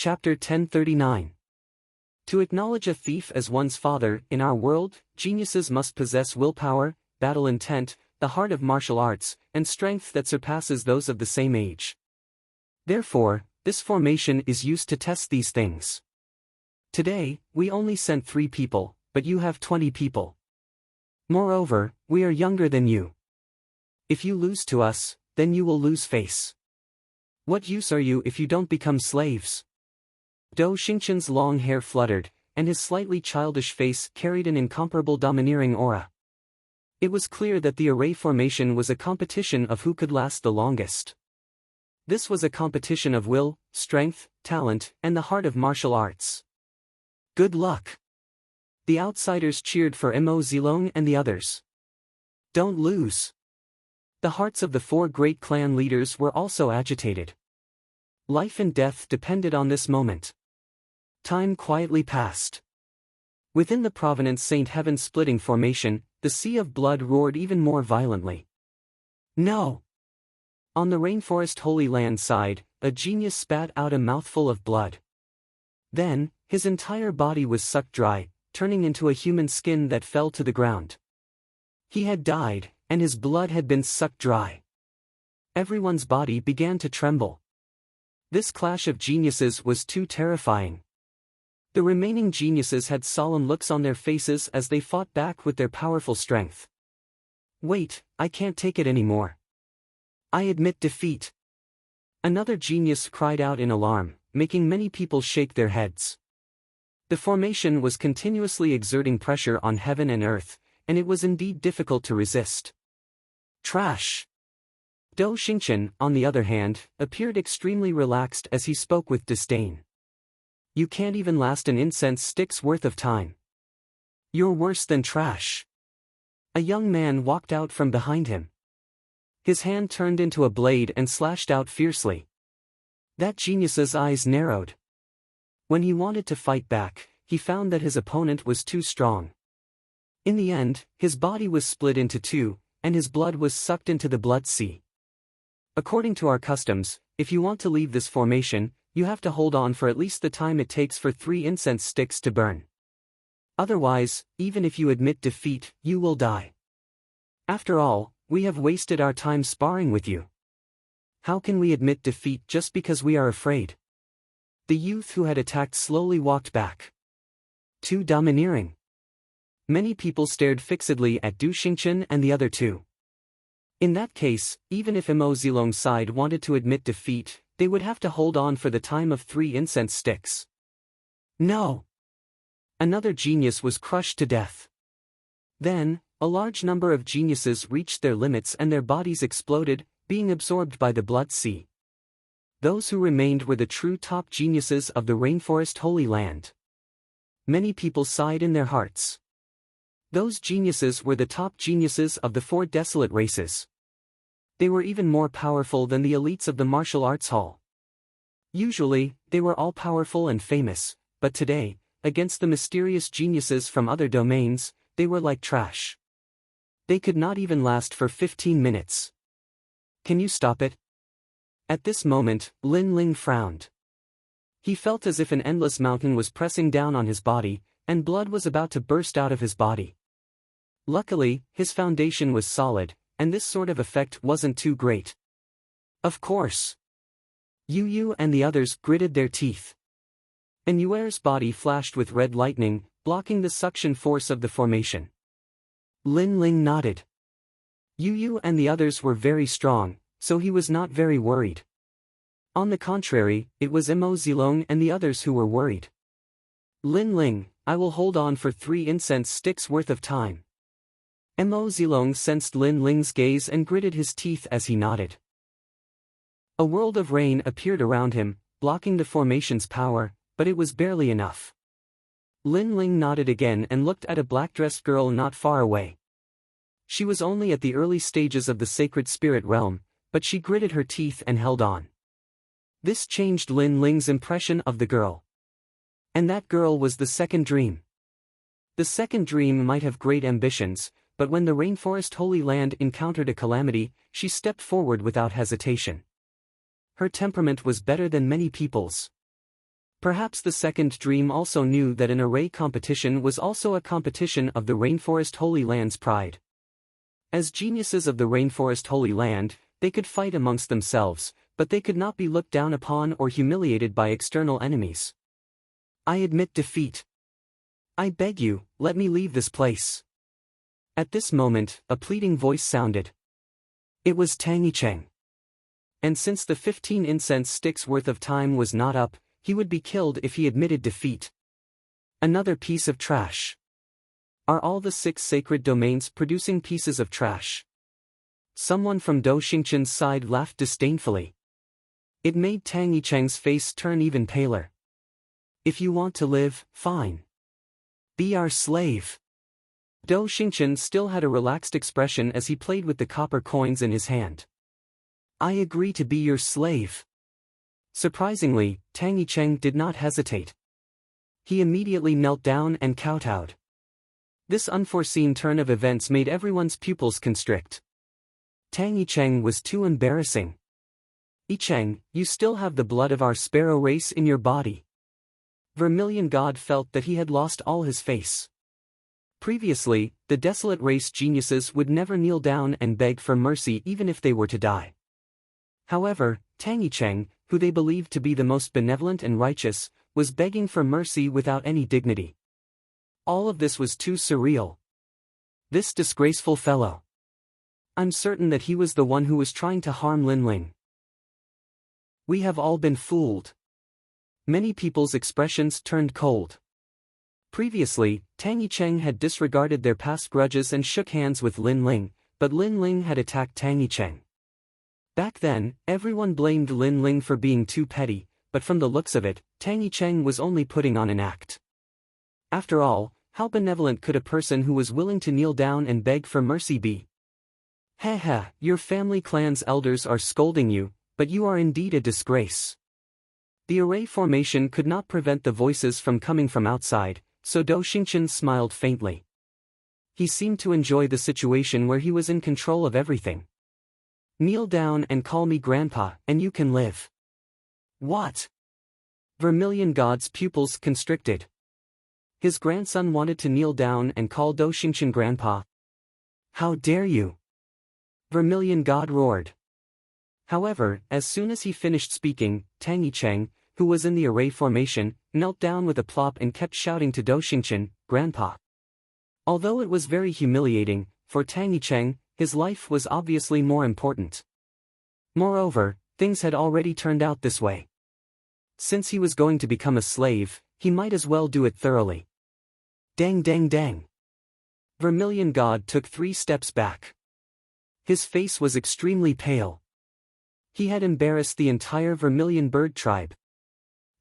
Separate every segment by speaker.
Speaker 1: Chapter 1039. To acknowledge a thief as one's father, in our world, geniuses must possess willpower, battle intent, the heart of martial arts, and strength that surpasses those of the same age. Therefore, this formation is used to test these things. Today, we only sent 3 people, but you have 20 people. Moreover, we are younger than you. If you lose to us, then you will lose face. What use are you if you don't become slaves? Dou Xingqian's long hair fluttered, and his slightly childish face carried an incomparable domineering aura. It was clear that the array formation was a competition of who could last the longest. This was a competition of will, strength, talent, and the heart of martial arts. Good luck! The outsiders cheered for Mo Zilong and the others. Don't lose! The hearts of the 4 great clan leaders were also agitated. Life and death depended on this moment. Time quietly passed. Within the provenance Saint Heaven splitting formation, the sea of blood roared even more violently. No! On the rainforest Holy Land side, a genius spat out a mouthful of blood. Then, his entire body was sucked dry, turning into a human skin that fell to the ground. He had died, and his blood had been sucked dry. Everyone's body began to tremble. This clash of geniuses was too terrifying. The remaining geniuses had solemn looks on their faces as they fought back with their powerful strength. Wait, I can't take it anymore. I admit defeat. Another genius cried out in alarm, making many people shake their heads. The formation was continuously exerting pressure on heaven and earth, and it was indeed difficult to resist. Trash! Dou Xingqian, on the other hand, appeared extremely relaxed as he spoke with disdain. You can't even last an incense stick's worth of time. You're worse than trash. A young man walked out from behind him. His hand turned into a blade and slashed out fiercely. That genius's eyes narrowed. When he wanted to fight back, he found that his opponent was too strong. In the end, his body was split into 2, and his blood was sucked into the blood sea. According to our customs, if you want to leave this formation, you have to hold on for at least the time it takes for 3 incense sticks to burn. Otherwise, even if you admit defeat, you will die. After all, we have wasted our time sparring with you. How can we admit defeat just because we are afraid? The youth who had attacked slowly walked back. Too domineering. Many people stared fixedly at Dou Xingqian and the other 2. In that case, even if Mo Zilong's side wanted to admit defeat, they would have to hold on for the time of 3 incense sticks. No! Another genius was crushed to death. Then, a large number of geniuses reached their limits and their bodies exploded, being absorbed by the blood sea. Those who remained were the true top geniuses of the rainforest Holy Land. Many people sighed in their hearts. Those geniuses were the top geniuses of the 4 desolate races. They were even more powerful than the elites of the martial arts hall. Usually, they were all powerful and famous, but today, against the mysterious geniuses from other domains, they were like trash. They could not even last for 15 minutes. Can you stop it? At this moment, Lin Ling frowned. He felt as if an endless mountain was pressing down on his body, and blood was about to burst out of his body. Luckily, his foundation was solid, and this sort of effect wasn't too great. Of course. Yu and the others gritted their teeth. And Yuer's body flashed with red lightning, blocking the suction force of the formation. Lin Ling nodded. Yu and the others were very strong, so he was not very worried. On the contrary, it was Mo Zilong and the others who were worried. Lin Ling, I will hold on for 3 incense sticks worth of time. Mo Zilong sensed Lin Ling's gaze and gritted his teeth as he nodded. A world of rain appeared around him, blocking the formation's power, but it was barely enough. Lin Ling nodded again and looked at a black-dressed girl not far away. She was only at the early stages of the sacred spirit realm, but she gritted her teeth and held on. This changed Lin Ling's impression of the girl. And that girl was the second dream. The second dream might have great ambitions, but when the rainforest Holy Land encountered a calamity, she stepped forward without hesitation. Her temperament was better than many people's. Perhaps the second dream also knew that an array competition was also a competition of the Rainforest Holy Land's pride. As geniuses of the Rainforest Holy Land, they could fight amongst themselves, but they could not be looked down upon or humiliated by external enemies. I admit defeat. I beg you, let me leave this place. At this moment, a pleading voice sounded. It was Tang Yicheng. And since the 15 incense sticks worth of time was not up, he would be killed if he admitted defeat. Another piece of trash. Are all the 6 sacred domains producing pieces of trash? Someone from Dou Xingqian's side laughed disdainfully. It made Tang Yicheng's face turn even paler. If you want to live, fine. Be our slave. Dou Xingqian still had a relaxed expression as he played with the copper coins in his hand. I agree to be your slave. Surprisingly, Tang Yicheng did not hesitate. He immediately knelt down and kowtowed. This unforeseen turn of events made everyone's pupils constrict. Tang Yicheng was too embarrassing. Yicheng, you still have the blood of our sparrow race in your body. Vermilion God felt that he had lost all his face. Previously, the desolate race geniuses would never kneel down and beg for mercy even if they were to die. However, Tang Yicheng, who they believed to be the most benevolent and righteous, was begging for mercy without any dignity. All of this was too surreal. This disgraceful fellow. I'm certain that he was the one who was trying to harm Lin Ling. We have all been fooled. Many people's expressions turned cold. Previously, Tang Yicheng had disregarded their past grudges and shook hands with Lin Ling, but Lin Ling had attacked Tang Yicheng. Back then, everyone blamed Lin Ling for being too petty, but from the looks of it, Tang Yicheng was only putting on an act. After all, how benevolent could a person who was willing to kneel down and beg for mercy be? Heh, your family clan's elders are scolding you, but you are indeed a disgrace. The array formation could not prevent the voices from coming from outside, so Dou Xingqian smiled faintly. He seemed to enjoy the situation where he was in control of everything. Kneel down and call me grandpa, and you can live. What? Vermilion God's pupils constricted. His grandson wanted to kneel down and call Dou Xingqian grandpa. How dare you? Vermilion God roared. However, as soon as he finished speaking, Tang Yicheng, who was in the array formation, knelt down with a plop and kept shouting to Dou Xingqian, Grandpa. Although it was very humiliating, for Tang Yicheng, his life was obviously more important. Moreover, things had already turned out this way. Since he was going to become a slave, he might as well do it thoroughly. Dang dang dang. Vermilion God took 3 steps back. His face was extremely pale. He had embarrassed the entire Vermilion Bird tribe.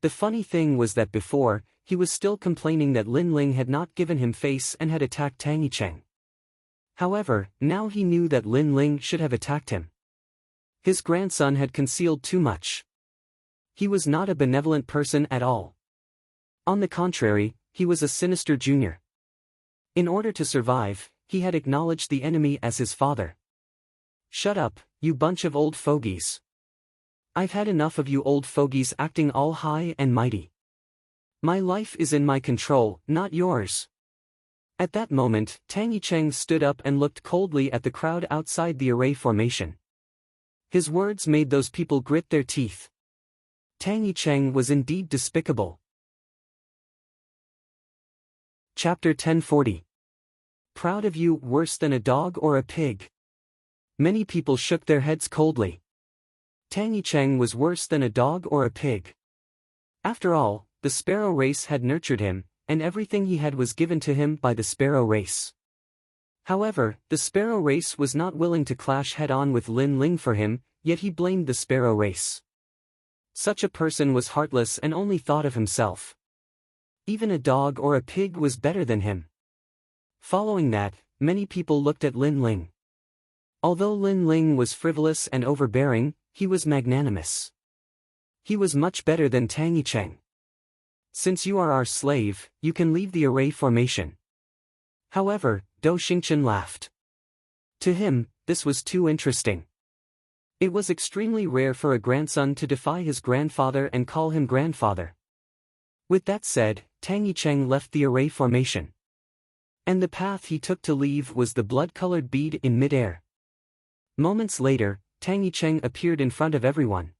Speaker 1: The funny thing was that before, he was still complaining that Lin Ling had not given him face and had attacked Tang Yicheng. However, now he knew that Lin Ling should have attacked him. His grandson had concealed too much. He was not a benevolent person at all. On the contrary, he was a sinister junior. In order to survive, he had acknowledged the enemy as his father. Shut up, you bunch of old fogies. I've had enough of you old fogies acting all high and mighty. My life is in my control, not yours. At that moment, Tang Yicheng stood up and looked coldly at the crowd outside the array formation. His words made those people grit their teeth. Tang Yicheng was indeed despicable. Chapter 1040. Proud of you, worse than a dog or a pig. Many people shook their heads coldly. Tang Yicheng was worse than a dog or a pig. After all, the sparrow race had nurtured him, and everything he had was given to him by the sparrow race. However, the sparrow race was not willing to clash head-on with Lin Ling for him, yet he blamed the sparrow race. Such a person was heartless and only thought of himself. Even a dog or a pig was better than him. Following that, many people looked at Lin Ling. Although Lin Ling was frivolous and overbearing, he was magnanimous. He was much better than Tang Yicheng. Since you are our slave, you can leave the array formation. However, Dou Xingqian laughed. To him, this was too interesting. It was extremely rare for a grandson to defy his grandfather and call him grandfather. With that said, Tang Yicheng left the array formation. And the path he took to leave was the blood-colored bead in midair. Moments later, Tang Yicheng appeared in front of everyone.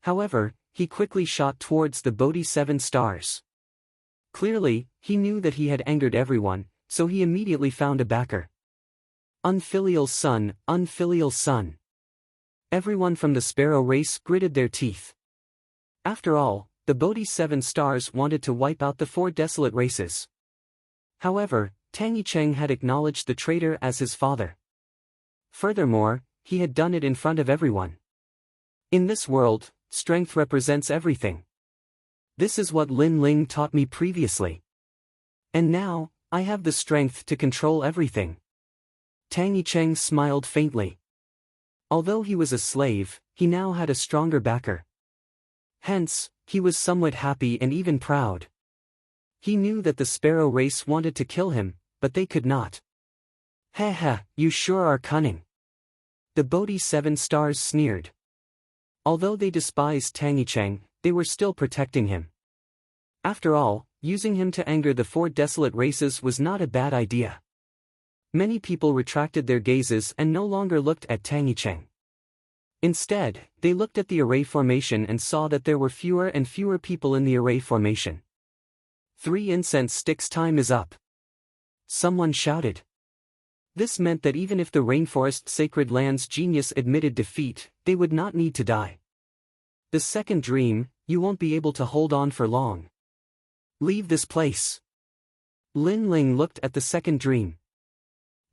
Speaker 1: However, he quickly shot towards the Bodhi 7 stars. Clearly, he knew that he had angered everyone, so he immediately found a backer. Unfilial son, unfilial son. Everyone from the sparrow race gritted their teeth. After all, the Bodhi 7 stars wanted to wipe out the 4 desolate races. However, Tang Yicheng had acknowledged the traitor as his father. Furthermore, he had done it in front of everyone. In this world, strength represents everything. This is what Lin Ling taught me previously. And now, I have the strength to control everything. Tang Yicheng smiled faintly. Although he was a slave, he now had a stronger backer. Hence, he was somewhat happy and even proud. He knew that the sparrow race wanted to kill him, but they could not. "Heh heh, you sure are cunning." The Bodhi 7 stars sneered. Although they despised Tang Yicheng, they were still protecting him. After all, using him to anger the 4 desolate races was not a bad idea. Many people retracted their gazes and no longer looked at Tang Yicheng. Instead, they looked at the array formation and saw that there were fewer and fewer people in the array formation. 3 incense sticks time is up. Someone shouted. This meant that even if the rainforest sacred land's genius admitted defeat, they would not need to die. The second dream, you won't be able to hold on for long. Leave this place. Lin Ling looked at the second dream.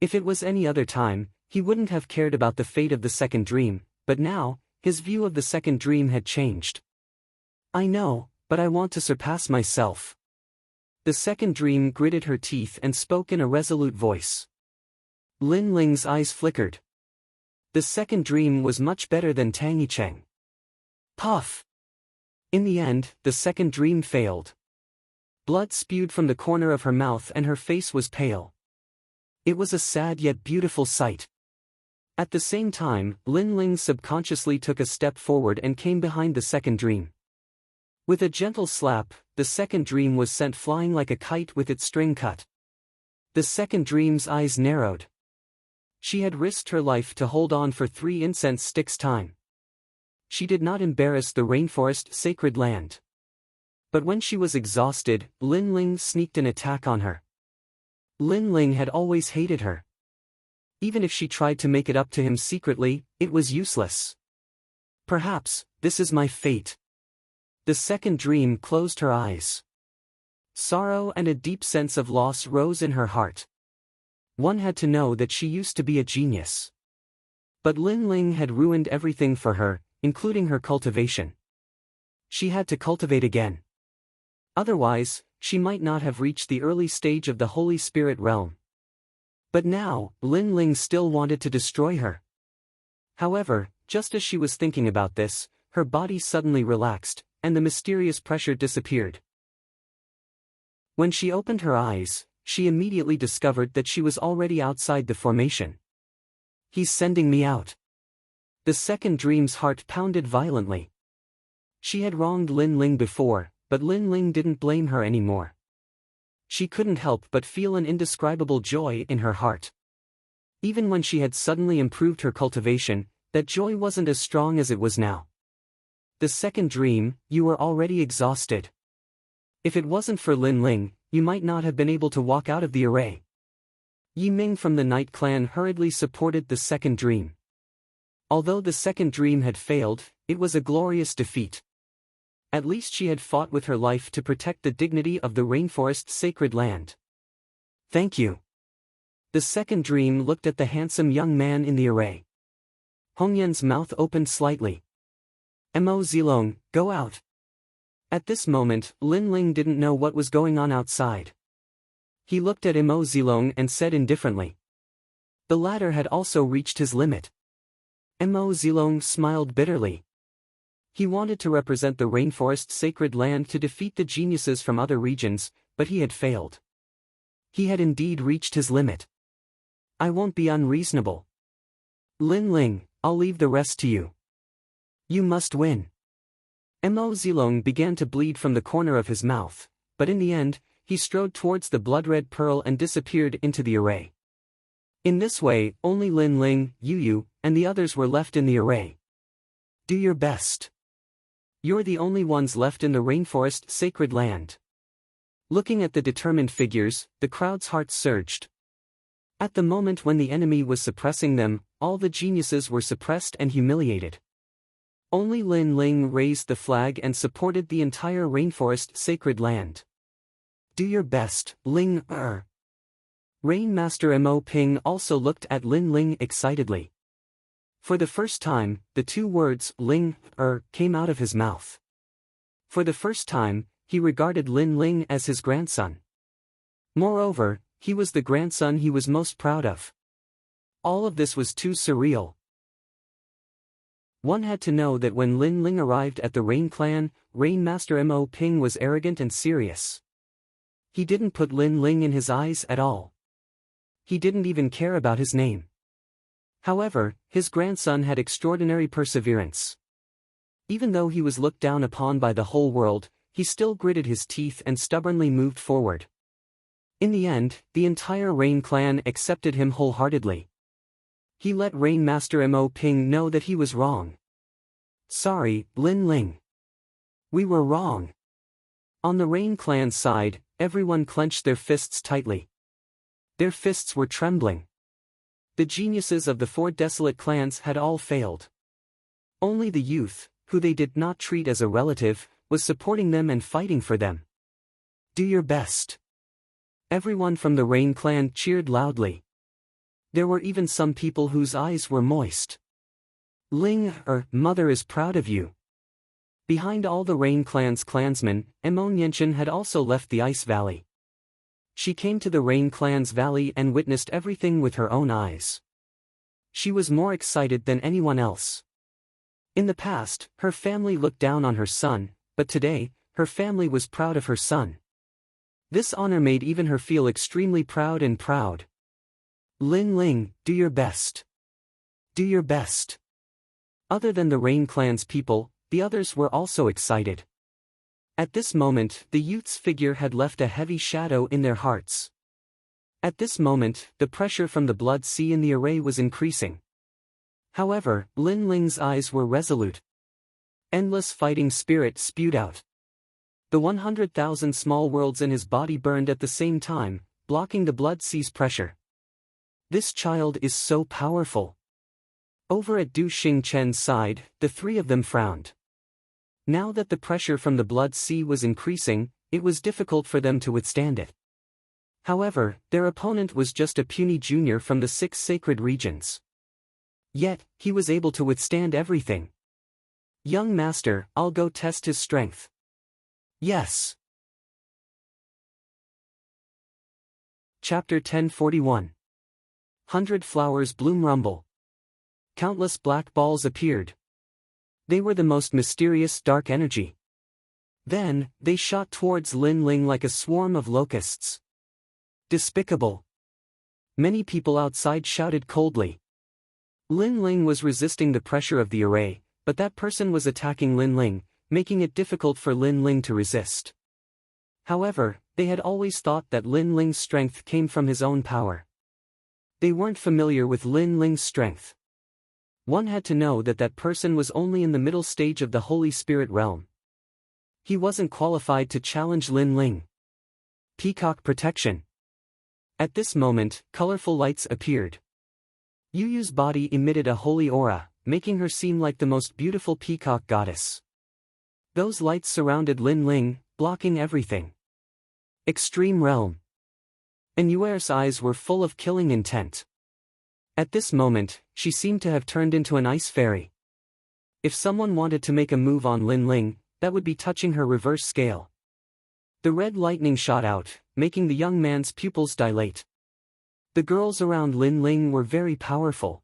Speaker 1: If it was any other time, he wouldn't have cared about the fate of the second dream, but now, his view of the second dream had changed. I know, but I want to surpass myself. The second dream gritted her teeth and spoke in a resolute voice. Lin Ling's eyes flickered. The second dream was much better than Tang Yicheng. Puff! In the end, the second dream failed. Blood spewed from the corner of her mouth and her face was pale. It was a sad yet beautiful sight. At the same time, Lin Ling subconsciously took a step forward and came behind the second dream. With a gentle slap, the second dream was sent flying like a kite with its string cut. The second dream's eyes narrowed. She had risked her life to hold on for 3 incense sticks time. She did not embarrass the rainforest sacred land. But when she was exhausted, Lin Ling sneaked an attack on her. Lin Ling had always hated her. Even if she tried to make it up to him secretly, it was useless. Perhaps, this is my fate. The second dream closed her eyes. Sorrow and a deep sense of loss rose in her heart. One had to know that she used to be a genius. But Lin Ling had ruined everything for her, including her cultivation. She had to cultivate again. Otherwise, she might not have reached the early stage of the Holy Spirit realm. But now, Lin Ling still wanted to destroy her. However, just as she was thinking about this, her body suddenly relaxed, and the mysterious pressure disappeared. When she opened her eyes, she immediately discovered that she was already outside the formation. He's sending me out. The second dream's heart pounded violently. She had wronged Lin Ling before, but Lin Ling didn't blame her anymore. She couldn't help but feel an indescribable joy in her heart. Even when she had suddenly improved her cultivation, that joy wasn't as strong as it was now. The second dream, you were already exhausted. If it wasn't for Lin Ling, you might not have been able to walk out of the array. Yi Ming from the Night Clan hurriedly supported the second dream. Although the second dream had failed, it was a glorious defeat. At least she had fought with her life to protect the dignity of the rainforest sacred land. Thank you. The second dream looked at the handsome young man in the array. Hongyan's mouth opened slightly. Mo Zilong, go out. At this moment, Lin Ling didn't know what was going on outside. He looked at Mo Zilong and said indifferently. The latter had also reached his limit. Mo Zilong smiled bitterly. He wanted to represent the rainforest sacred land to defeat the geniuses from other regions, but he had failed. He had indeed reached his limit. I won't be unreasonable. Lin Ling, I'll leave the rest to you. You must win. Mo Zilong began to bleed from the corner of his mouth, but in the end, he strode towards the blood-red pearl and disappeared into the array. In this way, only Lin Ling, Yu, and the others were left in the array. Do your best. You're the only ones left in the rainforest sacred land. Looking at the determined figures, the crowd's hearts surged. At the moment when the enemy was suppressing them, all the geniuses were suppressed and humiliated. Only Lin Ling raised the flag and supported the entire rainforest sacred land. Do your best, Ling Er. Rain Master Mo Ping also looked at Lin Ling excitedly. For the first time, the two words Ling Er came out of his mouth. For the first time, he regarded Lin Ling as his grandson. Moreover, he was the grandson he was most proud of. All of this was too surreal. One had to know that when Lin Ling arrived at the Rain Clan, Rain Master Mo Ping was arrogant and serious. He didn't put Lin Ling in his eyes at all. He didn't even care about his name. However, his grandson had extraordinary perseverance. Even though he was looked down upon by the whole world, he still gritted his teeth and stubbornly moved forward. In the end, the entire Rain Clan accepted him wholeheartedly. He let Rain Master Mo Ping know that he was wrong. Sorry, Lin Ling. We were wrong. On the Rain Clan's side, everyone clenched their fists tightly. Their fists were trembling. The geniuses of the four desolate clans had all failed. Only the youth, who they did not treat as a relative, was supporting them and fighting for them. Do your best. Everyone from the Rain Clan cheered loudly. There were even some people whose eyes were moist. Ling Er, mother is proud of you. Behind all the Rain Clan's clansmen, Mo Nianchen had also left the Ice Valley. She came to the Rain Clan's valley and witnessed everything with her own eyes. She was more excited than anyone else. In the past, her family looked down on her son, but today, her family was proud of her son. This honor made even her feel extremely proud and proud. Lin Ling, do your best. Do your best. Other than the Rain Clan's people, the others were also excited. At this moment, the youth's figure had left a heavy shadow in their hearts. At this moment, the pressure from the blood sea in the array was increasing. However, Lin Ling's eyes were resolute. Endless fighting spirit spewed out. The 100,000 small worlds in his body burned at the same time, blocking the blood sea's pressure. This child is so powerful. Over at Du Xingchen's side, the three of them frowned. Now that the pressure from the blood sea was increasing, it was difficult for them to withstand it. However, their opponent was just a puny junior from the 6 sacred regions. Yet, he was able to withstand everything. Young master, I'll go test his strength. Yes. Chapter 1041. 100 flowers bloom rumble. Countless black balls appeared. They were the most mysterious dark energy. Then, they shot towards Lin Ling like a swarm of locusts. Despicable. Many people outside shouted coldly. Lin Ling was resisting the pressure of the array, but that person was attacking Lin Ling, making it difficult for Lin Ling to resist. However, they had always thought that Lin Ling's strength came from his own power. They weren't familiar with Lin Ling's strength. One had to know that that person was only in the middle stage of the Holy Spirit realm. He wasn't qualified to challenge Lin Ling. Peacock protection. At this moment, colorful lights appeared. Yu Yu's body emitted a holy aura, making her seem like the most beautiful peacock goddess. Those lights surrounded Lin Ling, blocking everything. Extreme realm. And Yuer's eyes were full of killing intent. At this moment, she seemed to have turned into an ice fairy. If someone wanted to make a move on Lin Ling, that would be touching her reverse scale. The red lightning shot out, making the young man's pupils dilate. The girls around Lin Ling were very powerful.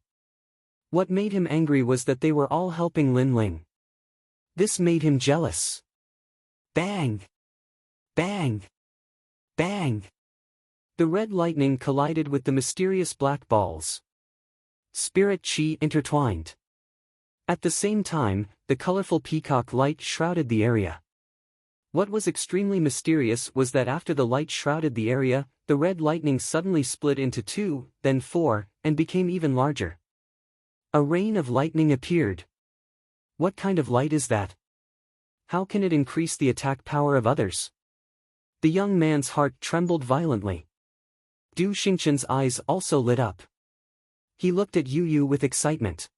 Speaker 1: What made him angry was that they were all helping Lin Ling. This made him jealous. Bang! Bang! Bang! The red lightning collided with the mysterious black balls. Spirit chi intertwined. At the same time, the colorful peacock light shrouded the area. What was extremely mysterious was that after the light shrouded the area, the red lightning suddenly split into 2, then 4, and became even larger. A rain of lightning appeared. What kind of light is that? How can it increase the attack power of others? The young man's heart trembled violently. Du Xingchen's eyes also lit up. He looked at Yu Yu with excitement.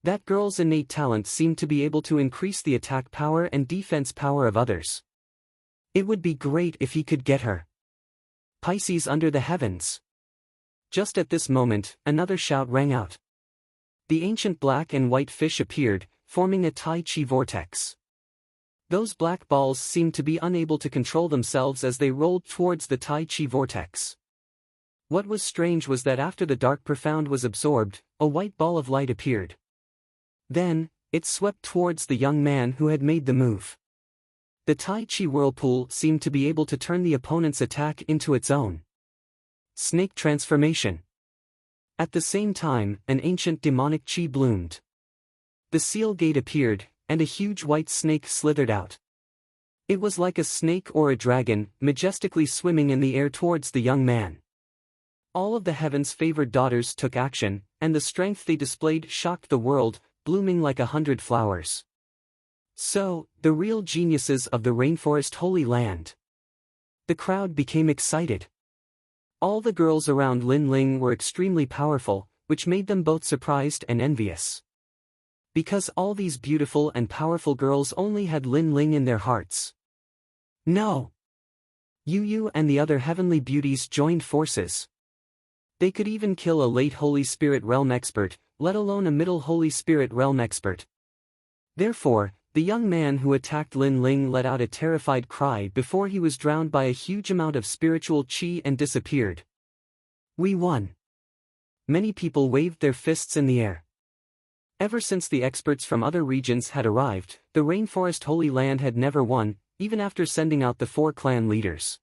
Speaker 1: That girl's innate talent seemed to be able to increase the attack power and defense power of others. It would be great if he could get her. Pisces under the heavens. Just at this moment, another shout rang out. The ancient black and white fish appeared, forming a Tai Chi vortex. Those black balls seemed to be unable to control themselves as they rolled towards the Tai Chi vortex. What was strange was that after the dark profound was absorbed, a white ball of light appeared. Then, it swept towards the young man who had made the move. The Tai Chi whirlpool seemed to be able to turn the opponent's attack into its own. Snake transformation. At the same time, an ancient demonic chi bloomed. The seal gate appeared, and a huge white snake slithered out. It was like a snake or a dragon, majestically swimming in the air towards the young man. All of the heaven's favored daughters took action, and the strength they displayed shocked the world, blooming like 100 flowers. So, the real geniuses of the rainforest Holy Land. The crowd became excited. All the girls around Lin Ling were extremely powerful, which made them both surprised and envious. Because all these beautiful and powerful girls only had Lin Ling in their hearts. No! Yu Yu and the other heavenly beauties joined forces. They could even kill a late Holy Spirit Realm expert, let alone a middle Holy Spirit Realm expert. Therefore, the young man who attacked Lin Ling let out a terrified cry before he was drowned by a huge amount of spiritual chi and disappeared. We won. Many people waved their fists in the air. Ever since the experts from other regions had arrived, the Rainforest Holy Land had never won, even after sending out the 4 clan leaders.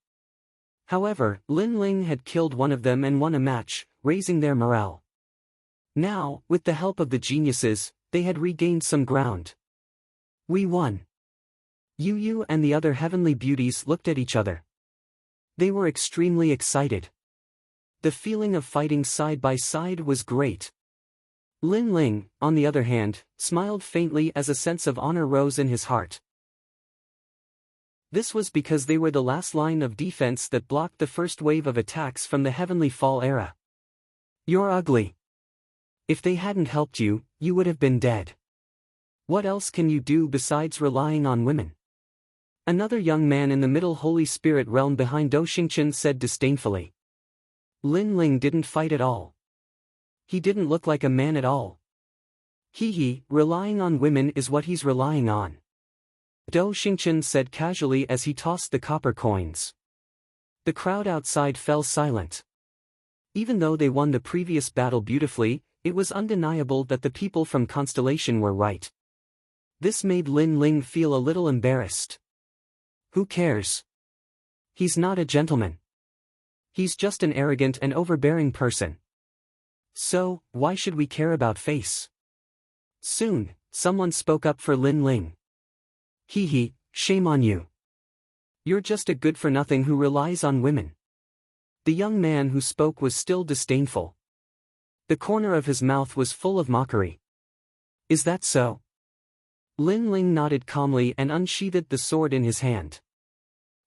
Speaker 1: However, Lin Ling had killed one of them and won a match, raising their morale. Now, with the help of the geniuses, they had regained some ground. We won. Yu Yu and the other heavenly beauties looked at each other. They were extremely excited. The feeling of fighting side by side was great. Lin Ling, on the other hand, smiled faintly as a sense of honor rose in his heart. This was because they were the last line of defense that blocked the first wave of attacks from the Heavenly Fall era. You're ugly. If they hadn't helped you, you would have been dead. What else can you do besides relying on women? Another young man in the middle Holy Spirit realm behind Du Xingchen said disdainfully. Lin Ling didn't fight at all. He didn't look like a man at all. Relying on women is what he's relying on. Du Xingchen said casually as he tossed the copper coins. The crowd outside fell silent. Even though they won the previous battle beautifully, it was undeniable that the people from Constellation were right. This made Lin Ling feel a little embarrassed. Who cares? He's not a gentleman. He's just an arrogant and overbearing person. So, why should we care about face? Soon, someone spoke up for Lin Ling. Shame on you. You're just a good-for-nothing who relies on women. The young man who spoke was still disdainful. The corner of his mouth was full of mockery. Is that so? Lin Ling nodded calmly and unsheathed the sword in his hand.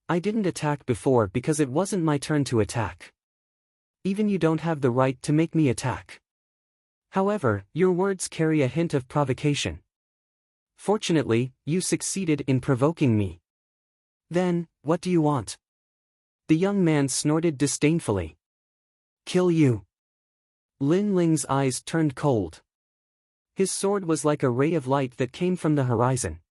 Speaker 1: I didn't attack before because it wasn't my turn to attack. Even you don't have the right to make me attack. However, your words carry a hint of provocation. Fortunately, you succeeded in provoking me. Then, what do you want? The young man snorted disdainfully. Kill you. Lin Ling's eyes turned cold. His sword was like a ray of light that came from the horizon.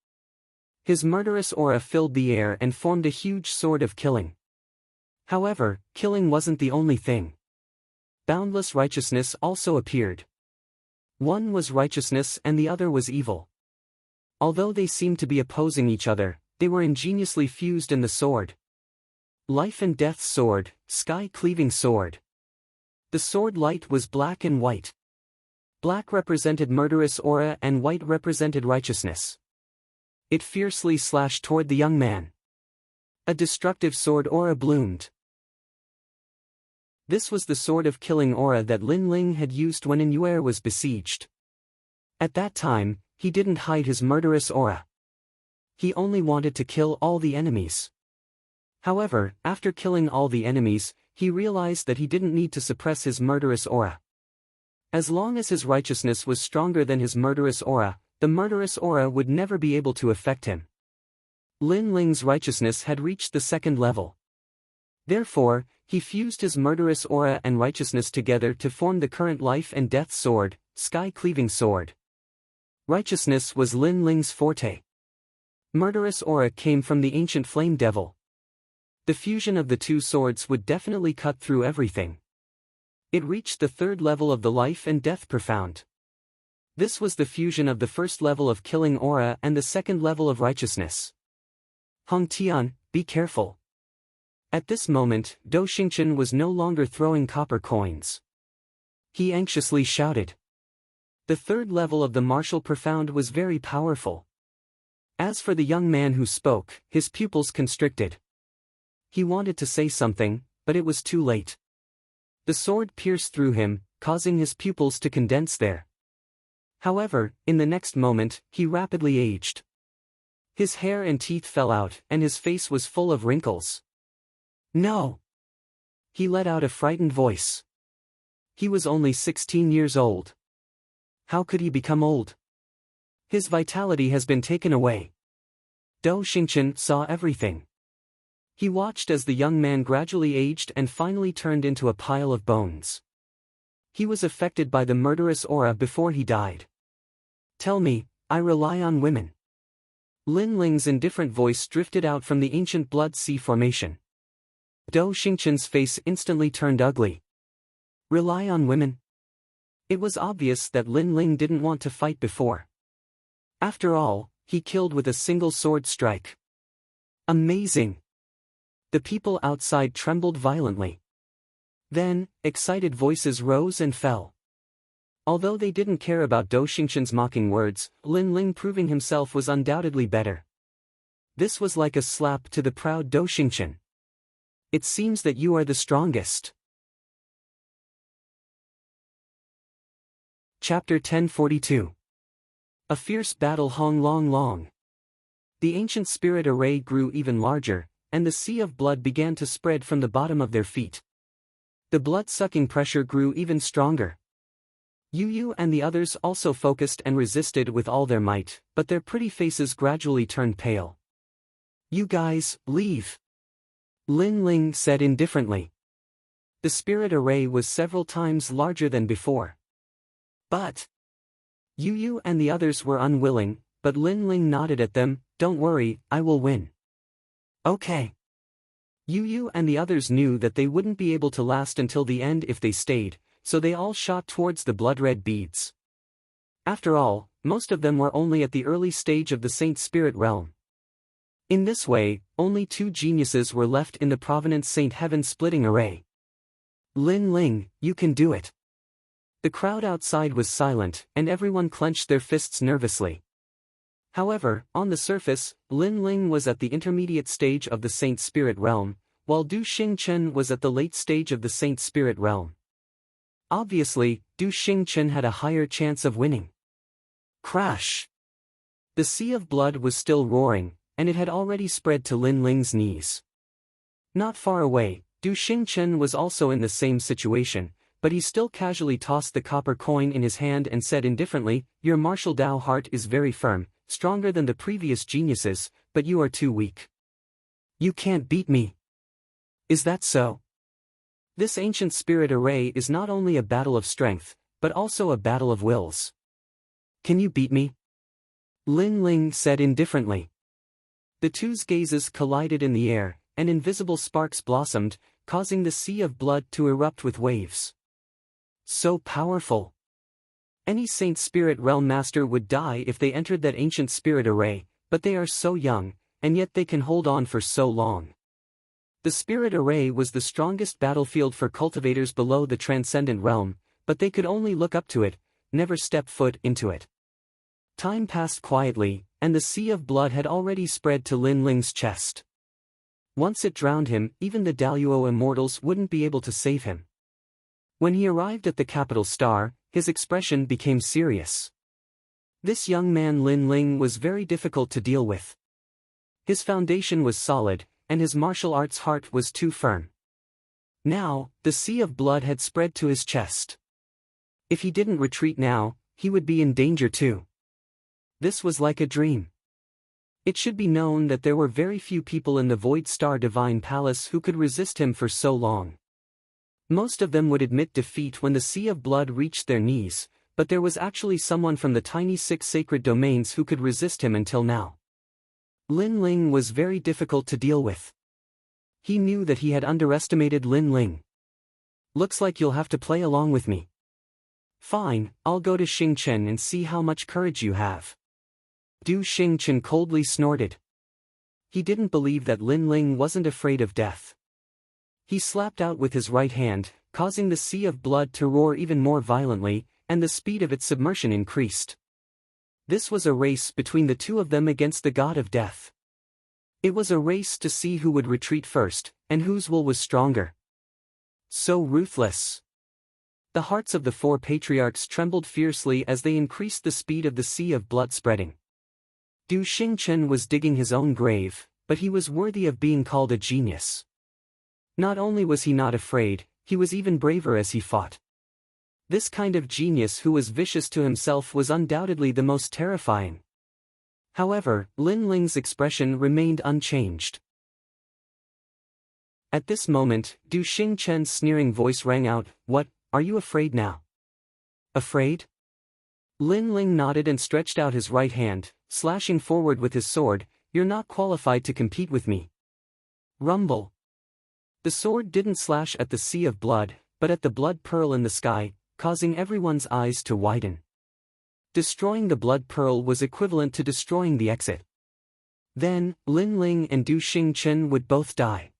Speaker 1: His murderous aura filled the air and formed a huge sword of killing. However, killing wasn't the only thing. Boundless righteousness also appeared. One was righteousness and the other was evil. Although they seemed to be opposing each other, they were ingeniously fused in the sword. Life and death sword, sky-cleaving sword. The sword light was black and white. Black represented murderous aura and white represented righteousness. It fiercely slashed toward the young man. A destructive sword aura bloomed. This was the sword of killing aura that Lin Ling had used when Inuer was besieged. At that time, he didn't hide his murderous aura. He only wanted to kill all the enemies. However, after killing all the enemies, he realized that he didn't need to suppress his murderous aura. As long as his righteousness was stronger than his murderous aura, the murderous aura would never be able to affect him. Lin Ling's righteousness had reached the second level. Therefore, he fused his murderous aura and righteousness together to form the current life and death sword, Sky-Cleaving Sword. Righteousness was Lin Ling's forte. Murderous aura came from the ancient flame devil. The fusion of the two swords would definitely cut through everything. It reached the third level of the life and death profound. This was the fusion of the first level of killing aura and the second level of righteousness. Hong Tian, be careful. At this moment, Dou Xingchen was no longer throwing copper coins. He anxiously shouted. The third level of the martial profound was very powerful. As for the young man who spoke, his pupils constricted. He wanted to say something, but it was too late. The sword pierced through him, causing his pupils to condense there. However, in the next moment, he rapidly aged. His hair and teeth fell out, and his face was full of wrinkles. No! He let out a frightened voice. He was only 16 years old. How could he become old? His vitality has been taken away. Dou Xingchen saw everything. He watched as the young man gradually aged and finally turned into a pile of bones. He was affected by the murderous aura before he died. Tell me, I rely on women. Lin Ling's indifferent voice drifted out from the ancient blood sea formation. Dou Xingchen's face instantly turned ugly. Rely on women? It was obvious that Lin Ling didn't want to fight before. After all, he killed with a single sword strike. Amazing! The people outside trembled violently. Then, excited voices rose and fell. Although they didn't care about Dou Xingchen's mocking words, Lin Ling proving himself was undoubtedly better. This was like a slap to the proud Dou Xingchen. It seems that you are the strongest. Chapter 1042. A fierce battle hung long. The ancient spirit array grew even larger, and the sea of blood began to spread from the bottom of their feet. The blood-sucking pressure grew even stronger. Yu and the others also focused and resisted with all their might, but their pretty faces gradually turned pale. You guys, leave. Lin Ling said indifferently. The spirit array was several times larger than before. But Yu and the others were unwilling, but Lin Ling nodded at them. Don't worry, I will win. Okay. Yu and the others knew that they wouldn't be able to last until the end if they stayed, so they all shot towards the blood-red beads. After all, most of them were only at the early stage of the Saint Spirit realm. In this way, only 2 geniuses were left in the Provenance Saint Heaven splitting array. Lin Ling, you can do it. The crowd outside was silent, and everyone clenched their fists nervously. However, on the surface, Lin Ling was at the intermediate stage of the Saint Spirit realm, while Dou Xingchen was at the late stage of the Saint Spirit realm. Obviously, Dou Xingchen had a higher chance of winning. Crash! The sea of blood was still roaring, and it had already spread to Lin Ling's knees. Not far away, Dou Xingchen was also in the same situation, but he still casually tossed the copper coin in his hand and said indifferently, Your martial Dao heart is very firm, stronger than the previous geniuses, but you are too weak. You can't beat me. Is that so? This ancient spirit array is not only a battle of strength, but also a battle of wills. Can you beat me? Lin Ling said indifferently. The two's gazes collided in the air, and invisible sparks blossomed, causing the sea of blood to erupt with waves. So powerful. Any Saint Spirit Realm Master would die if they entered that ancient spirit array, but they are so young, and yet they can hold on for so long. The spirit array was the strongest battlefield for cultivators below the transcendent realm, but they could only look up to it, never step foot into it. Time passed quietly, and the sea of blood had already spread to Lin Ling's chest. Once it drowned him, even the Daluo immortals wouldn't be able to save him. When he arrived at the capital star, his expression became serious. This young man Lin Ling was very difficult to deal with. His foundation was solid, and his martial arts heart was too firm. Now, the sea of blood had spread to his chest. If he didn't retreat now, he would be in danger too. This was like a dream. It should be known that there were very few people in the Void Star Divine Palace who could resist him for so long. Most of them would admit defeat when the sea of blood reached their knees, but there was actually someone from the tiny 6 sacred domains who could resist him until now. Lin Ling was very difficult to deal with. He knew that he had underestimated Lin Ling. Looks like you'll have to play along with me. Fine, I'll go to Xingchen and see how much courage you have. Du Xingchen coldly snorted. He didn't believe that Lin Ling wasn't afraid of death. He slapped out with his right hand, causing the sea of blood to roar even more violently, and the speed of its submersion increased. This was a race between the two of them against the god of death. It was a race to see who would retreat first, and whose will was stronger. So ruthless. The hearts of the 4 patriarchs trembled fiercely as they increased the speed of the sea of blood spreading. Du Xingchen was digging his own grave, but he was worthy of being called a genius. Not only was he not afraid, he was even braver as he fought. This kind of genius who was vicious to himself was undoubtedly the most terrifying. However, Lin Ling's expression remained unchanged. At this moment, Du Xingchen's sneering voice rang out, "What, are you afraid now?" Afraid? Lin Ling nodded and stretched out his right hand, slashing forward with his sword. "You're not qualified to compete with me." Rumble. The sword didn't slash at the sea of blood, but at the blood pearl in the sky, causing everyone's eyes to widen. Destroying the blood pearl was equivalent to destroying the exit. Then, Lin Ling and Du Xingchen would both die.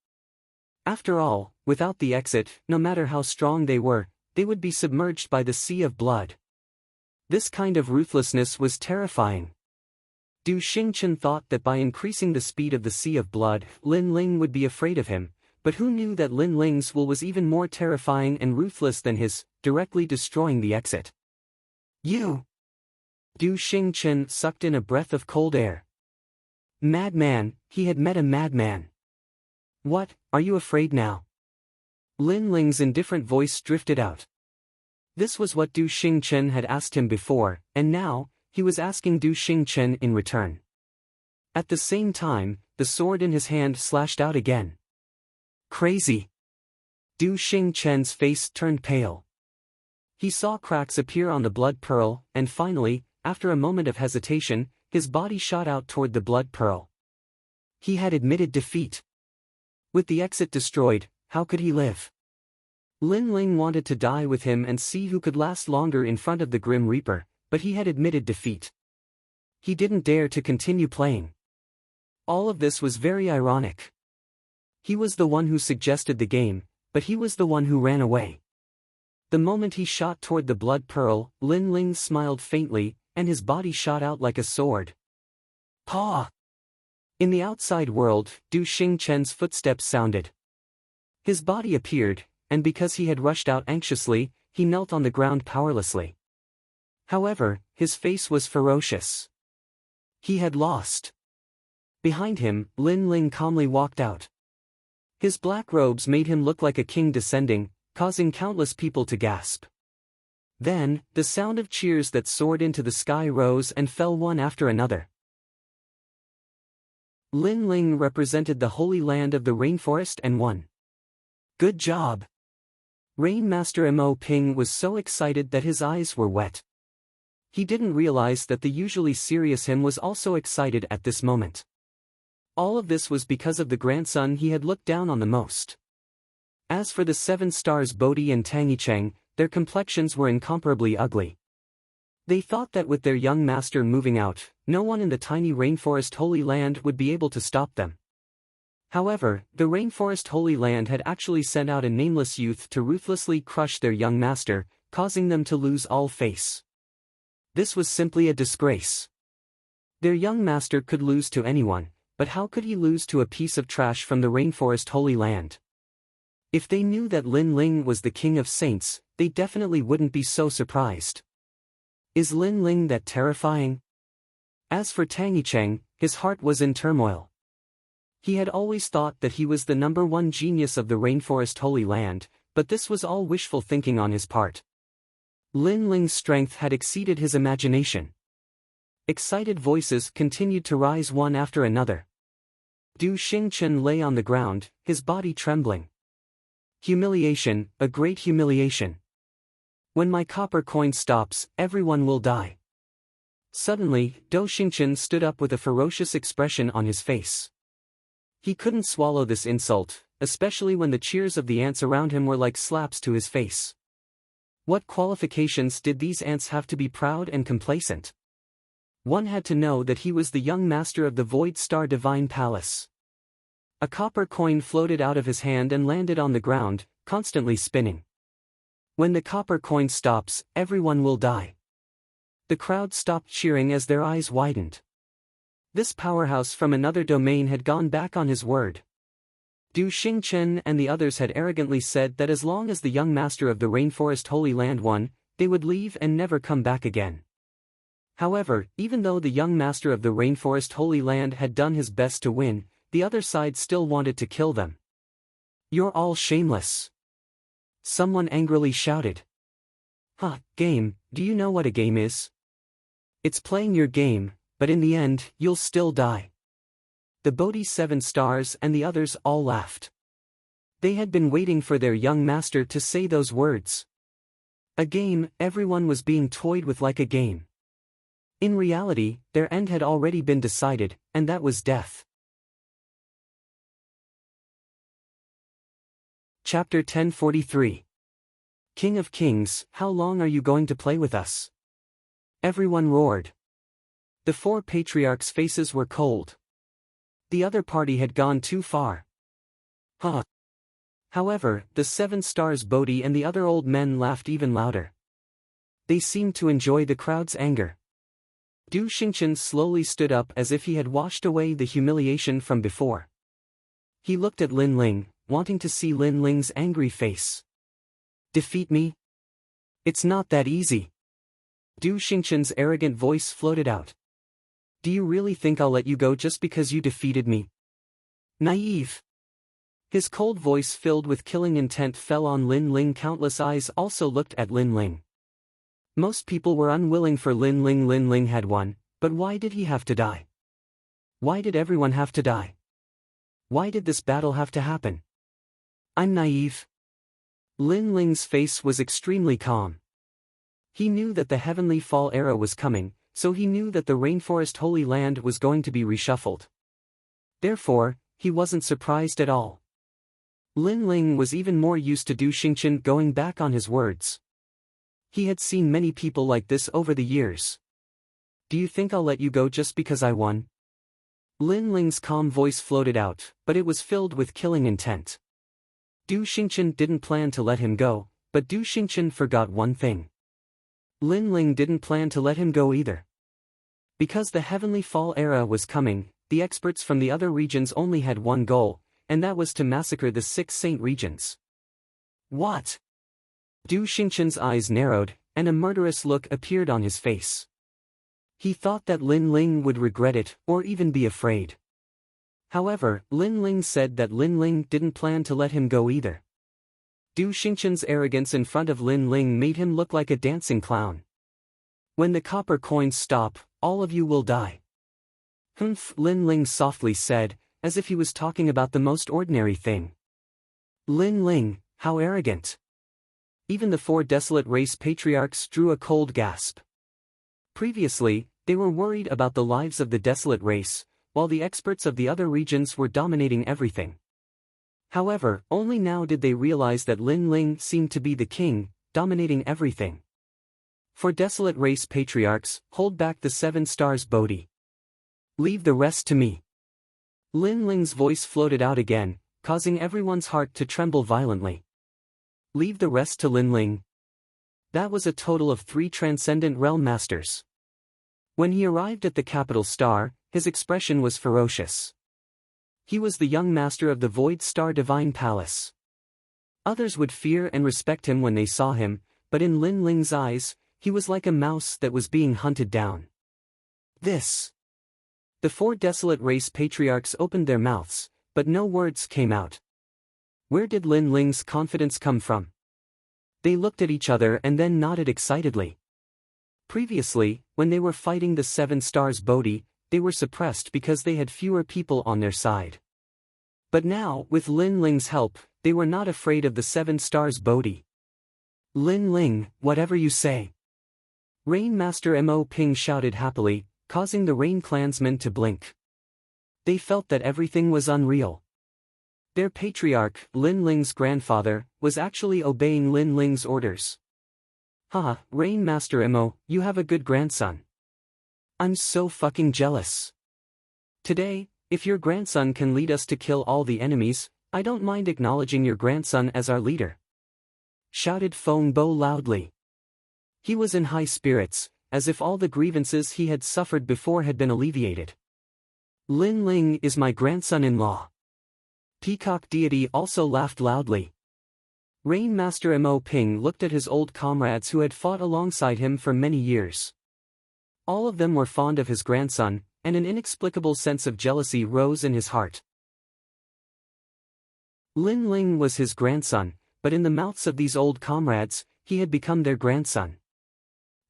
Speaker 1: After all, without the exit, no matter how strong they were, they would be submerged by the sea of blood. This kind of ruthlessness was terrifying. Du Xingchen thought that by increasing the speed of the sea of blood, Lin Ling would be afraid of him, but who knew that Lin Ling's will was even more terrifying and ruthless than his, directly destroying the exit. "You!" Du Xingchen sucked in a breath of cold air. Madman, he had met a madman. "What, are you afraid now?" Lin Ling's indifferent voice drifted out. This was what Du Xingchen had asked him before, and now, he was asking Du Xingchen in return. At the same time, the sword in his hand slashed out again. Crazy. Du Xingchen's face turned pale. He saw cracks appear on the blood pearl, and finally, after a moment of hesitation, his body shot out toward the blood pearl. He had admitted defeat. With the exit destroyed, how could he live? Lin Ling wanted to die with him and see who could last longer in front of the Grim Reaper, but he had admitted defeat. He didn't dare to continue playing. All of this was very ironic. He was the one who suggested the game, but he was the one who ran away. The moment he shot toward the blood pearl, Lin Ling smiled faintly, and his body shot out like a sword. Paw! In the outside world, Du Xingchen's footsteps sounded. His body appeared, and because he had rushed out anxiously, he knelt on the ground powerlessly. However, his face was ferocious. He had lost. Behind him, Lin Ling calmly walked out. His black robes made him look like a king descending, causing countless people to gasp. Then, the sound of cheers that soared into the sky rose and fell one after another. Lin Ling represented the holy land of the rainforest and won. Good job! Rain Master Mo Ping was so excited that his eyes were wet. He didn't realize that the usually serious him was also excited at this moment. All of this was because of the grandson he had looked down on the most. As for the 7 stars Bodhi and Tangicheng, their complexions were incomparably ugly. They thought that with their young master moving out, no one in the tiny rainforest Holy Land would be able to stop them. However, the rainforest Holy Land had actually sent out a nameless youth to ruthlessly crush their young master, causing them to lose all face. This was simply a disgrace. Their young master could lose to anyone, but how could he lose to a piece of trash from the rainforest Holy Land? If they knew that Lin Ling was the king of saints, they definitely wouldn't be so surprised. Is Lin Ling that terrifying? As for Tang Yicheng, his heart was in turmoil. He had always thought that he was the #1 genius of the rainforest Holy Land, but this was all wishful thinking on his part. Lin Ling's strength had exceeded his imagination. Excited voices continued to rise one after another. Du Xingchen lay on the ground, his body trembling. Humiliation, a great humiliation. When my copper coin stops, everyone will die. Suddenly, Du Xingchen stood up with a ferocious expression on his face. He couldn't swallow this insult, especially when the cheers of the ants around him were like slaps to his face. What qualifications did these ants have to be proud and complacent? One had to know that he was the young master of the Void Star Divine Palace. A copper coin floated out of his hand and landed on the ground, constantly spinning. When the copper coin stops, everyone will die. The crowd stopped cheering as their eyes widened. This powerhouse from another domain had gone back on his word. Du Xingchen and the others had arrogantly said that as long as the young master of the rainforest Holy Land won, they would leave and never come back again. However, even though the young master of the rainforest Holy Land had done his best to win, the other side still wanted to kill them. "You're all shameless!" Someone angrily shouted. Game, do you know what a game is? It's playing your game, but in the end, you'll still die. The Bodhi 7 stars and the others all laughed. They had been waiting for their young master to say those words. A game, everyone was being toyed with like a game. In reality, their end had already been decided, and that was death. Chapter 1043. King of Kings, how long are you going to play with us? Everyone roared. The 4 patriarchs' faces were cold. The other party had gone too far. However, the 7 stars Bodhi and the other old men laughed even louder. They seemed to enjoy the crowd's anger. Du Xingchen slowly stood up as if he had washed away the humiliation from before. He looked at Lin Ling, wanting to see Lin Ling's angry face. Defeat me? It's not that easy. Du Xingchen's arrogant voice floated out. Do you really think I'll let you go just because you defeated me? Naive. His cold voice filled with killing intent fell on Lin Ling. Countless eyes also looked at Lin Ling. Most people were unwilling for Lin Ling. Lin Ling had won, but why did he have to die? Why did everyone have to die? Why did this battle have to happen? I'm naive. Lin Ling's face was extremely calm. He knew that the Heavenly Fall era was coming, so he knew that the Rainforest Holy Land was going to be reshuffled. Therefore, he wasn't surprised at all. Lin Ling was even more used to Du Xingchen going back on his words. He had seen many people like this over the years. Do you think I'll let you go just because I won? Lin Ling's calm voice floated out, but it was filled with killing intent. Du Xingchen didn't plan to let him go, but Du Xingchen forgot one thing. Lin Ling didn't plan to let him go either. Because the Heavenly Fall era was coming, the experts from the other regions only had one goal, and that was to massacre the 6 saint regions. What? Du Xingchen's eyes narrowed, and a murderous look appeared on his face. He thought that Lin Ling would regret it, or even be afraid. However, Lin Ling said that Lin Ling didn't plan to let him go either. Du Xingchen's arrogance in front of Lin Ling made him look like a dancing clown. When the copper coins stop, all of you will die. Humph, Lin Ling softly said, as if he was talking about the most ordinary thing. Lin Ling, how arrogant. Even the 4 desolate race patriarchs drew a cold gasp. Previously, they were worried about the lives of the desolate race, while the experts of the other regions were dominating everything. However, only now did they realize that Lin Ling seemed to be the king, dominating everything. For desolate race patriarchs, hold back the 7 stars Bodhi. Leave the rest to me. Lin Ling's voice floated out again, causing everyone's heart to tremble violently. Leave the rest to Lin Ling. That was a total of 3 transcendent realm masters. When he arrived at the capital star, his expression was ferocious. He was the young master of the Void Star Divine Palace. Others would fear and respect him when they saw him, but in Lin Ling's eyes, he was like a mouse that was being hunted down. This. The 4 desolate race patriarchs opened their mouths, but no words came out. Where did Lin Ling's confidence come from? They looked at each other and then nodded excitedly. Previously, when they were fighting the 7 Stars Bodhi, they were suppressed because they had fewer people on their side. But now, with Lin Ling's help, they were not afraid of the 7 Stars Bodhi. Lin Ling, whatever you say. Rain Master Mo Ping shouted happily, causing the Rain clansmen to blink. They felt that everything was unreal. Their patriarch, Lin Ling's grandfather, was actually obeying Lin Ling's orders. Haha, Rain Master Mo, you have a good grandson. I'm so fucking jealous. Today, if your grandson can lead us to kill all the enemies, I don't mind acknowledging your grandson as our leader. Shouted Feng Bo loudly. He was in high spirits, as if all the grievances he had suffered before had been alleviated. Lin Ling is my grandson-in-law. Peacock deity also laughed loudly. Rain Master Mo Ping looked at his old comrades who had fought alongside him for many years. All of them were fond of his grandson, and an inexplicable sense of jealousy rose in his heart. Lin Ling was his grandson, but in the mouths of these old comrades, he had become their grandson.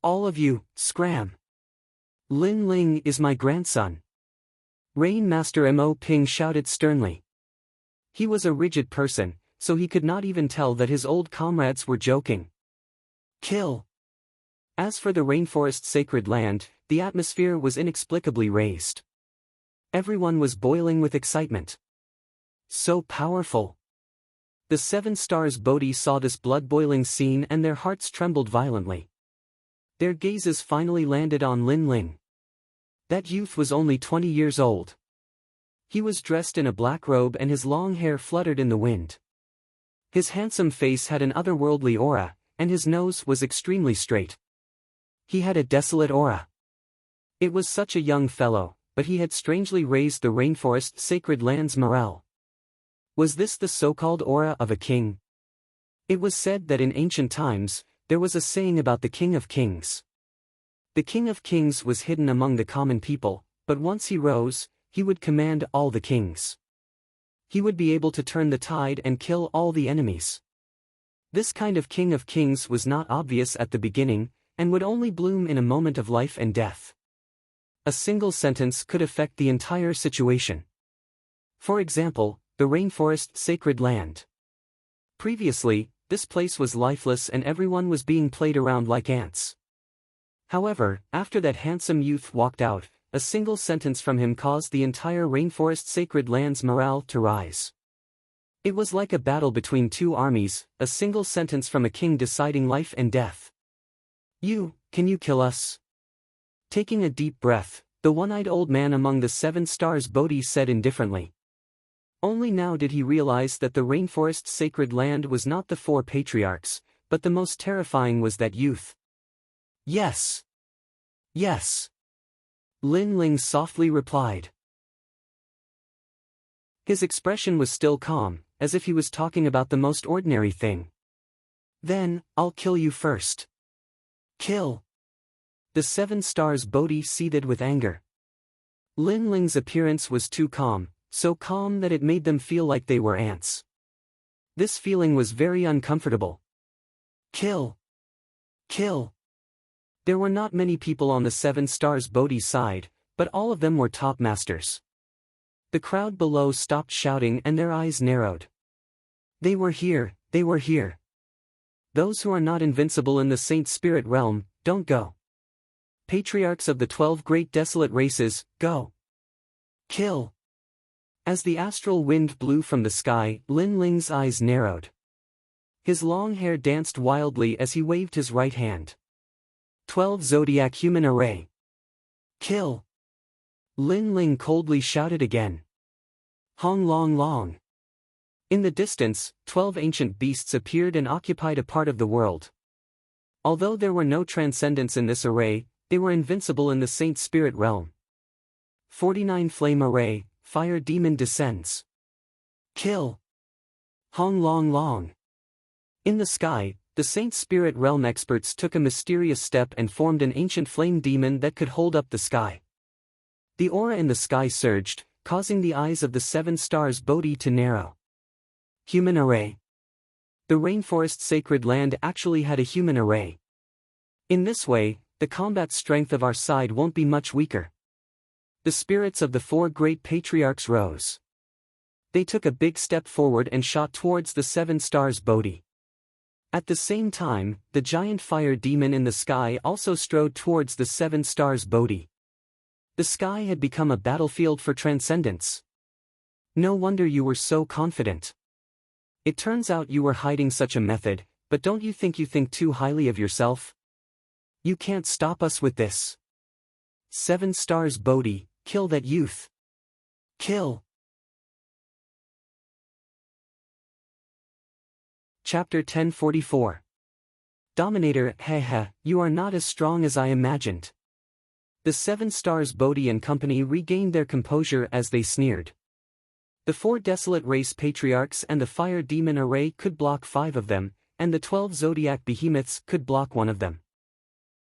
Speaker 1: All of you, scram! Lin Ling is my grandson. Rain Master Mo Ping shouted sternly. He was a rigid person, so he could not even tell that his old comrades were joking. Kill! As for the rainforest sacred land, the atmosphere was inexplicably raised. Everyone was boiling with excitement. So powerful! The 7 Stars Bodhi saw this blood-boiling scene and their hearts trembled violently. Their gazes finally landed on Lin Ling. That youth was only 20 years old. He was dressed in a black robe and his long hair fluttered in the wind. His handsome face had an otherworldly aura, and his nose was extremely straight. He had a desolate aura. It was such a young fellow, but he had strangely raised the rainforest sacred land's morale. Was this the so-called aura of a king? It was said that in ancient times, there was a saying about the King of Kings. The King of Kings was hidden among the common people, but once he rose, he would command all the kings. He would be able to turn the tide and kill all the enemies. This kind of King of Kings was not obvious at the beginning, and would only bloom in a moment of life and death. A single sentence could affect the entire situation. For example, the rainforest sacred land. Previously, this place was lifeless and everyone was being played around like ants. However, after that handsome youth walked out, a single sentence from him caused the entire rainforest sacred land's morale to rise. It was like a battle between 2 armies, a single sentence from a king deciding life and death. Can you kill us? Taking a deep breath, the one-eyed old man among the 7 Stars Bodhi said indifferently. Only now did he realize that the rainforest sacred land was not the 4 patriarchs, but the most terrifying was that youth. Yes. Yes. Lin Ling softly replied. His expression was still calm, as if he was talking about the most ordinary thing. Then, I'll kill you first. Kill. The 7 Stars Bodhi seethed with anger. Lin Ling's appearance was too calm, so calm that it made them feel like they were ants. This feeling was very uncomfortable. Kill. Kill. There were not many people on the 7 Stars Bodhi's side, but all of them were top masters. The crowd below stopped shouting and their eyes narrowed. They were here, they were here. Those who are not invincible in the Saint Spirit realm, don't go. Patriarchs of the 12 great desolate races, go. Kill. As the astral wind blew from the sky, Lin Ling's eyes narrowed. His long hair danced wildly as he waved his right hand. 12 Zodiac Human Array. Kill. Lin Ling coldly shouted again. Hong Long Long. In the distance, 12 ancient beasts appeared and occupied a part of the world. Although there were no transcendents in this array, they were invincible in the Saint Spirit realm. 49 Flame Array, Fire Demon descends. Kill. Hong Long Long. In the sky, the Saint Spirit realm experts took a mysterious step and formed an ancient flame demon that could hold up the sky. The aura in the sky surged, causing the eyes of the 7 stars Bodhi to narrow. Human Array. The rainforest sacred land actually had a human array. In this way, the combat strength of our side won't be much weaker. The spirits of the 4 great patriarchs rose. They took a big step forward and shot towards the 7 stars Bodhi. At the same time, the giant fire demon in the sky also strode towards the 7 stars Bodhi. The sky had become a battlefield for transcendence. No wonder you were so confident. It turns out you were hiding such a method, but don't you think too highly of yourself? You can't stop us with this. 7 stars Bodhi, kill that youth. Kill. Chapter 1044. Dominator, heh, you are not as strong as I imagined. The 7 stars Bodhi and company regained their composure as they sneered. The 4 desolate race patriarchs and the fire demon array could block 5 of them, and the 12 zodiac behemoths could block 1 of them.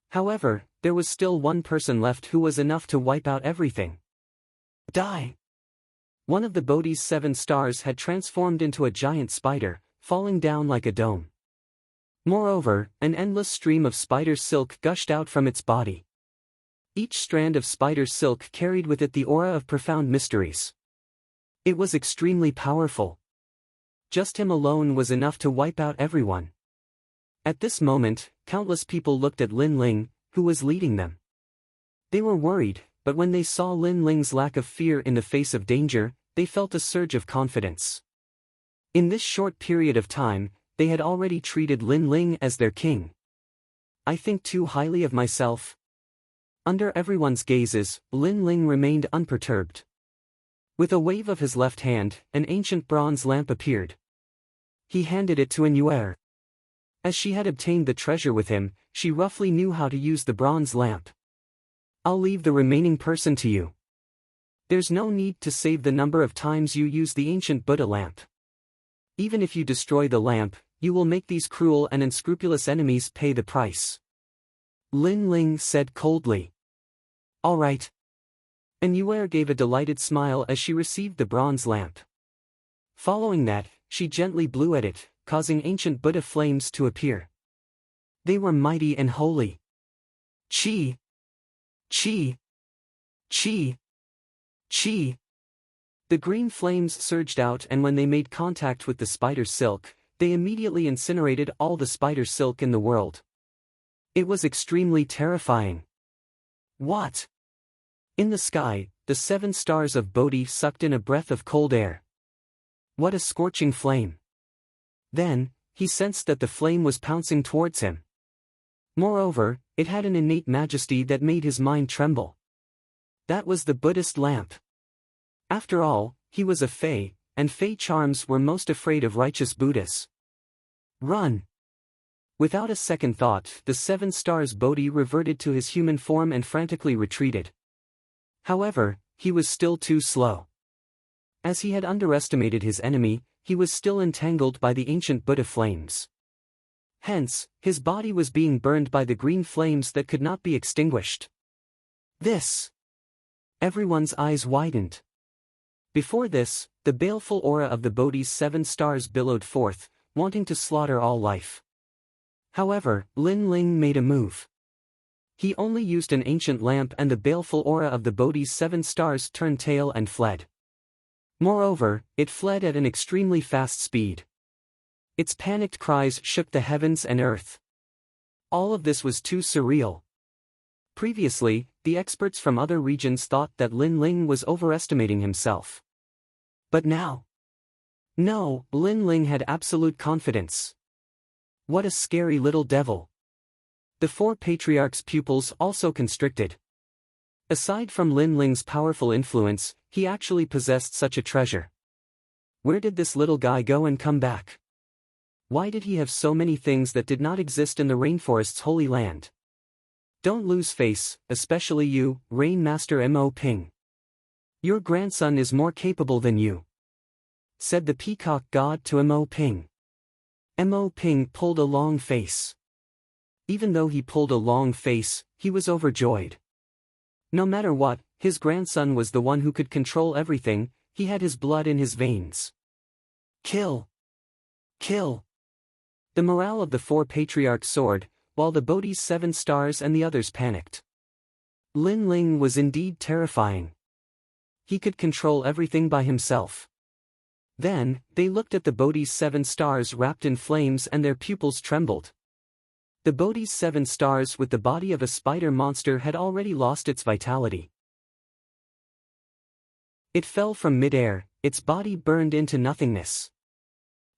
Speaker 1: However, there was still 1 person left who was enough to wipe out everything. Die! One of the Bodhi's 7 stars had transformed into a giant spider, falling down like a dome. Moreover, an endless stream of spider silk gushed out from its body. Each strand of spider silk carried with it the aura of profound mysteries. It was extremely powerful. Just him alone was enough to wipe out everyone. At this moment, countless people looked at Lin Ling, who was leading them. They were worried, but when they saw Lin Ling's lack of fear in the face of danger, they felt a surge of confidence. In this short period of time, they had already treated Lin Ling as their king. I think too highly of myself. Under everyone's gazes, Lin Ling remained unperturbed. With a wave of his left hand, an ancient bronze lamp appeared. He handed it to Anuer. As she had obtained the treasure with him, she roughly knew how to use the bronze lamp. I'll leave the remaining person to you. There's no need to save the number of times you use the ancient Buddha lamp. Even if you destroy the lamp, you will make these cruel and unscrupulous enemies pay the price. Lin Ling said coldly. All right. Anuer gave a delighted smile as she received the bronze lamp. Following that, she gently blew at it, causing ancient Buddha flames to appear. They were mighty and holy. Chi! Chi! Chi! Chi! The green flames surged out, and when they made contact with the spider silk, they immediately incinerated all the spider silk in the world. It was extremely terrifying. What? In the sky, the 7 stars of Bodhi sucked in a breath of cold air. What a scorching flame! Then, he sensed that the flame was pouncing towards him. Moreover, it had an innate majesty that made his mind tremble. That was the Buddhist lamp. After all, he was a Fae, and Fae charms were most afraid of righteous Buddhas. Run! Without a second thought, the 7 stars Bodhi reverted to his human form and frantically retreated. However, he was still too slow. As he had underestimated his enemy, he was still entangled by the ancient Buddha flames. Hence, his body was being burned by the green flames that could not be extinguished. This! Everyone's eyes widened. Before this, the baleful aura of the Bodhi's 7 stars billowed forth, wanting to slaughter all life. However, Lin Ling made a move. He only used an ancient lamp, and the baleful aura of the Bodhi's 7 stars turned tail and fled. Moreover, it fled at an extremely fast speed. Its panicked cries shook the heavens and earth. All of this was too surreal. Previously, the experts from other regions thought that Lin Ling was overestimating himself. But now? No, Lin Ling had absolute confidence. What a scary little devil. The 4 patriarchs' pupils also constricted. Aside from Lin Ling's powerful influence, he actually possessed such a treasure. Where did this little guy go and come back? Why did he have so many things that did not exist in the rainforest's holy land? Don't lose face, especially you, Rain Master Mo Ping. Your grandson is more capable than you, said the peacock god to Mo Ping. Mo Ping pulled a long face. Even though he pulled a long face, he was overjoyed. No matter what, his grandson was the one who could control everything. He had his blood in his veins. Kill! Kill! The morale of the four patriarchs soared, while the Bodhi's 7 stars and the others panicked. Lin Ling was indeed terrifying. He could control everything by himself. Then, they looked at the Bodhi's 7 stars wrapped in flames and their pupils trembled. The Bodhi's 7 stars with the body of a spider monster had already lost its vitality. It fell from mid-air, its body burned into nothingness.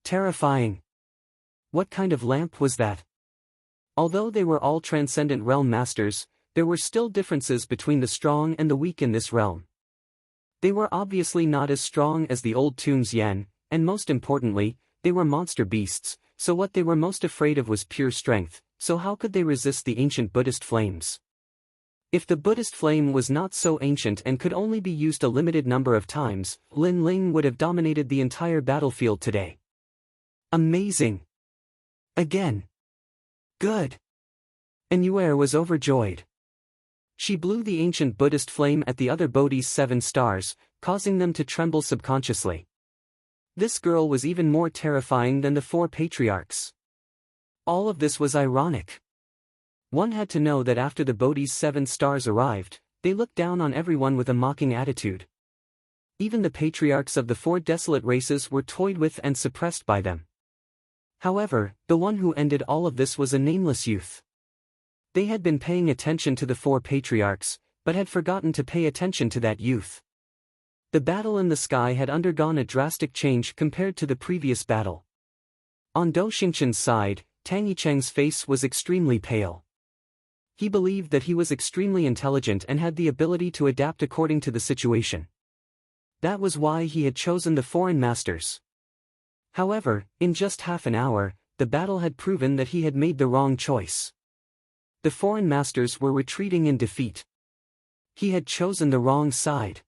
Speaker 1: Terrifying. What kind of lamp was that? Although they were all transcendent realm masters, there were still differences between the strong and the weak in this realm. They were obviously not as strong as the old tomb's yen, and most importantly, they were monster beasts, so what they were most afraid of was pure strength, so how could they resist the ancient Buddhist flames? If the Buddhist flame was not so ancient and could only be used a limited number of times, Lin Ling would have dominated the entire battlefield today. Amazing! Again! Good! And Yuer was overjoyed. She blew the ancient Buddhist flame at the other Bodhi's 7 stars, causing them to tremble subconsciously. This girl was even more terrifying than the 4 patriarchs. All of this was ironic. One had to know that after the Bodhi's 7 stars arrived, they looked down on everyone with a mocking attitude. Even the patriarchs of the 4 desolate races were toyed with and suppressed by them. However, the one who ended all of this was a nameless youth. They had been paying attention to the 4 patriarchs, but had forgotten to pay attention to that youth. The battle in the sky had undergone a drastic change compared to the previous battle. On Dou Xingqian's side, Tang Yicheng's face was extremely pale. He believed that he was extremely intelligent and had the ability to adapt according to the situation. That was why he had chosen the foreign masters. However, in just half an hour, the battle had proven that he had made the wrong choice. The foreign masters were retreating in defeat. He had chosen the wrong side.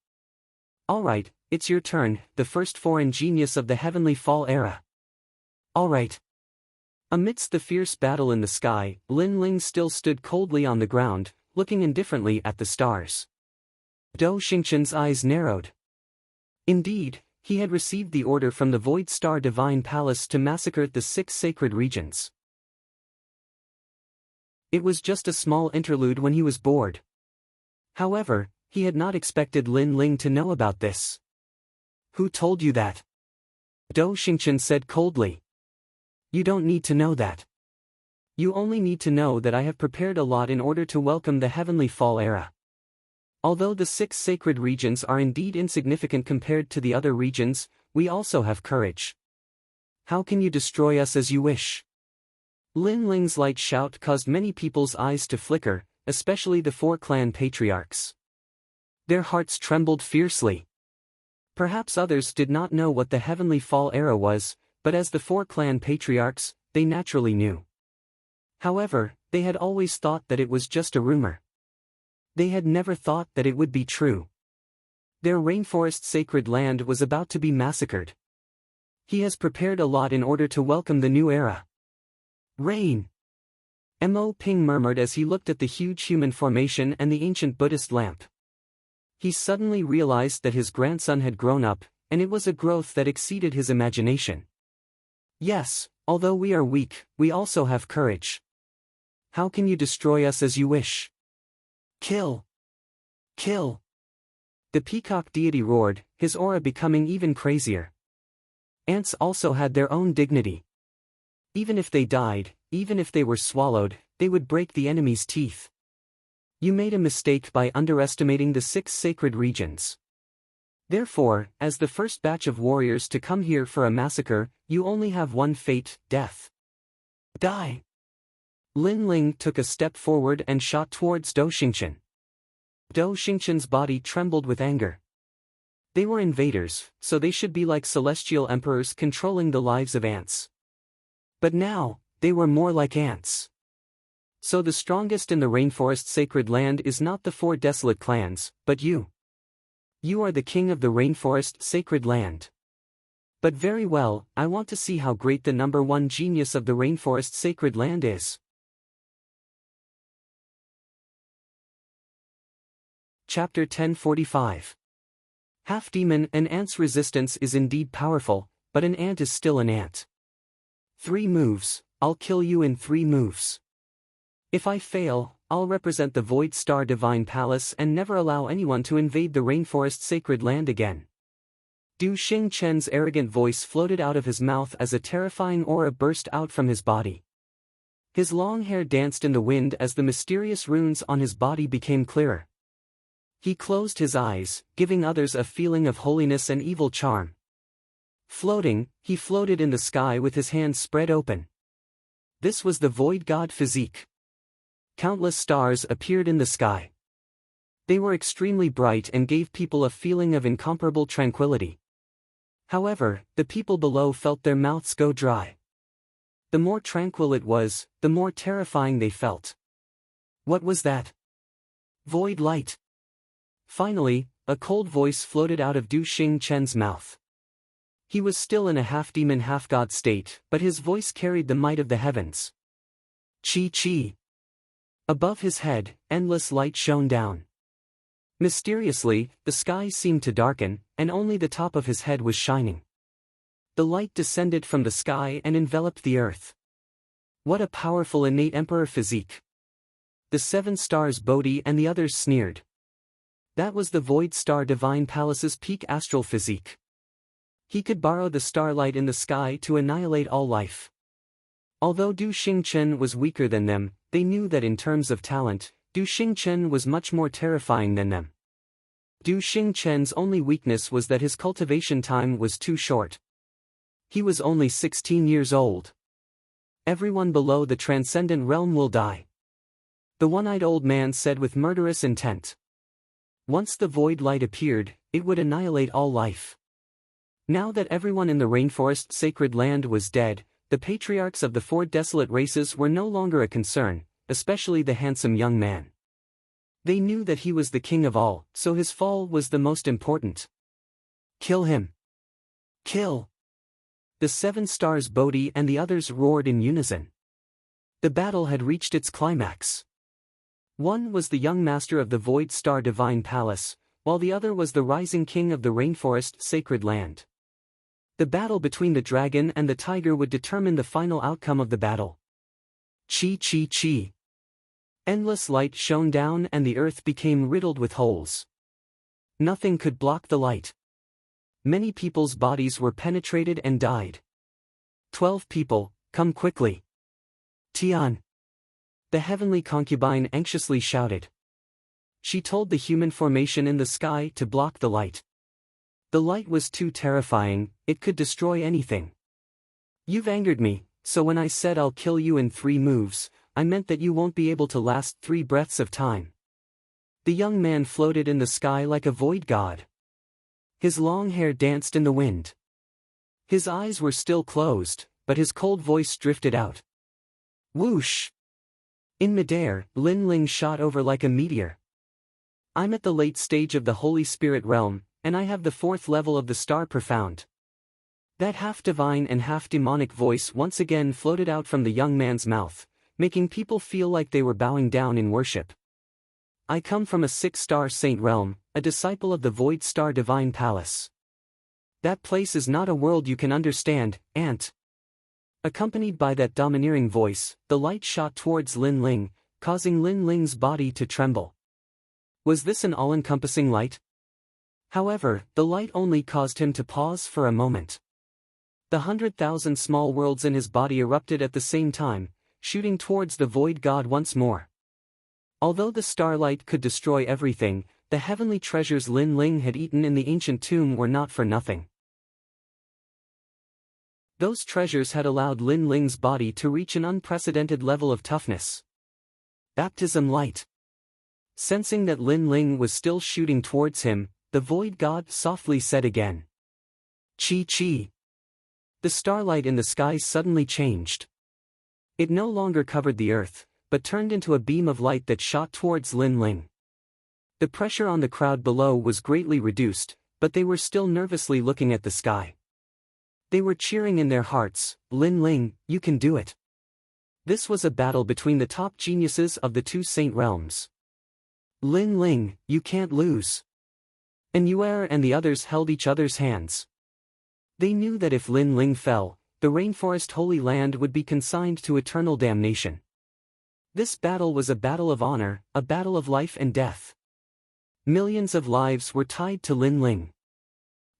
Speaker 1: Alright, it's your turn, the first foreign genius of the Heavenly Fall era. Alright. Amidst the fierce battle in the sky, Lin Ling still stood coldly on the ground, looking indifferently at the stars. Dou Xingqian's eyes narrowed. Indeed, he had received the order from the Void Star Divine Palace to massacre the 6 sacred regions. It was just a small interlude when he was bored. However, he had not expected Lin Ling to know about this. Who told you that? Dou Xingqian said coldly. You don't need to know that. You only need to know that I have prepared a lot in order to welcome the Heavenly Fall era. Although the 6 sacred regions are indeed insignificant compared to the other regions, we also have courage. How can you destroy us as you wish? Lin Ling's light shout caused many people's eyes to flicker, especially the 4 clan patriarchs. Their hearts trembled fiercely. Perhaps others did not know what the Heavenly Fall era was, but as the 4 clan patriarchs, they naturally knew. However, they had always thought that it was just a rumor. They had never thought that it would be true. Their rainforest sacred land was about to be massacred. He has prepared a lot in order to welcome the new era. Rain! Mo Ping murmured as he looked at the huge human formation and the ancient Buddhist lamp. He suddenly realized that his grandson had grown up, and it was a growth that exceeded his imagination. Yes, although we are weak, we also have courage. How can you destroy us as you wish? Kill! Kill! The peacock deity roared, his aura becoming even crazier. Ants also had their own dignity. Even if they died, even if they were swallowed, they would break the enemy's teeth. You made a mistake by underestimating the 6 sacred regions. Therefore, as the first batch of warriors to come here for a massacre, you only have one fate, death. Die! Lin Ling took a step forward and shot towards Dou Xingqian. Dou Xingqian's body trembled with anger. They were invaders, so they should be like celestial emperors controlling the lives of ants. But now, they were more like ants. So the strongest in the rainforest sacred land is not the 4 desolate clans, but you. You are the king of the rainforest sacred land. But very well, I want to see how great the number 1 genius of the rainforest sacred land is. Chapter 1045. Half-demon. An ant's resistance is indeed powerful, but an ant is still an ant. 3 moves, I'll kill you in 3 moves. If I fail, I'll represent the Void Star Divine Palace and never allow anyone to invade the rainforest sacred land again. Du Xingchen's arrogant voice floated out of his mouth as a terrifying aura burst out from his body. His long hair danced in the wind as the mysterious runes on his body became clearer. He closed his eyes, giving others a feeling of holiness and evil charm. Floating, he floated in the sky with his hands spread open. This was the Void God physique. Countless stars appeared in the sky. They were extremely bright and gave people a feeling of incomparable tranquility. However, the people below felt their mouths go dry. The more tranquil it was, the more terrifying they felt. What was that? Void light. Finally, a cold voice floated out of Du Xingchen's mouth. He was still in a half-demon half-god state, but his voice carried the might of the heavens. Chi-chi. Above his head, endless light shone down. Mysteriously, the sky seemed to darken, and only the top of his head was shining. The light descended from the sky and enveloped the earth. What a powerful innate emperor physique. The 7 stars Bodhi and the others sneered. That was the Void Star Divine Palace's peak astral physique. He could borrow the starlight in the sky to annihilate all life. Although Du Xingchen was weaker than them, they knew that in terms of talent, Du Xingchen was much more terrifying than them. Du Xingchen's only weakness was that his cultivation time was too short. He was only 16 years old. Everyone below the transcendent realm will die. The one-eyed old man said with murderous intent. Once the void light appeared, it would annihilate all life. Now that everyone in the rainforest sacred land was dead, the patriarchs of the 4 desolate races were no longer a concern, especially the handsome young man. They knew that he was the king of all, so his fall was the most important. Kill him. Kill. The 7 stars Bodhi and the others roared in unison. The battle had reached its climax. One was the young master of the Void Star Divine Palace, while the other was the rising king of the rainforest sacred land. The battle between the dragon and the tiger would determine the final outcome of the battle. Chi-chi-chi. Endless light shone down and the earth became riddled with holes. Nothing could block the light. Many people's bodies were penetrated and died. 12 people, come quickly. Tian. The heavenly concubine anxiously shouted. She told the human formation in the sky to block the light. The light was too terrifying, it could destroy anything. You've angered me, so when I said I'll kill you in 3 moves, I meant that you won't be able to last 3 breaths of time. The young man floated in the sky like a void god. His long hair danced in the wind. His eyes were still closed, but his cold voice drifted out. Whoosh! In midair, Lin Ling shot over like a meteor. I'm at the late stage of the Holy Spirit realm, and I have the 4th level of the Star Profound. That half-divine and half-demonic voice once again floated out from the young man's mouth, making people feel like they were bowing down in worship. I come from a 6-star saint realm, a disciple of the Void Star Divine Palace. That place is not a world you can understand, Ant. Accompanied by that domineering voice, the light shot towards Lin Ling, causing Lin Ling's body to tremble. Was this an all-encompassing light? However, the light only caused him to pause for a moment. The 100,000 small worlds in his body erupted at the same time, shooting towards the void god once more. Although the starlight could destroy everything, the heavenly treasures Lin Ling had eaten in the ancient tomb were not for nothing. Those treasures had allowed Lin Ling's body to reach an unprecedented level of toughness. Baptism light. Sensing that Lin Ling was still shooting towards him, the void god softly said again. Chi-chi. The starlight in the sky suddenly changed. It no longer covered the earth, but turned into a beam of light that shot towards Lin Ling. The pressure on the crowd below was greatly reduced, but they were still nervously looking at the sky. They were cheering in their hearts, "Lin Ling, you can do it." This was a battle between the top geniuses of the two Saint realms. "Lin Ling, you can't lose." And Yuer and the others held each other's hands. They knew that if Lin Ling fell, the rainforest Holy Land would be consigned to eternal damnation. This battle was a battle of honor, a battle of life and death. Millions of lives were tied to Lin Ling.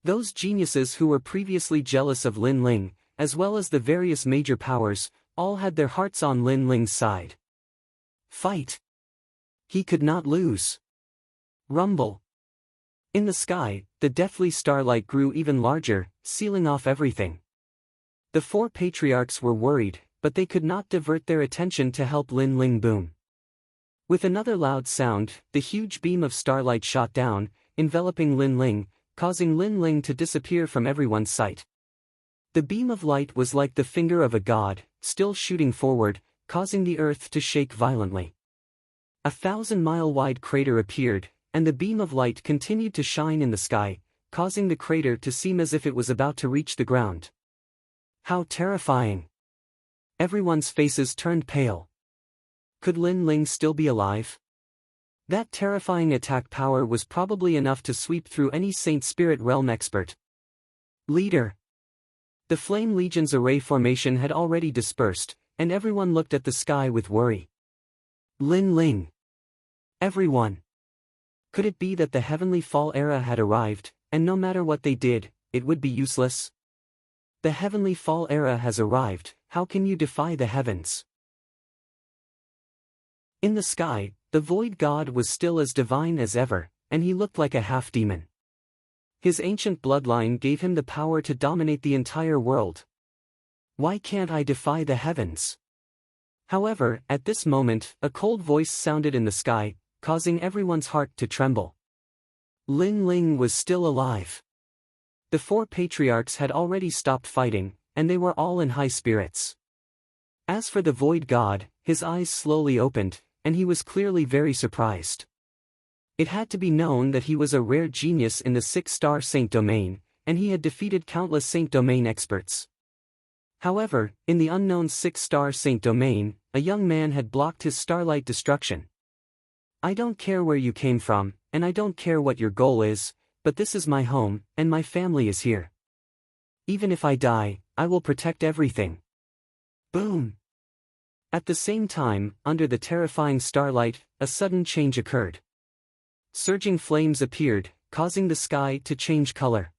Speaker 1: Those geniuses who were previously jealous of Lin Ling, as well as the various major powers, all had their hearts on Lin Ling's side. Fight! He could not lose. Rumble! In the sky, the deathly starlight grew even larger, sealing off everything. The four patriarchs were worried, but they could not divert their attention to help Lin Ling boom. With another loud sound, the huge beam of starlight shot down, enveloping Lin Ling, causing Lin Ling to disappear from everyone's sight. The beam of light was like the finger of a god, still shooting forward, causing the earth to shake violently. A 1,000-mile-wide crater appeared, and the beam of light continued to shine in the sky, causing the crater to seem as if it was about to reach the ground. How terrifying! Everyone's faces turned pale. Could Lin Ling still be alive? That terrifying attack power was probably enough to sweep through any Saint Spirit Realm expert. Leader! The Flame Legion's array formation had already dispersed, and everyone looked at the sky with worry. Lin Ling! Everyone! Could it be that the Heavenly Fall era had arrived, and no matter what they did, it would be useless? The Heavenly Fall era has arrived, how can you defy the heavens? In the sky, the Void God was still as divine as ever, and he looked like a half-demon. His ancient bloodline gave him the power to dominate the entire world. Why can't I defy the heavens? However, at this moment, a cold voice sounded in the sky, causing everyone's heart to tremble. Lin Ling was still alive. The four patriarchs had already stopped fighting, and they were all in high spirits. As for the Void God, his eyes slowly opened, and he was clearly very surprised. It had to be known that he was a rare genius in the 6-star Saint Domain, and he had defeated countless Saint Domain experts. However, in the unknown 6-star Saint Domain, a young man had blocked his starlight destruction. I don't care where you came from, and I don't care what your goal is, but this is my home, and my family is here. Even if I die, I will protect everything. Boom! At the same time, under the terrifying starlight, a sudden change occurred. Surging flames appeared, causing the sky to change color.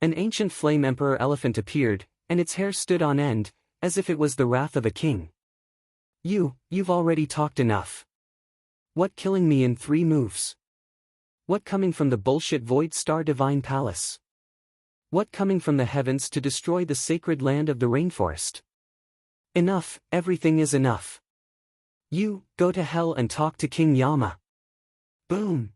Speaker 1: An ancient flame emperor elephant appeared, and its hair stood on end, as if it was the wrath of a king. You've already talked enough. What killing me in 3 moves? What coming from the bullshit Void Star Divine Palace? What coming from the heavens to destroy the sacred land of the rainforest? Enough, everything is enough. You, go to hell and talk to King Yama. Boom!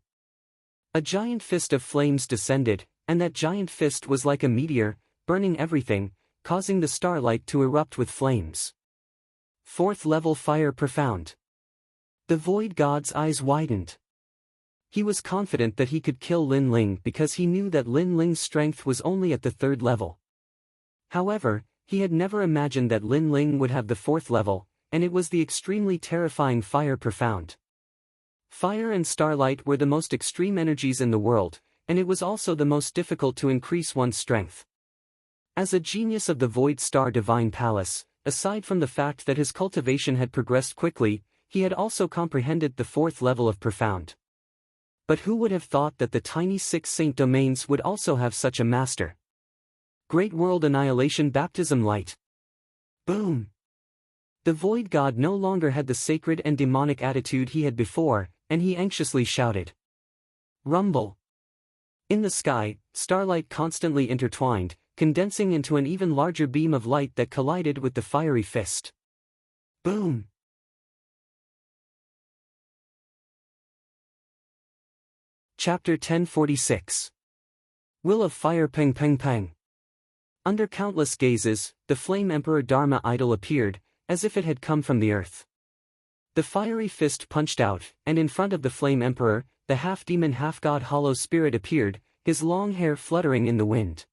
Speaker 1: A giant fist of flames descended, and that giant fist was like a meteor, burning everything, causing the starlight to erupt with flames. 4th level fire profound. The Void God's eyes widened. He was confident that he could kill Lin Ling because he knew that Lin Ling's strength was only at the 3rd level. However, he had never imagined that Lin Ling would have the 4th level, and it was the extremely terrifying fire profound. Fire and starlight were the most extreme energies in the world, and it was also the most difficult to increase one's strength. As a genius of the Void Star Divine Palace, aside from the fact that his cultivation had progressed quickly, he had also comprehended the 4th level of profound. But who would have thought that the tiny 6 Saint Domains would also have such a master? Great World Annihilation Baptism Light. Boom! The Void God no longer had the sacred and demonic attitude he had before, and he anxiously shouted. Rumble! In the sky, starlight constantly intertwined, condensing into an even larger beam of light that collided with the fiery fist. Boom! Chapter 1046. Will of Fire Peng Peng Peng. Under countless gazes, the Flame Emperor Dharma idol appeared, as if it had come from the earth. The fiery fist punched out, and in front of the Flame Emperor, the half-demon half-god hollow spirit appeared, his long hair fluttering in the wind.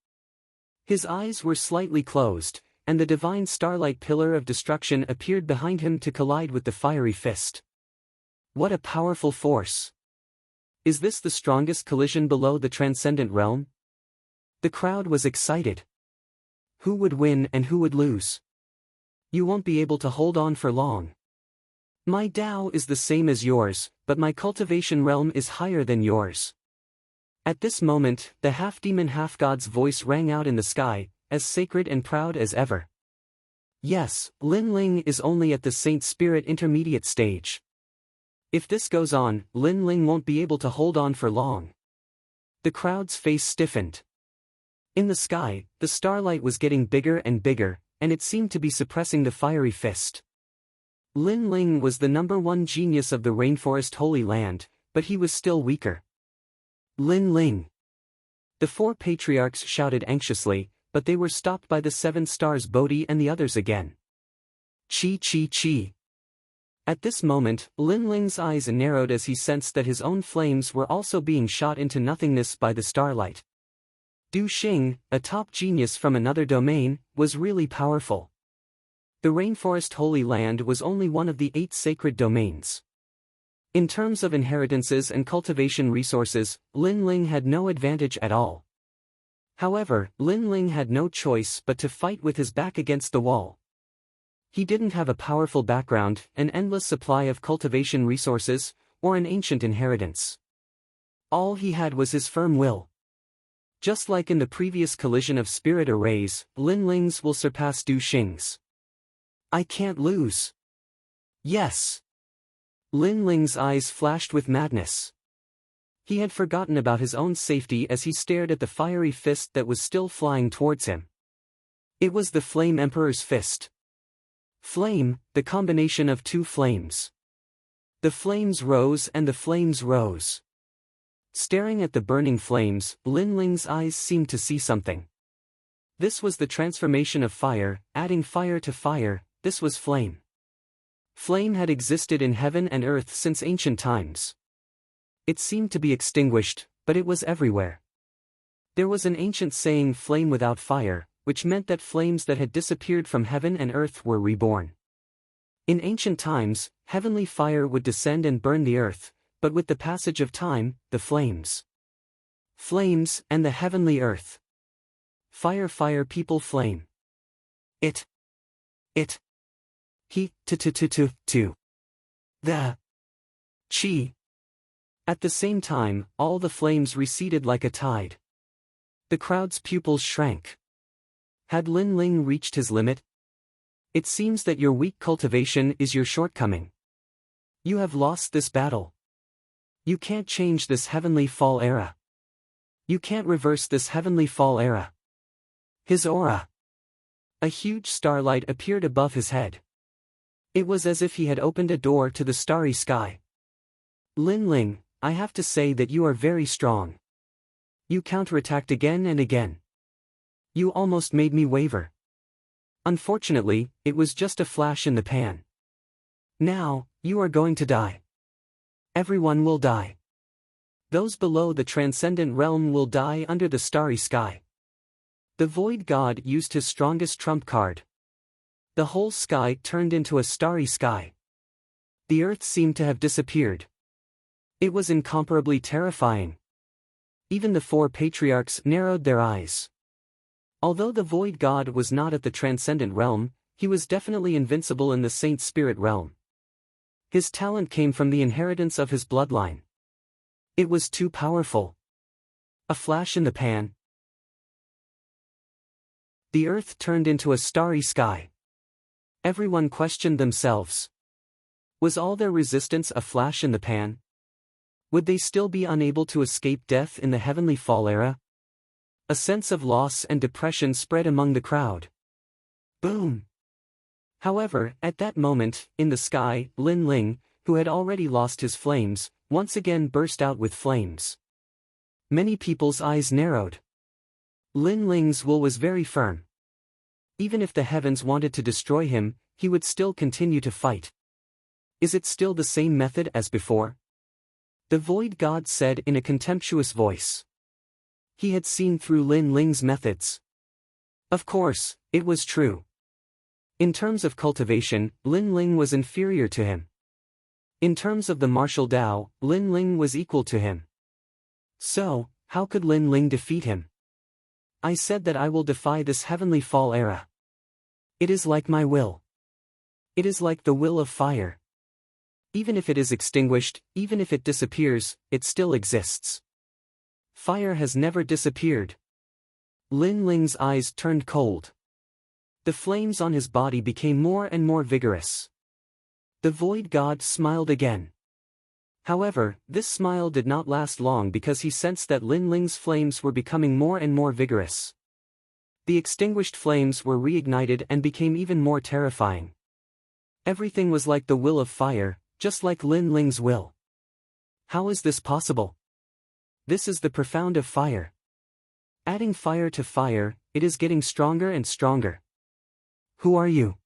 Speaker 1: His eyes were slightly closed, and the divine starlight pillar of destruction appeared behind him to collide with the fiery fist. What a powerful force! Is this the strongest collision below the transcendent realm? The crowd was excited. Who would win and who would lose? You won't be able to hold on for long. My Tao is the same as yours, but my cultivation realm is higher than yours. At this moment, the half-demon half-god's voice rang out in the sky, as sacred and proud as ever. Yes, Lin Ling is only at the Saint Spirit intermediate stage. If this goes on, Lin Ling won't be able to hold on for long. The crowd's face stiffened. In the sky, the starlight was getting bigger and bigger, and it seemed to be suppressing the fiery fist. Lin Ling was the #1 genius of the Rainforest Holy Land, but he was still weaker. Lin Ling! The 4 patriarchs shouted anxiously, but they were stopped by the 7 stars Bodhi and the others again. Chi chi chi! At this moment, Lin Ling's eyes narrowed as he sensed that his own flames were also being shot into nothingness by the starlight. Du Xing, a top genius from another domain, was really powerful. The Rainforest Holy Land was only one of the 8 sacred domains. In terms of inheritances and cultivation resources, Lin Ling had no advantage at all. However, Lin Ling had no choice but to fight with his back against the wall. He didn't have a powerful background, an endless supply of cultivation resources, or an ancient inheritance. All he had was his firm will. Just like in the previous collision of spirit arrays, Lin Ling's will surpass Du Xing's. I can't lose. Yes. Lin Ling's eyes flashed with madness. He had forgotten about his own safety as he stared at the fiery fist that was still flying towards him. It was the Flame Emperor's fist. Flame, the combination of 2 flames. The flames rose and the flames rose. Staring at the burning flames, Lin Ling's eyes seemed to see something. This was the transformation of fire, adding fire to fire. This was flame. Flame had existed in heaven and earth since ancient times. It seemed to be extinguished, but it was everywhere. There was an ancient saying, flame without fire, which meant that flames that had disappeared from heaven and earth were reborn. In ancient times, heavenly fire would descend and burn the earth, but with the passage of time, the flames. Flames and the heavenly earth. Fire, fire, people, flame. It. He, to. The. Chi. At the same time, all the flames receded like a tide. The crowd's pupils shrank. Had Lin Ling reached his limit? It seems that your weak cultivation is your shortcoming. You have lost this battle. You can't change this heavenly fall era. You can't reverse this heavenly fall era. His aura. A huge starlight appeared above his head. It was as if he had opened a door to the starry sky. Lin Ling, I have to say that you are very strong. You counterattacked again and again. You almost made me waver. Unfortunately, it was just a flash in the pan. Now, you are going to die. Everyone will die. Those below the transcendent realm will die under the starry sky. The Void God used his strongest trump card. The whole sky turned into a starry sky. The earth seemed to have disappeared. It was incomparably terrifying. Even the 4 patriarchs narrowed their eyes. Although the Void God was not at the transcendent realm, he was definitely invincible in the Saint Spirit realm. His talent came from the inheritance of his bloodline. It was too powerful. A flash in the pan. The earth turned into a starry sky. Everyone questioned themselves. Was all their resistance a flash in the pan? Would they still be unable to escape death in the heavenly fall era? A sense of loss and depression spread among the crowd. Boom! However, at that moment, in the sky, Lin Ling, who had already lost his flames, once again burst out with flames. Many people's eyes narrowed. Lin Ling's will was very firm. Even if the heavens wanted to destroy him, he would still continue to fight. Is it still the same method as before? The void god said in a contemptuous voice. He had seen through Lin Ling's methods. Of course, it was true. In terms of cultivation, Lin Ling was inferior to him. In terms of the martial Tao, Lin Ling was equal to him. So, how could Lin Ling defeat him? I said that I will defy this heavenly fall era. It is like my will. It is like the will of fire. Even if it is extinguished, even if it disappears, it still exists. Fire has never disappeared. Lin Ling's eyes turned cold. The flames on his body became more and more vigorous. The void god smiled again. However, this smile did not last long because he sensed that Lin Ling's flames were becoming more and more vigorous. The extinguished flames were reignited and became even more terrifying. Everything was like the will of fire, just like Lin Ling's will. How is this possible? This is the profound of fire. Adding fire to fire, it is getting stronger and stronger. Who are you?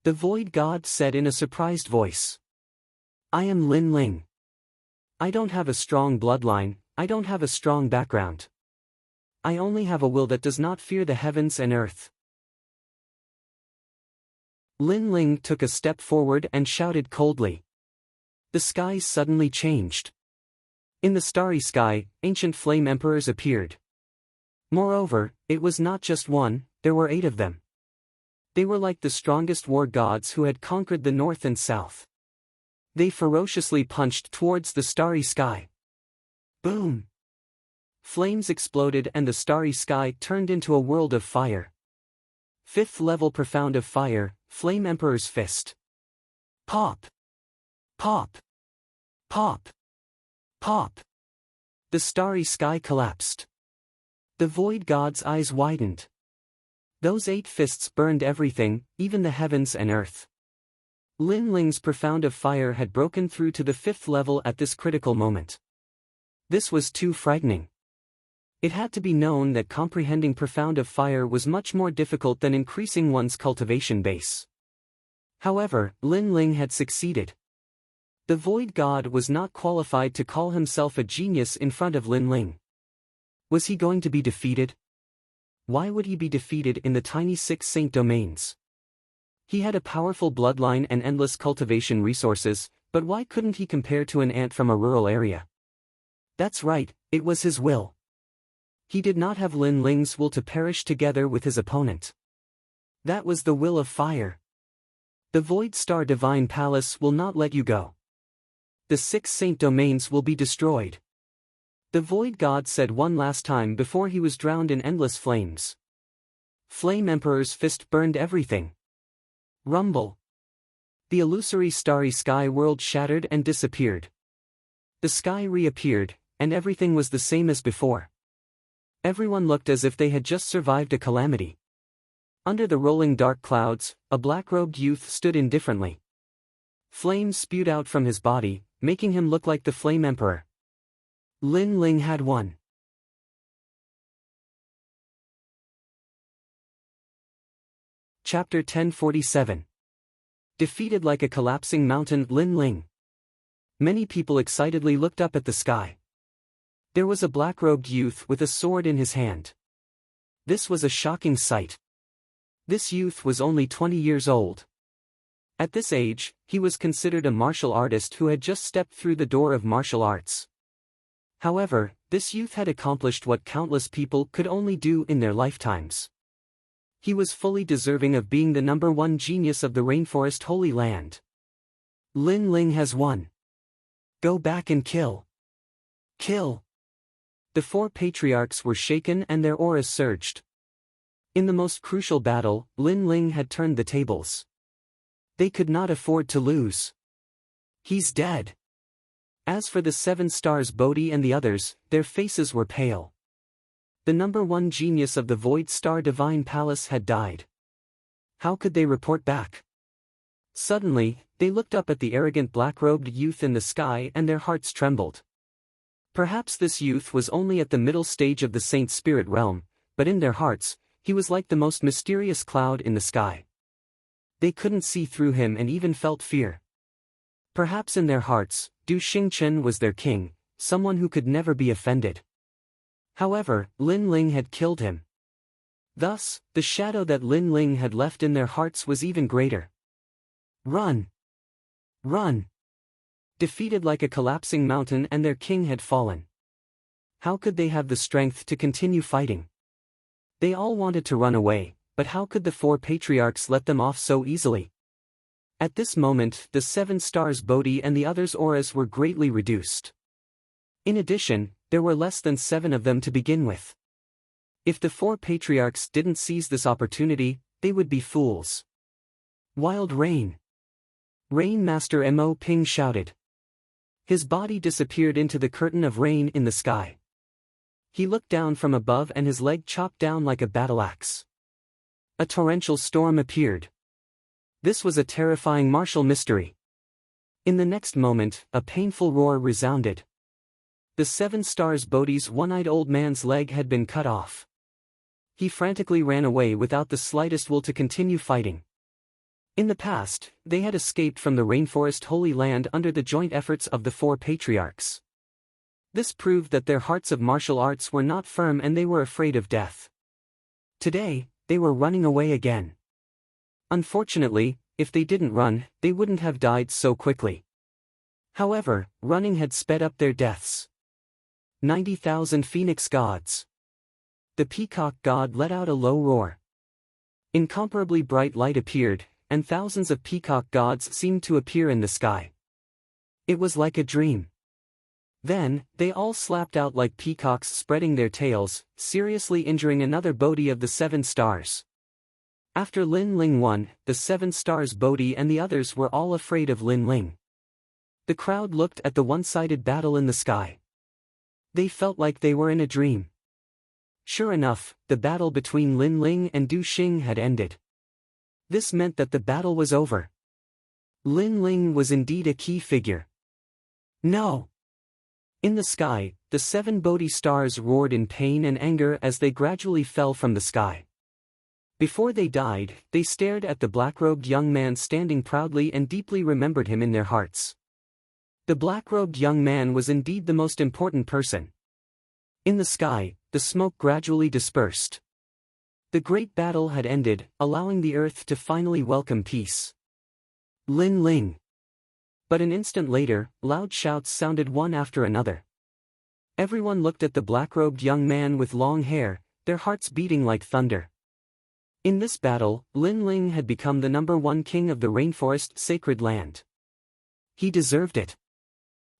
Speaker 1: The void god said in a surprised voice. I am Lin Ling. I don't have a strong bloodline, I don't have a strong background. I only have a will that does not fear the heavens and earth. Lin Ling took a step forward and shouted coldly. The skies suddenly changed. In the starry sky, ancient flame emperors appeared. Moreover, it was not just one, there were 8 of them. They were like the strongest war gods who had conquered the north and south. They ferociously punched towards the starry sky. Boom! Flames exploded and the starry sky turned into a world of fire. 5th level profound of fire, Flame Emperor's fist. Pop! Pop! Pop! Pop! The starry sky collapsed. The void god's eyes widened. Those 8 fists burned everything, even the heavens and earth. Lin Ling's profound of fire had broken through to the 5th level at this critical moment. This was too frightening. It had to be known that comprehending profound of fire was much more difficult than increasing one's cultivation base. However, Lin Ling had succeeded. The void god was not qualified to call himself a genius in front of Lin Ling. Was he going to be defeated? Why would he be defeated in the tiny 6 saint domains? He had a powerful bloodline and endless cultivation resources, but why couldn't he compare to an ant from a rural area? That's right, it was his will. He did not have Lin Ling's will to perish together with his opponent. That was the will of fire. The Void Star Divine Palace will not let you go. The 6 saint domains will be destroyed. The Void God said one last time before he was drowned in endless flames. Flame Emperor's fist burned everything. Rumble. The illusory starry sky world shattered and disappeared. The sky reappeared, and everything was the same as before. Everyone looked as if they had just survived a calamity. Under the rolling dark clouds, a black-robed youth stood indifferently. Flames spewed out from his body, making him look like the Flame Emperor. Lin Ling had won. Chapter 1047. Defeated like a collapsing mountain, Lin Ling. Many people excitedly looked up at the sky. There was a black-robed youth with a sword in his hand. This was a shocking sight. This youth was only 20 years old. At this age, he was considered a martial artist who had just stepped through the door of martial arts. However, this youth had accomplished what countless people could only do in their lifetimes. He was fully deserving of being the #1 genius of the Rainforest Holy Land. Lin Ling has won. Go back and kill. Kill. The 4 patriarchs were shaken and their auras surged. In the most crucial battle, Lin Ling had turned the tables. They could not afford to lose. He's dead. As for the 7 stars Bodhi and the others, their faces were pale. The #1 genius of the Void Star Divine Palace had died. How could they report back? Suddenly, they looked up at the arrogant black-robed youth in the sky and their hearts trembled. Perhaps this youth was only at the middle stage of the Saint Spirit realm, but in their hearts, he was like the most mysterious cloud in the sky. They couldn't see through him and even felt fear. Perhaps in their hearts, Du Xingchen was their king, someone who could never be offended. However, Lin Ling had killed him. Thus, the shadow that Lin Ling had left in their hearts was even greater. Run! Run! Defeated like a collapsing mountain, and their king had fallen. How could they have the strength to continue fighting? They all wanted to run away, but how could the four patriarchs let them off so easily? At this moment, the 7 stars Bodhi and the others' auras were greatly reduced. In addition, there were less than 7 of them to begin with. If the 4 patriarchs didn't seize this opportunity, they would be fools. Wild Rain! Rain Master Mo Ping shouted. His body disappeared into the curtain of rain in the sky. He looked down from above and his leg chopped down like a battle axe. A torrential storm appeared. This was a terrifying martial mystery. In the next moment, a painful roar resounded. The 7 stars Bodhi's one-eyed old man's leg had been cut off. He frantically ran away without the slightest will to continue fighting. In the past, they had escaped from the rainforest Holy Land under the joint efforts of the 4 patriarchs. This proved that their hearts of martial arts were not firm and they were afraid of death. Today, they were running away again. Unfortunately, if they didn't run, they wouldn't have died so quickly. However, running had sped up their deaths. 90,000 Phoenix Gods. The Peacock God let out a low roar. Incomparably bright light appeared, and thousands of peacock gods seemed to appear in the sky. It was like a dream. Then, they all slapped out like peacocks spreading their tails, seriously injuring another Bodhi of the 7 stars. After Lin Ling won, the 7 stars Bodhi and the others were all afraid of Lin Ling. The crowd looked at the one-sided battle in the sky. They felt like they were in a dream. Sure enough, the battle between Lin Ling and Du Xing had ended. This meant that the battle was over. Lin Ling was indeed a key figure. No! In the sky, the 7 Bodhi stars roared in pain and anger as they gradually fell from the sky. Before they died, they stared at the black-robed young man standing proudly and deeply remembered him in their hearts. The black-robed young man was indeed the most important person. In the sky, the smoke gradually dispersed. The great battle had ended, allowing the earth to finally welcome peace. Lin Ling. But an instant later, loud shouts sounded one after another. Everyone looked at the black-robed young man with long hair, their hearts beating like thunder. In this battle, Lin Ling had become the #1 king of the rainforest sacred land. He deserved it.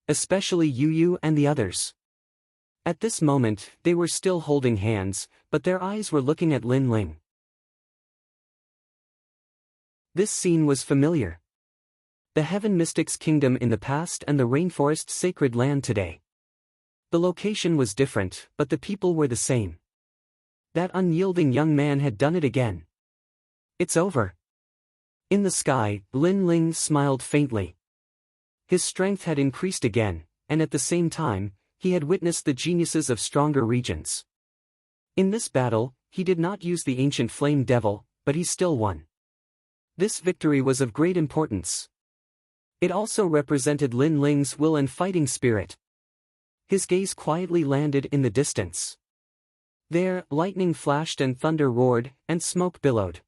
Speaker 1: Especially Yu and the others. At this moment, they were still holding hands, but their eyes were looking at Lin Ling. This scene was familiar. The Heaven Mystics Kingdom in the past and the Rainforest Sacred Land today. The location was different, but the people were the same. That unyielding young man had done it again. It's over. In the sky, Lin Ling smiled faintly. His strength had increased again, and at the same time, he had witnessed the geniuses of stronger regions. In this battle, he did not use the ancient flame devil, but he still won. This victory was of great importance. It also represented Lin Ling's will and fighting spirit. His gaze quietly landed in the distance. There, lightning flashed and thunder roared, and smoke billowed.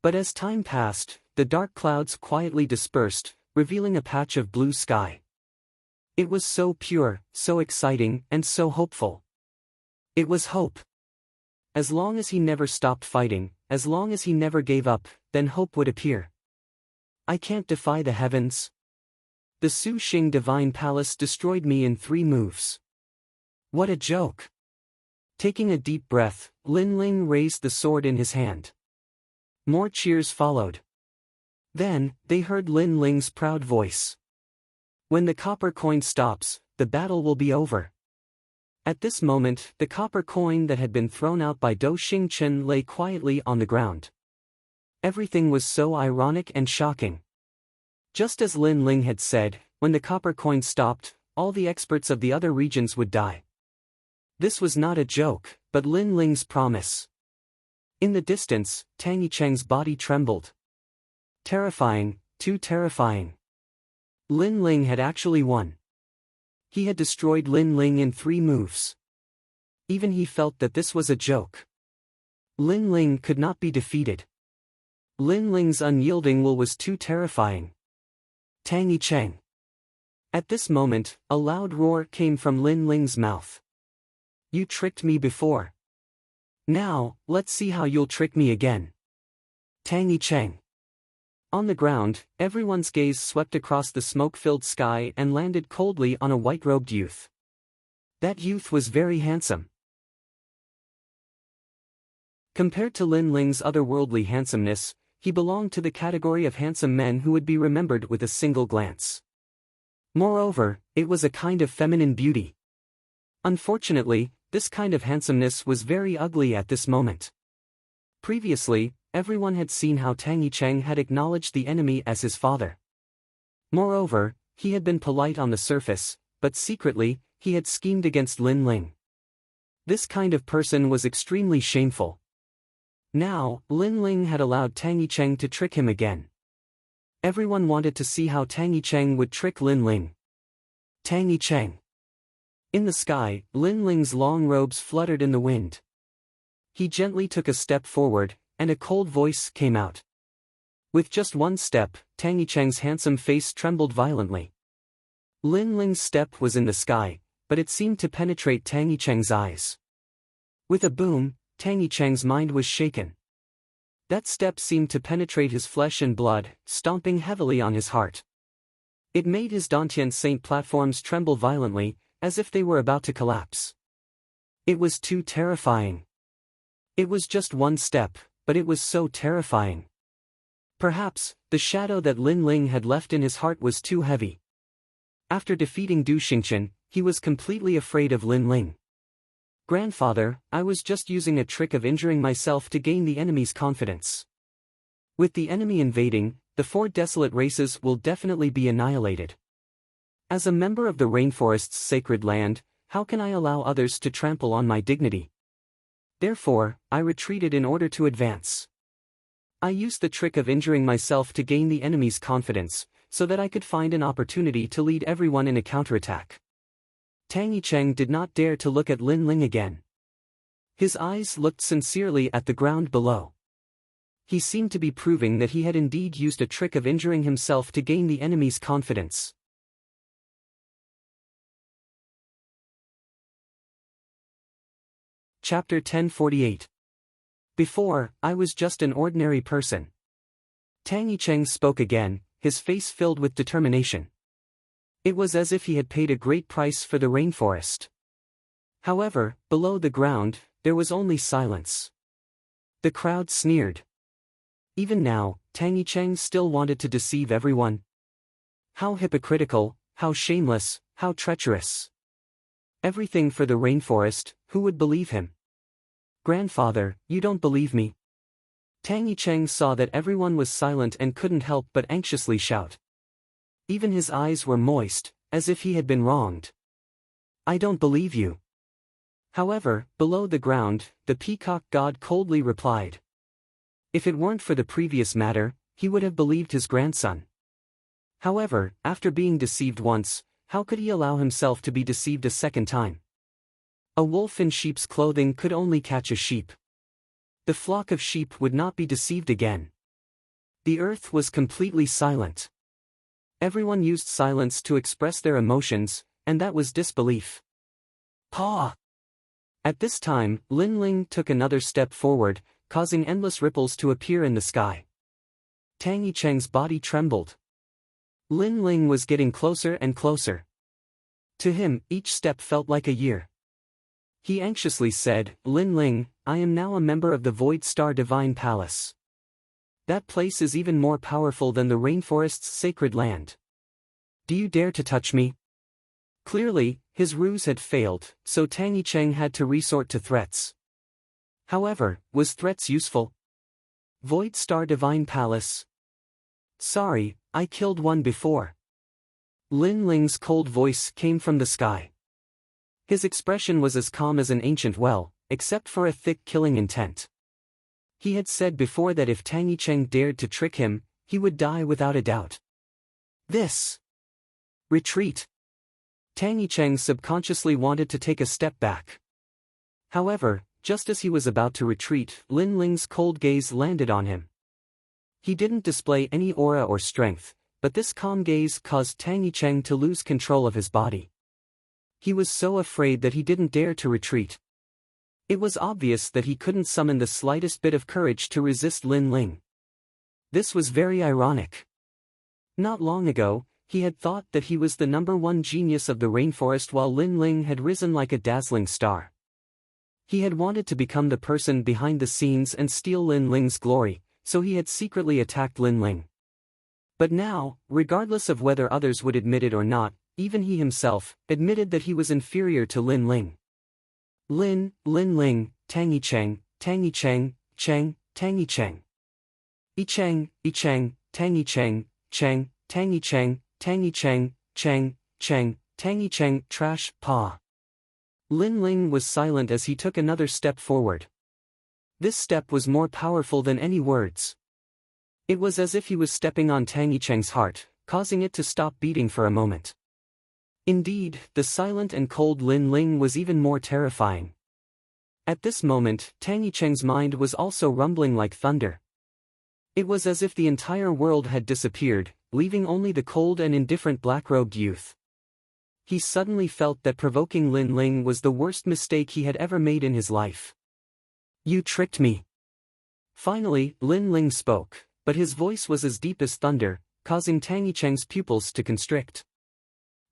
Speaker 1: But as time passed, the dark clouds quietly dispersed, revealing a patch of blue sky. It was so pure, so exciting, and so hopeful. It was hope. As long as he never stopped fighting, as long as he never gave up, then hope would appear. I can't defy the heavens. The Su Xing Divine Palace destroyed me in 3 moves. What a joke. Taking a deep breath, Lin Ling raised the sword in his hand. More cheers followed. Then, they heard Lin Ling's proud voice. When the copper coin stops, the battle will be over. At this moment, the copper coin that had been thrown out by Du Xingchen lay quietly on the ground. Everything was so ironic and shocking. Just as Lin Ling had said, when the copper coin stopped, all the experts of the other regions would die. This was not a joke, but Lin Ling's promise. In the distance, Tang Yicheng's body trembled. Terrifying, too terrifying. Lin Ling had actually won. He had destroyed Lin Ling in 3 moves. Even he felt that this was a joke. Lin Ling could not be defeated. Lin Ling's unyielding will was too terrifying. Tang Yicheng. At this moment, a loud roar came from Lin Ling's mouth. You tricked me before. Now, let's see how you'll trick me again. Tang Yicheng. On the ground, everyone's gaze swept across the smoke-filled sky and landed coldly on a white-robed youth. That youth was very handsome. Compared to Lin Ling's otherworldly handsomeness, he belonged to the category of handsome men who would be remembered with a single glance. Moreover, it was a kind of feminine beauty. Unfortunately, this kind of handsomeness was very ugly at this moment. Previously, everyone had seen how Tang Yicheng had acknowledged the enemy as his father. Moreover, he had been polite on the surface, but secretly, he had schemed against Lin Ling. This kind of person was extremely shameful. Now, Lin Ling had allowed Tang Yicheng to trick him again. Everyone wanted to see how Tang Yicheng would trick Lin Ling. Tang Yicheng. In the sky, Lin Ling's long robes fluttered in the wind. He gently took a step forward, and a cold voice came out. With just one step, Tang Yicheng's handsome face trembled violently. Lin Ling's step was in the sky, but it seemed to penetrate Tang Yicheng's eyes. With a boom, Tang Yicheng's mind was shaken. That step seemed to penetrate his flesh and blood, stomping heavily on his heart. It made his Dantian Saint platforms tremble violently, as if they were about to collapse. It was too terrifying. It was just one step, but it was so terrifying. Perhaps, the shadow that Lin Ling had left in his heart was too heavy. After defeating Du Xingchen, he was completely afraid of Lin Ling. Grandfather, I was just using a trick of injuring myself to gain the enemy's confidence. With the enemy invading, the 4 desolate races will definitely be annihilated. As a member of the rainforest's sacred land, how can I allow others to trample on my dignity? Therefore, I retreated in order to advance. I used the trick of injuring myself to gain the enemy's confidence, so that I could find an opportunity to lead everyone in a counterattack. Tang Yicheng did not dare to look at Lin Ling again. His eyes looked sincerely at the ground below. He seemed to be proving that he had indeed used a trick of injuring himself to gain the enemy's confidence. Chapter 1048. Before, I was just an ordinary person. Tang Yicheng spoke again, his face filled with determination. It was as if he had paid a great price for the rainforest. However, below the ground, there was only silence. The crowd sneered. Even now, Tang Yicheng still wanted to deceive everyone. How hypocritical, how shameless, how treacherous. Everything for the rainforest, who would believe him? Grandfather, you don't believe me? Tang Yicheng saw that everyone was silent and couldn't help but anxiously shout. Even his eyes were moist, as if he had been wronged. I don't believe you. However, below the ground, the peacock god coldly replied. If it weren't for the previous matter, he would have believed his grandson. However, after being deceived once, how could he allow himself to be deceived a second time? A wolf in sheep's clothing could only catch a sheep. The flock of sheep would not be deceived again. The earth was completely silent. Everyone used silence to express their emotions, and that was disbelief. Paw! At this time, Lin Ling took another step forward, causing endless ripples to appear in the sky. Tang Yicheng's body trembled. Lin Ling was getting closer and closer. To him, each step felt like a year. He anxiously said, Lin Ling, I am now a member of the Void Star Divine Palace. That place is even more powerful than the rainforest's sacred land. Do you dare to touch me? Clearly, his ruse had failed, so Tang Yicheng had to resort to threats. However, was threats useful? Void Star Divine Palace. Sorry, I killed one before. Lin Ling's cold voice came from the sky. His expression was as calm as an ancient well, except for a thick killing intent. He had said before that if Tang Yicheng dared to trick him, He would die without a doubt. This. Retreat. Tang Yicheng subconsciously wanted to take a step back. However, just as he was about to retreat, Lin Ling's cold gaze landed on him. He didn't display any aura or strength, but this calm gaze caused Tang Yicheng to lose control of his body. He was so afraid that he didn't dare to retreat. It was obvious that he couldn't summon the slightest bit of courage to resist Lin Ling. This was very ironic. Not long ago, he had thought that he was the #1 genius of the rainforest while Lin Ling had risen like a dazzling star. He had wanted to become the person behind the scenes and steal Lin Ling's glory, so he had secretly attacked Lin Ling. But now, regardless of whether others would admit it or not, even he himself admitted that he was inferior to Lin Ling. Lin Ling, Tang Yicheng, Tang Yicheng, Cheng, Tang Yicheng. Yicheng, Tang Yicheng, Cheng, Tang Yicheng, Tang Yicheng, Cheng, Tang Yicheng, trash, pa. Lin Ling was silent as he took another step forward. This step was more powerful than any words. It was as if he was stepping on Tang Yicheng's heart, causing it to stop beating for a moment. Indeed, the silent and cold Lin Ling was even more terrifying. At this moment, Tang Yicheng's mind was also rumbling like thunder. It was as if the entire world had disappeared, leaving only the cold and indifferent black-robed youth. He suddenly felt that provoking Lin Ling was the worst mistake he had ever made in his life. You tricked me. Finally, Lin Ling spoke, but his voice was as deep as thunder, causing Tang Yicheng's pupils to constrict.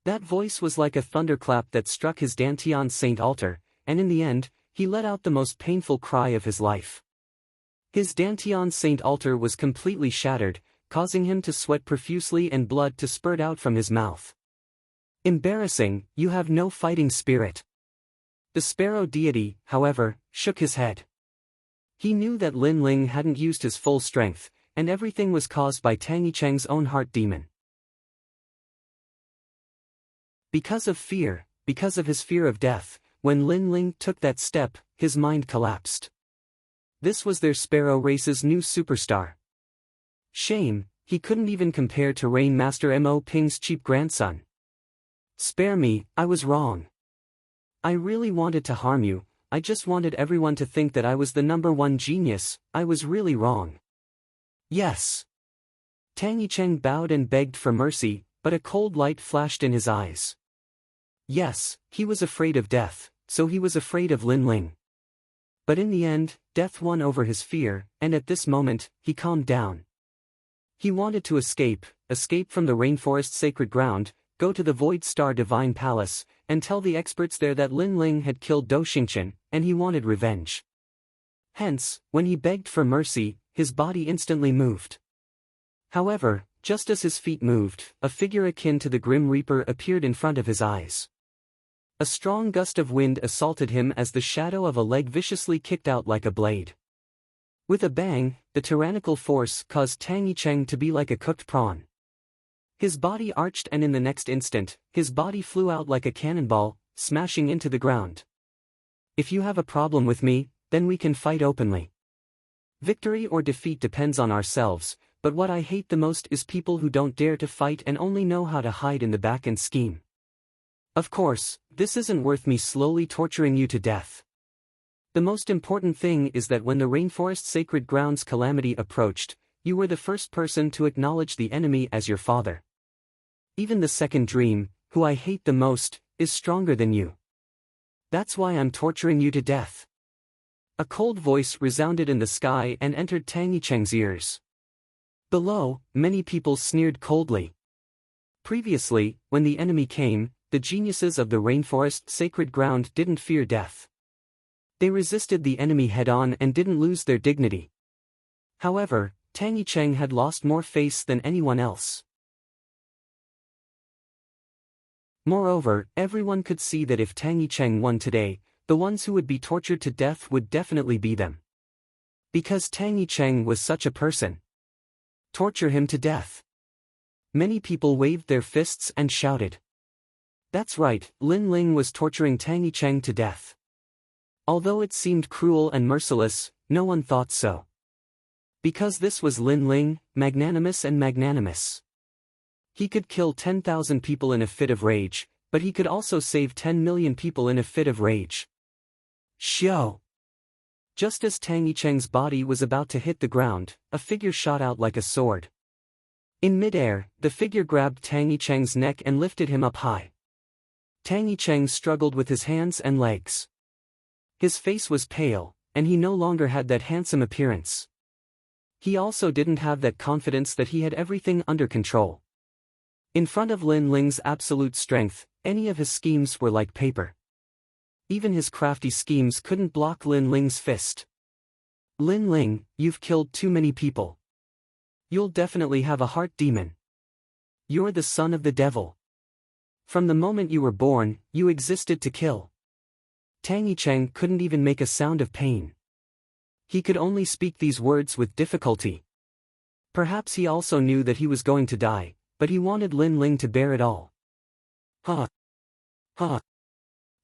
Speaker 1: That voice was like a thunderclap that struck his Dantian Saint altar, and in the end, he let out the most painful cry of his life. His Dantian Saint altar was completely shattered, causing him to sweat profusely and blood to spurt out from his mouth. Embarrassing, you have no fighting spirit. The sparrow deity, however, shook his head. He knew that Lin Ling hadn't used his full strength, and everything was caused by Tang Yicheng's own heart demon. Because of his fear of death, when Lin Ling took that step, his mind collapsed. This was their sparrow race's new superstar. Shame, he couldn't even compare to Rain Master Mo Ping's cheap grandson. Spare me, I was wrong. I really wanted to harm you, I just wanted everyone to think that I was the #1 genius, I was really wrong. Yes. Tang Yicheng bowed and begged for mercy, but a cold light flashed in his eyes. Yes, he was afraid of death, so he was afraid of Lin Ling. But in the end, death won over his fear, and at this moment, he calmed down. He wanted to escape from the rainforest sacred ground, go to the Void Star Divine Palace, and tell the experts there that Lin Ling had killed Do Xingchen, and he wanted revenge. Hence, when he begged for mercy, his body instantly moved. However, just as his feet moved, a figure akin to the Grim Reaper appeared in front of his eyes. A strong gust of wind assaulted him as the shadow of a leg viciously kicked out like a blade. With a bang, the tyrannical force caused Tang Yicheng to be like a cooked prawn. His body arched and in the next instant, his body flew out like a cannonball, smashing into the ground. If you have a problem with me, then we can fight openly. Victory or defeat depends on ourselves, but what I hate the most is people who don't dare to fight and only know how to hide in the back and scheme. Of course, this isn't worth me slowly torturing you to death. The most important thing is that when the Rainforest Sacred Grounds calamity approached, you were the first person to acknowledge the enemy as your father. Even the second dream, who I hate the most, is stronger than you. That's why I'm torturing you to death. A cold voice resounded in the sky and entered Tang Yicheng's ears. Below, many people sneered coldly. Previously, when the enemy came, the geniuses of the Rainforest Sacred Ground didn't fear death. They resisted the enemy head-on and didn't lose their dignity. However, Tang Yicheng had lost more face than anyone else. Moreover, everyone could see that if Tang Yicheng won today, the ones who would be tortured to death would definitely be them. Because Tang Yicheng was such a person. Torture him to death. Many people waved their fists and shouted. That's right, Lin Ling was torturing Tang Yicheng to death. Although it seemed cruel and merciless, no one thought so. Because this was Lin Ling, magnanimous and magnanimous. He could kill 10,000 people in a fit of rage, but he could also save 10 million people in a fit of rage. Xiao! Just as Tang Yicheng's body was about to hit the ground, a figure shot out like a sword. In midair, the figure grabbed Tang Yicheng's neck and lifted him up high. Tang Yicheng struggled with his hands and legs. His face was pale, and he no longer had that handsome appearance. He also didn't have that confidence that he had everything under control. In front of Lin Ling's absolute strength, any of his schemes were like paper. Even his crafty schemes couldn't block Lin Ling's fist. Lin Ling, you've killed too many people. You'll definitely have a heart demon. You're the son of the devil. From the moment you were born, you existed to kill. Tang Yicheng couldn't even make a sound of pain. He could only speak these words with difficulty. Perhaps he also knew that he was going to die, but he wanted Lin Ling to bear it all. Ha! Ha!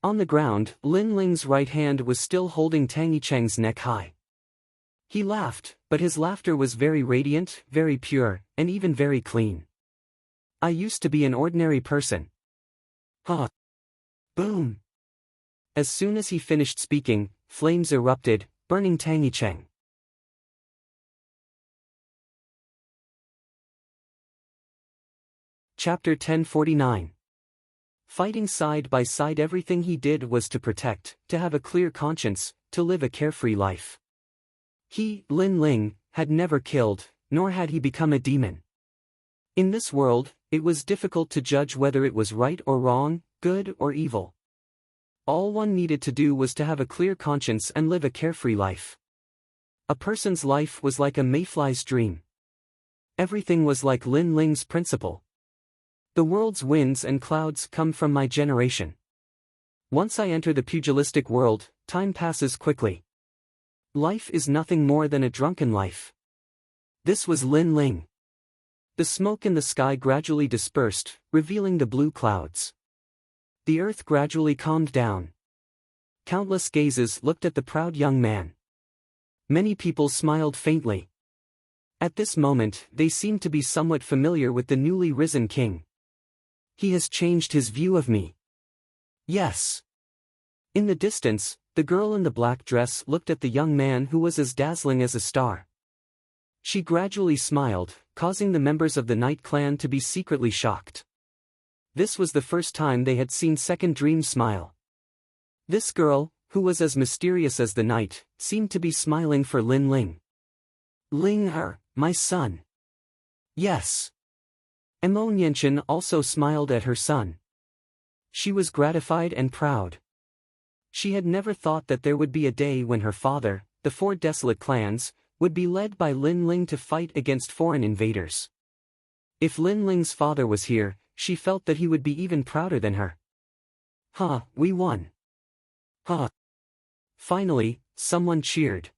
Speaker 1: On the ground, Lin Ling's right hand was still holding Tang Yicheng's neck high. He laughed, but his laughter was very radiant, very pure, and even very clean. I used to be an ordinary person. Ha! Boom! As soon as he finished speaking, flames erupted, burning Tang Yicheng. Chapter 1049. Fighting side by side, everything he did was to protect, to have a clear conscience, to live a carefree life. He, Lin Ling, had never killed, nor had he become a demon. In this world, it was difficult to judge whether it was right or wrong, good or evil. All one needed to do was to have a clear conscience and live a carefree life. A person's life was like a mayfly's dream. Everything was like Lin Ling's principle. The world's winds and clouds come from my generation. Once I enter the pugilistic world, time passes quickly. Life is nothing more than a drunken life. This was Lin Ling. The smoke in the sky gradually dispersed, revealing the blue clouds. The earth gradually calmed down. Countless gazes looked at the proud young man. Many people smiled faintly. At this moment, they seemed to be somewhat familiar with the newly risen king. He has changed his view of me. Yes. In the distance, the girl in the black dress looked at the young man who was as dazzling as a star. She gradually smiled, causing the members of the Night Clan to be secretly shocked. This was the first time they had seen Second Dream smile. This girl, who was as mysterious as the night, seemed to be smiling for Lin Ling. Ling Er, my son. Yes. Emo Nianchen also smiled at her son. She was gratified and proud. She had never thought that there would be a day when her father, the four desolate clans, would be led by Lin Ling to fight against foreign invaders. If Lin Ling's father was here, she felt that he would be even prouder than her. Ha, we won. Ha. Finally, someone cheered.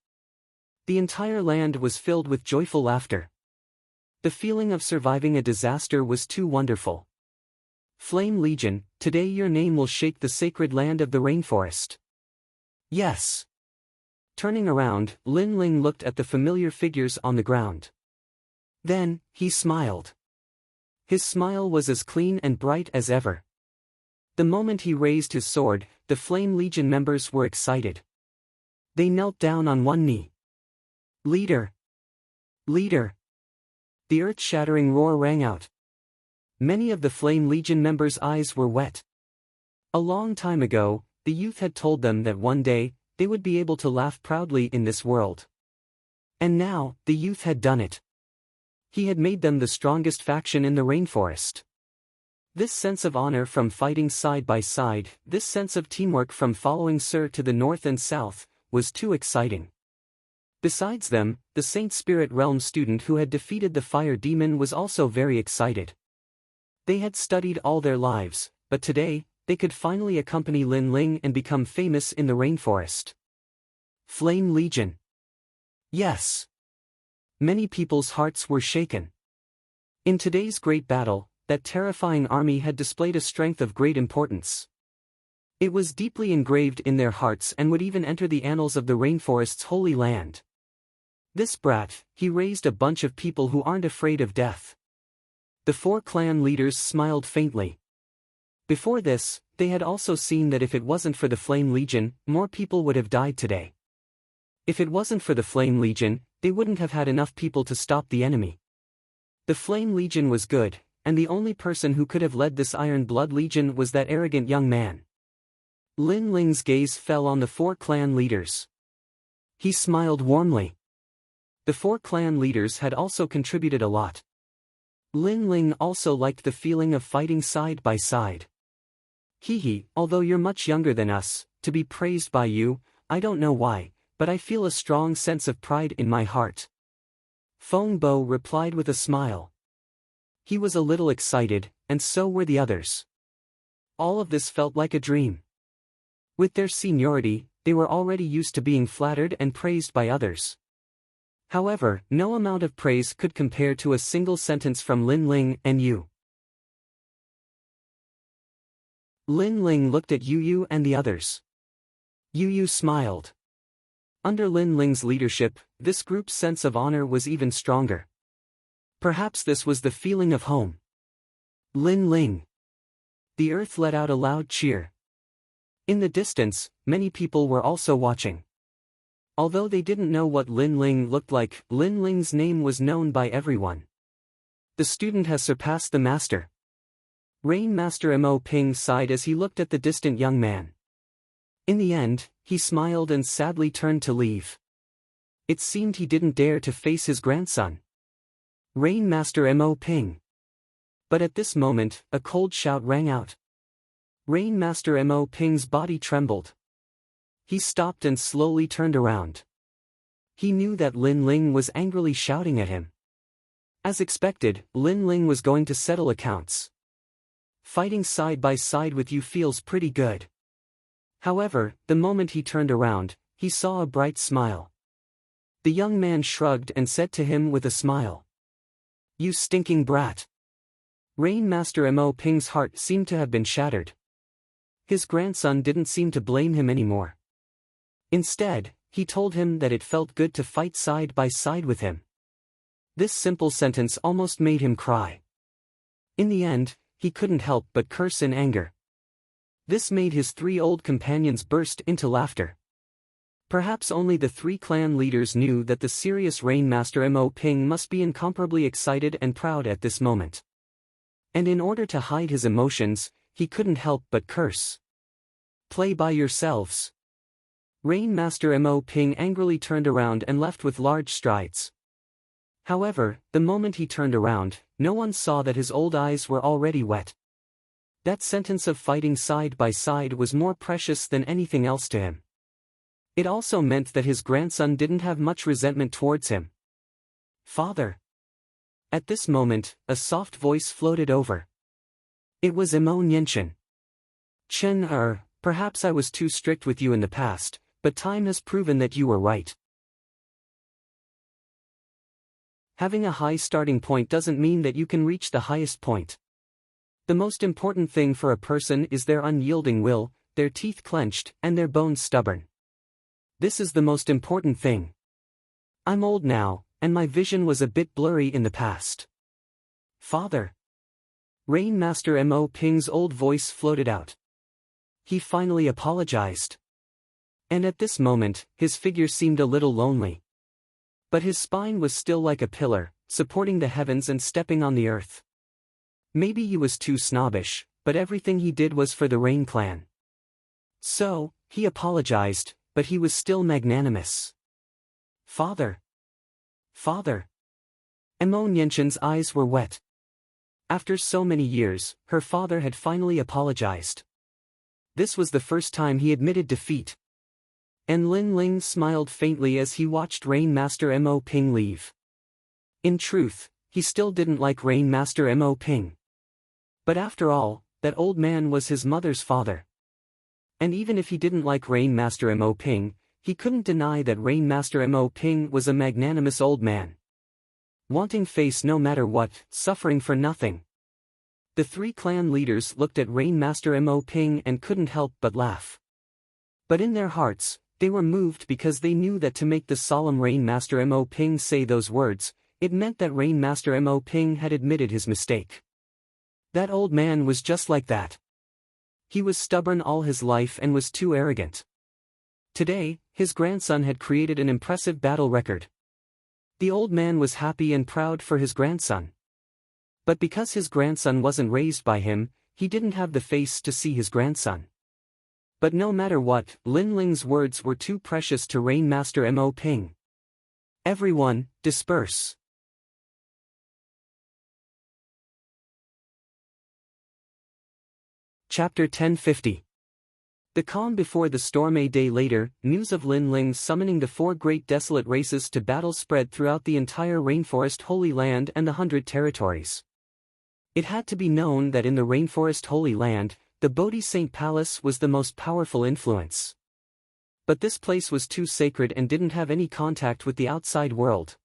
Speaker 1: The entire land was filled with joyful laughter. The feeling of surviving a disaster was too wonderful. Flame Legion, today your name will shake the sacred land of the rainforest. Yes. Turning around, Lin Ling looked at the familiar figures on the ground. Then, he smiled. His smile was as clean and bright as ever. The moment he raised his sword, the Flame Legion members were excited. They knelt down on one knee. Leader! Leader! The earth-shattering roar rang out. Many of the Flame Legion members' eyes were wet. A long time ago, the youth had told them that one day, they would be able to laugh proudly in this world. And now, the youth had done it. He had made them the strongest faction in the rainforest. This sense of honor from fighting side by side, this sense of teamwork from following Sir to the north and south, was too exciting. Besides them, the Saint Spirit Realm student who had defeated the fire demon was also very excited. They had studied all their lives, but today, they could finally accompany Lin Ling and become famous in the rainforest. Flame Legion. Yes. Many people's hearts were shaken. In today's great battle, that terrifying army had displayed a strength of great importance. It was deeply engraved in their hearts and would even enter the annals of the rainforest's holy land. This brat, he raised a bunch of people who aren't afraid of death. The 4 clan leaders smiled faintly. Before this, they had also seen that if it wasn't for the Flame Legion, more people would have died today. If it wasn't for the Flame Legion, they wouldn't have had enough people to stop the enemy. The Flame Legion was good, and the only person who could have led this Iron Blood Legion was that arrogant young man. Lin Ling's gaze fell on the 4 clan leaders. He smiled warmly. The 4 clan leaders had also contributed a lot. Lin Ling also liked the feeling of fighting side by side. Hehe, although you're much younger than us, to be praised by you, I don't know why, but I feel a strong sense of pride in my heart. Feng Bo replied with a smile. He was a little excited, and so were the others. All of this felt like a dream. With their seniority, they were already used to being flattered and praised by others. However, no amount of praise could compare to a single sentence from Lin Ling and Yu. Lin Ling looked at Yu Yu and the others. Yu Yu smiled. Under Lin Ling's leadership, this group's sense of honor was even stronger. Perhaps this was the feeling of home. Lin Ling. The earth let out a loud cheer. In the distance, many people were also watching. Although they didn't know what Lin Ling looked like, Lin Ling's name was known by everyone. The student has surpassed the master. Rain Master Mo Ping sighed as he looked at the distant young man. In the end, he smiled and sadly turned to leave. It seemed he didn't dare to face his grandson. Rain Master Mo Ping. But at this moment, a cold shout rang out. Rain Master Mo Ping's body trembled. He stopped and slowly turned around. He knew that Lin Ling was angrily shouting at him. As expected, Lin Ling was going to settle accounts. Fighting side by side with you feels pretty good. However, the moment he turned around, he saw a bright smile. The young man shrugged and said to him with a smile. You stinking brat. Rain Master Mo Ping's heart seemed to have been shattered. His grandson didn't seem to blame him anymore. Instead, he told him that it felt good to fight side by side with him. This simple sentence almost made him cry. In the end, he couldn't help but curse in anger. This made his 3 old companions burst into laughter. Perhaps only the 3 clan leaders knew that the serious Rain Master Mo Ping must be incomparably excited and proud at this moment. And in order to hide his emotions, he couldn't help but curse. Play by yourselves. Rain Master Mo Ping angrily turned around and left with large strides. However, the moment he turned around, no one saw that his old eyes were already wet. That sentence of fighting side by side was more precious than anything else to him. It also meant that his grandson didn't have much resentment towards him. Father. At this moment, a soft voice floated over. It was Emo Nianchen. Chen, perhaps I was too strict with you in the past, but time has proven that you were right. Having a high starting point doesn't mean that you can reach the highest point. The most important thing for a person is their unyielding will, their teeth clenched, and their bones stubborn. This is the most important thing. I'm old now, and my vision was a bit blurry in the past. Father. Rain Master Mo Ping's old voice floated out. He finally apologized. And at this moment, his figure seemed a little lonely. But his spine was still like a pillar, supporting the heavens and stepping on the earth. Maybe he was too snobbish, but everything he did was for the Rain clan. So, he apologized, but he was still magnanimous. Father. Father. Emo Nianchen's eyes were wet. After so many years, her father had finally apologized. This was the first time he admitted defeat. And Lin Ling smiled faintly as he watched Rain Master Mo Ping leave. In truth, he still didn't like Rain Master Mo Ping. But after all, that old man was his mother's father. And even if he didn't like Rain Master Mo Ping, he couldn't deny that Rain Master Mo Ping was a magnanimous old man. Wanting face no matter what, suffering for nothing. The 3 clan leaders looked at Rain Master Mo Ping and couldn't help but laugh. But in their hearts, They were moved because they knew that to make the solemn Rain Master Mo Ping say those words, it meant that Rain Master Mo Ping had admitted his mistake. That old man was just like that. He was stubborn all his life and was too arrogant. Today, his grandson had created an impressive battle record. The old man was happy and proud for his grandson. But because his grandson wasn't raised by him, he didn't have the face to see his grandson. But no matter what, Lin Ling's words were too precious to Rain Master Mo Ping. Everyone, disperse. Chapter 1050. The calm before the storm. A day later, news of Lin Ling summoning the 4 great desolate races to battle spread throughout the entire Rainforest Holy Land and the 100 territories. It had to be known that in the Rainforest Holy Land, the Bodhi Saint Palace was the most powerful influence. But this place was too sacred and didn't have any contact with the outside world.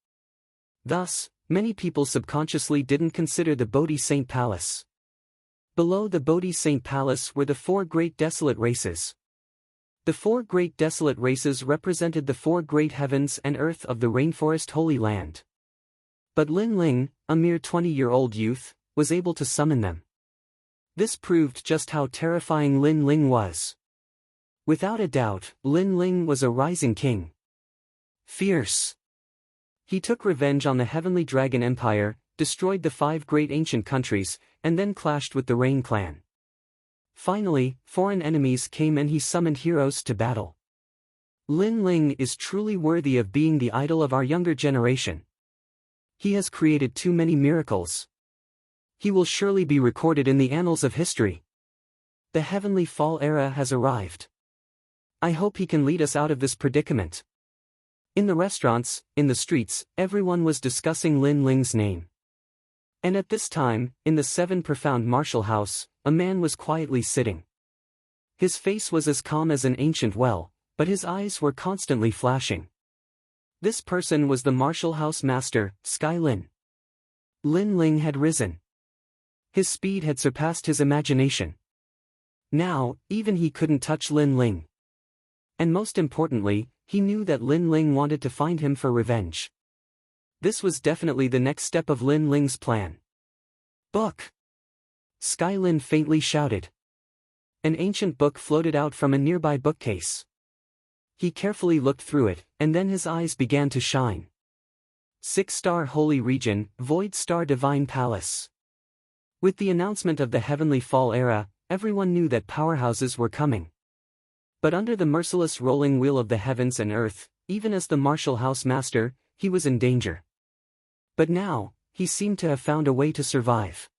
Speaker 1: Thus, many people subconsciously didn't consider the Bodhi Saint Palace. Below the Bodhi Saint Palace were the 4 great desolate races. The 4 great desolate races represented the 4 great heavens and earth of the Rainforest Holy Land. But Lin Ling, a mere 20-year-old youth, was able to summon them. This proved just how terrifying Lin Ling was. Without a doubt, Lin Ling was a rising king. Fierce. He took revenge on the Heavenly Dragon Empire, destroyed the 5 great ancient countries, and then clashed with the Rain Clan. Finally, foreign enemies came and he summoned heroes to battle. Lin Ling is truly worthy of being the idol of our younger generation. He has created too many miracles. He will surely be recorded in the annals of history. The Heavenly Fall era has arrived. I hope he can lead us out of this predicament. In the restaurants, in the streets, everyone was discussing Lin Ling's name. And at this time, in the 7 Profound Martial House, a man was quietly sitting. His face was as calm as an ancient well, but his eyes were constantly flashing. This person was the Martial House Master, Sky Lin. Lin Ling had risen. His speed had surpassed his imagination. Now, even he couldn't touch Lin Ling. And most importantly, he knew that Lin Ling wanted to find him for revenge. This was definitely the next step of Lin Ling's plan. Book! Sky Lin faintly shouted. An ancient book floated out from a nearby bookcase. He carefully looked through it, and then his eyes began to shine. 6-star Holy Region, Void Star Divine Palace. With the announcement of the Heavenly Fall era, everyone knew that powerhouses were coming. But under the merciless rolling wheel of the heavens and earth, even as the Martial House Master, he was in danger. But now, he seemed to have found a way to survive.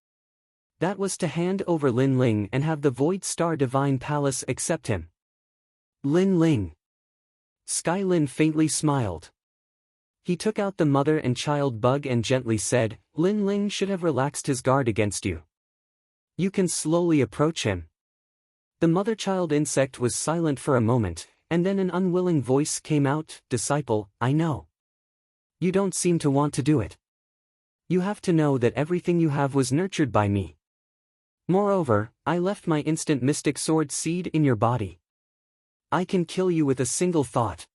Speaker 1: That was to hand over Lin Ling and have the Void Star Divine Palace accept him. Lin Ling. Sky Lin faintly smiled. He took out the mother and child bug and gently said, Lin Ling should have relaxed his guard against you. You can slowly approach him. The mother-child insect was silent for a moment, and then an unwilling voice came out, Disciple, I know. You don't seem to want to do it. You have to know that everything you have was nurtured by me. Moreover, I left my instant mystic sword seed in your body. I can kill you with a single thought.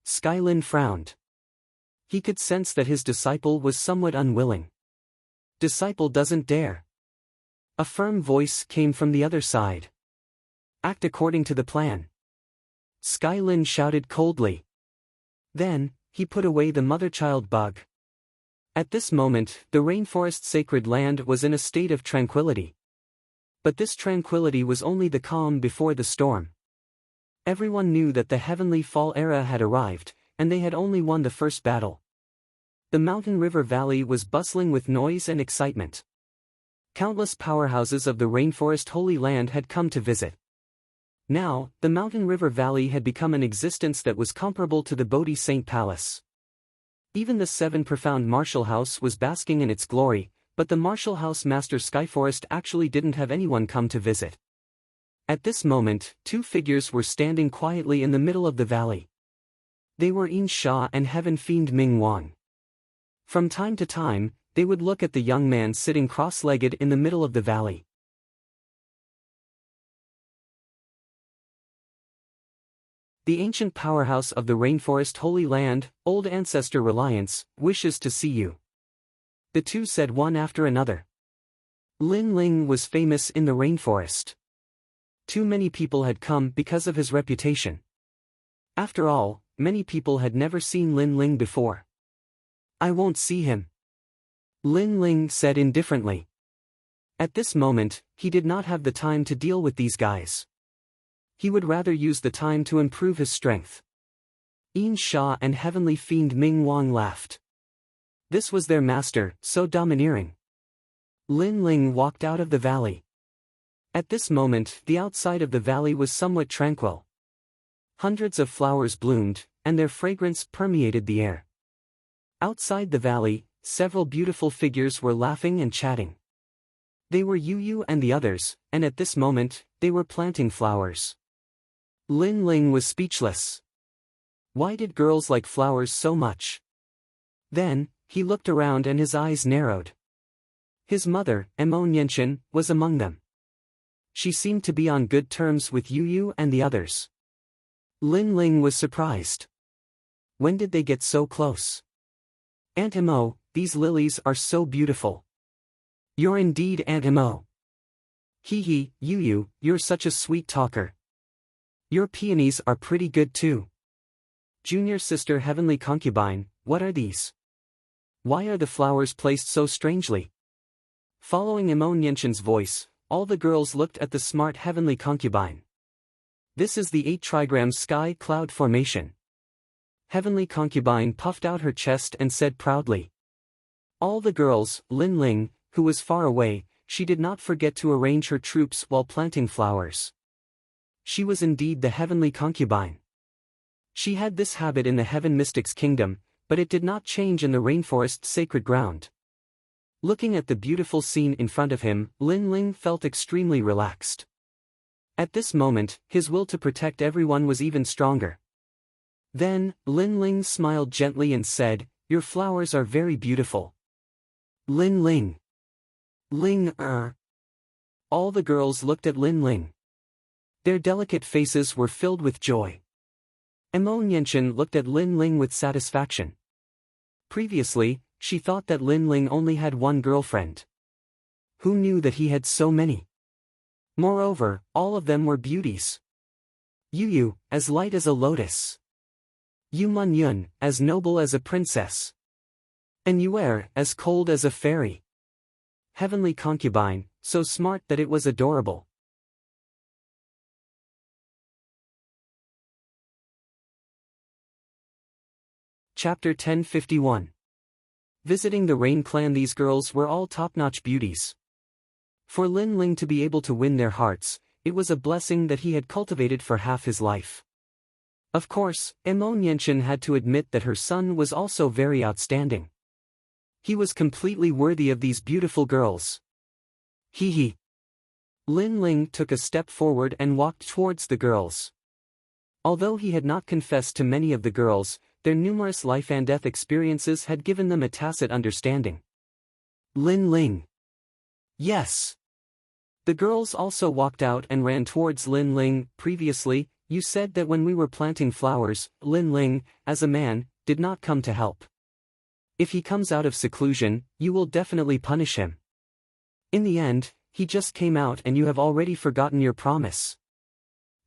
Speaker 1: Sky Lin frowned. He could sense that his disciple was somewhat unwilling. Disciple doesn't dare. A firm voice came from the other side. Act according to the plan. Sky Lin shouted coldly. Then, he put away the mother-child bug. At this moment, the rainforest sacred land was in a state of tranquility. But this tranquility was only the calm before the storm. Everyone knew that the Heavenly Fall era had arrived, and they had only won the first battle. The mountain river valley was bustling with noise and excitement. Countless powerhouses of the rainforest holy land had come to visit. Now, the mountain river valley had become an existence that was comparable to the Bodhi Saint Palace. Even the 7 Profound Martial House was basking in its glory, but the Martial House Master Skyforest actually didn't have anyone come to visit. At this moment, 2 figures were standing quietly in the middle of the valley. They were Yin Sha and Heaven Fiend Ming Wang. From time to time, they would look at the young man sitting cross-legged in the middle of the valley. The ancient powerhouse of the rainforest Holy Land, old ancestor Reliance, wishes to see you. The two said one after another. Lin Ling was famous in the rainforest. Too many people had come because of his reputation. After all, many people had never seen Lin Ling before. I won't see him, Lin Ling said indifferently. At this moment, he did not have the time to deal with these guys. He would rather use the time to improve his strength. Yin Sha and Heavenly Fiend Ming Wang laughed. This was their master, so domineering. Lin Ling walked out of the valley. At this moment, the outside of the valley was somewhat tranquil. Hundreds of flowers bloomed, and their fragrance permeated the air. Outside the valley, several beautiful figures were laughing and chatting. They were Yu Yu and the others, and at this moment, they were planting flowers. Lin Ling was speechless. Why did girls like flowers so much? Then, he looked around and his eyes narrowed. His mother, Mo Nianchen, was among them. She seemed to be on good terms with Yu Yu and the others. Lin Ling was surprised. When did they get so close? Aunt Mo, these lilies are so beautiful. You're indeed Aunt Mo. Hee hee, Yu Yu, you're such a sweet talker. Your peonies are pretty good too. Junior sister Heavenly Concubine, what are these? Why are the flowers placed so strangely? Following Mo Nianchen's voice, all the girls looked at the smart Heavenly Concubine. This is the 8 trigram sky cloud formation. Heavenly Concubine puffed out her chest and said proudly. All the girls, Lin Ling, who was far away, she did not forget to arrange her troops while planting flowers. She was indeed the Heavenly Concubine. She had this habit in the Heaven Mystics Kingdom, but it did not change in the rainforest sacred ground. Looking at the beautiful scene in front of him, Lin Ling felt extremely relaxed. At this moment, his will to protect everyone was even stronger. Then, Lin Ling smiled gently and said, "Your flowers are very beautiful." Lin Ling. All the girls looked at Lin Ling. Their delicate faces were filled with joy. Mo Nianchen looked at Lin Ling with satisfaction. Previously, she thought that Lin Ling only had one girlfriend. Who knew that he had so many? Moreover, all of them were beauties. Yu Yu, as light as a lotus. Yu Man Yun, as noble as a princess. And Yuer, as cold as a fairy. Heavenly Concubine, so smart that it was adorable. Chapter 1051. Visiting the Rain Clan. These girls were all top-notch beauties. For Lin Ling to be able to win their hearts, it was a blessing that he had cultivated for half his life. Of course, Mo Nianchen had to admit that her son was also very outstanding. He was completely worthy of these beautiful girls. Hee hee. Lin Ling took a step forward and walked towards the girls. Although he had not confessed to many of the girls, their numerous life and death experiences had given them a tacit understanding. Lin Ling. Yes. The girls also walked out and ran towards Lin Ling. Previously, you said that when we were planting flowers, Lin Ling, as a man, did not come to help. If he comes out of seclusion, you will definitely punish him. In the end, he just came out and you have already forgotten your promise.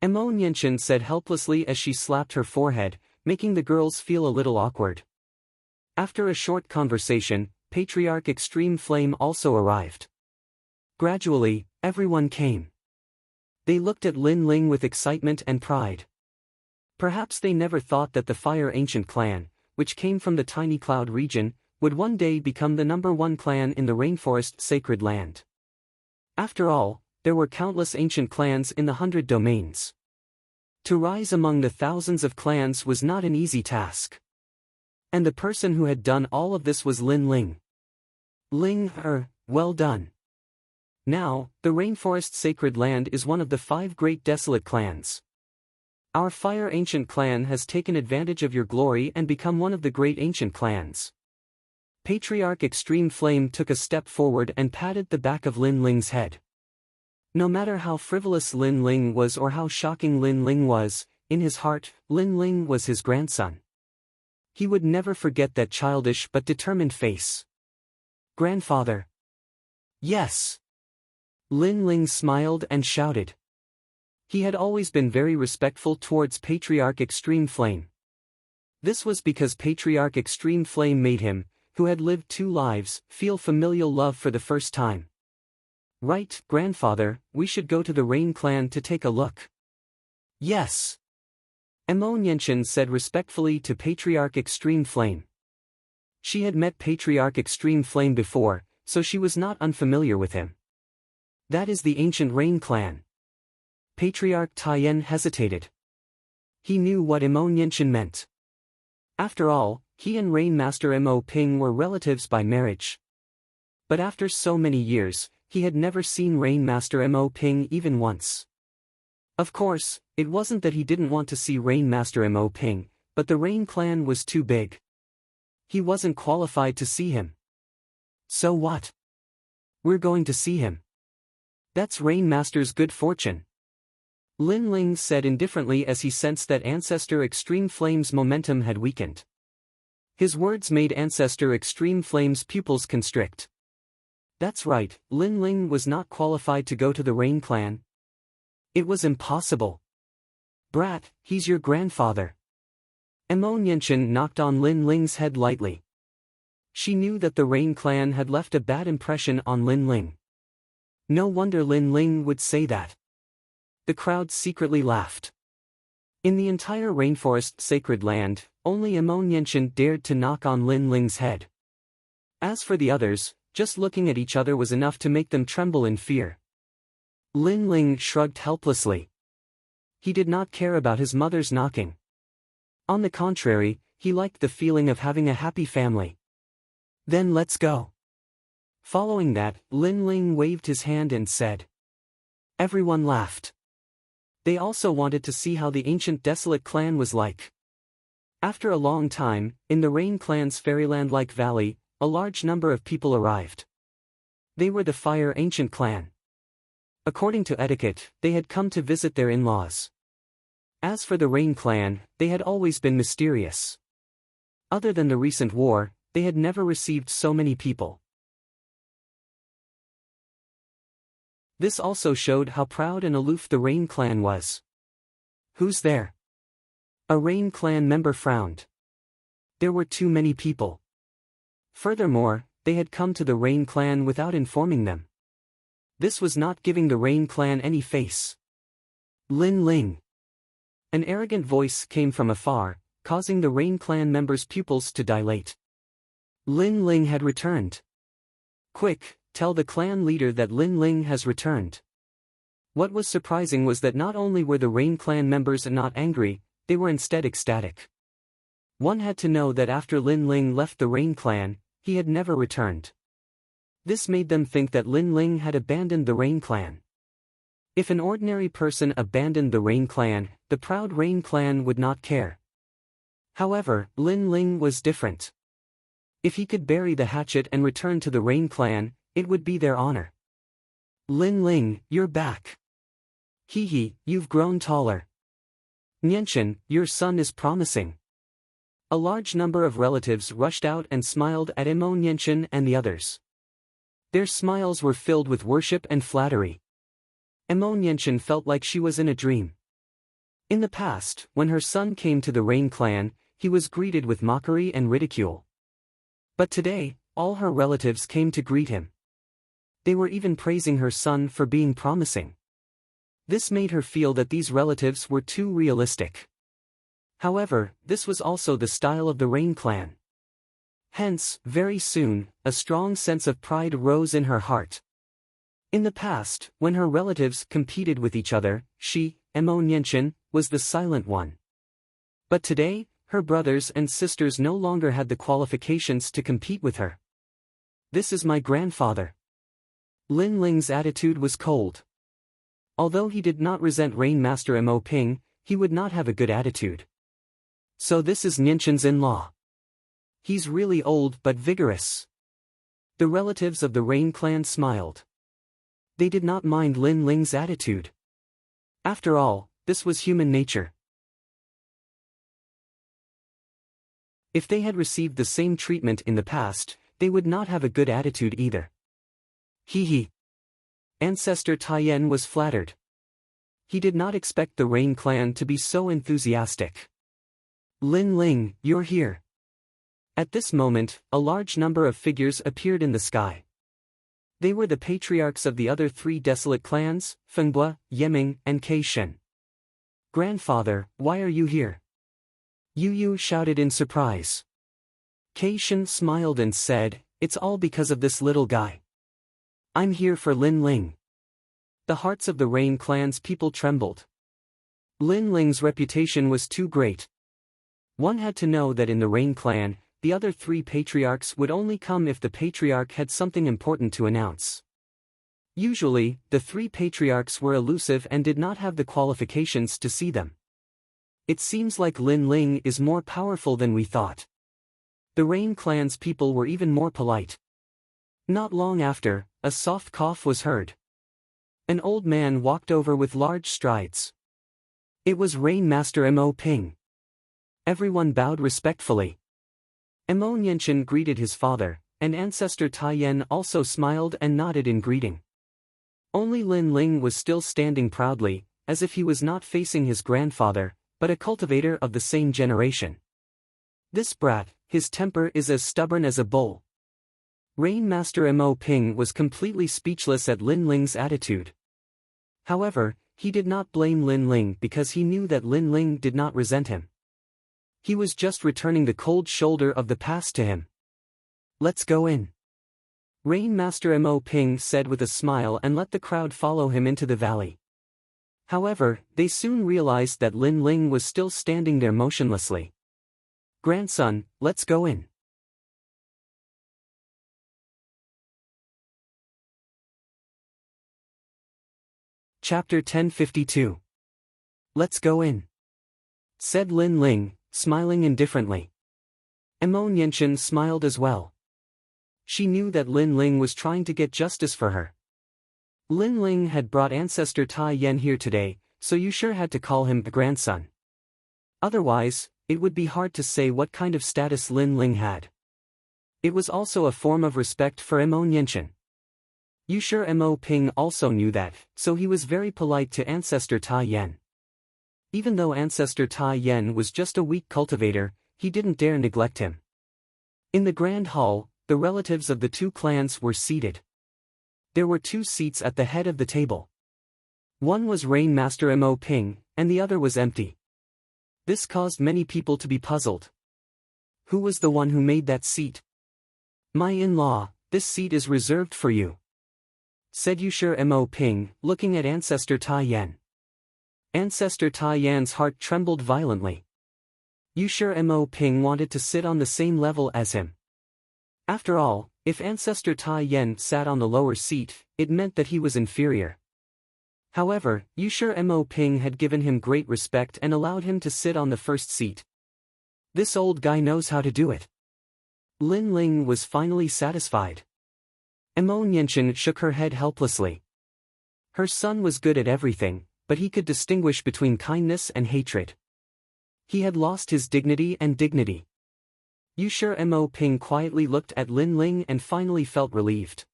Speaker 1: Mo Nianchen said helplessly as she slapped her forehead, making the girls feel a little awkward. After a short conversation, Patriarch Extreme Flame also arrived. Gradually, everyone came. They looked at Lin Ling with excitement and pride. Perhaps they never thought that the Fire Ancient Clan, which came from the tiny cloud region, would one day become the #1 clan in the rainforest sacred land. After all, there were countless ancient clans in the 100 domains. To rise among the thousands of clans was not an easy task. And the person who had done all of this was Lin Ling. Well done. Now, the Rainforest Sacred Land is one of the 5 great desolate clans. Our Fire Ancient Clan has taken advantage of your glory and become one of the great ancient clans. Patriarch Extreme Flame took a step forward and patted the back of Lin Ling's head. No matter how frivolous Lin Ling was or how shocking Lin Ling was, in his heart, Lin Ling was his grandson. He would never forget that childish but determined face. Grandfather. Yes. Lin Ling smiled and shouted. He had always been very respectful towards Patriarch Extreme Flame. This was because Patriarch Extreme Flame made him, who had lived 2 lives, feel familial love for the first time. Right, grandfather, we should go to the Rain Clan to take a look. Yes. Emo Nianchen said respectfully to Patriarch Extreme Flame. She had met Patriarch Extreme Flame before, so she was not unfamiliar with him. That is the ancient Rain Clan. Patriarch Taiyan hesitated. He knew what Emo Nianchen meant. After all, he and Rain Master Emo Ping were relatives by marriage. But after so many years, he had never seen Rain Master Mo Ping even once. Of course, it wasn't that he didn't want to see Rain Master Mo Ping, but the Rain clan was too big. He wasn't qualified to see him. So what? We're going to see him. That's Rain Master's good fortune. Lin Ling said indifferently as he sensed that Ancestor Extreme Flame's momentum had weakened. His words made Ancestor Extreme Flame's pupils constrict. That's right, Lin Ling was not qualified to go to the Rain Clan. It was impossible. Brat, he's your grandfather. Emo Nianchen knocked on Lin Ling's head lightly. She knew that the Rain Clan had left a bad impression on Lin Ling. No wonder Lin Ling would say that. The crowd secretly laughed. In the entire rainforest sacred land, only Emo Nianchen dared to knock on Lin Ling's head. As for the others, just looking at each other was enough to make them tremble in fear. Lin Ling shrugged helplessly. He did not care about his mother's knocking. On the contrary, he liked the feeling of having a happy family. Then let's go. Following that, Lin Ling waved his hand and said. Everyone laughed. They also wanted to see how the ancient desolate clan was like. After a long time, in the Rain Clan's fairyland-like valley, a large number of people arrived. They were the Fire Ancient Clan. According to etiquette, they had come to visit their in-laws. As for the Rain Clan, they had always been mysterious. Other than the recent war, they had never received so many people. This also showed how proud and aloof the Rain Clan was. Who's there? A Rain Clan member frowned. There were too many people. Furthermore, they had come to the Rain Clan without informing them. This was not giving the Rain Clan any face. Lin Ling. An arrogant voice came from afar, causing the Rain Clan members' pupils to dilate. Lin Ling had returned. Quick, tell the clan leader that Lin Ling has returned. What was surprising was that not only were the Rain Clan members not angry, they were instead ecstatic. One had to know that after Lin Ling left the Rain Clan, he had never returned. This made them think that Lin Ling had abandoned the Rain Clan. If an ordinary person abandoned the Rain Clan, the proud Rain Clan would not care. However, Lin Ling was different. If he could bury the hatchet and return to the Rain Clan, it would be their honor. Lin Ling, you're back. Hee, you've grown taller. Nianchen, your son is promising. A large number of relatives rushed out and smiled at Emo Nianchen and the others. Their smiles were filled with worship and flattery. Emo Nianchen felt like she was in a dream. In the past, when her son came to the Rain Clan, he was greeted with mockery and ridicule. But today, all her relatives came to greet him. They were even praising her son for being promising. This made her feel that these relatives were too realistic. However, this was also the style of the Rain Clan. Hence, very soon, a strong sense of pride rose in her heart. In the past, when her relatives competed with each other, she, Emo Nianchen, was the silent one. But today, her brothers and sisters no longer had the qualifications to compete with her. This is my grandfather. Lin Ling's attitude was cold. Although he did not resent Rain Master Mo Ping, he would not have a good attitude. So this is Nianchen's in-law. He's really old but vigorous. The relatives of the Rain Clan smiled. They did not mind Lin Ling's attitude. After all, this was human nature. If they had received the same treatment in the past, they would not have a good attitude either. Hee. Ancestor Taiyan was flattered. He did not expect the Rain clan to be so enthusiastic. Lin Ling, you're here. At this moment, a large number of figures appeared in the sky. They were the patriarchs of the other three desolate clans, Fengbua, Yeming, and Kei Shen. Grandfather, why are you here? Yu Yu shouted in surprise. Kei Shen smiled and said, it's all because of this little guy. I'm here for Lin Ling. The hearts of the Rain clan's people trembled. Lin Ling's reputation was too great. One had to know that in the Rain clan, the other three patriarchs would only come if the patriarch had something important to announce. Usually, the three patriarchs were elusive and did not have the qualifications to see them. It seems like Lin Ling is more powerful than we thought. The Rain clan's people were even more polite. Not long after, a soft cough was heard. An old man walked over with large strides. It was Rain Master Mo Ping. Everyone bowed respectfully. Mo Nianchen greeted his father, and Ancestor Taiyan also smiled and nodded in greeting. Only Lin Ling was still standing proudly, as if he was not facing his grandfather, but a cultivator of the same generation. This brat, his temper is as stubborn as a bull. Rain Master Mo Ping was completely speechless at Lin Ling's attitude. However, he did not blame Lin Ling because he knew that Lin Ling did not resent him. He was just returning the cold shoulder of the past to him. Let's go in. Rain Master Mo Ping said with a smile and let the crowd follow him into the valley. However, they soon realized that Lin Ling was still standing there motionlessly. Grandson, let's go in. Chapter 1052. Let's go in, said Lin Ling, smiling indifferently. Mo Nianchen smiled as well. She knew that Lin Ling was trying to get justice for her. Lin Ling had brought Ancestor Taiyan here today, so you sure had to call him a grandson. Otherwise, it would be hard to say what kind of status Lin Ling had. It was also a form of respect for Mo Nianchen. You sure Mo Ping also knew that, so he was very polite to Ancestor Taiyan. Even though Ancestor Taiyan was just a weak cultivator, he didn't dare neglect him. In the grand hall, the relatives of the two clans were seated. There were two seats at the head of the table. One was Rain Master Mo Ping, and the other was empty. This caused many people to be puzzled. Who was the one who made that seat? My in-law, this seat is reserved for you, said Yushir Mo Ping, looking at Ancestor Taiyan. Ancestor Taiyan's heart trembled violently. Yushir Mo Ping wanted to sit on the same level as him. After all, if Ancestor Taiyan sat on the lower seat, it meant that he was inferior. However, Yushir Mo Ping had given him great respect and allowed him to sit on the first seat. This old guy knows how to do it. Lin Ling was finally satisfied. Mo Nianchen shook her head helplessly. Her son was good at everything, but he could distinguish between kindness and hatred. He had lost his dignity and dignity. Yushir Mo Ping quietly looked at Lin Ling and finally felt relieved.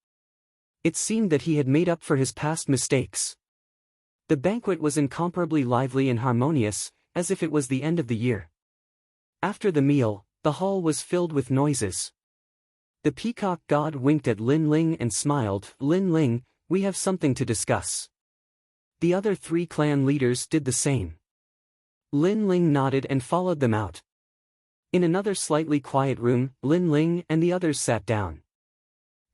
Speaker 1: It seemed that he had made up for his past mistakes. The banquet was incomparably lively and harmonious, as if it was the end of the year. After the meal, the hall was filled with noises. The peacock god winked at Lin Ling and smiled. Lin Ling, we have something to discuss. The other three clan leaders did the same. Lin Ling nodded and followed them out. In another slightly quiet room, Lin Ling and the others sat down.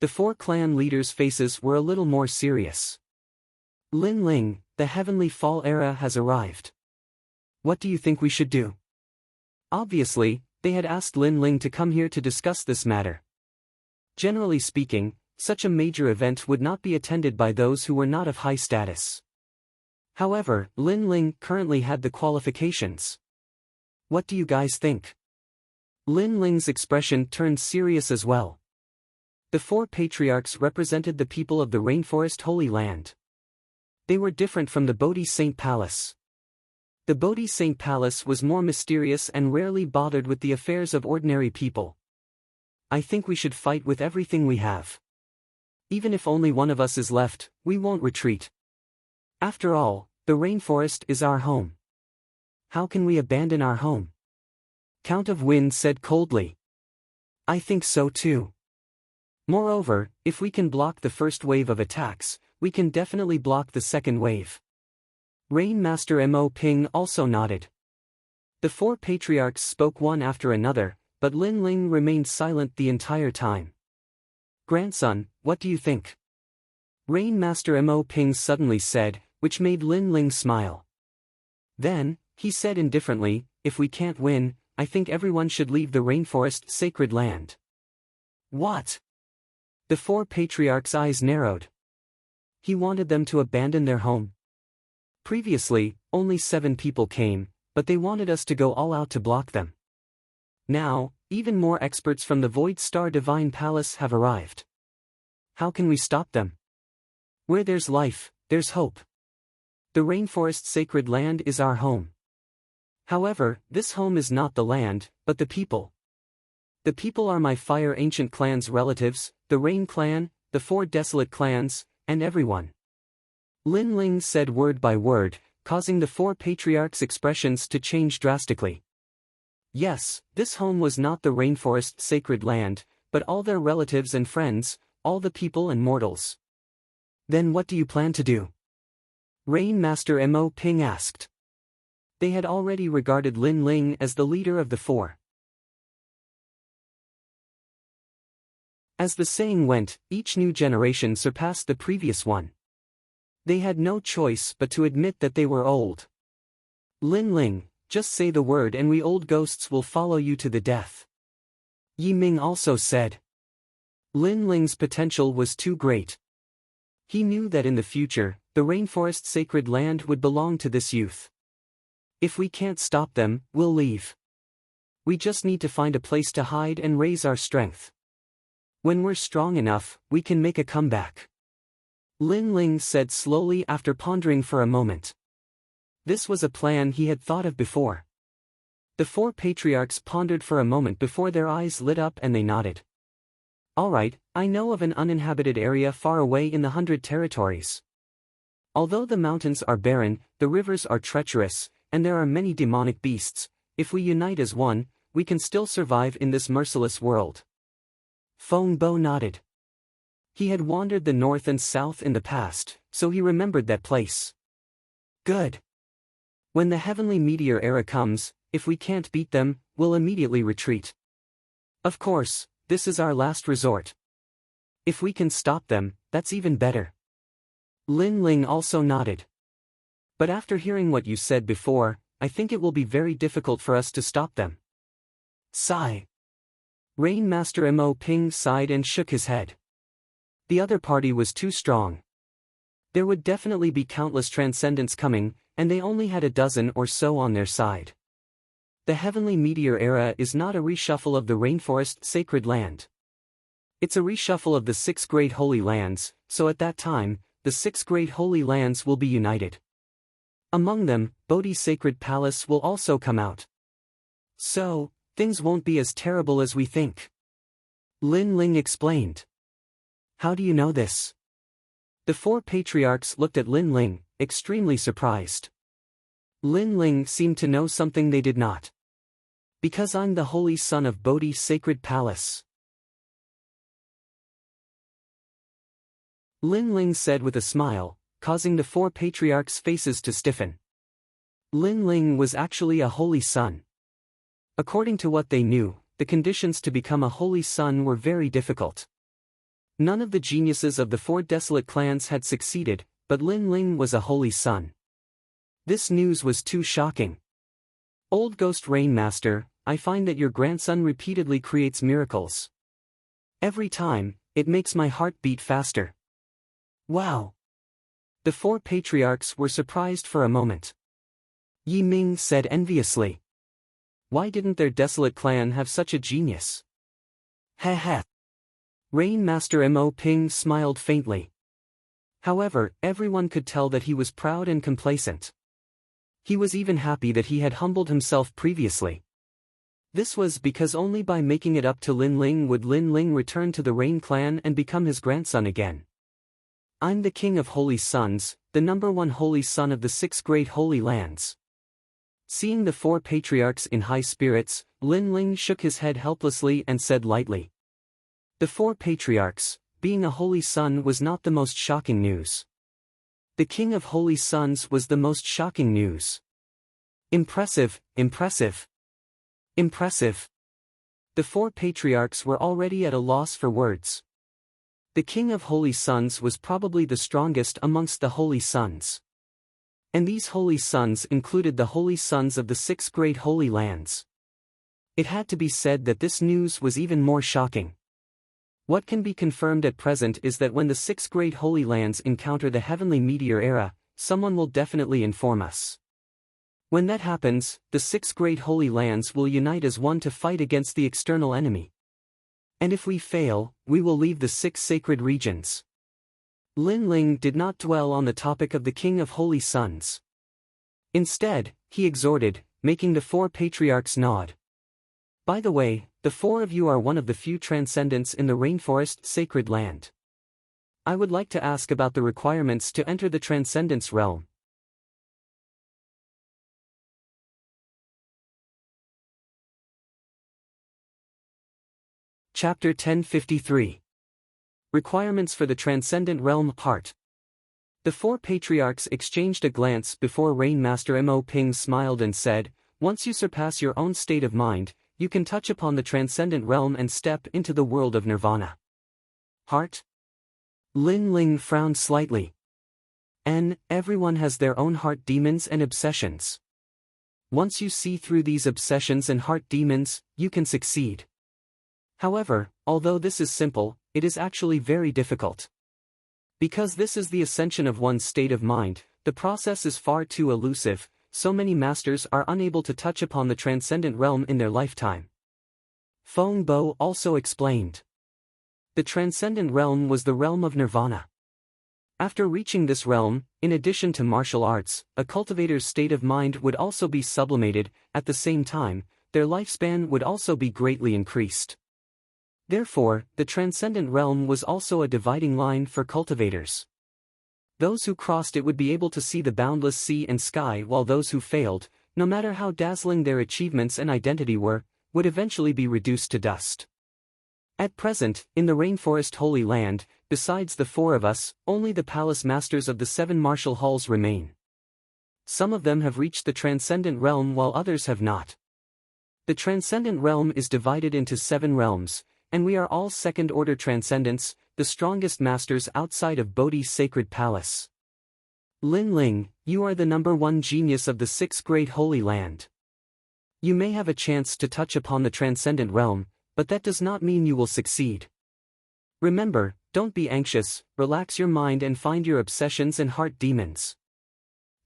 Speaker 1: The four clan leaders' faces were a little more serious. Lin Ling, the heavenly fall era has arrived. What do you think we should do? Obviously, they had asked Lin Ling to come here to discuss this matter. Generally speaking, such a major event would not be attended by those who were not of high status. However, Lin Ling currently had the qualifications. What do you guys think? Lin Ling's expression turned serious as well. The four patriarchs represented the people of the Rainforest Holy Land. They were different from the Bodhi Saint Palace. The Bodhi Saint Palace was more mysterious and rarely bothered with the affairs of ordinary people. I think we should fight with everything we have. Even if only one of us is left, we won't retreat. After all, the rainforest is our home. How can we abandon our home? Count of Wind said coldly. I think so too. Moreover, if we can block the first wave of attacks, we can definitely block the second wave. Rain Master Mo Ping also nodded. The four patriarchs spoke one after another, but Lin Ling remained silent the entire time. Grandson, what do you think? Rain Master Mo Ping suddenly said, which made Lin Ling smile. Then, he said indifferently, if we can't win, I think everyone should leave the rainforest sacred land. What? The four patriarchs' eyes narrowed. He wanted them to abandon their home. Previously, only 7 people came, but they wanted us to go all out to block them. Now, even more experts from the Void Star Divine Palace have arrived. How can we stop them? Where there's life, there's hope. The rainforest sacred land is our home. However, this home is not the land, but the people. The people are my Fire Ancient Clan's relatives, the Rain Clan, the 4 Desolate Clans, and everyone. Lin Ling said word by word, causing the 4 patriarchs' expressions to change drastically. Yes, this home was not the rainforest sacred land, but all their relatives and friends, all the people and mortals. Then what do you plan to do? Rain Master Mo Ping asked. They had already regarded Lin Ling as the leader of the 4. As the saying went, each new generation surpassed the previous one. They had no choice but to admit that they were old. Lin Ling, just say the word and we old ghosts will follow you to the death. Yi Ming also said. Lin Ling's potential was too great. He knew that in the future, the rainforest sacred land would belong to this youth. If we can't stop them, we'll leave. We just need to find a place to hide and raise our strength. When we're strong enough, we can make a comeback. Lin Ling said slowly after pondering for a moment. This was a plan he had thought of before. The 4 patriarchs pondered for a moment before their eyes lit up and they nodded. All right, I know of an uninhabited area far away in the 100 territories. Although the mountains are barren, the rivers are treacherous, and there are many demonic beasts, if we unite as one, we can still survive in this merciless world. Feng Bo nodded. He had wandered the north and south in the past, so he remembered that place. Good. When the heavenly meteor era comes, if we can't beat them, we'll immediately retreat. Of course, this is our last resort. If we can stop them, that's even better. Lin Ling also nodded. But after hearing what you said before, I think it will be very difficult for us to stop them. Sigh. Rain Master Mo Ping sighed and shook his head. The other party was too strong. There would definitely be countless transcendents coming, and they only had a dozen or so on their side. The heavenly meteor era is not a reshuffle of the rainforest sacred land. It's a reshuffle of the 6 great holy lands, so at that time, the 6 great holy lands will be united. Among them, Bodhi Sacred Palace will also come out. So, things won't be as terrible as we think. Lin Ling explained. How do you know this? The 4 patriarchs looked at Lin Ling, extremely surprised. Lin Ling seemed to know something they did not. Because I'm the holy son of Bodhi Sacred Palace. Lin Ling said with a smile, causing the 4 patriarchs' faces to stiffen. Lin Ling was actually a holy son. According to what they knew, the conditions to become a holy son were very difficult. None of the geniuses of the 4 desolate clans had succeeded, but Lin Ling was a holy son. This news was too shocking. Old Ghost Rain Master, I find that your grandson repeatedly creates miracles. Every time, it makes my heart beat faster. Wow! The 4 patriarchs were surprised for a moment. Yi Ming said enviously. Why didn't their desolate clan have such a genius? Heh heh. Rain Master Mo Ping smiled faintly. However, everyone could tell that he was proud and complacent. He was even happy that he had humbled himself previously. This was because only by making it up to Lin Ling would Lin Ling return to the Rain clan and become his grandson again. I'm the king of holy sons, the #1 holy son of the 6 great holy lands. Seeing the 4 patriarchs in high spirits, Lin Ling shook his head helplessly and said lightly. The 4 patriarchs, being a holy son was not the most shocking news. The king of holy sons was the most shocking news. Impressive, impressive. Impressive. The 4 patriarchs were already at a loss for words. The king of holy sons was probably the strongest amongst the holy sons. And these holy sons included the holy sons of the 6 great holy lands. It had to be said that this news was even more shocking. What can be confirmed at present is that when the 6 great holy lands encounter the heavenly meteor era, someone will definitely inform us. When that happens, the 6 great holy lands will unite as one to fight against the external enemy. And if we fail, we will leave the 6 sacred regions. Lin Ling did not dwell on the topic of the king of holy sons. Instead, he exhorted, making the 4 patriarchs nod. By the way, the 4 of you are one of the few transcendents in the rainforest sacred land. I would like to ask about the requirements to enter the transcendence realm. Chapter 1053. Requirements for the Transcendent Realm Part. The 4 patriarchs exchanged a glance before Rain Master Mo Ping smiled and said, once you surpass your own state of mind, you can touch upon the transcendent realm and step into the world of nirvana. Heart? Lin Ling frowned slightly. Everyone has their own heart demons and obsessions. Once you see through these obsessions and heart demons, you can succeed. However, although this is simple, it is actually very difficult. Because this is the ascension of one's state of mind, the process is far too elusive, so many masters are unable to touch upon the transcendent realm in their lifetime. Feng Bo also explained. The transcendent realm was the realm of nirvana. After reaching this realm, in addition to martial arts, a cultivator's state of mind would also be sublimated. At the same time, their lifespan would also be greatly increased. Therefore, the transcendent realm was also a dividing line for cultivators. Those who crossed it would be able to see the boundless sea and sky, while those who failed, no matter how dazzling their achievements and identity were, would eventually be reduced to dust. At present, in the Rainforest Holy Land, besides the 4 of us, only the palace masters of the 7 martial halls remain. Some of them have reached the transcendent realm while others have not. The transcendent realm is divided into 7 realms, and we are all second-order transcendents, the strongest masters outside of Bodhi's sacred palace. Lin Ling, you are the #1 genius of the 6 great holy land. You may have a chance to touch upon the transcendent realm, but that does not mean you will succeed. Remember, don't be anxious, relax your mind and find your obsessions and heart demons.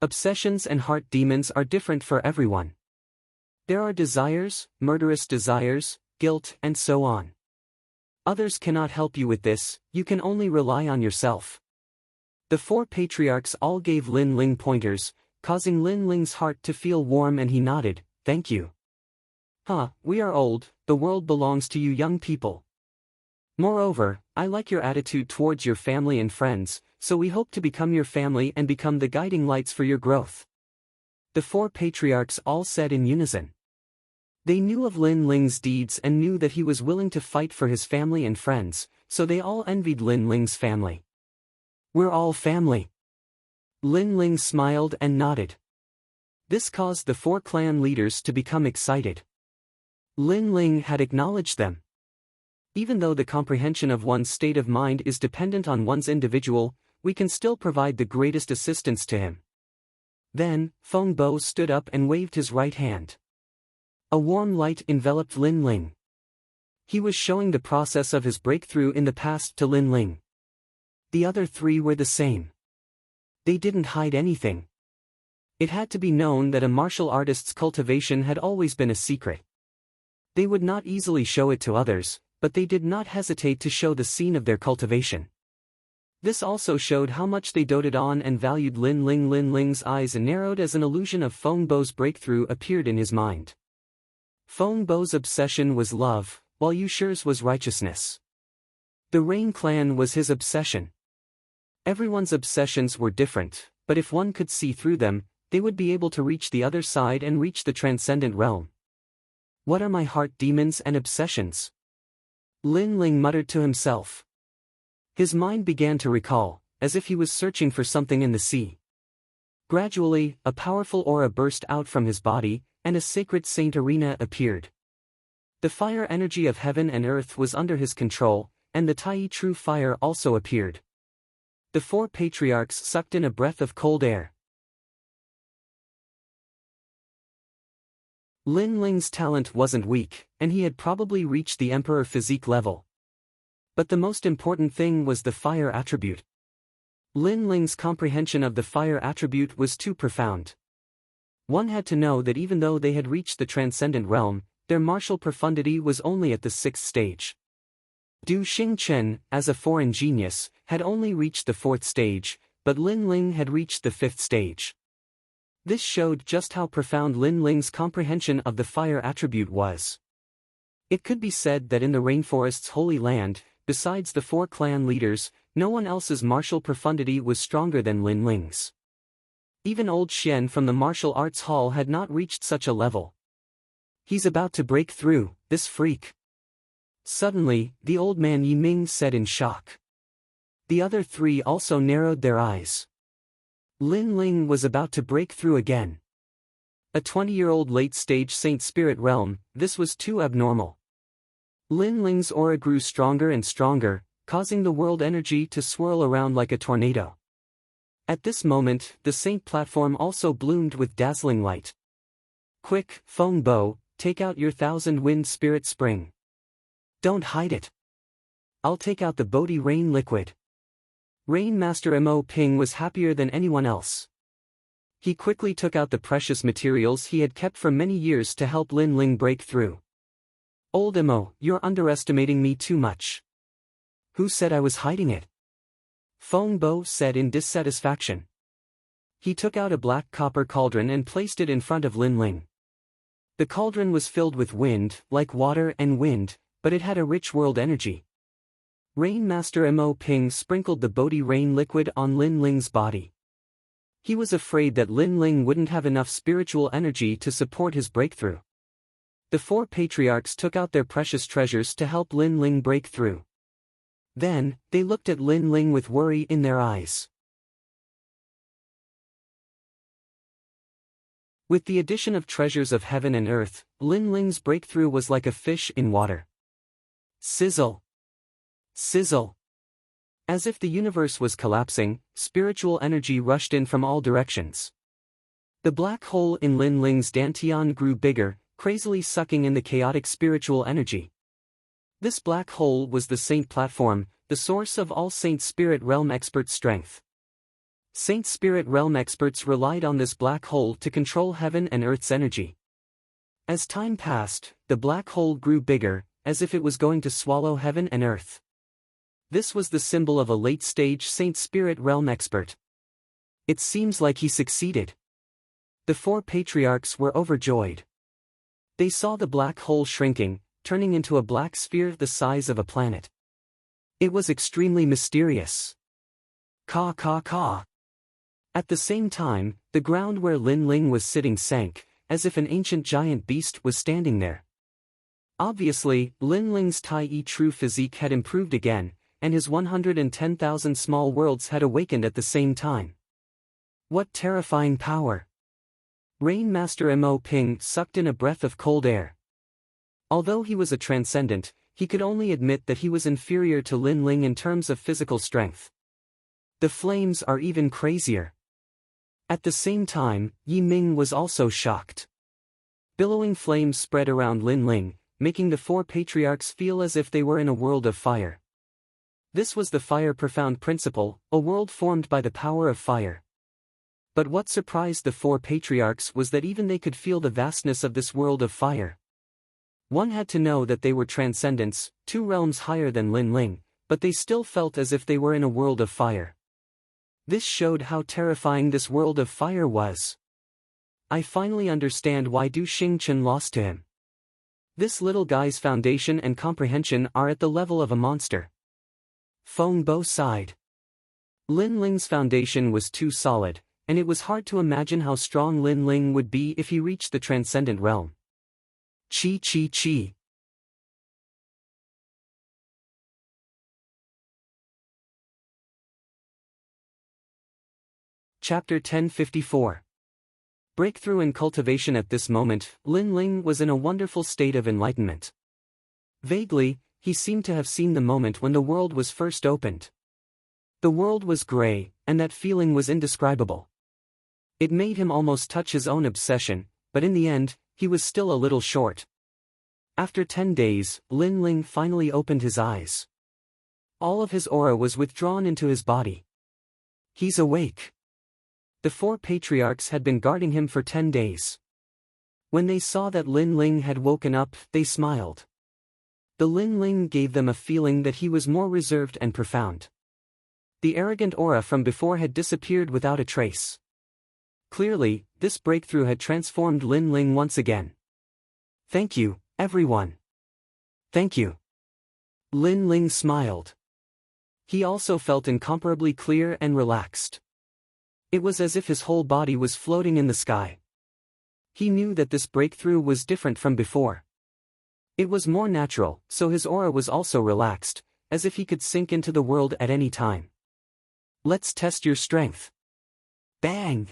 Speaker 1: Obsessions and heart demons are different for everyone. There are desires, murderous desires, guilt, and so on. Others cannot help you with this, you can only rely on yourself. The 4 patriarchs all gave Lin Ling pointers, causing Lin Ling's heart to feel warm and he nodded, thank you. We are old, the world belongs to you young people. Moreover, I like your attitude towards your family and friends, so we hope to become your family and become the guiding lights for your growth. The 4 patriarchs all said in unison. They knew of Lin Ling's deeds and knew that he was willing to fight for his family and friends, so they all envied Lin Ling's family. We're all family. Lin Ling smiled and nodded. This caused the 4 clan leaders to become excited. Lin Ling had acknowledged them. Even though the comprehension of one's state of mind is dependent on one's individual, we can still provide the greatest assistance to him. Then, Feng Bo stood up and waved his right hand. A warm light enveloped Lin Ling. He was showing the process of his breakthrough in the past to Lin Ling. The other 3 were the same. They didn't hide anything. It had to be known that a martial artist's cultivation had always been a secret. They would not easily show it to others, but they did not hesitate to show the scene of their cultivation. This also showed how much they doted on and valued Lin Ling. Lin Ling's eyes narrowed as an illusion of Feng Bo's breakthrough appeared in his mind. Feng Bo's obsession was love, while Yu Shi's was righteousness. The Rain Clan was his obsession. Everyone's obsessions were different, but if one could see through them, they would be able to reach the other side and reach the transcendent realm. What are my heart demons and obsessions? Lin Ling muttered to himself. His mind began to recall, as if he was searching for something in the sea. Gradually, a powerful aura burst out from his body, and a sacred saint arena appeared. The fire energy of heaven and earth was under his control, and the Tai True Fire also appeared. The four patriarchs sucked in a breath of cold air. Lin Ling's talent wasn't weak, and he had probably reached the emperor physique level. But the most important thing was the fire attribute. Lin Ling's comprehension of the fire attribute was too profound. One had to know that even though they had reached the transcendent realm, their martial profundity was only at the 6th stage. Du Xingchen, as a foreign genius, had only reached the 4th stage, but Lin Ling had reached the 5th stage. This showed just how profound Lin Ling's comprehension of the fire attribute was. It could be said that in the rainforest's holy land, besides the 4 clan leaders, no one else's martial profundity was stronger than Lin Ling's. Even old Xian from the martial arts hall had not reached such a level. He's about to break through, this freak. Suddenly, the old man Yi Ming said in shock. The other 3 also narrowed their eyes. Lin Ling was about to break through again. A 20-year-old late-stage Saint Spirit realm, this was too abnormal. Lin Ling's aura grew stronger and stronger, causing the world energy to swirl around like a tornado. At this moment, the Saint platform also bloomed with dazzling light. Quick, Feng Bo, take out your 1000-wind spirit spring. Don't hide it. I'll take out the Bodhi Rain liquid. Rain Master Mo Ping was happier than anyone else. He quickly took out the precious materials he had kept for many years to help Lin Ling break through. Old Mo, you're underestimating me too much. Who said I was hiding it? Feng Bo said in dissatisfaction. He took out a black copper cauldron and placed it in front of Lin Ling. The cauldron was filled with wind, like water and wind, but it had a rich world energy. Rain Master Mo Ping sprinkled the Bodhi Rain liquid on Lin Ling's body. He was afraid that Lin Ling wouldn't have enough spiritual energy to support his breakthrough. The 4 patriarchs took out their precious treasures to help Lin Ling break through. Then, they looked at Lin Ling with worry in their eyes. With the addition of treasures of heaven and earth, Lin Ling's breakthrough was like a fish in water. Sizzle! Sizzle! As if the universe was collapsing, spiritual energy rushed in from all directions. The black hole in Lin Ling's dantian grew bigger, crazily sucking in the chaotic spiritual energy. This black hole was the Saint platform, the source of all Saint Spirit Realm experts' strength. Saint Spirit Realm experts relied on this black hole to control heaven and earth's energy. As time passed, the black hole grew bigger, as if it was going to swallow heaven and earth. This was the symbol of a late-stage Saint Spirit Realm expert. It seems like he succeeded. The 4 patriarchs were overjoyed. They saw the black hole shrinking, turning into a black sphere the size of a planet. It was extremely mysterious. Caw caw caw. At the same time, the ground where Lin Ling was sitting sank, as if an ancient giant beast was standing there. Obviously, Lin Ling's Tai True physique had improved again, and his 110,000 small worlds had awakened at the same time. What terrifying power! Rain Master Mo Ping sucked in a breath of cold air. Although he was a transcendent, he could only admit that he was inferior to Lin Ling in terms of physical strength. The flames are even crazier. At the same time, Yi Ming was also shocked. Billowing flames spread around Lin Ling, making the 4 patriarchs feel as if they were in a world of fire. This was the fire profound principle, a world formed by the power of fire. But what surprised the 4 patriarchs was that even they could feel the vastness of this world of fire. One had to know that they were transcendents, 2 realms higher than Lin Ling, but they still felt as if they were in a world of fire. This showed how terrifying this world of fire was. I finally understand why Du Xingchen lost to him. This little guy's foundation and comprehension are at the level of a monster. Feng Bo sighed. Lin Ling's foundation was too solid, and it was hard to imagine how strong Lin Ling would be if he reached the transcendent realm. Chi chi chi. Chapter 1054. Breakthrough in cultivation. At this moment, Lin Ling was in a wonderful state of enlightenment. Vaguely, he seemed to have seen the moment when the world was first opened. The world was gray, and that feeling was indescribable. It made him almost touch his own obsession, but in the end, he was still a little short. After 10 days, Lin Ling finally opened his eyes. All of his aura was withdrawn into his body. He's awake. The 4 patriarchs had been guarding him for 10 days. When they saw that Lin Ling had woken up, they smiled. The Lin Ling gave them a feeling that he was more reserved and profound. The arrogant aura from before had disappeared without a trace. Clearly, this breakthrough had transformed Lin Ling once again. Thank you, everyone. Thank you. Lin Ling smiled. He also felt incomparably clear and relaxed. It was as if his whole body was floating in the sky. He knew that this breakthrough was different from before. It was more natural, so his aura was also relaxed, as if he could sink into the world at any time. Let's test your strength. Bang!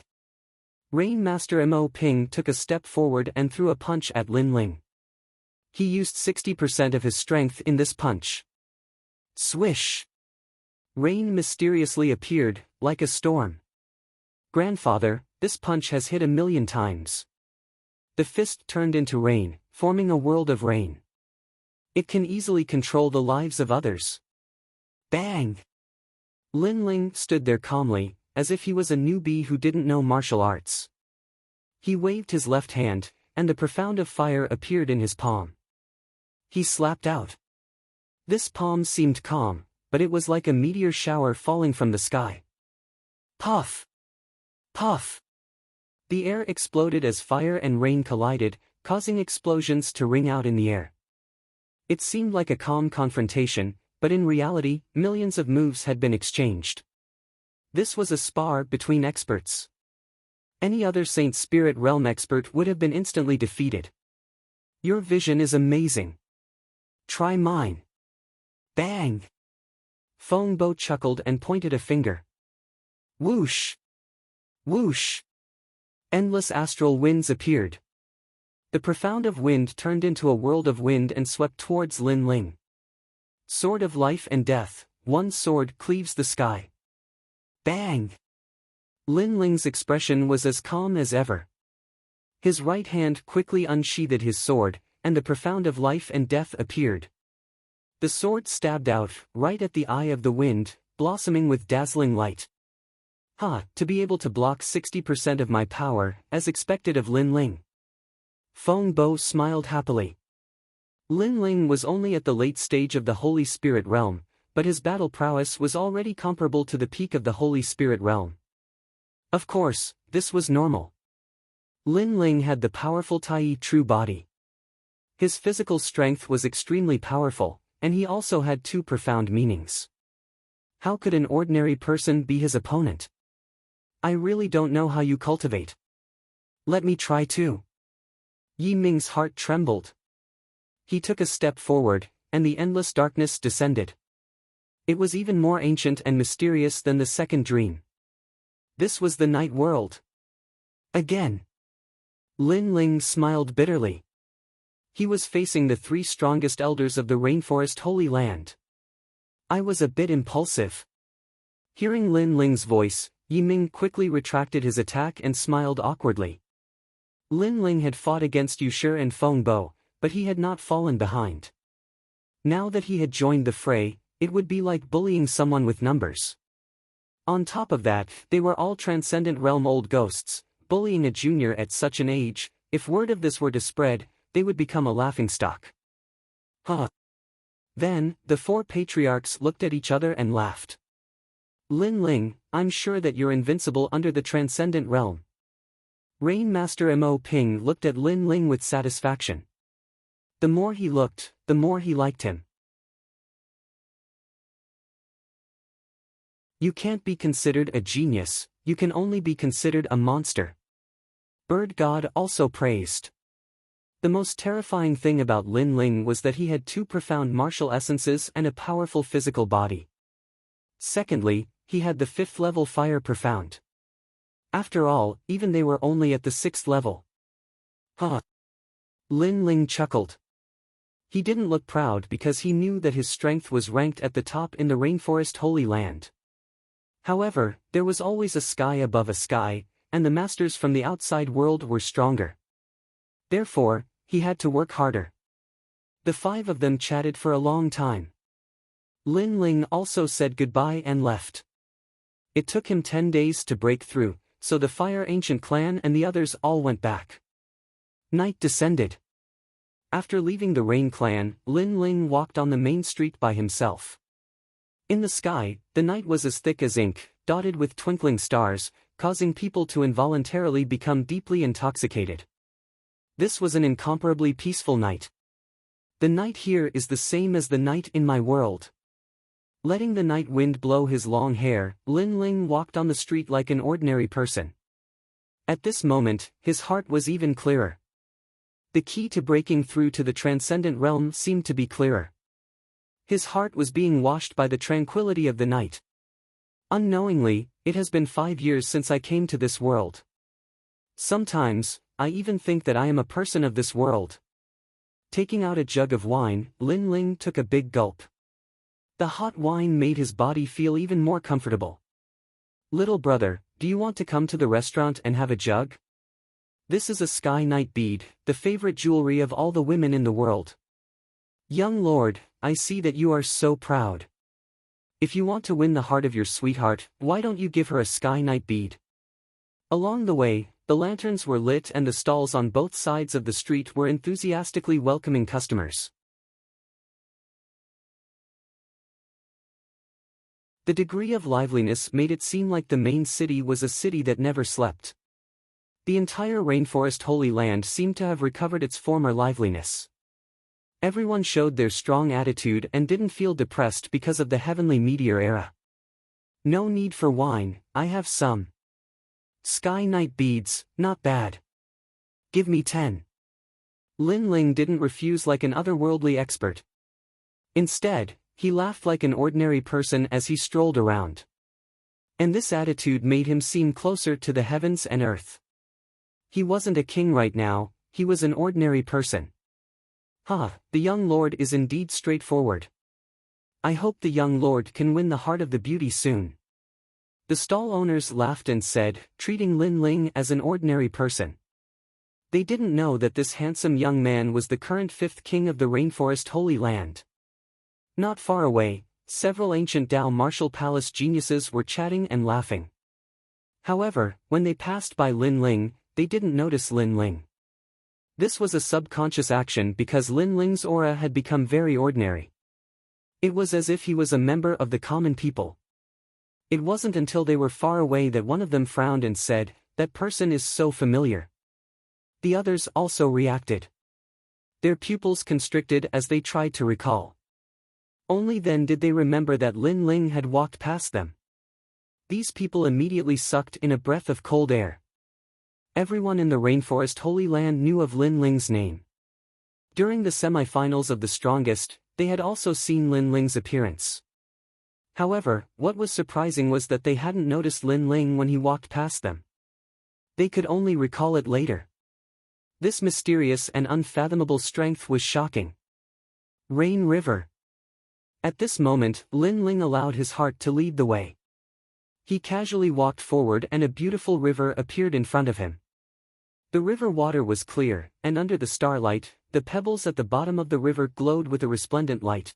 Speaker 1: Rain Master Mo Ping took a step forward and threw a punch at Lin Ling. He used 60% of his strength in this punch. Swish! Rain mysteriously appeared, like a storm. Grandfather, this punch has hit 1,000,000 times. The fist turned into rain, forming a world of rain. It can easily control the lives of others. Bang! Lin Ling stood there calmly, as if he was a newbie who didn't know martial arts. He waved his left hand, and the profound of fire appeared in his palm. He slapped out. This palm seemed calm, but it was like a meteor shower falling from the sky. Puff! Puff! The air exploded as fire and rain collided, causing explosions to ring out in the air. It seemed like a calm confrontation, but in reality, millions of moves had been exchanged. This was a spar between experts. Any other Saint Spirit Realm expert would have been instantly defeated. Your vision is amazing. Try mine. Bang! Feng Bo chuckled and pointed a finger. Whoosh! Whoosh! Endless astral winds appeared. The profound of wind turned into a world of wind and swept towards Lin Ling. Sword of life and death, one sword cleaves the sky. Bang! Lin Ling's expression was as calm as ever. His right hand quickly unsheathed his sword, and the profound of life and death appeared. The sword stabbed out, right at the eye of the wind, blossoming with dazzling light. To be able to block 60% of my power, as expected of Lin Ling. Feng Bo smiled happily. Lin Ling was only at the late stage of the Holy Spirit realm, but his battle prowess was already comparable to the peak of the Holy Spirit realm. Of course, this was normal. Lin Ling had the powerful Tai true body. His physical strength was extremely powerful, and he also had 2 profound meanings. How could an ordinary person be his opponent? I really don't know how you cultivate. Let me try too. Yi Ming's heart trembled. He took a step forward, and the endless darkness descended. It was even more ancient and mysterious than the second dream. This was the night world. Again. Lin Ling smiled bitterly. He was facing the 3 strongest elders of the Rainforest Holy Land. I was a bit impulsive. Hearing Lin Ling's voice, Yi Ming quickly retracted his attack and smiled awkwardly. Lin Ling had fought against Yushi and Feng Bo, but he had not fallen behind. Now that he had joined the fray, it would be like bullying someone with numbers. On top of that, they were all Transcendent Realm old ghosts. Bullying a junior at such an age, if word of this were to spread, they would become a laughingstock. Then, the four patriarchs looked at each other and laughed. Lin Ling, I'm sure that you're invincible under the transcendent realm. Rain Master Mo Ping looked at Lin Ling with satisfaction. The more he looked, the more he liked him. You can't be considered a genius, you can only be considered a monster. Bird God also praised. The most terrifying thing about Lin Ling was that he had two profound martial essences and a powerful physical body. Secondly, he had the 5th level fire profound. After all, even they were only at the 6th level. Huh. Lin Ling chuckled. He didn't look proud because he knew that his strength was ranked at the top in the Rainforest Holy Land. However, there was always a sky above a sky, and the masters from the outside world were stronger. Therefore, he had to work harder. The 5 of them chatted for a long time. Lin Ling also said goodbye and left. It took him 10 days to break through, so the Fire Ancient clan and the others all went back. Night descended. After leaving the Rain clan, Lin Ling walked on the main street by himself. In the sky, the night was as thick as ink, dotted with twinkling stars, causing people to involuntarily become deeply intoxicated. This was an incomparably peaceful night. The night here is the same as the night in my world. Letting the night wind blow his long hair, Lin Ling walked on the street like an ordinary person. At this moment, his heart was even clearer. The key to breaking through to the transcendent realm seemed to be clearer. His heart was being washed by the tranquility of the night. Unknowingly, it has been 5 years since I came to this world. Sometimes, I even think that I am a person of this world. Taking out a jug of wine, Lin Ling took a big gulp. The hot wine made his body feel even more comfortable. Little brother, do you want to come to the restaurant and have a jug? This is a sky night bead, the favorite jewelry of all the women in the world. Young lord, I see that you are so proud. If you want to win the heart of your sweetheart, why don't you give her a sky night bead? Along the way, the lanterns were lit and the stalls on both sides of the street were enthusiastically welcoming customers. The degree of liveliness made it seem like the main city was a city that never slept. The entire Rainforest Holy Land seemed to have recovered its former liveliness. Everyone showed their strong attitude and didn't feel depressed because of the heavenly meteor era. No need for wine, I have some. Sky night beads, not bad. Give me 10. Lin Ling didn't refuse like an otherworldly expert. Instead, he laughed like an ordinary person as he strolled around. And this attitude made him seem closer to the heavens and earth. He wasn't a king right now, he was an ordinary person. The young lord is indeed straightforward. I hope the young lord can win the heart of the beauty soon. The stall owners laughed and said, treating Lin Ling as an ordinary person. They didn't know that this handsome young man was the current 5th king of the Rainforest Holy Land. Not far away, several ancient Dao martial palace geniuses were chatting and laughing. However, when they passed by Lin Ling, they didn't notice Lin Ling. This was a subconscious action because Lin Ling's aura had become very ordinary. It was as if he was a member of the common people. It wasn't until they were far away that one of them frowned and said, "That person is so familiar." The others also reacted. Their pupils constricted as they tried to recall. Only then did they remember that Lin Ling had walked past them. These people immediately sucked in a breath of cold air. Everyone in the Rainforest Holy Land knew of Lin Ling's name. During the semi-finals of the strongest, they had also seen Lin Ling's appearance. However, what was surprising was that they hadn't noticed Lin Ling when he walked past them. They could only recall it later. This mysterious and unfathomable strength was shocking. Rain River. At this moment, Lin Ling allowed his heart to lead the way. He casually walked forward and a beautiful river appeared in front of him. The river water was clear, and under the starlight, the pebbles at the bottom of the river glowed with a resplendent light.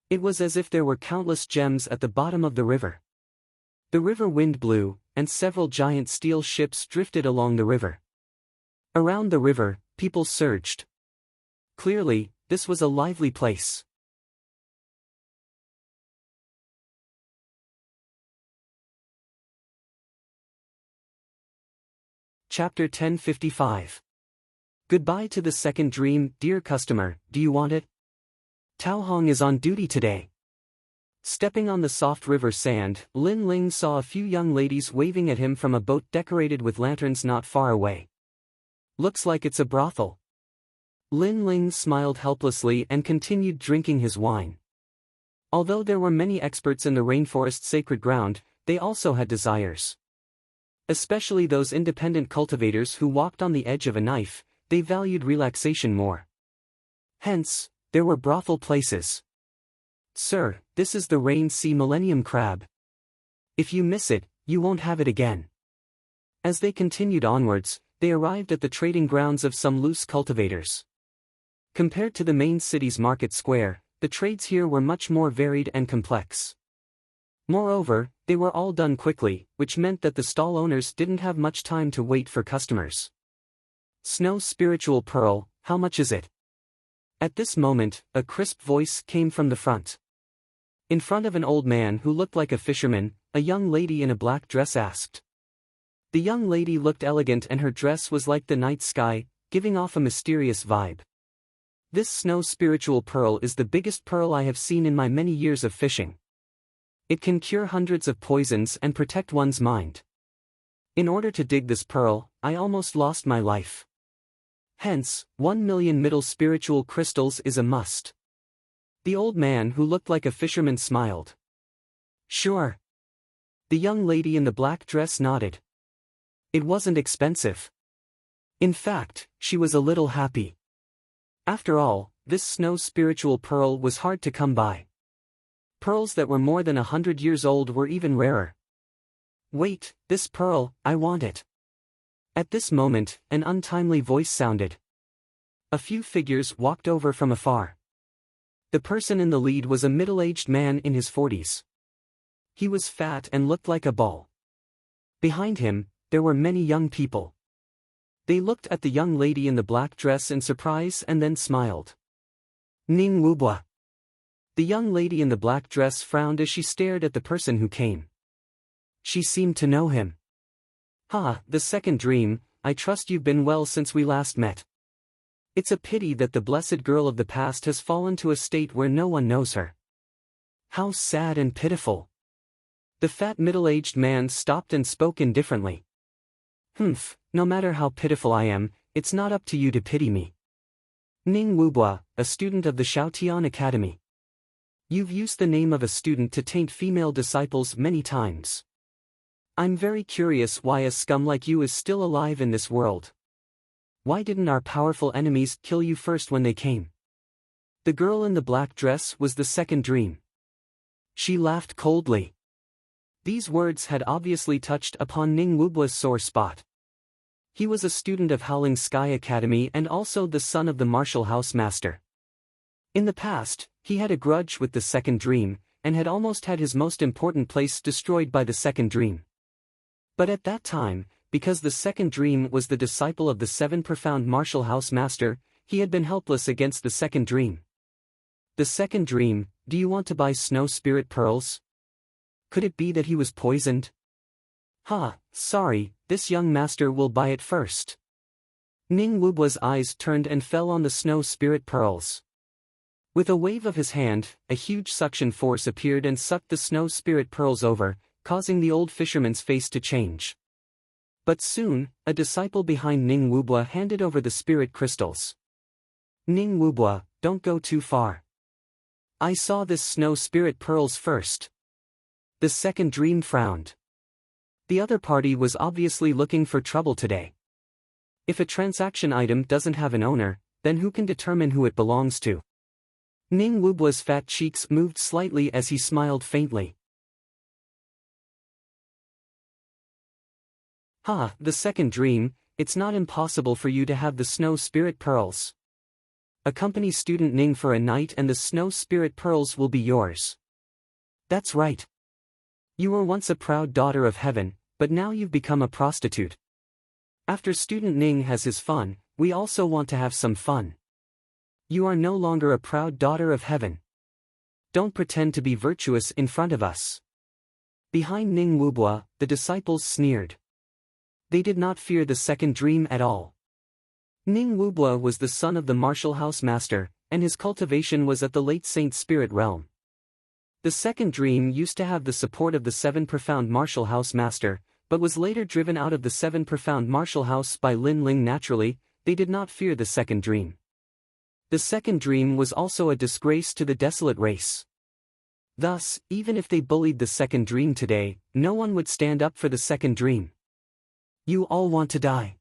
Speaker 1: It was as if there were countless gems at the bottom of the river. The river wind blew, and several giant steel ships drifted along the river. Around the river, people surged. Clearly, this was a lively place. Chapter 1055. Goodbye to the second dream, dear customer, do you want it? Tao Hong is on duty today. Stepping on the soft river sand, Lin Ling saw a few young ladies waving at him from a boat decorated with lanterns not far away. Looks like it's a brothel. Lin Ling smiled helplessly and continued drinking his wine. Although there were many experts in the rainforest's sacred ground, they also had desires. Especially those independent cultivators who walked on the edge of a knife, they valued relaxation more. Hence, there were brothel places. Sir, this is the Rain Sea Millennium Crab. If you miss it, you won't have it again. As they continued onwards, they arrived at the trading grounds of some loose cultivators. Compared to the main city's market square, the trades here were much more varied and complex. Moreover, they were all done quickly, which meant that the stall owners didn't have much time to wait for customers. Snow Spiritual Pearl, how much is it? At this moment, a crisp voice came from the front. In front of an old man who looked like a fisherman, a young lady in a black dress asked. The young lady looked elegant and her dress was like the night sky, giving off a mysterious vibe. This Snow Spiritual Pearl is the biggest pearl I have seen in my many years of fishing. It can cure hundreds of poisons and protect one's mind. In order to dig this pearl, I almost lost my life. Hence, 1 million middle spiritual crystals is a must. The old man who looked like a fisherman smiled. Sure. The young lady in the black dress nodded. It wasn't expensive. In fact, she was a little happy. After all, this Snow Spiritual Pearl was hard to come by. Pearls that were more than 100 years old were even rarer. Wait, this pearl, I want it. At this moment, an untimely voice sounded. A few figures walked over from afar. The person in the lead was a middle-aged man in his 40s. He was fat and looked like a ball. Behind him, there were many young people. They looked at the young lady in the black dress in surprise and then smiled. Ning Wubua. The young lady in the black dress frowned as she stared at the person who came. She seemed to know him. Ha, the second dream, I trust you've been well since we last met. It's a pity that the blessed girl of the past has fallen to a state where no one knows her. How sad and pitiful. The fat middle-aged man stopped and spoke indifferently. Humph, no matter how pitiful I am, it's not up to you to pity me. Ning Wubua, a student of the Shaotian Academy. You've used the name of a student to taint female disciples many times. I'm very curious why a scum like you is still alive in this world. Why didn't our powerful enemies kill you first when they came? The girl in the black dress was the second dream. She laughed coldly. These words had obviously touched upon Ning Wubua's sore spot. He was a student of Howling Sky Academy and also the son of the martial house master. In the past, he had a grudge with the second dream, and had almost had his most important place destroyed by the second dream. But at that time, because the second dream was the disciple of the 7 profound martial house master, he had been helpless against the second dream. The second dream, do you want to buy snow spirit pearls? Could it be that he was poisoned? Sorry, this young master will buy it first. Ning Wubua's eyes turned and fell on the snow spirit pearls. With a wave of his hand, a huge suction force appeared and sucked the snow spirit pearls over, causing the old fisherman's face to change. But soon, a disciple behind Ning Wubua handed over the spirit crystals. Ning Wubua, don't go too far. I saw this snow spirit pearls first. The second dream frowned. The other party was obviously looking for trouble today. If a transaction item doesn't have an owner, then who can determine who it belongs to? Ning Wubua's fat cheeks moved slightly as he smiled faintly. The second dream, it's not impossible for you to have the snow spirit pearls. Accompany student Ning for a night and the snow spirit pearls will be yours. That's right. You were once a proud daughter of heaven, but now you've become a prostitute. After student Ning has his fun, we also want to have some fun. You are no longer a proud daughter of heaven. Don't pretend to be virtuous in front of us. Behind Ning Wubua, the disciples sneered. They did not fear the second dream at all. Ning Wubua was the son of the martial house master, and his cultivation was at the late Saint Spirit realm. The second dream used to have the support of the seven profound martial house master, but was later driven out of the seven profound martial house by Lin Ling. Naturally, they did not fear the second dream. The second dream was also a disgrace to the desolate race. Thus, even if they bullied the second dream today, no one would stand up for the second dream. You all want to die.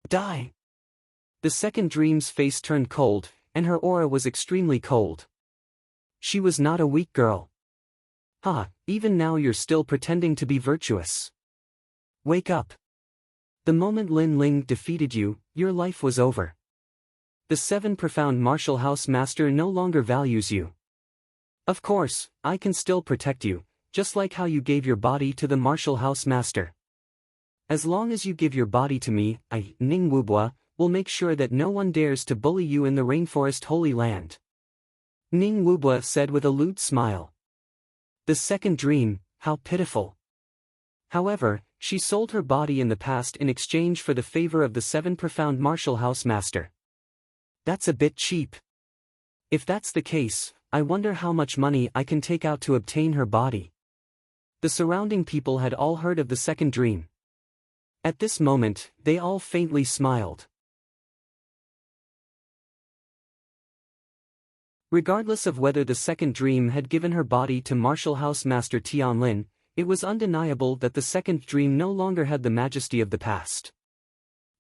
Speaker 1: Die! The second dream's face turned cold, and her aura was extremely cold. She was not a weak girl. Even now you're still pretending to be virtuous. Wake up. The moment Lin Ling defeated you, your life was over. The seven profound martial house master no longer values you. Of course, I can still protect you, just like how you gave your body to the martial house master. As long as you give your body to me, I, Ning Wubua, will make sure that no one dares to bully you in the rainforest Holy Land. Ning Wubua said with a lewd smile. The second dream, how pitiful. However, she sold her body in the past in exchange for the favor of the seven profound martial house master. That's a bit cheap. If that's the case, I wonder how much money I can take out to obtain her body. The surrounding people had all heard of the second dream. At this moment, they all faintly smiled. Regardless of whether the second dream had given her body to martial house master Tianlin, it was undeniable that the second dream no longer had the majesty of the past.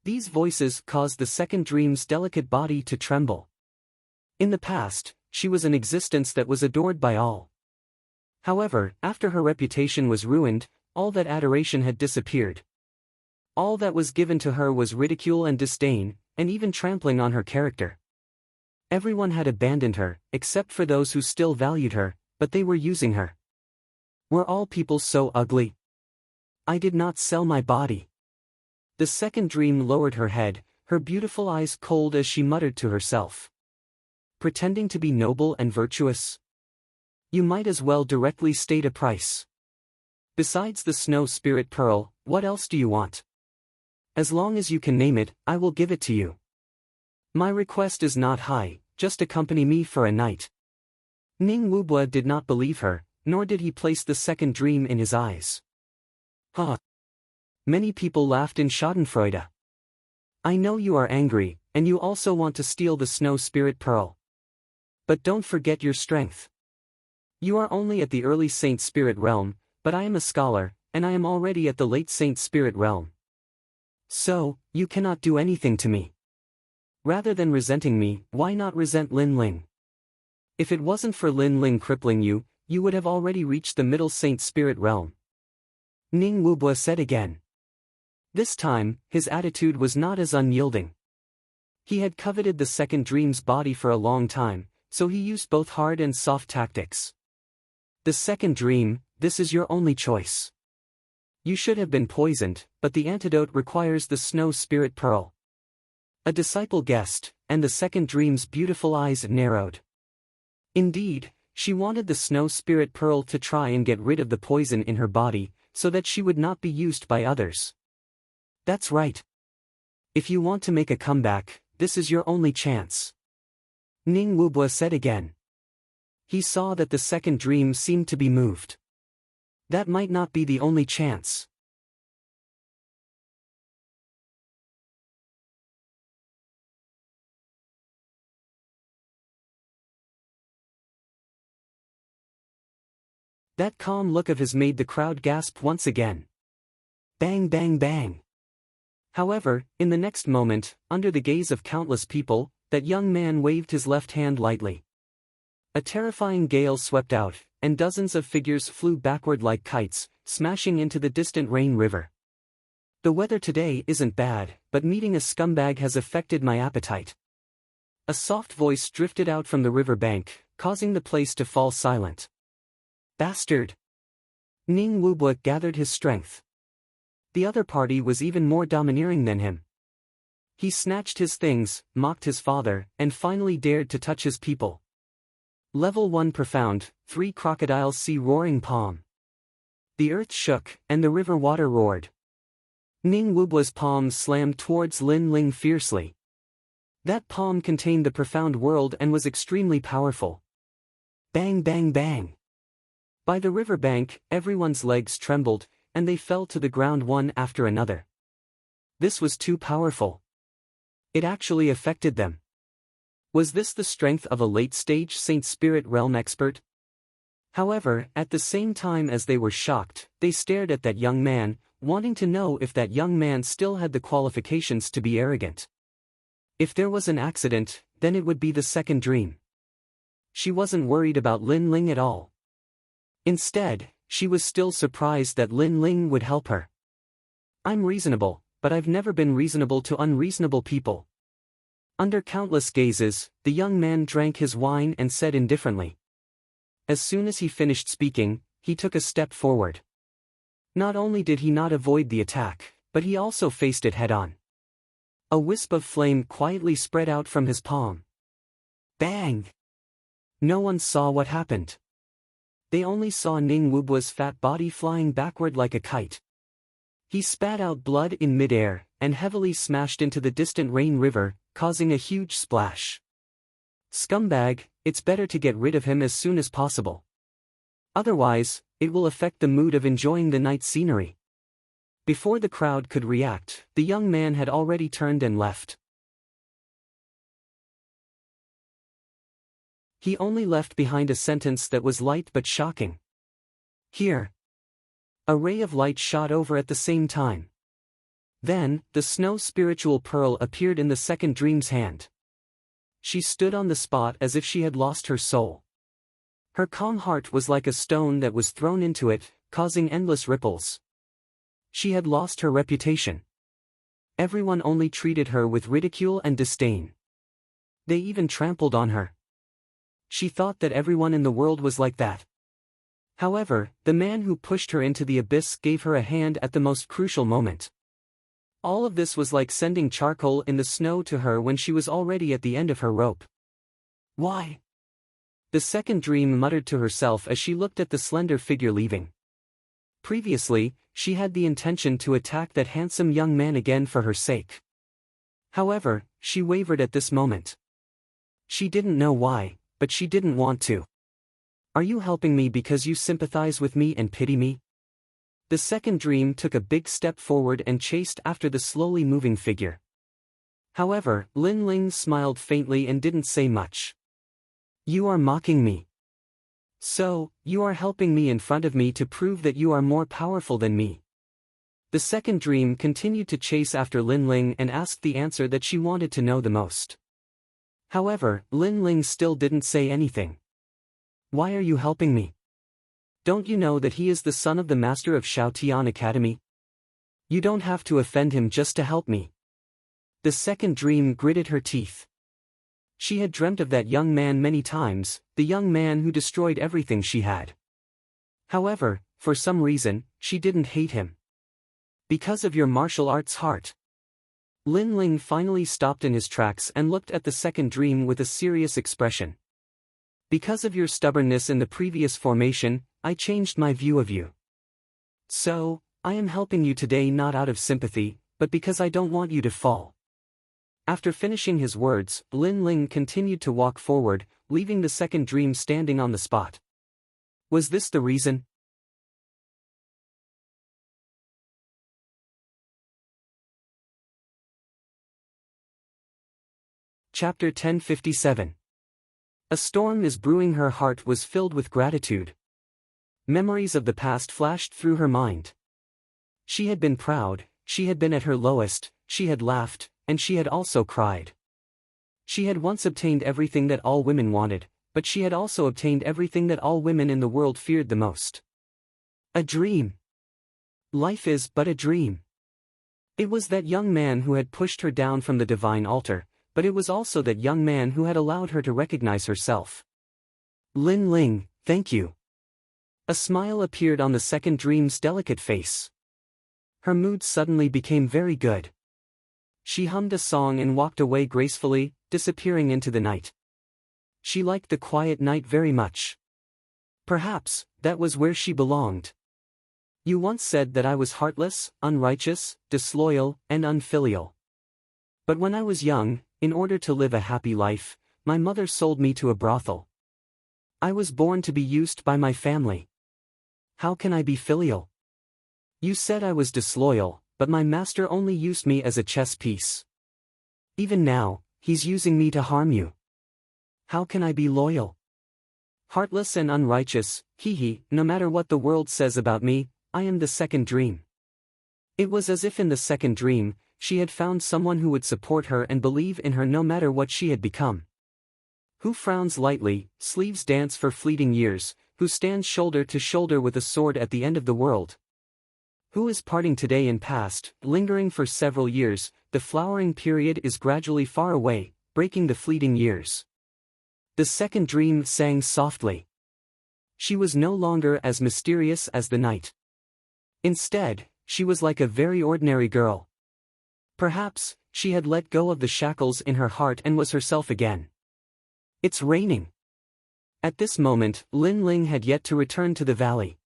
Speaker 1: These voices caused the second dream's delicate body to tremble. In the past, she was an existence that was adored by all. However, after her reputation was ruined, all that adoration had disappeared. All that was given to her was ridicule and disdain, and even trampling on her character. Everyone had abandoned her, except for those who still valued her, but they were using her. Were all people so ugly? I did not sell my body. The second dream lowered her head, her beautiful eyes cold as she muttered to herself. Pretending to be noble and virtuous? You might as well directly state a price. Besides the snow spirit pearl, what else do you want? As long as you can name it, I will give it to you. My request is not high, just accompany me for a night. Ning Wubua did not believe her, nor did he place the second dream in his eyes. Many people laughed in schadenfreude. I know you are angry, and you also want to steal the snow spirit pearl. But don't forget your strength. You are only at the early Saint Spirit realm, but I am a scholar, and I am already at the late Saint Spirit realm. So, you cannot do anything to me. Rather than resenting me, why not resent Lin Ling? If it wasn't for Lin Ling crippling you, you would have already reached the middle Saint Spirit realm. Ning Wubua said again. This time, his attitude was not as unyielding. He had coveted the second dream's body for a long time, so he used both hard and soft tactics. The second dream, this is your only choice. You should have been poisoned, but the antidote requires the snow spirit pearl. A disciple guessed, and the second dream's beautiful eyes narrowed. Indeed, she wanted the snow spirit pearl to try and get rid of the poison in her body, so that she would not be used by others. That's right. If you want to make a comeback, this is your only chance. Ning Wubua said again. He saw that the second dream seemed to be moved. That might not be the only chance. That calm look of his made the crowd gasp once again. Bang bang bang. However, in the next moment, under the gaze of countless people, that young man waved his left hand lightly. A terrifying gale swept out, and dozens of figures flew backward like kites, smashing into the distant Rain River. The weather today isn't bad, but meeting a scumbag has affected my appetite. A soft voice drifted out from the river bank, causing the place to fall silent. Bastard! Ning Wubua gathered his strength. The other party was even more domineering than him. He snatched his things, mocked his father, and finally dared to touch his people. Level 1 profound, 3 crocodiles sea roaring palm. The earth shook, and the river water roared. Ning Wubua's palm slammed towards Lin Ling fiercely. That palm contained the profound world and was extremely powerful. Bang bang bang. By the river bank, everyone's legs trembled, and they fell to the ground one after another. This was too powerful. It actually affected them. Was this the strength of a late-stage Saint Spirit Realm expert? However, at the same time as they were shocked, they stared at that young man, wanting to know if that young man still had the qualifications to be arrogant. If there was an accident, then it would be the second dream. She wasn't worried about Lin Ling at all. Instead, she was still surprised that Lin Ling would help her. I'm reasonable, but I've never been reasonable to unreasonable people. Under countless gazes, the young man drank his wine and said indifferently. As soon as he finished speaking, he took a step forward. Not only did he not avoid the attack, but he also faced it head-on. A wisp of flame quietly spread out from his palm. Bang! No one saw what happened. They only saw Ning Wubua's fat body flying backward like a kite. He spat out blood in midair, and heavily smashed into the distant Rain River, causing a huge splash. Scumbag, it's better to get rid of him as soon as possible. Otherwise, it will affect the mood of enjoying the night scenery. Before the crowd could react, the young man had already turned and left. He only left behind a sentence that was light but shocking. Here. A ray of light shot over at the same time. Then, the snow spiritual pearl appeared in the second dream's hand. She stood on the spot as if she had lost her soul. Her calm heart was like a stone that was thrown into it, causing endless ripples. She had lost her reputation. Everyone only treated her with ridicule and disdain. They even trampled on her. She thought that everyone in the world was like that. However, the man who pushed her into the abyss gave her a hand at the most crucial moment. All of this was like sending charcoal in the snow to her when she was already at the end of her rope. Why? The second dream muttered to herself as she looked at the slender figure leaving. Previously, she had the intention to attack that handsome young man again for her sake. However, she wavered at this moment. She didn't know why, but she didn't want to. Are you helping me because you sympathize with me and pity me? The second dream took a big step forward and chased after the slowly moving figure. However, Lin Ling smiled faintly and didn't say much. You are mocking me. So, you are helping me in front of me to prove that you are more powerful than me. The second dream continued to chase after Lin Ling and asked the answer that she wanted to know the most. However, Lin Ling still didn't say anything. Why are you helping me? Don't you know that he is the son of the master of Shaotian Academy? You don't have to offend him just to help me. The second dream gritted her teeth. She had dreamt of that young man many times, the young man who destroyed everything she had. However, for some reason, she didn't hate him. Because of your martial arts heart. Lin Ling finally stopped in his tracks and looked at the second dream with a serious expression. Because of your stubbornness in the previous formation, I changed my view of you. So, I am helping you today not out of sympathy, but because I don't want you to fall. After finishing his words, Lin Ling continued to walk forward, leaving the second dream standing on the spot. Was this the reason? Chapter 1057. A storm is brewing. Her heart was filled with gratitude. Memories of the past flashed through her mind. She had been proud, she had been at her lowest, she had laughed, and she had also cried. She had once obtained everything that all women wanted, but she had also obtained everything that all women in the world feared the most. A dream. Life is but a dream. It was that young man who had pushed her down from the divine altar, but it was also that young man who had allowed her to recognize herself. Lin Ling, thank you. A smile appeared on the second dream's delicate face. Her mood suddenly became very good. She hummed a song and walked away gracefully, disappearing into the night. She liked the quiet night very much. Perhaps, that was where she belonged. You once said that I was heartless, unrighteous, disloyal, and unfilial. But when I was young, in order to live a happy life, my mother sold me to a brothel. I was born to be used by my family. How can I be filial? You said I was disloyal, but my master only used me as a chess piece. Even now, he's using me to harm you. How can I be loyal? Heartless and unrighteous, no matter what the world says about me, I am the second dream. It was as if in the second dream, she had found someone who would support her and believe in her no matter what she had become. Who frowns lightly, sleeves dance for fleeting years, who stands shoulder to shoulder with a sword at the end of the world? Who is parting today and past, lingering for several years, the flowering period is gradually far away, breaking the fleeting years. The second dream sang softly. She was no longer as mysterious as the night. Instead, she was like a very ordinary girl. Perhaps, she had let go of the shackles in her heart and was herself again. It's raining. At this moment, Lin Ling had yet to return to the valley.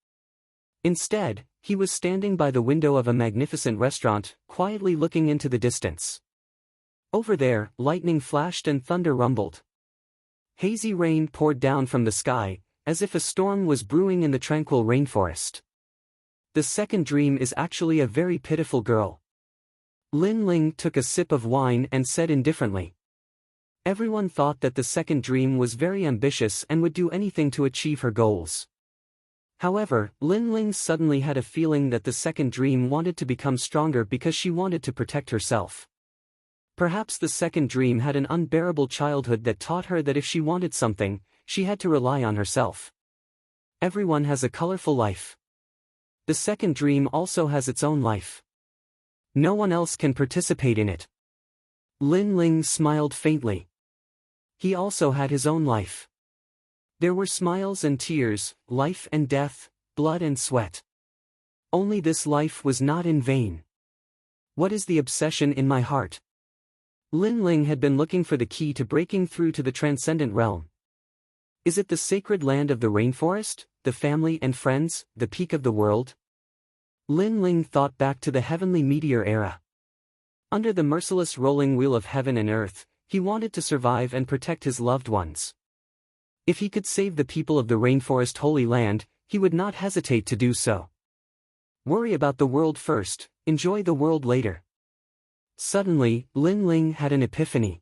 Speaker 1: Instead, he was standing by the window of a magnificent restaurant, quietly looking into the distance. Over there, lightning flashed and thunder rumbled. Hazy rain poured down from the sky, as if a storm was brewing in the tranquil rainforest. The second dream is actually a very pitiful girl. Lin Ling took a sip of wine and said indifferently. Everyone thought that the second dream was very ambitious and would do anything to achieve her goals. However, Lin Ling suddenly had a feeling that the second dream wanted to become stronger because she wanted to protect herself. Perhaps the second dream had an unbearable childhood that taught her that if she wanted something, she had to rely on herself. Everyone has a colorful life. The second dream also has its own life. No one else can participate in it. Lin Ling smiled faintly. He also had his own life. There were smiles and tears, life and death, blood and sweat. Only this life was not in vain. What is the obsession in my heart? Lin Ling had been looking for the key to breaking through to the transcendent realm. Is it the sacred land of the rainforest, the family and friends, the peak of the world? Lin Ling thought back to the heavenly meteor era. Under the merciless rolling wheel of heaven and earth, he wanted to survive and protect his loved ones. If he could save the people of the rainforest holy land, he would not hesitate to do so. Worry about the world first, enjoy the world later. Suddenly, Lin Ling had an epiphany.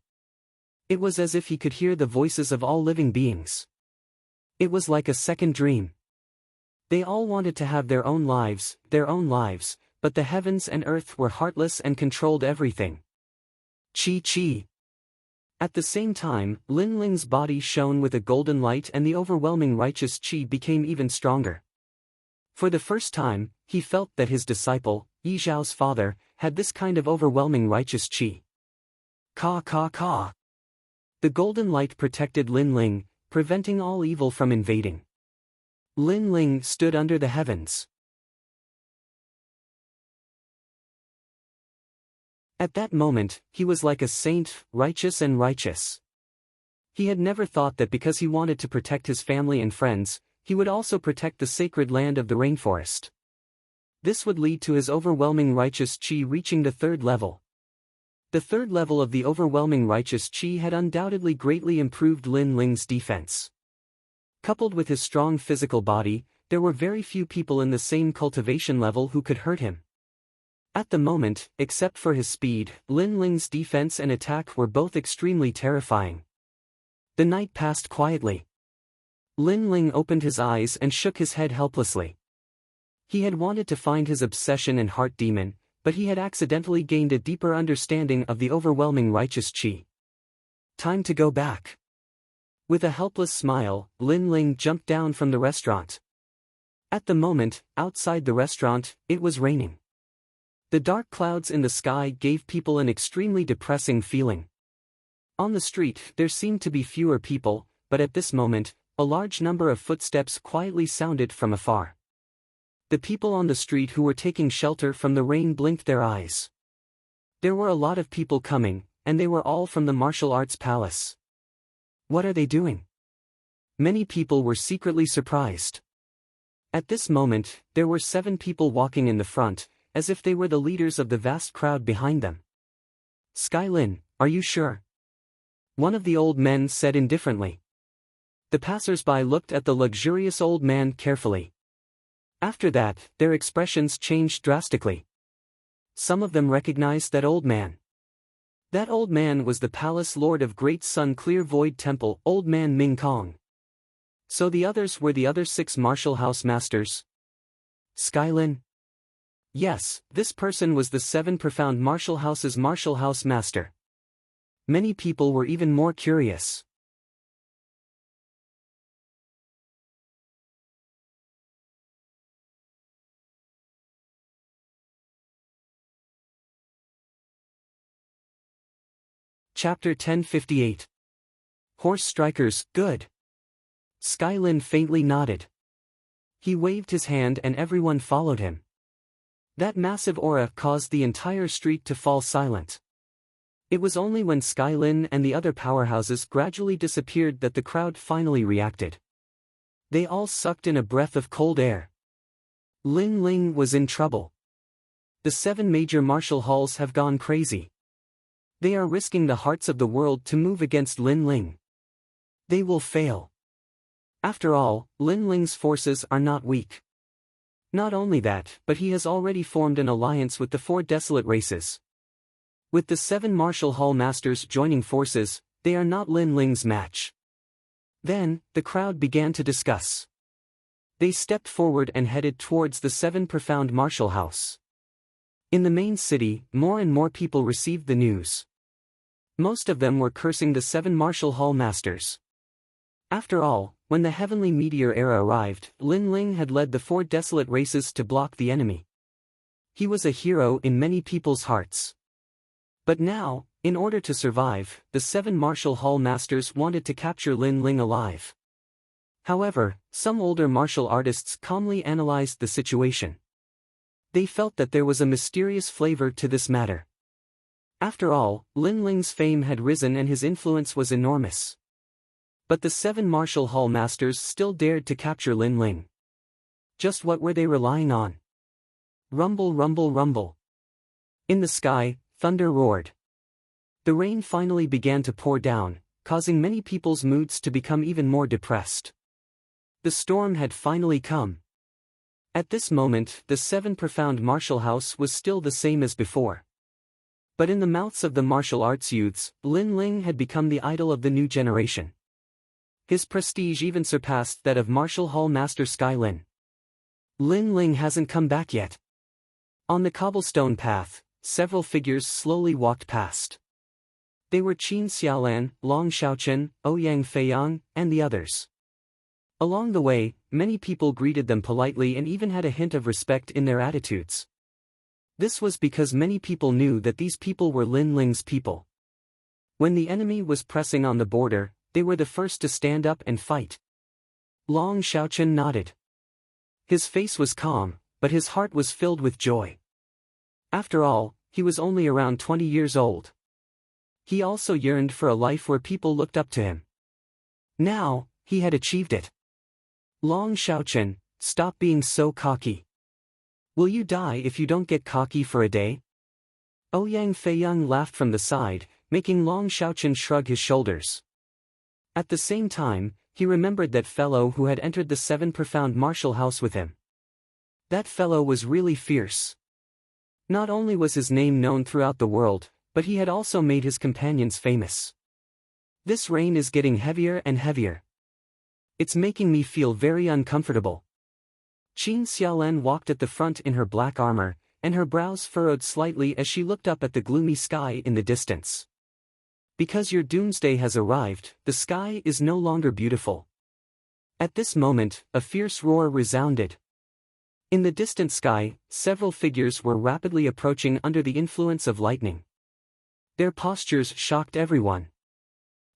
Speaker 1: It was as if he could hear the voices of all living beings. It was like a second dream. They all wanted to have their own lives, but the heavens and earth were heartless and controlled everything. Chi. At the same time, Lin Ling's body shone with a golden light and the overwhelming righteous qi became even stronger. For the first time, he felt that his disciple, Yi Zhao's father, had this kind of overwhelming righteous qi. Ka. The golden light protected Lin Ling, preventing all evil from invading. Lin Ling stood under the heavens. At that moment, he was like a saint, righteous and righteous. He had never thought that because he wanted to protect his family and friends, he would also protect the sacred land of the rainforest. This would lead to his overwhelming righteous qi reaching the third level. The third level of the overwhelming righteous qi had undoubtedly greatly improved Lin Ling's defense. Coupled with his strong physical body, there were very few people in the same cultivation level who could hurt him. At the moment, except for his speed, Lin Ling's defense and attack were both extremely terrifying. The night passed quietly. Lin Ling opened his eyes and shook his head helplessly. He had wanted to find his obsession and heart demon, but he had accidentally gained a deeper understanding of the overwhelming righteous qi. Time to go back. With a helpless smile, Lin Ling jumped down from the restaurant. At the moment, outside the restaurant, it was raining. The dark clouds in the sky gave people an extremely depressing feeling. On the street, there seemed to be fewer people, but at this moment, a large number of footsteps quietly sounded from afar. The people on the street who were taking shelter from the rain blinked their eyes. There were a lot of people coming, and they were all from the martial arts palace. What are they doing? Many people were secretly surprised. At this moment, there were 7 people walking in the front, as if they were the leaders of the vast crowd behind them. "Skylin, are you sure?" one of the old men said indifferently. The passers-by looked at the luxurious old man carefully. After that, their expressions changed drastically. Some of them recognized that old man. That old man was the palace lord of Great Sun Clear Void Temple, Old Man Ming Kong. So the others were the other 6 martial house masters. Skylin? Yes, this person was the 7 profound martial house's martial house master. Many people were even more curious. Chapter 1058. Horse strikers, good. Skylin faintly nodded. He waved his hand and everyone followed him. That massive aura caused the entire street to fall silent. It was only when Skylin and the other powerhouses gradually disappeared that the crowd finally reacted. They all sucked in a breath of cold air. Lin Ling was in trouble. The 7 major martial halls have gone crazy. They are risking the hearts of the world to move against Lin Ling. They will fail. After all, Lin Ling's forces are not weak. Not only that, but he has already formed an alliance with the 4 desolate races. With the 7 martial hall masters joining forces, they are not Lin Ling's match. Then, the crowd began to discuss. They stepped forward and headed towards the 7 profound martial house. In the main city, more and more people received the news. Most of them were cursing the 7 martial hall masters. After all, when the heavenly meteor era arrived, Lin Ling had led the 4 desolate races to block the enemy. He was a hero in many people's hearts. But now, in order to survive, the 7 martial hall masters wanted to capture Lin Ling alive. However, some older martial artists calmly analyzed the situation. They felt that there was a mysterious flavor to this matter. After all, Lin Ling's fame had risen and his influence was enormous. But the 7 martial hall masters still dared to capture Lin Ling. Just what were they relying on? Rumble, rumble, rumble. In the sky, thunder roared. The rain finally began to pour down, causing many people's moods to become even more depressed. The storm had finally come. At this moment, the 7 profound martial house was still the same as before. But in the mouths of the martial arts youths, Lin Ling had become the idol of the new generation. His prestige even surpassed that of martial hall master Skylin. Lin Ling hasn't come back yet. On the cobblestone path, several figures slowly walked past. They were Qin Xiaolan, Long Xiaochen, Ouyang Feiyang, and the others. Along the way, many people greeted them politely and even had a hint of respect in their attitudes. This was because many people knew that these people were Lin Ling's people. When the enemy was pressing on the border, they were the first to stand up and fight. Long Xiaochen nodded. His face was calm, but his heart was filled with joy. After all, he was only around 20 years old. He also yearned for a life where people looked up to him. Now, he had achieved it. Long Xiaochen, stop being so cocky. Will you die if you don't get cocky for a day? Ouyang Feiyang laughed from the side, making Long Xiaochen shrug his shoulders. At the same time, he remembered that fellow who had entered the 7 profound martial house with him. That fellow was really fierce. Not only was his name known throughout the world, but he had also made his companions famous. This rain is getting heavier and heavier. It's making me feel very uncomfortable. Qin Xiaolan walked at the front in her black armor, and her brows furrowed slightly as she looked up at the gloomy sky in the distance. Because your doomsday has arrived, the sky is no longer beautiful. At this moment, a fierce roar resounded. In the distant sky, several figures were rapidly approaching under the influence of lightning. Their postures shocked everyone.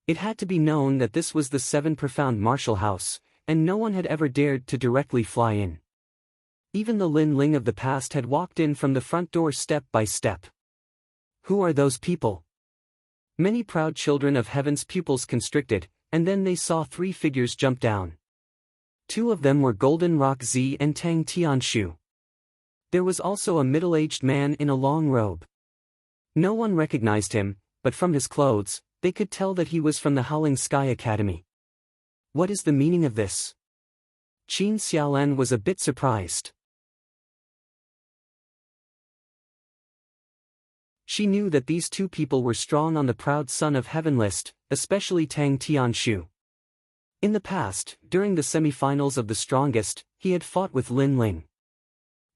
Speaker 1: It had to be known that this was the 7 profound martial house, and no one had ever dared to directly fly in. Even the Lin Ling of the past had walked in from the front door step by step. Who are those people? Many proud children of heaven's pupils constricted, and then they saw 3 figures jump down. Two of them were Golden Rock Zi and Tang Tianshu. There was also a middle-aged man in a long robe. No one recognized him, but from his clothes, they could tell that he was from the Howling Sky Academy. What is the meaning of this? Qin Xiaolan was a bit surprised. She knew that these two people were strong on the proud son of heaven list, especially Tang Tianshu. In the past, during the semi-finals of the strongest, he had fought with Lin Ling.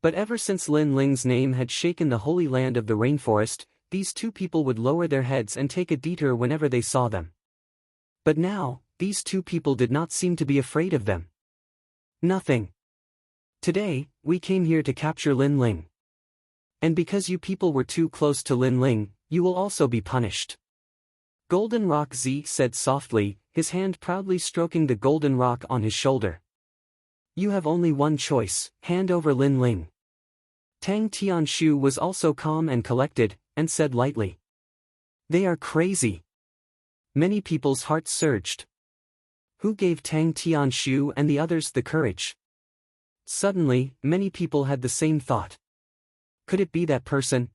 Speaker 1: But ever since Lin Ling's name had shaken the holy land of the rainforest, these two people would lower their heads and take a detour whenever they saw them. But now, these two people did not seem to be afraid of them. Nothing. Today, we came here to capture Lin Ling. And because you people were too close to Lin Ling, you will also be punished. Golden Rock Zi said softly, his hand proudly stroking the golden rock on his shoulder. You have only one choice, hand over Lin Ling. Tang Tianshu was also calm and collected, and said lightly. They are crazy. Many people's hearts surged. Who gave Tang Tianshu and the others the courage? Suddenly, many people had the same thought. Could it be that person?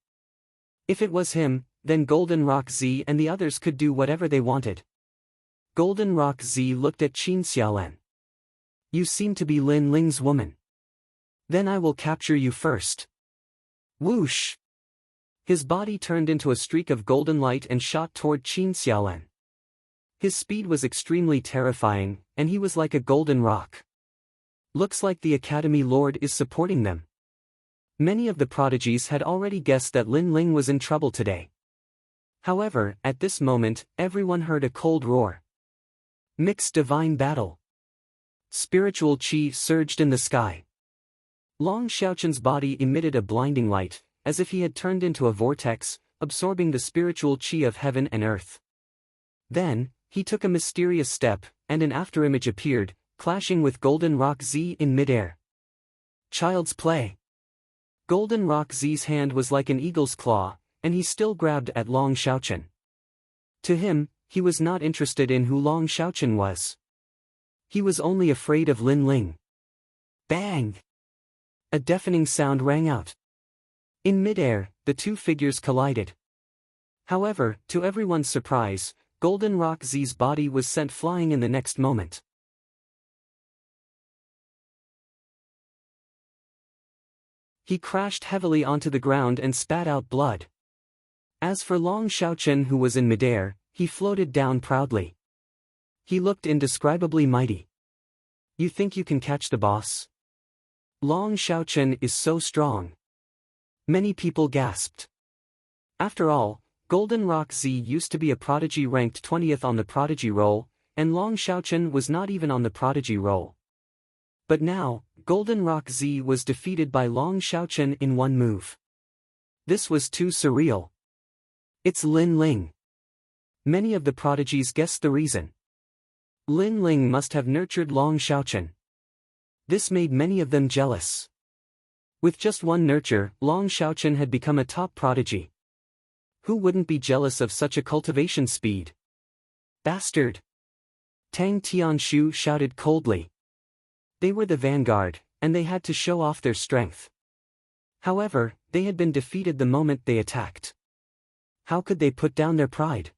Speaker 1: If it was him, then Golden Rock Zi and the others could do whatever they wanted. Golden Rock Zi looked at Qin Xiaolan. You seem to be Lin Ling's woman. Then I will capture you first. Whoosh! His body turned into a streak of golden light and shot toward Qin Xiaolan. His speed was extremely terrifying, and he was like a golden rock. Looks like the Academy Lord is supporting them. Many of the prodigies had already guessed that Lin Ling was in trouble today. However, at this moment, everyone heard a cold roar. Mixed divine battle. Spiritual chi surged in the sky. Long Xiaoqin's body emitted a blinding light, as if he had turned into a vortex, absorbing the spiritual chi of heaven and earth. Then, he took a mysterious step, and an afterimage appeared, clashing with Golden Rock Zi in midair. Child's play. Golden Rock Zi's hand was like an eagle's claw, and he still grabbed at Long Xiaoqin. To him, he was not interested in who Long Xiaoqin was. He was only afraid of Lin Ling. Bang! A deafening sound rang out. In midair, the two figures collided. However, to everyone's surprise, Golden Rock Zi's body was sent flying in the next moment. He crashed heavily onto the ground and spat out blood. As for Long Xiaoqin, who was in midair, he floated down proudly. He looked indescribably mighty. You think you can catch the boss? Long Xiaoqin is so strong. Many people gasped. After all, Golden Rock Zi used to be a prodigy ranked 20th on the prodigy roll, and Long Xiaoqin was not even on the prodigy roll. But now, Golden Rock Zi was defeated by Long Xiaoqin in one move. This was too surreal. It's Lin Ling. Many of the prodigies guessed the reason. Lin Ling must have nurtured Long Xiaoqin. This made many of them jealous. With just one nurture, Long Xiaoqin had become a top prodigy. Who wouldn't be jealous of such a cultivation speed? Bastard! Tang Tianshu shouted coldly. They were the vanguard, and they had to show off their strength. However, they had been defeated the moment they attacked. How could they put down their pride?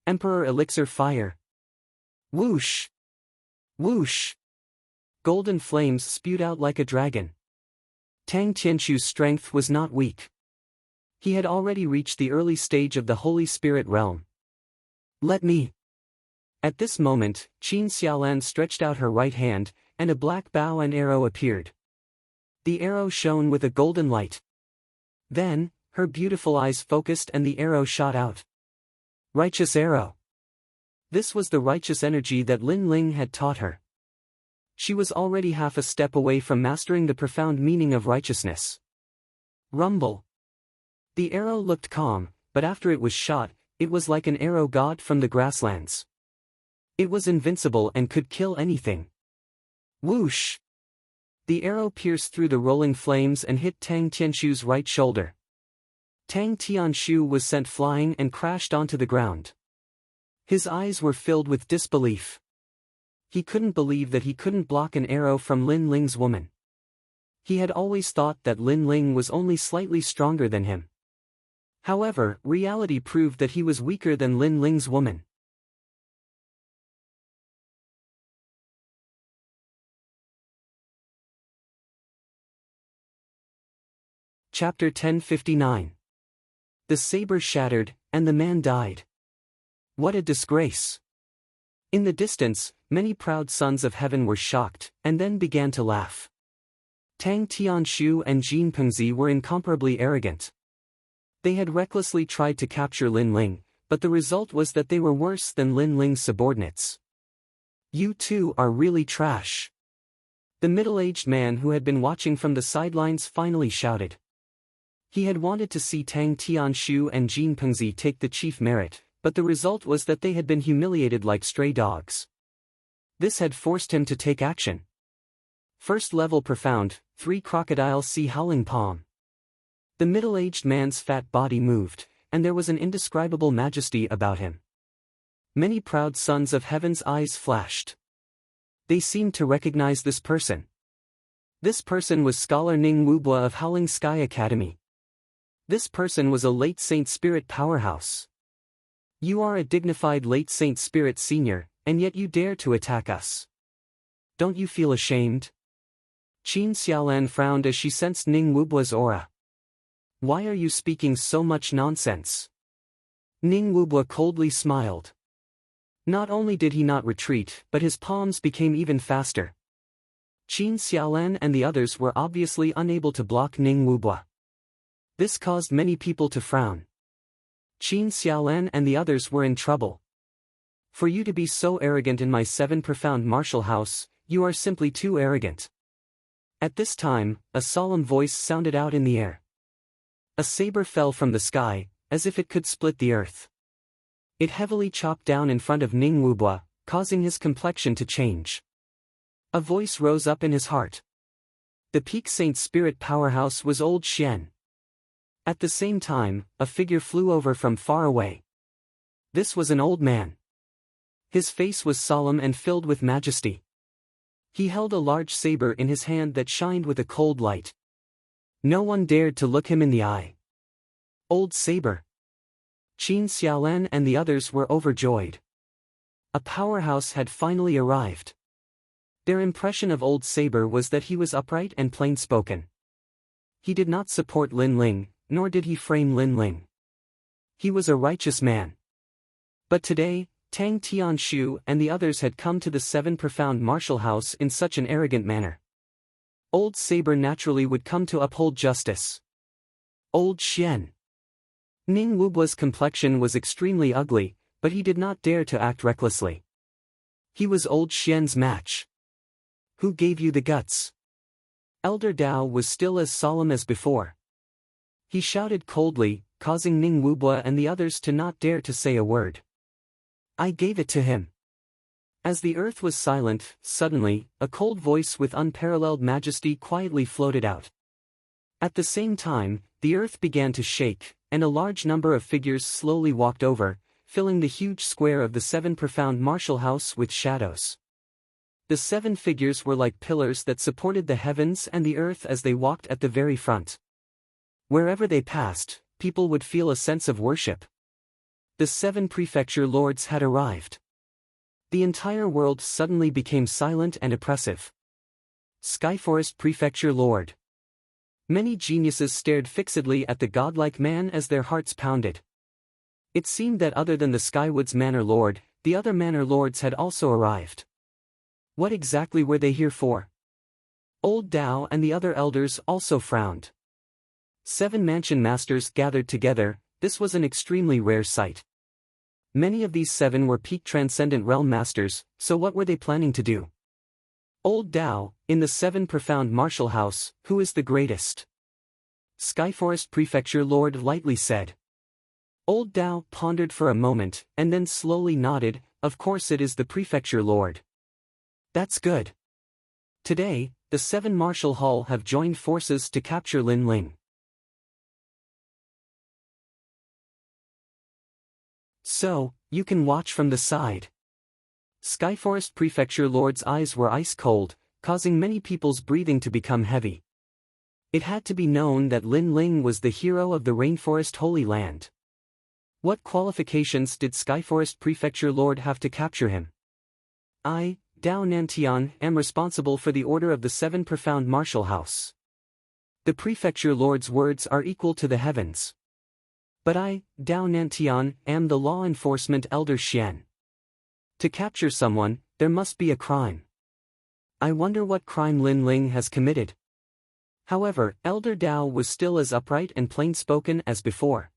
Speaker 1: Emperor Elixir Fire. Whoosh! Whoosh! Golden flames spewed out like a dragon. Tang Tianshu's strength was not weak. He had already reached the early stage of the Holy Spirit realm. Let me. At this moment, Qin Xiaolan stretched out her right hand, and a black bow and arrow appeared. The arrow shone with a golden light. Then, her beautiful eyes focused and the arrow shot out. Righteous arrow. This was the righteous energy that Lin Ling had taught her. She was already half a step away from mastering the profound meaning of righteousness. Rumble. The arrow looked calm, but after it was shot, it was like an arrow god from the grasslands. It was invincible and could kill anything. Whoosh! The arrow pierced through the rolling flames and hit Tang Tianshu's right shoulder. Tang Tianshu was sent flying and crashed onto the ground. His eyes were filled with disbelief. He couldn't believe that he couldn't block an arrow from Lin Ling's woman. He had always thought that Lin Ling was only slightly stronger than him. However, reality proved that he was weaker than Lin Ling's woman. Chapter 1059. The saber shattered, and the man died. What a disgrace! In the distance, many proud sons of heaven were shocked, and then began to laugh. Tang Tianshu and Jin Pengzi were incomparably arrogant. They had recklessly tried to capture Lin Ling, but the result was that they were worse than Lin Ling's subordinates. You two are really trash. The middle-aged man who had been watching from the sidelines finally shouted. He had wanted to see Tang Tianshu and Jin Pengzi take the chief merit, but the result was that they had been humiliated like stray dogs. This had forced him to take action. First level profound, 3 crocodile sea howling palm. The middle-aged man's fat body moved, and there was an indescribable majesty about him. Many proud sons of heaven's eyes flashed. They seemed to recognize this person. This person was Scholar Ning Wubua of Howling Sky Academy. This person was a late Saint Spirit powerhouse. You are a dignified late Saint Spirit senior, and yet you dare to attack us. Don't you feel ashamed? Qin Xiaolan frowned as she sensed Ning Wubua's aura. Why are you speaking so much nonsense? Ning Wubua coldly smiled. Not only did he not retreat, but his palms became even faster. Qin Xiaolan and the others were obviously unable to block Ning Wubua. This caused many people to frown. Qin Xiaolan and the others were in trouble. For you to be so arrogant in my 7 profound martial house, you are simply too arrogant. At this time, a solemn voice sounded out in the air. A saber fell from the sky, as if it could split the earth. It heavily chopped down in front of Ning Wubua, causing his complexion to change. A voice rose up in his heart. The peak Saint Spirit powerhouse was Old Xian. At the same time, a figure flew over from far away. This was an old man. His face was solemn and filled with majesty. He held a large saber in his hand that shined with a cold light. No one dared to look him in the eye. Old Saber. Qin Xiaolan and the others were overjoyed. A powerhouse had finally arrived. Their impression of Old Saber was that he was upright and plain-spoken. He did not support Lin Ling, nor did he frame Lin Ling. He was a righteous man. But today, Tang Tianshu and the others had come to the 7 profound martial house in such an arrogant manner. Old Saber naturally would come to uphold justice. Old Xian. Ning Wubua's complexion was extremely ugly, but he did not dare to act recklessly. He was Old Xian's match. Who gave you the guts? Elder Dao was still as solemn as before. He shouted coldly, causing Ning Wubua and the others to not dare to say a word. I gave it to him. As the earth was silent, suddenly, a cold voice with unparalleled majesty quietly floated out. At the same time, the earth began to shake, and a large number of figures slowly walked over, filling the huge square of the 7 profound martial house with shadows. The 7 figures were like pillars that supported the heavens and the earth as they walked at the very front. Wherever they passed, people would feel a sense of worship. The 7 prefecture lords had arrived. The entire world suddenly became silent and oppressive. Skyforest Prefecture Lord. Many geniuses stared fixedly at the godlike man as their hearts pounded. It seemed that other than the Skywoods Manor Lord, the other Manor Lords had also arrived. What exactly were they here for? Old Dao and the other elders also frowned. 7 mansion masters gathered together. This was an extremely rare sight. Many of these 7 were peak transcendent realm masters, so what were they planning to do? Old Dao, in the 7 profound martial house, who is the greatest? Skyforest Prefecture Lord lightly said. Old Dao pondered for a moment, and then slowly nodded. Of course it is the Prefecture Lord. That's good. Today, the 7 Martial Hall have joined forces to capture Lin Ling. So, you can watch from the side. Skyforest Prefecture Lord's eyes were ice cold, causing many people's breathing to become heavy. It had to be known that Lin Ling was the hero of the Rainforest Holy Land. What qualifications did Skyforest Prefecture Lord have to capture him? I, Dao Nantian, am responsible for the Order of the Seven Profound Martial House. The Prefecture Lord's words are equal to the heavens. But I, Dao Nantian, am the Law Enforcement Elder Xian. To capture someone, there must be a crime. I wonder what crime Lin Ling has committed. However, Elder Dao was still as upright and plain-spoken as before.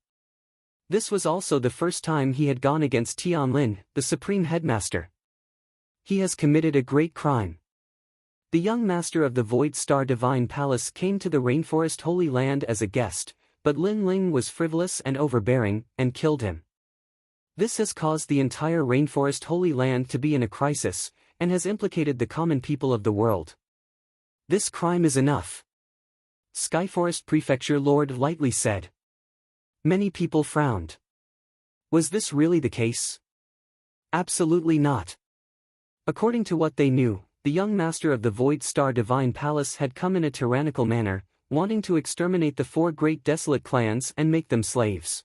Speaker 1: This was also the first time he had gone against Tian Lin, the Supreme Headmaster. He has committed a great crime. The young master of the Void Star Divine Palace came to the Rainforest Holy Land as a guest, but Lin Ling was frivolous and overbearing, and killed him. This has caused the entire Rainforest Holy Land to be in a crisis, and has implicated the common people of the world. This crime is enough. Skyforest Prefecture Lord lightly said. Many people frowned. Was this really the case? Absolutely not. According to what they knew, the young master of the Void Star Divine Palace had come in a tyrannical manner, wanting to exterminate the four great desolate clans and make them slaves.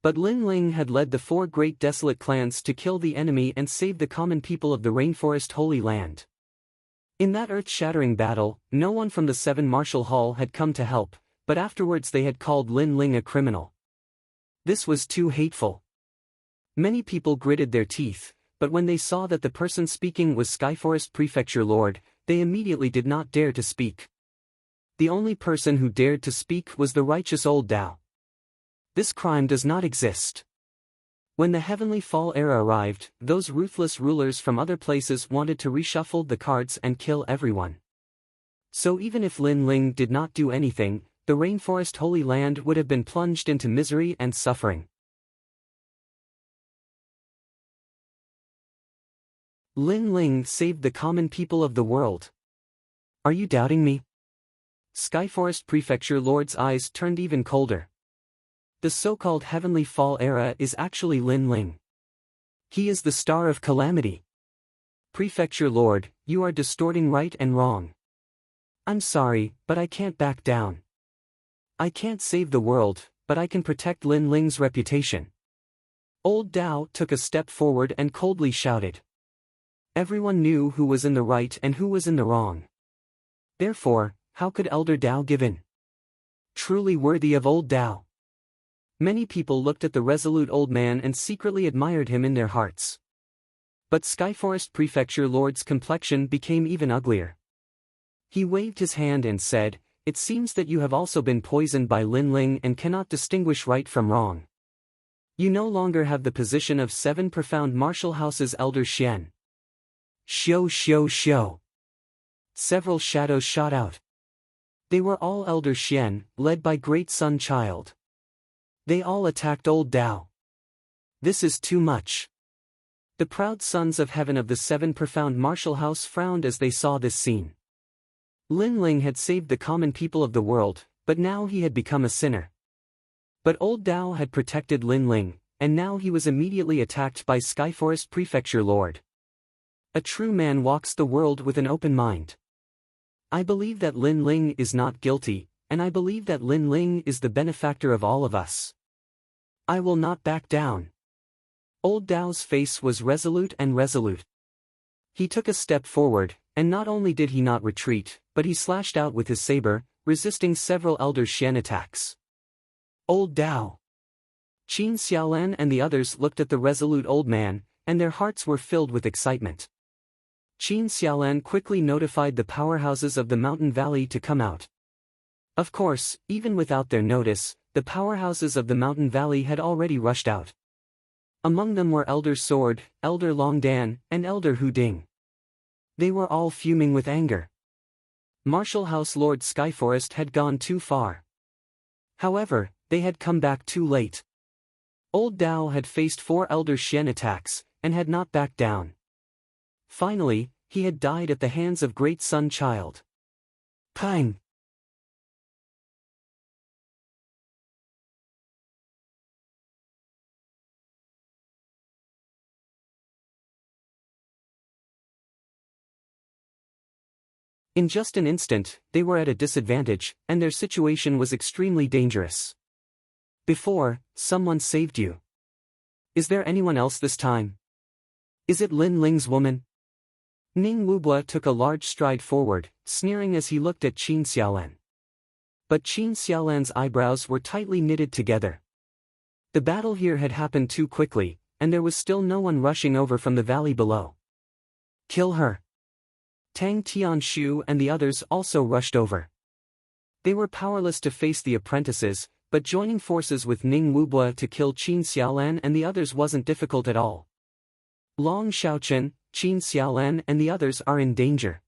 Speaker 1: But Lin Ling had led the four great desolate clans to kill the enemy and save the common people of the Rainforest Holy Land. In that earth-shattering battle, no one from the Seven Martial Hall had come to help, but afterwards they had called Lin Ling a criminal. This was too hateful. Many people gritted their teeth, but when they saw that the person speaking was Skyforest Prefecture Lord, they immediately did not dare to speak. The only person who dared to speak was the righteous old Dao. This crime does not exist. When the Heavenly Fall era arrived, those ruthless rulers from other places wanted to reshuffle the cards and kill everyone. So even if Lin Ling did not do anything, the Rainforest Holy Land would have been plunged into misery and suffering. Lin Ling saved the common people of the world. Are you doubting me? Skyforest Prefecture Lord's eyes turned even colder. The so-called Heavenly Fall era is actually Lin Ling. He is the star of calamity. Prefecture Lord, you are distorting right and wrong. I'm sorry, but I can't back down. I can't save the world, but I can protect Lin Ling's reputation. Old Dao took a step forward and coldly shouted. Everyone knew who was in the right and who was in the wrong. Therefore, how could Elder Dao give in? Truly worthy of Old Dao. Many people looked at the resolute old man and secretly admired him in their hearts. But Skyforest Prefecture Lord's complexion became even uglier. He waved his hand and said, "It seems that you have also been poisoned by Lin Ling and cannot distinguish right from wrong. You no longer have the position of Seven Profound Martial House's Elder Xian." Shoo. Several shadows shot out. They were all Elder Xian, led by Great Sun Child. They all attacked Old Dao. This is too much. The proud sons of heaven of the Seven Profound Martial House frowned as they saw this scene. Lin Ling had saved the common people of the world, but now he had become a sinner. But Old Dao had protected Lin Ling, and now he was immediately attacked by Skyforest Prefecture Lord. A true man walks the world with an open mind. I believe that Lin Ling is not guilty, and I believe that Lin Ling is the benefactor of all of us. I will not back down. Old Dao's face was resolute. He took a step forward, and not only did he not retreat, but he slashed out with his saber, resisting several Elder Xian attacks. Old Dao. Qin Xiaolan and the others looked at the resolute old man, and their hearts were filled with excitement. Qin Xiaolan quickly notified the powerhouses of the mountain valley to come out. Of course, even without their notice, the powerhouses of the mountain valley had already rushed out. Among them were Elder Sword, Elder Longdan, and Elder Hu Ding. They were all fuming with anger. Martial House Lord Skyforest had gone too far. However, they had come back too late. Old Dao had faced 4 Elder Xian attacks, and had not backed down. Finally, he had died at the hands of Great Sun Child. Pang! In just an instant, they were at a disadvantage, and their situation was extremely dangerous. Before, someone saved you. Is there anyone else this time? Is it Lin Ling's woman? Ning Wubua took a large stride forward, sneering as he looked at Qin Xiaolan. But Qin Xiaolan's eyebrows were tightly knitted together. The battle here had happened too quickly, and there was still no one rushing over from the valley below. Kill her. Tang Tianshu and the others also rushed over. They were powerless to face the apprentices, but joining forces with Ning Wubua to kill Qin Xiaolan and the others wasn't difficult at all. Long Xiaochen, Qin Xiaolan and the others are in danger.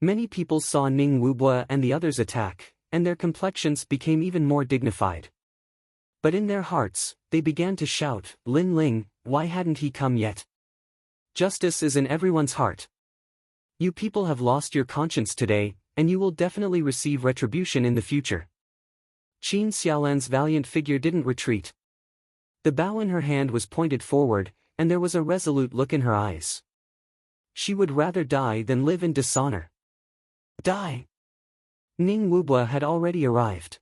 Speaker 1: Many people saw Ning Wubua and the others attack, and their complexions became even more dignified. But in their hearts, they began to shout, "Lin Ling, why hadn't he come yet? Justice is in everyone's heart. You people have lost your conscience today, and you will definitely receive retribution in the future." Qin Xiaolan's valiant figure didn't retreat. The bow in her hand was pointed forward, and there was a resolute look in her eyes. She would rather die than live in dishonor. Die! Ning Wubua had already arrived.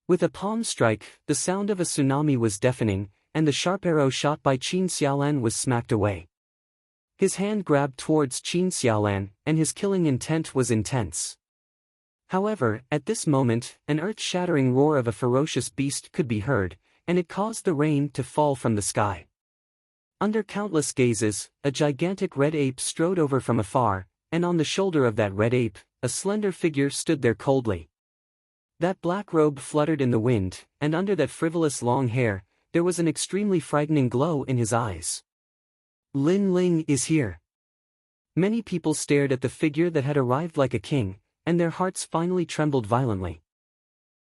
Speaker 1: With a palm strike, the sound of a tsunami was deafening, and the sharp arrow shot by Qin Xiaolan was smacked away. His hand grabbed towards Qin Xiaolan, and his killing intent was intense. However, at this moment, an earth-shattering roar of a ferocious beast could be heard, and it caused the rain to fall from the sky. Under countless gazes, a gigantic red ape strode over from afar, and on the shoulder of that red ape, a slender figure stood there coldly. That black robe fluttered in the wind, and under that frivolous long hair, there was an extremely frightening glow in his eyes. Lin Ling is here. Many people stared at the figure that had arrived like a king, and their hearts finally trembled violently.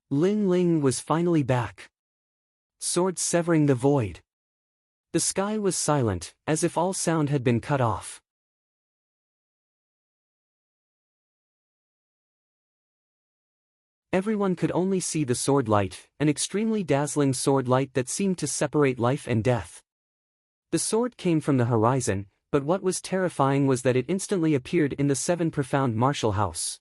Speaker 1: Lin Ling was finally back. Sword severing the void. The sky was silent, as if all sound had been cut off. Everyone could only see the sword light, an extremely dazzling sword light that seemed to separate life and death. The sword came from the horizon, but what was terrifying was that it instantly appeared in the seven profound martial house.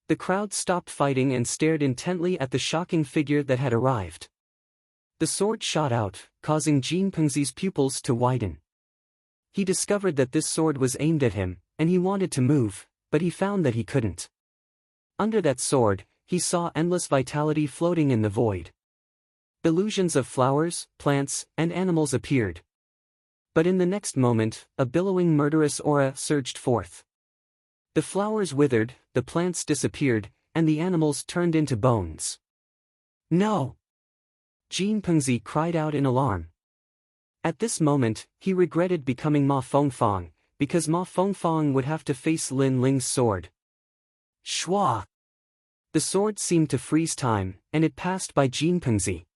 Speaker 1: The crowd stopped fighting and stared intently at the shocking figure that had arrived. The sword shot out, causing Jin Pengzi's pupils to widen. He discovered that this sword was aimed at him, and he wanted to move, but he found that he couldn't. Under that sword, he saw endless vitality floating in the void. Illusions of flowers, plants, and animals appeared. But in the next moment, a billowing murderous aura surged forth. The flowers withered, the plants disappeared, and the animals turned into bones. No! Jin Pengzi cried out in alarm. At this moment, he regretted becoming Ma Fengfang, because Ma Fengfang would have to face Lin Ling's sword. Shwa! The sword seemed to freeze time, and it passed by Jin Pengzi.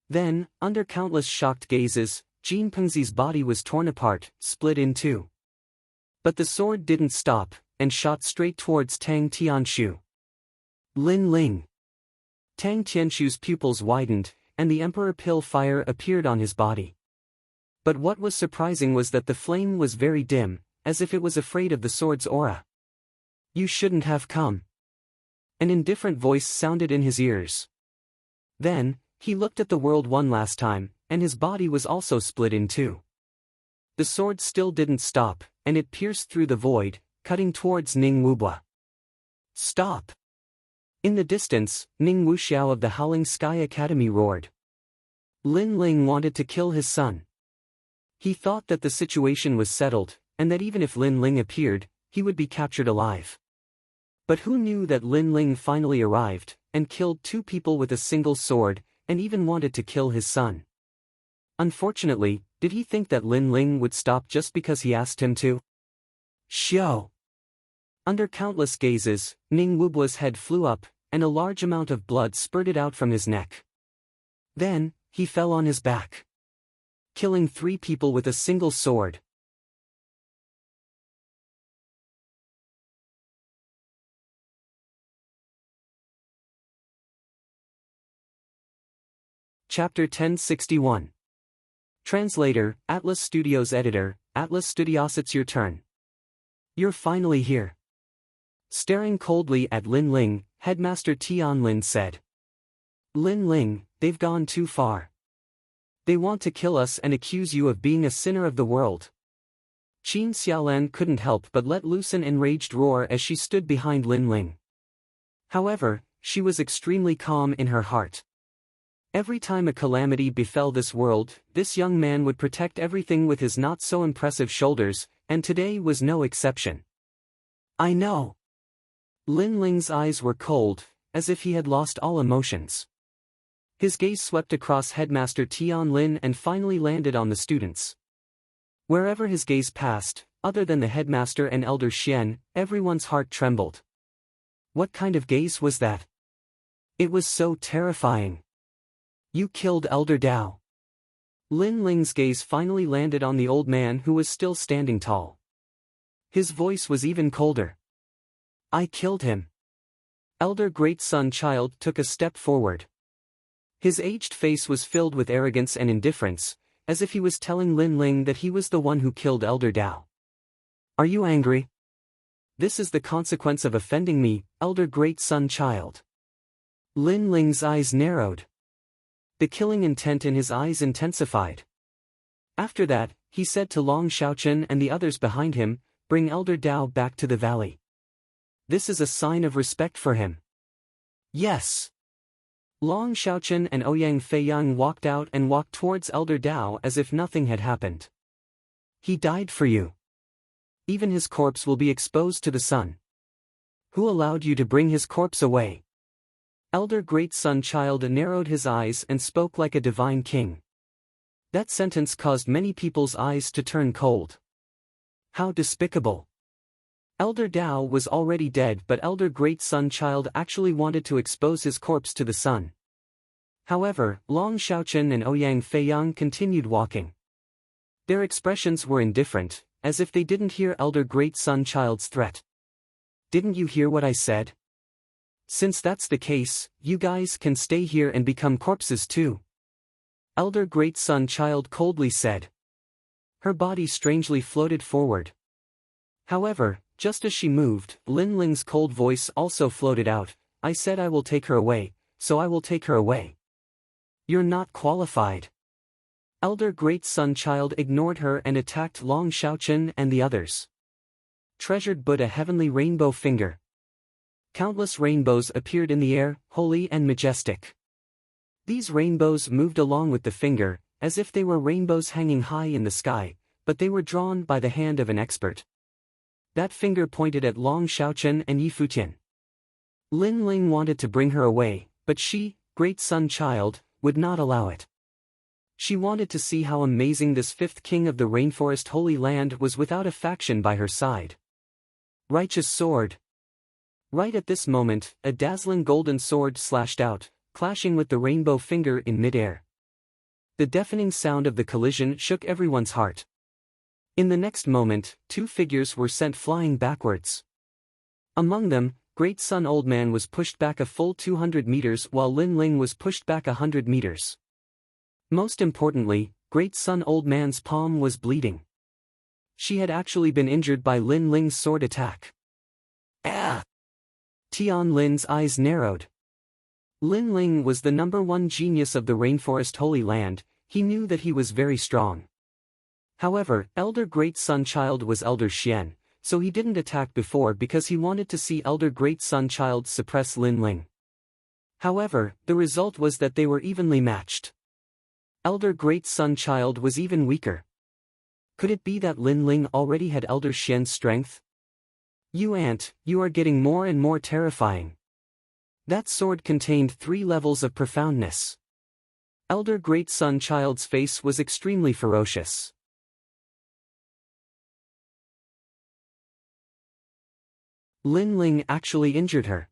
Speaker 1: Then, under countless shocked gazes, Jin Pengzi's body was torn apart, split in two. But the sword didn't stop, and shot straight towards Tang Tianshu. Lin Ling! Tang Tianshu's pupils widened, and the emperor pill fire appeared on his body. But what was surprising was that the flame was very dim, as if it was afraid of the sword's aura. You shouldn't have come. An indifferent voice sounded in his ears. Then, he looked at the world one last time, and his body was also split in two. The sword still didn't stop, and it pierced through the void, cutting towards Ning Wubua. Stop! In the distance, Ning Wuxiao of the Howling Sky Academy roared. Lin Ling wanted to kill his son. He thought that the situation was settled, and that even if Lin Ling appeared, he would be captured alive. But who knew that Lin Ling finally arrived, and killed two people with a single sword, and even wanted to kill his son? Unfortunately, did he think that Lin Ling would stop just because he asked him to? Xiao! Under countless gazes, Ning Wubua's head flew up, and a large amount of blood spurted out from his neck. Then, he fell on his back. Killing 3 people with a single sword. Chapter 1061. Translator, Atlas Studios Editor, Atlas Studios. It's your turn. You're finally here. Staring coldly at Lin Ling, Headmaster Tianlin said. Lin Ling, they've gone too far. They want to kill us and accuse you of being a sinner of the world. Qin Xiaolan couldn't help but let loose an enraged roar as she stood behind Lin Ling. However, she was extremely calm in her heart. Every time a calamity befell this world, this young man would protect everything with his not-so-impressive shoulders, and today was no exception. I know. Lin Ling's eyes were cold, as if he had lost all emotions. His gaze swept across Headmaster Tianlin and finally landed on the students. Wherever his gaze passed, other than the headmaster and Elder Xian, everyone's heart trembled. What kind of gaze was that? It was so terrifying. You killed Elder Dao. Lin Ling's gaze finally landed on the old man who was still standing tall. His voice was even colder. I killed him. Elder Great Sun Child took a step forward. His aged face was filled with arrogance and indifference, as if he was telling Lin Ling that he was the one who killed Elder Dao. Are you angry? This is the consequence of offending me, Elder Great Sun Child. Lin Ling's eyes narrowed. The killing intent in his eyes intensified. After that, he said to Long Xiaochen and the others behind him, bring Elder Dao back to the valley. This is a sign of respect for him. Yes. Long Xiaochen and Ouyang Feiyang walked out and walked towards Elder Dao as if nothing had happened. He died for you. Even his corpse will be exposed to the sun. Who allowed you to bring his corpse away? Elder Great Sun Child narrowed his eyes and spoke like a divine king. That sentence caused many people's eyes to turn cold. How despicable. Elder Dao was already dead, but Elder Great Sun Child actually wanted to expose his corpse to the sun. However, Long Xiaochen and Ouyang Feiyang continued walking. Their expressions were indifferent, as if they didn't hear Elder Great Sun Child's threat. Didn't you hear what I said? Since that's the case, you guys can stay here and become corpses too. Elder Great Sun Child coldly said. Her body strangely floated forward. However, just as she moved, Lin Ling's cold voice also floated out, I said I will take her away, so I will take her away. You're not qualified. Elder Great Sun Child ignored her and attacked Long Xiaochen and the others. Treasured but a heavenly rainbow finger. Countless rainbows appeared in the air, holy and majestic. These rainbows moved along with the finger, as if they were rainbows hanging high in the sky, but they were drawn by the hand of an expert. That finger pointed at Long Xiaochen and Yi Futian. Lin Ling wanted to bring her away, but she, Great Sun Child, would not allow it. She wanted to see how amazing this fifth king of the rainforest Holy Land was without a faction by her side. Righteous sword. Right at this moment, a dazzling golden sword slashed out, clashing with the rainbow finger in midair. The deafening sound of the collision shook everyone's heart. In the next moment, two figures were sent flying backwards. Among them, Great Sun Old Man was pushed back a full 200 meters while Lin Ling was pushed back 100 meters. Most importantly, Great Sun Old Man's palm was bleeding. She had actually been injured by Lin Ling's sword attack. Ah! Tian Lin's eyes narrowed. Lin Ling was the #1 genius of the Rainforest Holy Land, he knew that he was very strong. However, Elder Great Sun Child was Elder Xian, so he didn't attack before because he wanted to see Elder Great Sun Child suppress Lin Ling. However, the result was that they were evenly matched. Elder Great Sun Child was even weaker. Could it be that Lin Ling already had Elder Xian's strength? You ant, you are getting more and more terrifying. That sword contained 3 levels of profoundness. Elder Great Sun Child's face was extremely ferocious. Lin Ling actually injured her.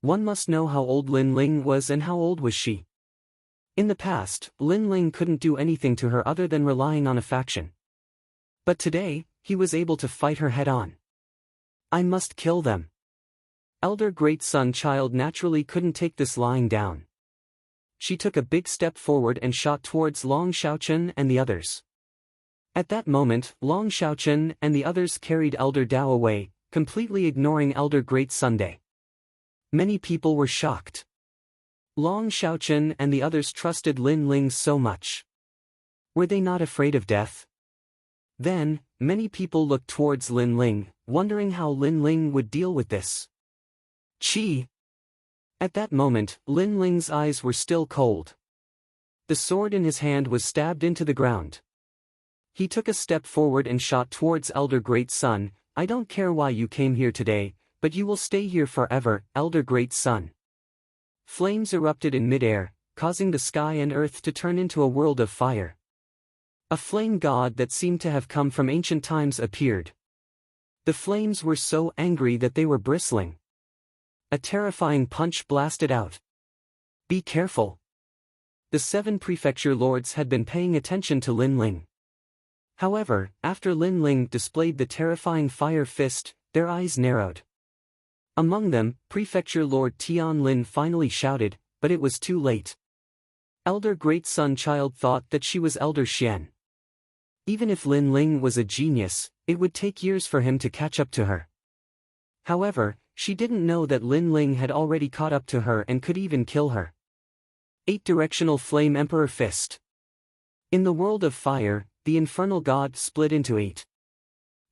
Speaker 1: One must know how old Lin Ling was and how old was she. In the past, Lin Ling couldn't do anything to her other than relying on a faction. But today, he was able to fight her head-on. I must kill them. Elder Great Sun Child naturally couldn't take this lying down. She took a big step forward and shot towards Long Xiaochen and the others. At that moment, Long Xiaochen and the others carried Elder Dao away, completely ignoring Elder Great Sunday. Many people were shocked. Long Xiaochen and the others trusted Lin Ling so much. Were they not afraid of death? Then, many people looked towards Lin Ling, wondering how Lin Ling would deal with this. Chi! At that moment, Lin Ling's eyes were still cold. The sword in his hand was stabbed into the ground. He took a step forward and shot towards Elder Great Sun. I don't care why you came here today, but you will stay here forever, Elder Great Sun. Flames erupted in midair, causing the sky and earth to turn into a world of fire. A flame god that seemed to have come from ancient times appeared. The flames were so angry that they were bristling. A terrifying punch blasted out. Be careful. The 7 prefecture lords had been paying attention to Lin Ling. However, after Lin Ling displayed the terrifying fire fist, their eyes narrowed. Among them, Prefecture Lord Tian Lin finally shouted, but it was too late. Elder Great Sun Child thought that she was Elder Xian. Even if Lin Ling was a genius, it would take years for him to catch up to her. However, she didn't know that Lin Ling had already caught up to her and could even kill her. 8-directional Flame Emperor Fist. In the world of fire, the infernal god split into 8.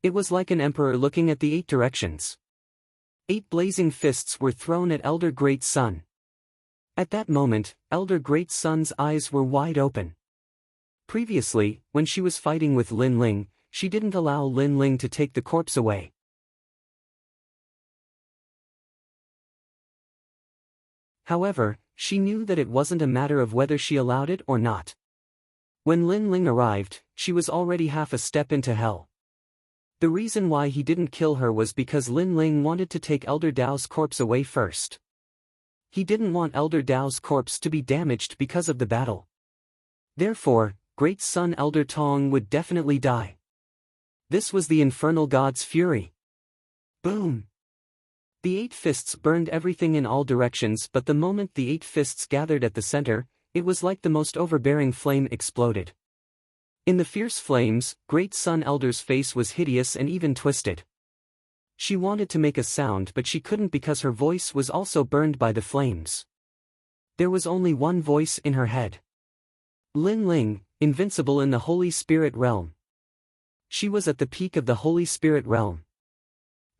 Speaker 1: It was like an emperor looking at the 8 directions. 8 blazing fists were thrown at Elder Great Sun. At that moment, Elder Great Sun's eyes were wide open. Previously, when she was fighting with Lin Ling, she didn't allow Lin Ling to take the corpse away. However, she knew that it wasn't a matter of whether she allowed it or not. When Lin Ling arrived, she was already half a step into hell. The reason why he didn't kill her was because Lin Ling wanted to take Elder Dao's corpse away first. He didn't want Elder Dao's corpse to be damaged because of the battle. Therefore, Great Sun Elder Tong would definitely die. This was the infernal god's fury. Boom! The 8 fists burned everything in all directions, but the moment the 8 fists gathered at the center, it was like the most overbearing flame exploded. In the fierce flames, Great Sun Elder's face was hideous and even twisted. She wanted to make a sound but she couldn't because her voice was also burned by the flames. There was only one voice in her head. Lin Ling, invincible in the Holy Spirit realm. She was at the peak of the Holy Spirit realm.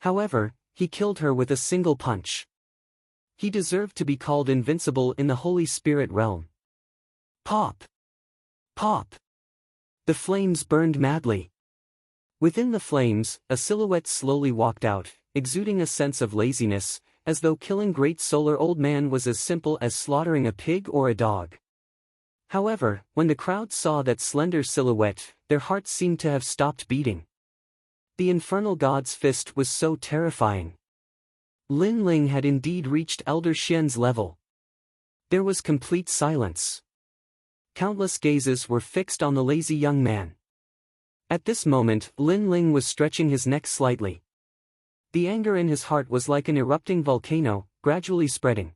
Speaker 1: However, he killed her with a single punch. He deserved to be called invincible in the Holy Spirit realm. Pop! Pop! The flames burned madly. Within the flames, a silhouette slowly walked out, exuding a sense of laziness, as though killing Great Solar Old Man was as simple as slaughtering a pig or a dog. However, when the crowd saw that slender silhouette, their hearts seemed to have stopped beating. The infernal god's fist was so terrifying. Lin Ling had indeed reached Elder Xian's level. There was complete silence. Countless gazes were fixed on the lazy young man. At this moment, Lin Ling was stretching his neck slightly. The anger in his heart was like an erupting volcano, gradually spreading.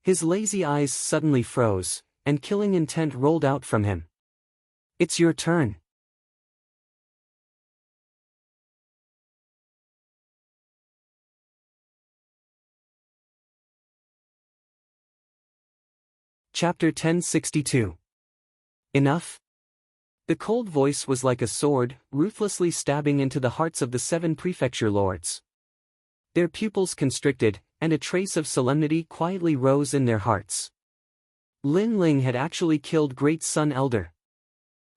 Speaker 1: His lazy eyes suddenly froze, and killing intent rolled out from him. It's your turn. Chapter 1062. Enough? The cold voice was like a sword, ruthlessly stabbing into the hearts of the 7 prefecture lords. Their pupils constricted, and a trace of solemnity quietly rose in their hearts. Lin Ling had actually killed Great Sun Elder.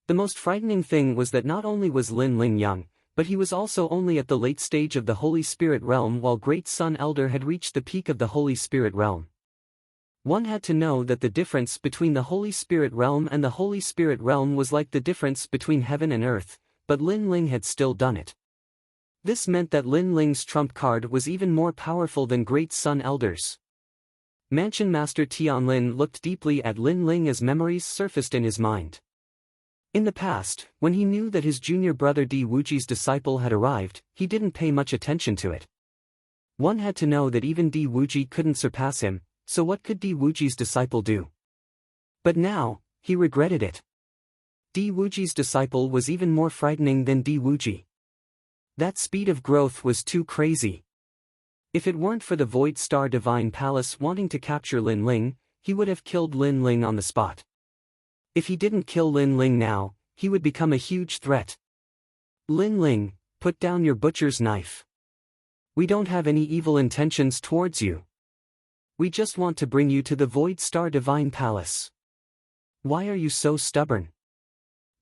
Speaker 1: The most frightening thing was that not only was Lin Ling young, but he was also only at the late stage of the Holy Spirit realm while Great Sun Elder had reached the peak of the Holy Spirit realm. One had to know that the difference between the Holy Spirit realm and the Holy Spirit realm was like the difference between heaven and earth, but Lin Ling had still done it. This meant that Lin Ling's trump card was even more powerful than Great Sun Elder's. Mansion Master Tianlin looked deeply at Lin Ling as memories surfaced in his mind. In the past, when he knew that his junior brother Di Wuji's disciple had arrived, he didn't pay much attention to it. One had to know that even Di Wuji couldn't surpass him, so what could Di Wuji's disciple do? But now, he regretted it. Di Wuji's disciple was even more frightening than Di Wuji. That speed of growth was too crazy. If it weren't for the Void Star Divine Palace wanting to capture Lin Ling, he would have killed Lin Ling on the spot. If he didn't kill Lin Ling now, he would become a huge threat. Lin Ling, put down your butcher's knife. We don't have any evil intentions towards you. We just want to bring you to the Void Star Divine Palace. Why are you so stubborn?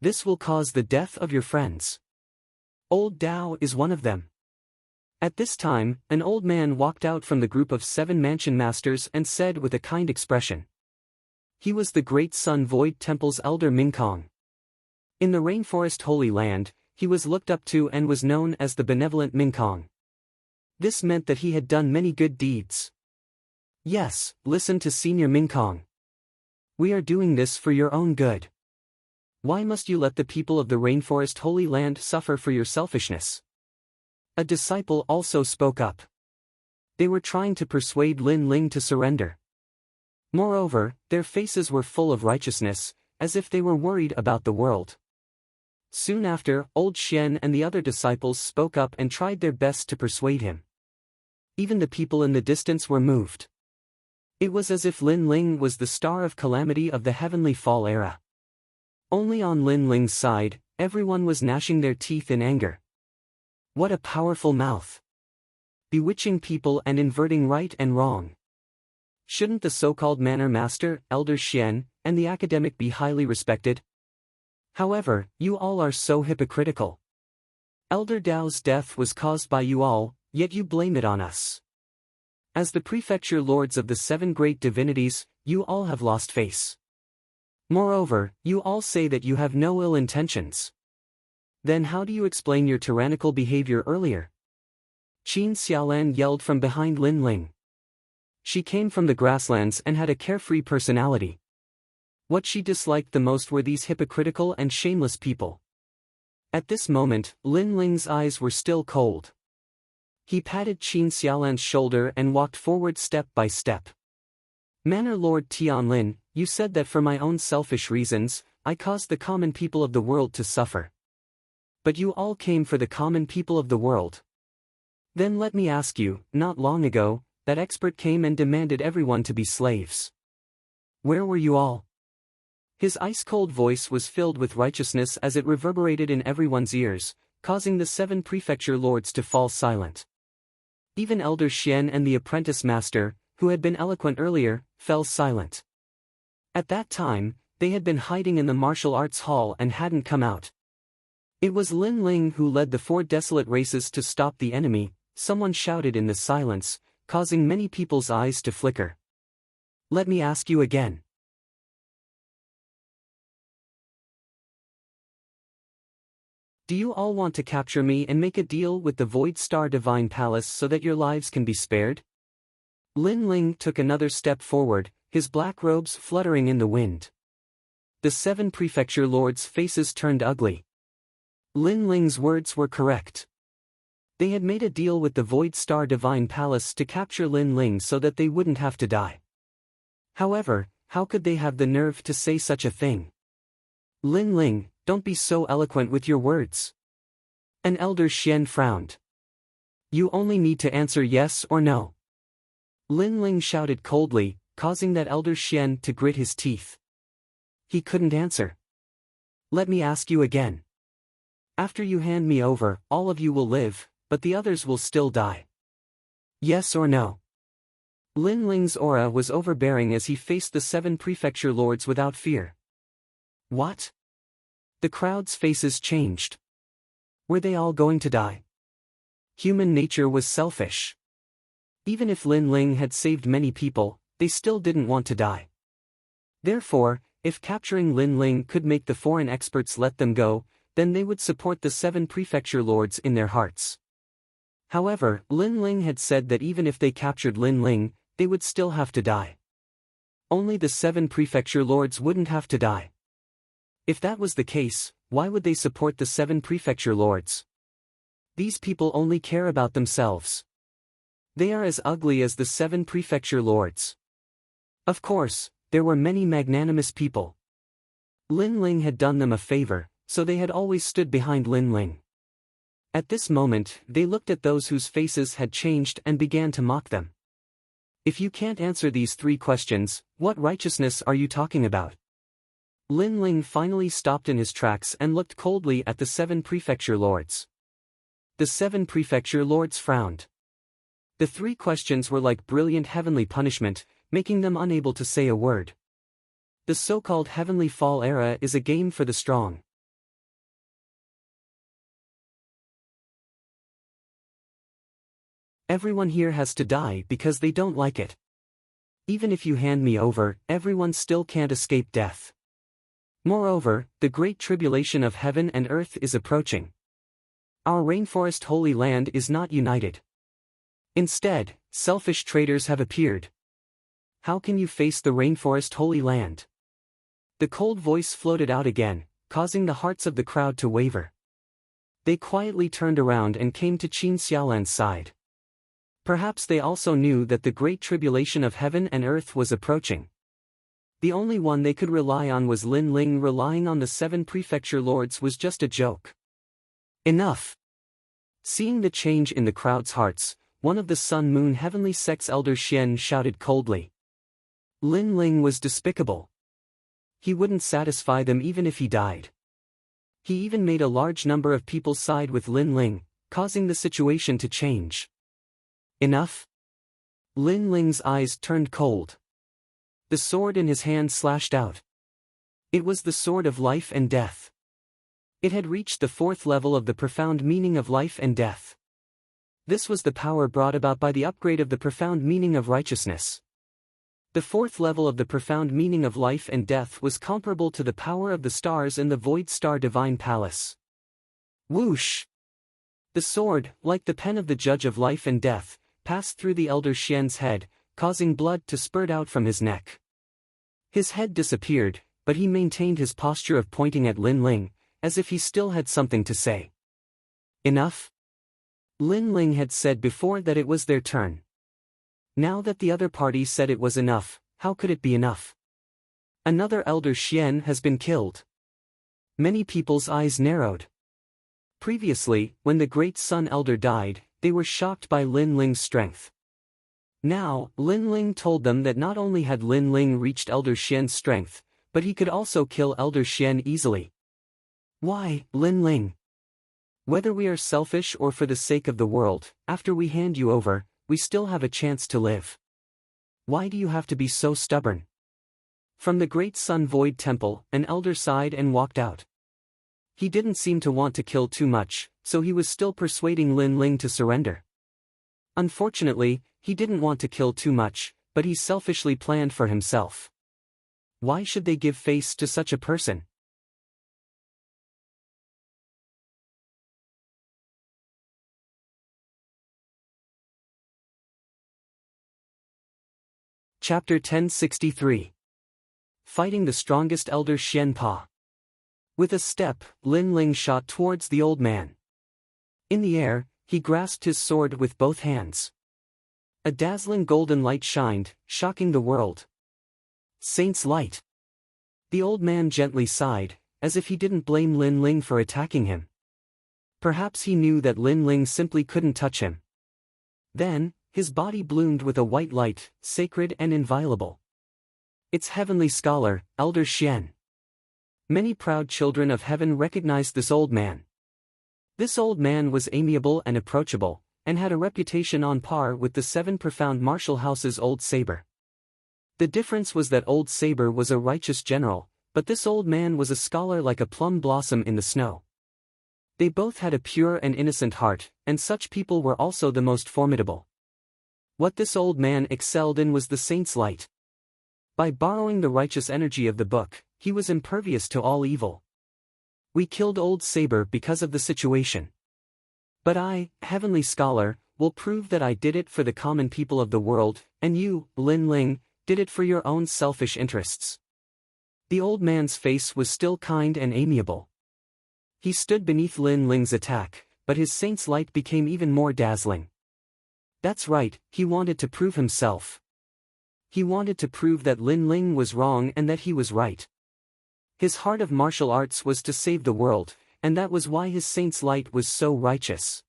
Speaker 1: This will cause the death of your friends. Old Dao is one of them. At this time, an old man walked out from the group of 7 mansion masters and said with a kind expression. He was the Great Sun Void Temple's elder Mingkong. In the Rainforest Holy Land, he was looked up to and was known as the benevolent Mingkong. This meant that he had done many good deeds. Yes, listen to Senior Mingkong. We are doing this for your own good. Why must you let the people of the Rainforest Holy Land suffer for your selfishness? A disciple also spoke up. They were trying to persuade Lin Ling to surrender. Moreover, their faces were full of righteousness, as if they were worried about the world. Soon after, Old Xian and the other disciples spoke up and tried their best to persuade him. Even the people in the distance were moved. It was as if Lin Ling was the star of calamity of the heavenly fall era. Only on Lin Ling's side, everyone was gnashing their teeth in anger. What a powerful mouth! Bewitching people and inverting right and wrong. Shouldn't the so-called manner master, Elder Xian, and the academic be highly respected? However, you all are so hypocritical. Elder Dao's death was caused by you all, yet you blame it on us. As the prefecture lords of the 7 great divinities, you all have lost face. Moreover, you all say that you have no ill intentions. Then how do you explain your tyrannical behavior earlier? Qin Xiaolan yelled from behind Lin Ling. She came from the grasslands and had a carefree personality. What she disliked the most were these hypocritical and shameless people. At this moment, Lin Ling's eyes were still cold. He patted Qin Xiaolan's shoulder and walked forward step by step. Manor Lord Tianlin, you said that for my own selfish reasons, I caused the common people of the world to suffer. But you all came for the common people of the world. Then let me ask you, not long ago, that expert came and demanded everyone to be slaves. Where were you all? His ice-cold voice was filled with righteousness as it reverberated in everyone's ears, causing the 7 prefecture lords to fall silent. Even Elder Xian and the apprentice master, who had been eloquent earlier, fell silent. At that time, they had been hiding in the martial arts hall and hadn't come out. It was Lin Ling who led the 4 desolate races to stop the enemy, someone shouted in the silence, causing many people's eyes to flicker. Let me ask you again. Do you all want to capture me and make a deal with the Void Star Divine Palace so that your lives can be spared? Lin Ling took another step forward, his black robes fluttering in the wind. The 7 prefecture lords' faces turned ugly. Lin Ling's words were correct. They had made a deal with the Void Star Divine Palace to capture Lin Ling so that they wouldn't have to die. However, how could they have the nerve to say such a thing? Lin Ling, don't be so eloquent with your words. An Elder Xian frowned. You only need to answer yes or no. Lin Ling shouted coldly, causing that Elder Xian to grit his teeth. He couldn't answer. Let me ask you again. After you hand me over, all of you will live, but the others will still die. Yes or no? Lin Ling's aura was overbearing as he faced the 7 prefecture lords without fear. What? The crowd's faces changed. Were they all going to die? Human nature was selfish. Even if Lin Ling had saved many people, they still didn't want to die. Therefore, if capturing Lin Ling could make the foreign experts let them go, then they would support the 7 prefecture lords in their hearts. However, Lin Ling had said that even if they captured Lin Ling, they would still have to die. Only the 7 prefecture lords wouldn't have to die. If that was the case, why would they support the 7 prefecture lords? These people only care about themselves. They are as ugly as the 7 prefecture lords. Of course, there were many magnanimous people. Lin Ling had done them a favor, so they had always stood behind Lin Ling. At this moment, they looked at those whose faces had changed and began to mock them. If you can't answer these 3 questions, what righteousness are you talking about? Lin Ling finally stopped in his tracks and looked coldly at the 7 prefecture lords. The 7 prefecture lords frowned. The 3 questions were like brilliant heavenly punishment, making them unable to say a word. The so-called heavenly fall era is a game for the strong. Everyone here has to die because they don't like it. Even if you hand me over, everyone still can't escape death. Moreover, the great tribulation of heaven and earth is approaching. Our rainforest holy land is not united. Instead, selfish traitors have appeared. How can you face the rainforest holy land? The cold voice floated out again, causing the hearts of the crowd to waver. They quietly turned around and came to Qin Xiaolan's side. Perhaps they also knew that the great tribulation of heaven and earth was approaching. The only one they could rely on was Lin Ling. Relying on the 7 prefecture lords was just a joke. Enough! Seeing the change in the crowd's hearts, one of the Sun-Moon Heavenly Sect's Elder Xian shouted coldly. Lin Ling was despicable. He wouldn't satisfy them even if he died. He even made a large number of people side with Lin Ling, causing the situation to change. Enough? Lin Ling's eyes turned cold. The sword in his hand slashed out. It was the sword of life and death. It had reached the 4th level of the profound meaning of life and death. This was the power brought about by the upgrade of the profound meaning of righteousness. The 4th level of the profound meaning of life and death was comparable to the power of the stars in the Void Star Divine Palace. Whoosh! The sword, like the pen of the Judge of Life and Death, passed through the Elder Xian's head, causing blood to spurt out from his neck. His head disappeared, but he maintained his posture of pointing at Lin Ling, as if he still had something to say. Enough? Lin Ling had said before that it was their turn. Now that the other party said it was enough, how could it be enough? Another Elder Xian has been killed. Many people's eyes narrowed. Previously, when the Great Sun Elder died, they were shocked by Lin Ling's strength. Now, Lin Ling told them that not only had Lin Ling reached Elder Xian's strength, but he could also kill Elder Xian easily. Why, Lin Ling? Whether we are selfish or for the sake of the world, after we hand you over, we still have a chance to live. Why do you have to be so stubborn? From the Great Sun Void Temple, an elder sighed and walked out. He didn't seem to want to kill too much, so he was still persuading Lin Ling to surrender. Unfortunately, he didn't want to kill too much, but he selfishly planned for himself. Why should they give face to such a person? Chapter 1063. Fighting the strongest Elder Xian Pa. With a step, Lin Ling shot towards the old man. In the air, he grasped his sword with both hands. A dazzling golden light shined, shocking the world. Saint's light. The old man gently sighed, as if he didn't blame Lin Ling for attacking him. Perhaps he knew that Lin Ling simply couldn't touch him. Then, his body bloomed with a white light, sacred and inviolable. Its heavenly scholar, Elder Xian. Many proud children of heaven recognized this old man. This old man was amiable and approachable, and had a reputation on par with the 7 profound martial houses' Old Saber. The difference was that Old Saber was a righteous general, but this old man was a scholar like a plum blossom in the snow. They both had a pure and innocent heart, and such people were also the most formidable. What this old man excelled in was the saint's light. By borrowing the righteous energy of the book, he was impervious to all evil. We killed Old Saber because of the situation. But I, heavenly scholar, will prove that I did it for the common people of the world, and you, Lin Ling, did it for your own selfish interests. The old man's face was still kind and amiable. He stood beneath Lin Ling's attack, but his saint's light became even more dazzling. That's right, he wanted to prove himself. He wanted to prove that Lin Ling was wrong and that he was right. His heart of martial arts was to save the world, And that was why his saint's light was so righteous.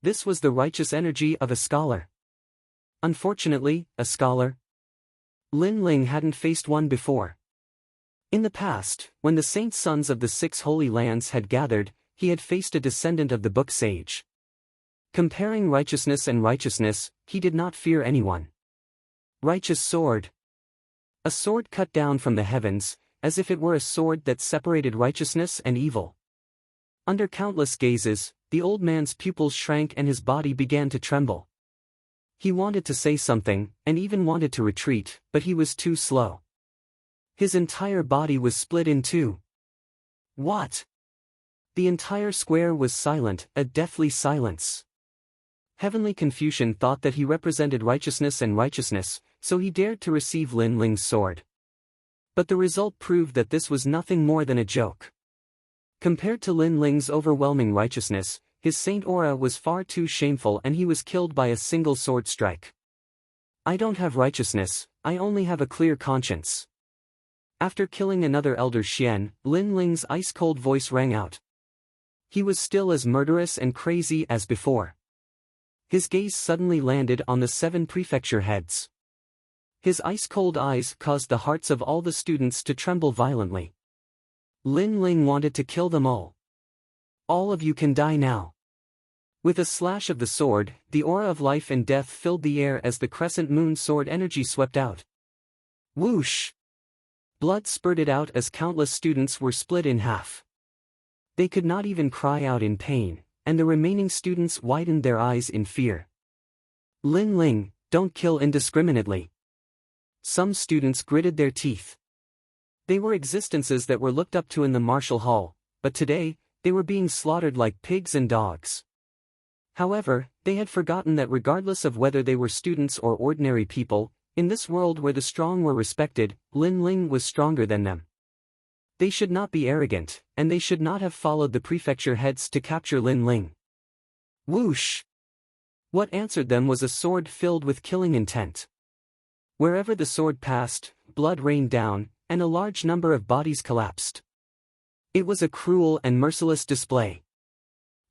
Speaker 1: This was the righteous energy of a scholar. Unfortunately, a scholar. Lin Ling hadn't faced one before. In the past, when the saint sons of the 6 holy lands had gathered, he had faced a descendant of the book sage. Comparing righteousness and righteousness, he did not fear anyone. Righteous sword. A sword cut down from the heavens, as if it were a sword that separated righteousness and evil. Under countless gazes, the old man's pupils shrank and his body began to tremble. He wanted to say something, and even wanted to retreat, but he was too slow. His entire body was split in two. What? The entire square was silent, a deathly silence. Heavenly Confucian thought that he represented righteousness and righteousness, so he dared to receive Lin Ling's sword. But the result proved that this was nothing more than a joke. Compared to Lin Ling's overwhelming righteousness, his saint aura was far too shameful and he was killed by a single sword strike. I don't have righteousness, I only have a clear conscience. After killing another elder Xian, Lin Ling's ice-cold voice rang out. He was still as murderous and crazy as before. His gaze suddenly landed on the 7 prefecture heads. His ice-cold eyes caused the hearts of all the students to tremble violently. Lin Ling wanted to kill them all. All of you can die now. With a slash of the sword, the aura of life and death filled the air as the crescent moon sword energy swept out. Whoosh! Blood spurted out as countless students were split in half. They could not even cry out in pain, and the remaining students widened their eyes in fear. Lin Ling, don't kill indiscriminately. Some students gritted their teeth. They were existences that were looked up to in the martial hall, but today, they were being slaughtered like pigs and dogs. However, they had forgotten that regardless of whether they were students or ordinary people, in this world where the strong were respected, Lin Ling was stronger than them. They should not be arrogant, and they should not have followed the prefecture heads to capture Lin Ling. Whoosh! What answered them was a sword filled with killing intent. Wherever the sword passed, blood rained down, and a large number of bodies collapsed. It was a cruel and merciless display.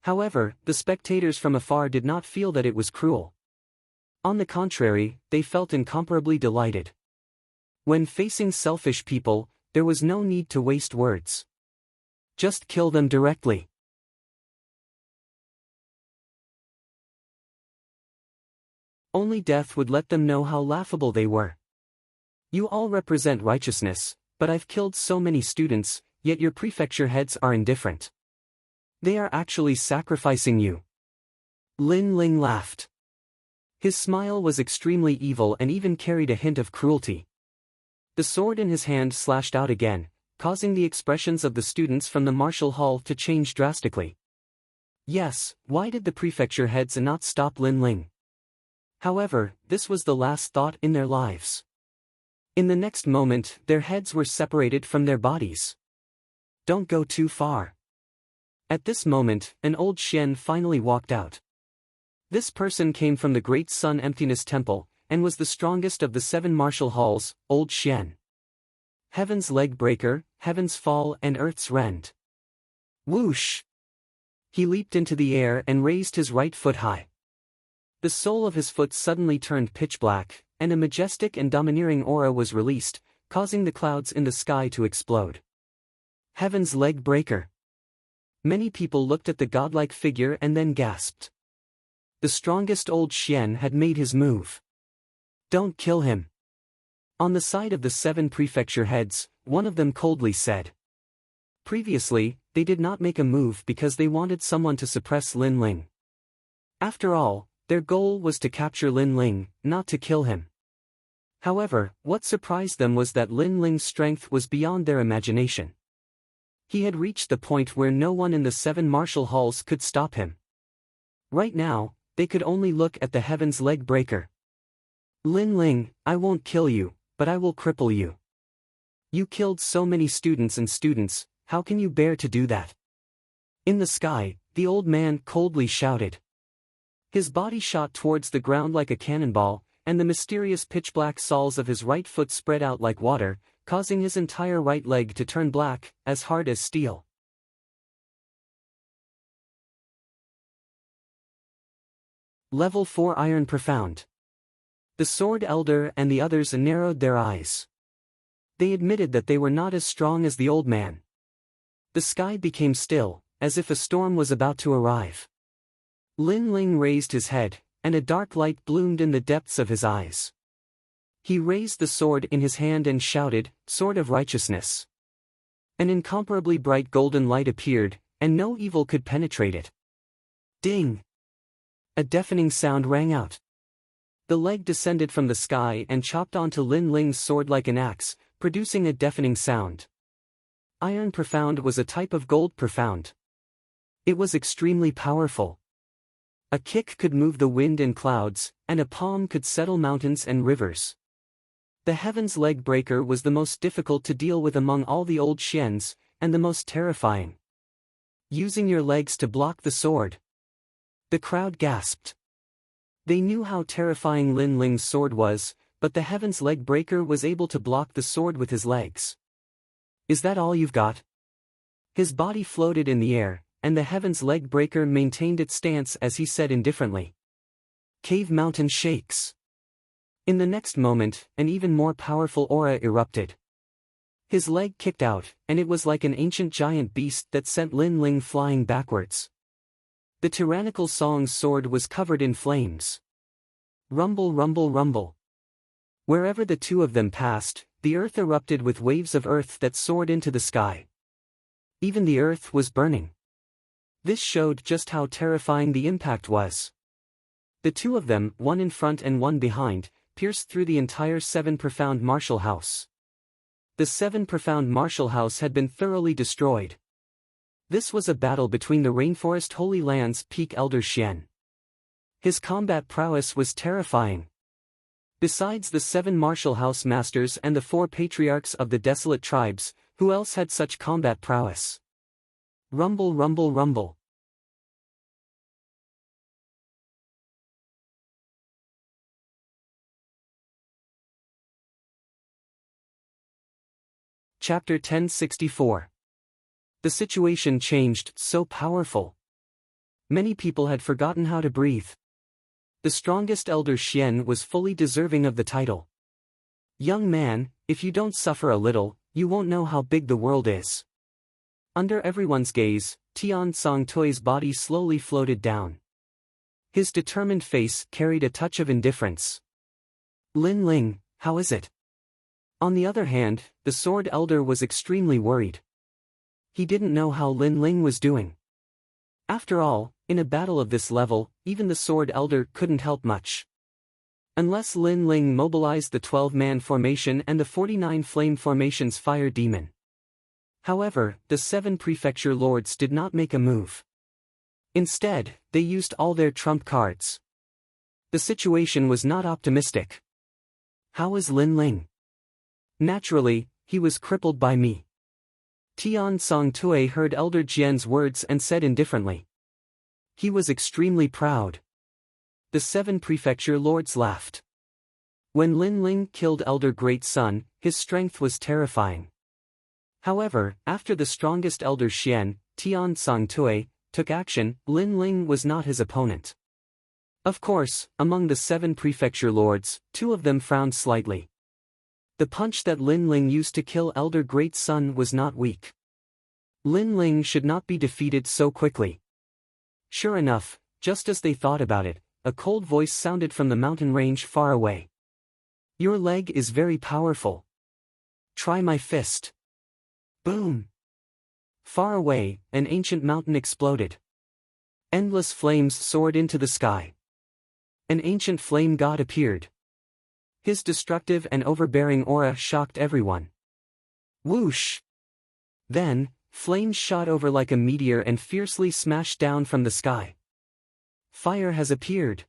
Speaker 1: However, the spectators from afar did not feel that it was cruel. On the contrary, they felt incomparably delighted. When facing selfish people, there was no need to waste words. Just kill them directly. Only death would let them know how laughable they were. You all represent righteousness, but I've killed so many students, yet your prefecture heads are indifferent. They are actually sacrificing you. Lin Ling laughed. His smile was extremely evil and even carried a hint of cruelty. The sword in his hand slashed out again, causing the expressions of the students from the martial hall to change drastically. Yes, why did the prefecture heads not stop Lin Ling? However, this was the last thought in their lives. In the next moment, their heads were separated from their bodies. Don't go too far. At this moment, an old Xian finally walked out. This person came from the Great Sun Emptiness Temple, and was the strongest of the 7 martial halls, Old Xian. Heaven's leg breaker, heaven's fall and earth's rend. Whoosh! He leaped into the air and raised his right foot high. The sole of his foot suddenly turned pitch black, and a majestic and domineering aura was released, causing the clouds in the sky to explode. Heaven's leg breaker. Many people looked at the godlike figure and then gasped. The strongest old Xian had made his move. Don't kill him. On the side of the 7 prefecture heads, one of them coldly said. Previously, they did not make a move because they wanted someone to suppress Lin Ling. After all, their goal was to capture Lin Ling, not to kill him. However, what surprised them was that Lin Ling's strength was beyond their imagination. He had reached the point where no one in the 7 martial halls could stop him. Right now, they could only look at the heaven's leg breaker. Lin Ling, I won't kill you, but I will cripple you. You killed so many students, how can you bear to do that? In the sky, the old man coldly shouted. His body shot towards the ground like a cannonball, and the mysterious pitch-black soles of his right foot spread out like water, causing his entire right leg to turn black, as hard as steel. Level 4 Iron Profound. The Sword Elder and the others narrowed their eyes. They admitted that they were not as strong as the old man. The sky became still, as if a storm was about to arrive. Lin Ling raised his head, and a dark light bloomed in the depths of his eyes. He raised the sword in his hand and shouted, "Sword of Righteousness." An incomparably bright golden light appeared, and no evil could penetrate it. Ding! A deafening sound rang out. The leg descended from the sky and chopped onto Lin Ling's sword like an axe, producing a deafening sound. Iron Profound was a type of gold profound. It was extremely powerful. A kick could move the wind and clouds, and a palm could settle mountains and rivers. The Heaven's Leg Breaker was the most difficult to deal with among all the old xians, and the most terrifying. Using your legs to block the sword. The crowd gasped. They knew how terrifying Lin Ling's sword was, but the Heaven's Leg Breaker was able to block the sword with his legs. "Is that all you've got?" His body floated in the air, and the Heaven's Leg Breaker maintained its stance as he said indifferently. "Cave Mountain shakes." In the next moment, an even more powerful aura erupted. His leg kicked out, and it was like an ancient giant beast that sent Lin Ling flying backwards. The tyrannical Song's sword was covered in flames. Rumble, rumble, rumble. Wherever the two of them passed, the earth erupted with waves of earth that soared into the sky. Even the earth was burning. This showed just how terrifying the impact was. The two of them, one in front and one behind, pierced through the entire Seven Profound Martial House. The Seven Profound Martial House had been thoroughly destroyed. This was a battle between the Rainforest Holy Land's peak Elder Xian. His combat prowess was terrifying. Besides the 7 Martial House Masters and the 4 Patriarchs of the Desolate Tribes, who else had such combat prowess? Rumble, rumble, rumble. Chapter 1064. The situation changed, so powerful. Many people had forgotten how to breathe. The strongest Elder Xian was fully deserving of the title. "Young man, if you don't suffer a little, you won't know how big the world is." Under everyone's gaze, Tian Songtui's body slowly floated down. His determined face carried a touch of indifference. "Lin Ling, how is it?" On the other hand, the Sword Elder was extremely worried. He didn't know how Lin Ling was doing. After all, in a battle of this level, even the Sword Elder couldn't help much. Unless Lin Ling mobilized the 12-man formation and the 49 flame formation's fire demon. However, the 7 prefecture lords did not make a move. Instead, they used all their trump cards. The situation was not optimistic. How is Lin Ling? Naturally, he was crippled by me. Tian Songtui heard Elder Jian's words and said indifferently. He was extremely proud. The 7 prefecture lords laughed. When Lin Ling killed Elder Great Sun, his strength was terrifying. However, after the strongest Elder Xian, Tian Songtui, took action, Lin Ling was not his opponent. Of course, among the 7 prefecture lords, 2 of them frowned slightly. The punch that Lin Ling used to kill Elder Great Sun was not weak. Lin Ling should not be defeated so quickly. Sure enough, just as they thought about it, a cold voice sounded from the mountain range far away. "Your leg is very powerful. Try my fist." Boom! Far away, an ancient mountain exploded. Endless flames soared into the sky. An ancient flame god appeared. His destructive and overbearing aura shocked everyone. Whoosh! Then, flames shot over like a meteor and fiercely smashed down from the sky. Fire has appeared.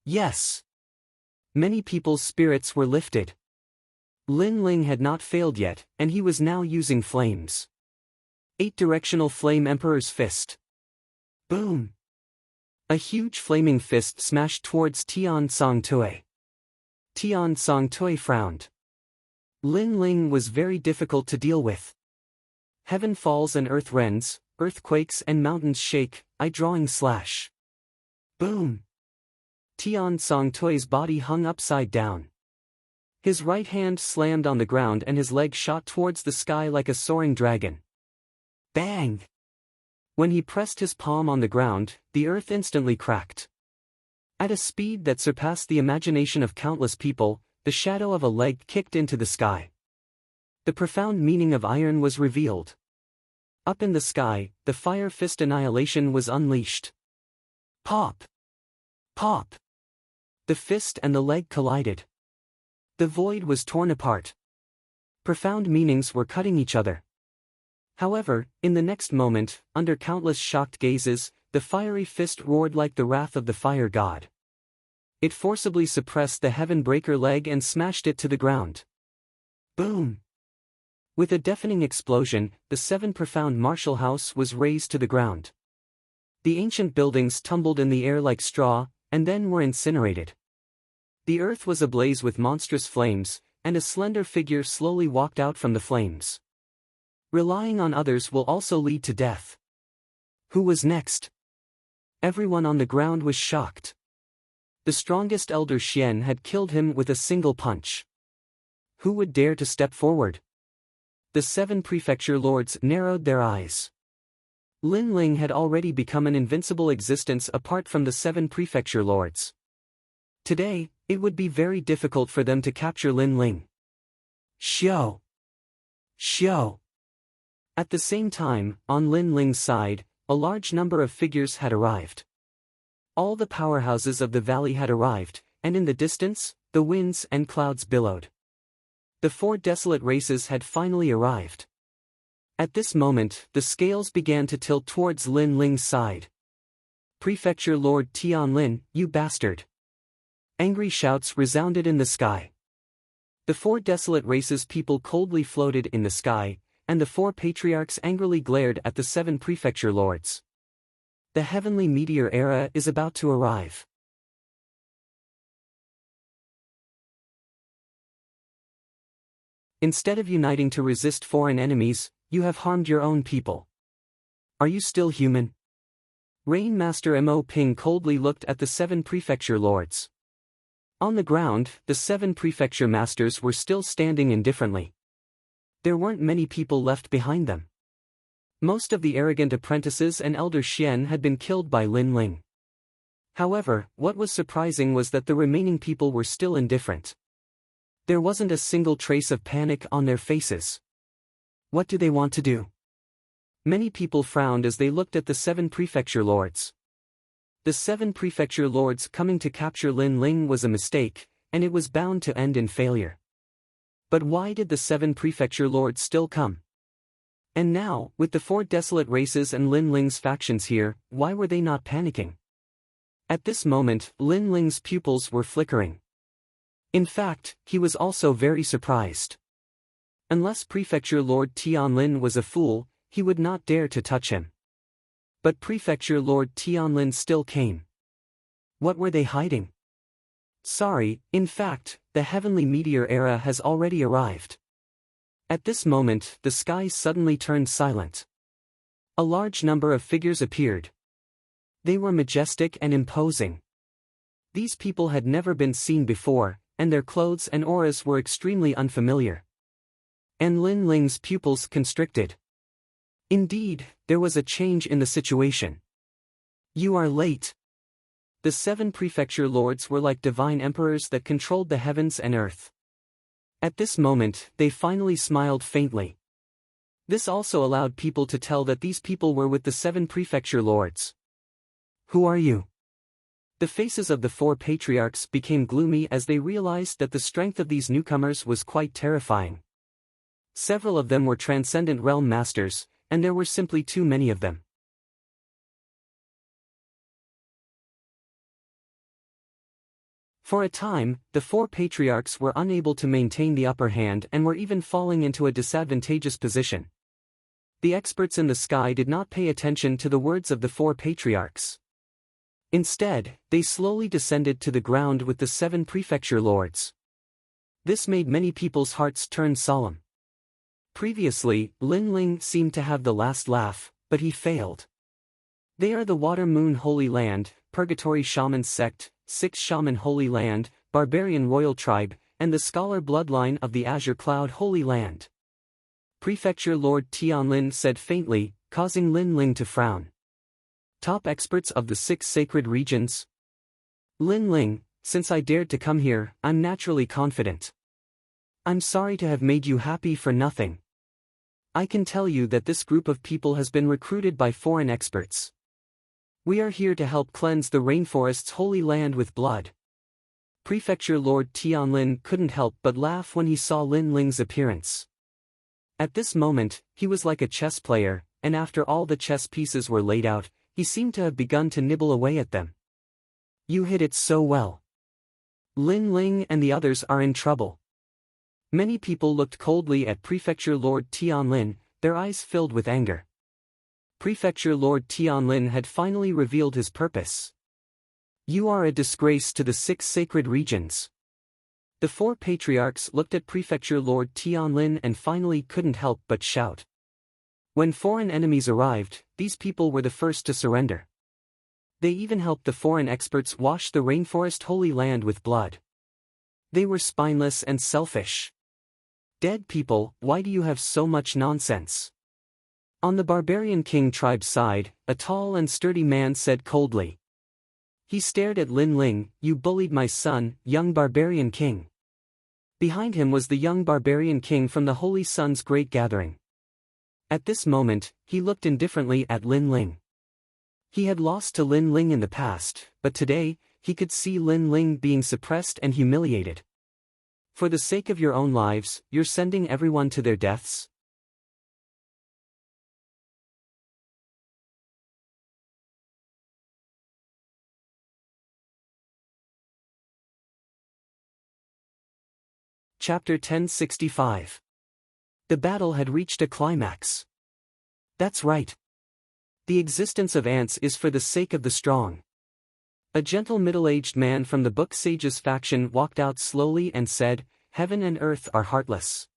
Speaker 1: Yes! Many people's spirits were lifted. Lin Ling had not failed yet, and he was now using flames. 8-directional Flame Emperor's Fist. Boom! A huge flaming fist smashed towards Tian Songtui. Tian Songtui frowned. Lin Ling was very difficult to deal with. Heaven falls and earth rends, earthquakes and mountains shake, eye drawing slash. Boom! Tian Songtoi's body hung upside down. His right hand slammed on the ground and his leg shot towards the sky like a soaring dragon. Bang! When he pressed his palm on the ground, the earth instantly cracked. At a speed that surpassed the imagination of countless people, the shadow of a leg kicked into the sky. The profound meaning of iron was revealed. Up in the sky, the fire fist annihilation was unleashed. Pop! Pop! The fist and the leg collided. The void was torn apart. Profound meanings were cutting each other. However, in the next moment, under countless shocked gazes, the fiery fist roared like the wrath of the fire god. It forcibly suppressed the heaven breaker leg and smashed it to the ground. Boom! With a deafening explosion, the 7 profound martial house was razed to the ground. The ancient buildings tumbled in the air like straw, and then were incinerated. The earth was ablaze with monstrous flames, and a slender figure slowly walked out from the flames. Relying on others will also lead to death. Who was next? Everyone on the ground was shocked. The strongest Elder Xian had killed him with a single punch. Who would dare to step forward? The 7 prefecture lords narrowed their eyes. Lin Ling had already become an invincible existence apart from the 7 prefecture lords. Today, it would be very difficult for them to capture Lin Ling. Xiao! Xiao! At the same time, on Lin Ling's side, a large number of figures had arrived. All the powerhouses of the valley had arrived, and in the distance, the winds and clouds billowed. The 4 desolate races had finally arrived. At this moment, the scales began to tilt towards Lin Ling's side. Prefecture Lord Tianlin, you bastard! Angry shouts resounded in the sky. The 4 desolate races people coldly floated in the sky, and the 4 patriarchs angrily glared at the 7 prefecture lords. The heavenly meteor era is about to arrive. Instead of uniting to resist foreign enemies, you have harmed your own people. Are you still human? Rain Master Mo Ping coldly looked at the 7 prefecture lords. On the ground, the 7 prefecture masters were still standing indifferently. There weren't many people left behind them. Most of the arrogant apprentices and Elder Xian had been killed by Lin Ling. However, what was surprising was that the remaining people were still indifferent. There wasn't a single trace of panic on their faces. What do they want to do? Many people frowned as they looked at the 7 prefecture lords. The 7 prefecture lords coming to capture Lin Ling was a mistake, and it was bound to end in failure. But why did the 7 prefecture lords still come? And now, with the 4 desolate races and Lin Ling's factions here, why were they not panicking? At this moment, Lin Ling's pupils were flickering. In fact, he was also very surprised. Unless Prefecture Lord Tianlin was a fool, he would not dare to touch him. But Prefecture Lord Tianlin still came. What were they hiding? Sorry, in fact, the heavenly meteor era has already arrived. At this moment, the sky suddenly turned silent. A large number of figures appeared. They were majestic and imposing. These people had never been seen before, and their clothes and auras were extremely unfamiliar. And Lin Ling's pupils constricted. Indeed, there was a change in the situation. You are late. The 7 prefecture lords were like divine emperors that controlled the heavens and earth. At this moment, they finally smiled faintly. This also allowed people to tell that these people were with the 7 prefecture lords. Who are you? The faces of the 4 patriarchs became gloomy as they realized that the strength of these newcomers was quite terrifying. Several of them were transcendent realm masters, and there were simply too many of them. For a time, the 4 patriarchs were unable to maintain the upper hand and were even falling into a disadvantageous position. The experts in the sky did not pay attention to the words of the 4 patriarchs. Instead, they slowly descended to the ground with the 7 prefecture lords. This made many people's hearts turn solemn. Previously, Lin Ling seemed to have the last laugh, but he failed. They are the Water Moon Holy Land, Purgatory Shaman Sect, Six Shaman Holy Land, Barbarian Royal Tribe, and the Scholar Bloodline of the Azure Cloud Holy Land. Prefecture Lord Tianlin said faintly, causing Lin Ling to frown. Top experts of the 6 sacred regions? Lin Ling, since I dared to come here, I'm naturally confident. I'm sorry to have made you happy for nothing. I can tell you that this group of people has been recruited by foreign experts. We are here to help cleanse the rainforest's holy land with blood. Prefecture Lord Tianlin couldn't help but laugh when he saw Lin Ling's appearance. At this moment, he was like a chess player, and after all the chess pieces were laid out, he seemed to have begun to nibble away at them. You hit it so well. Lin Ling and the others are in trouble. Many people looked coldly at Prefecture Lord Tianlin, their eyes filled with anger. Prefecture Lord Tianlin had finally revealed his purpose. You are a disgrace to the 6 sacred regions. The 4 patriarchs looked at Prefecture Lord Tianlin and finally couldn't help but shout. When foreign enemies arrived, these people were the first to surrender. They even helped the foreign experts wash the rainforest holy land with blood. They were spineless and selfish. Dead people, why do you have so much nonsense? On the Barbarian King tribe's side, a tall and sturdy man said coldly. He stared at Lin Ling, you bullied my son, young Barbarian King. Behind him was the young Barbarian King from the Holy Sun's Great Gathering. At this moment, he looked indifferently at Lin Ling. He had lost to Lin Ling in the past, but today, he could see Lin Ling being suppressed and humiliated. For the sake of your own lives, you're sending everyone to their deaths? Chapter 1065. The battle had reached a climax. That's right. The existence of ants is for the sake of the strong. A gentle middle-aged man from the Book Sages faction walked out slowly and said, Heaven and earth are heartless.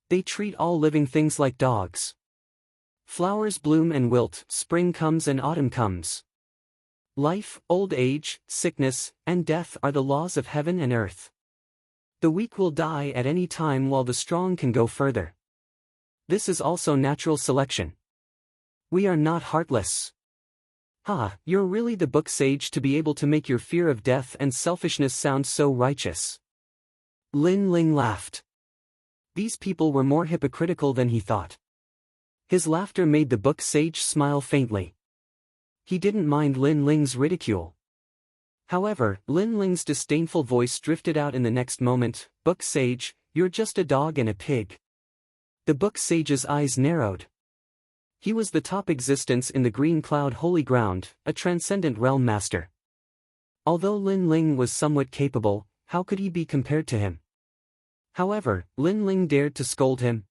Speaker 1: They treat all living things like dogs. Flowers bloom and wilt, spring comes and autumn comes. Life, old age, sickness, and death are the laws of heaven and earth. The weak will die at any time while the strong can go further. This is also natural selection. We are not heartless. You're really the book sage to be able to make your fear of death and selfishness sound so righteous. Lin Ling laughed. These people were more hypocritical than he thought. His laughter made the book sage smile faintly. He didn't mind Lin Ling's ridicule. However, Lin Ling's disdainful voice drifted out in the next moment, Book Sage, you're just a dog and a pig. The Book Sage's eyes narrowed. He was the top existence in the Green Cloud Holy Ground, a transcendent realm master. Although Lin Ling was somewhat capable, how could he be compared to him? However, Lin Ling dared to scold him.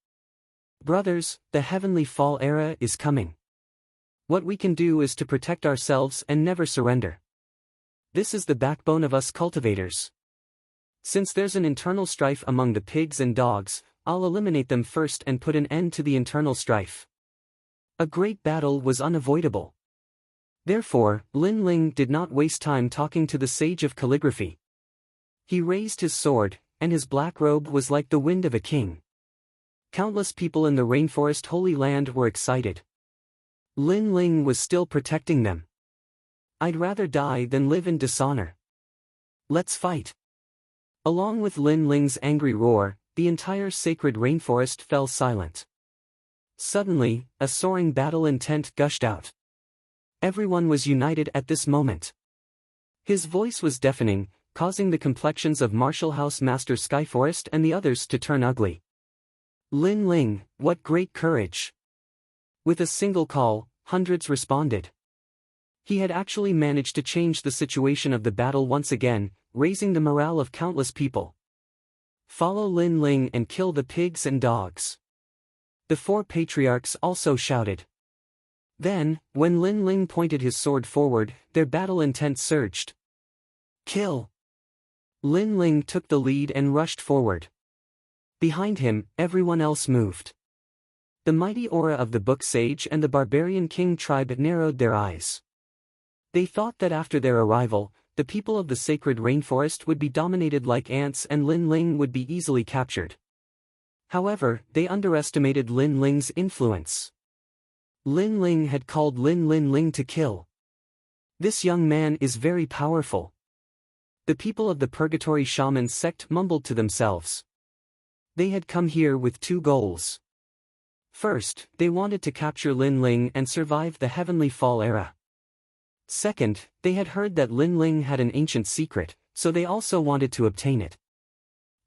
Speaker 1: Brothers, the heavenly fall era is coming. What we can do is to protect ourselves and never surrender. This is the backbone of us cultivators. Since there's an internal strife among the pigs and dogs, I'll eliminate them first and put an end to the internal strife. A great battle was unavoidable. Therefore, Lin Ling did not waste time talking to the Sage of Calligraphy. He raised his sword, and his black robe was like the wind of a king. Countless people in the rainforest Holy Land were excited. Lin Ling was still protecting them. I'd rather die than live in dishonor. Let's fight. Along with Lin Ling's angry roar, the entire sacred rainforest fell silent. Suddenly, a soaring battle intent gushed out. Everyone was united at this moment. His voice was deafening, causing the complexions of Martial House Master Skyforest and the others to turn ugly. Lin Ling, what great courage! With a single call, hundreds responded. He had actually managed to change the situation of the battle once again, raising the morale of countless people. Follow Lin Ling and kill the pigs and dogs. The 4 patriarchs also shouted. Then, when Lin Ling pointed his sword forward, their battle intent surged. Kill! Lin Ling took the lead and rushed forward. Behind him, everyone else moved. The mighty aura of the book sage and the barbarian king tribe narrowed their eyes. They thought that after their arrival, the people of the sacred rainforest would be dominated like ants and Lin Ling would be easily captured. However, they underestimated Lin Ling's influence. Lin Ling had called Lin Ling to kill. This young man is very powerful. The people of the Purgatory Shaman sect mumbled to themselves. They had come here with two goals. First, they wanted to capture Lin Ling and survive the Heavenly Fall era. Second, they had heard that Lin Ling had an ancient secret, so they also wanted to obtain it.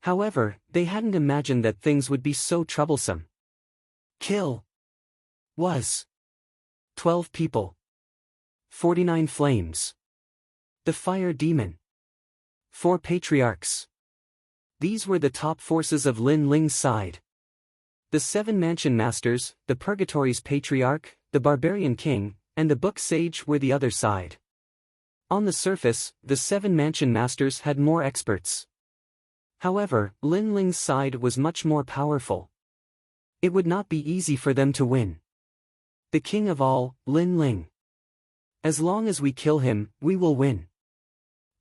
Speaker 1: However, they hadn't imagined that things would be so troublesome. Kill was 12 people. 49 flames. The fire demon. 4 patriarchs. These were the top forces of Lin Ling's side. The 7 mansion masters, the Purgatory's patriarch, the barbarian king, and the book sage were the other side. On the surface, the 7 mansion masters had more experts. However, Lin Ling's side was much more powerful. It would not be easy for them to win. The king of all, Lin Ling. As long as we kill him, we will win.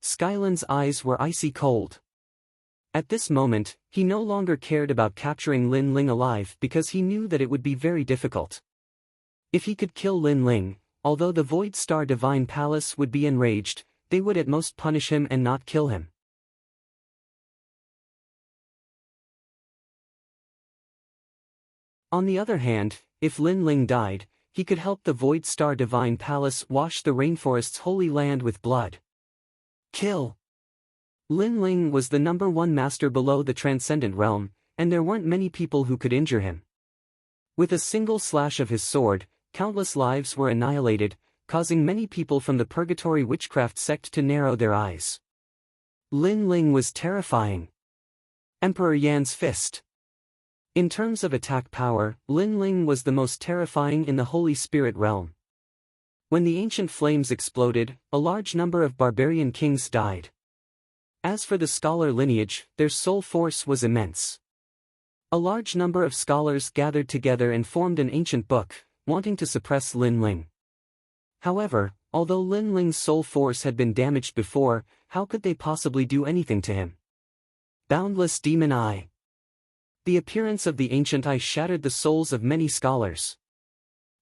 Speaker 1: Skyland's eyes were icy cold. At this moment, he no longer cared about capturing Lin Ling alive because he knew that it would be very difficult. If he could kill Lin Ling, although the Void Star Divine Palace would be enraged, they would at most punish him and not kill him. On the other hand, if Lin Ling died, he could help the Void Star Divine Palace wash the rainforest's holy land with blood. Kill. Lin Ling was the #1 master below the Transcendent Realm, and there weren't many people who could injure him. With a single slash of his sword, countless lives were annihilated, causing many people from the Purgatory Witchcraft sect to narrow their eyes. Lin Ling was terrifying. Emperor Yan's fist. In terms of attack power, Lin Ling was the most terrifying in the Holy Spirit realm. When the ancient flames exploded, a large number of barbarian kings died. As for the scholar lineage, their soul force was immense. A large number of scholars gathered together and formed an ancient book, wanting to suppress Lin Ling. However, although Lin Ling's soul force had been damaged before, how could they possibly do anything to him? Boundless Demon Eye. The appearance of the ancient eye shattered the souls of many scholars.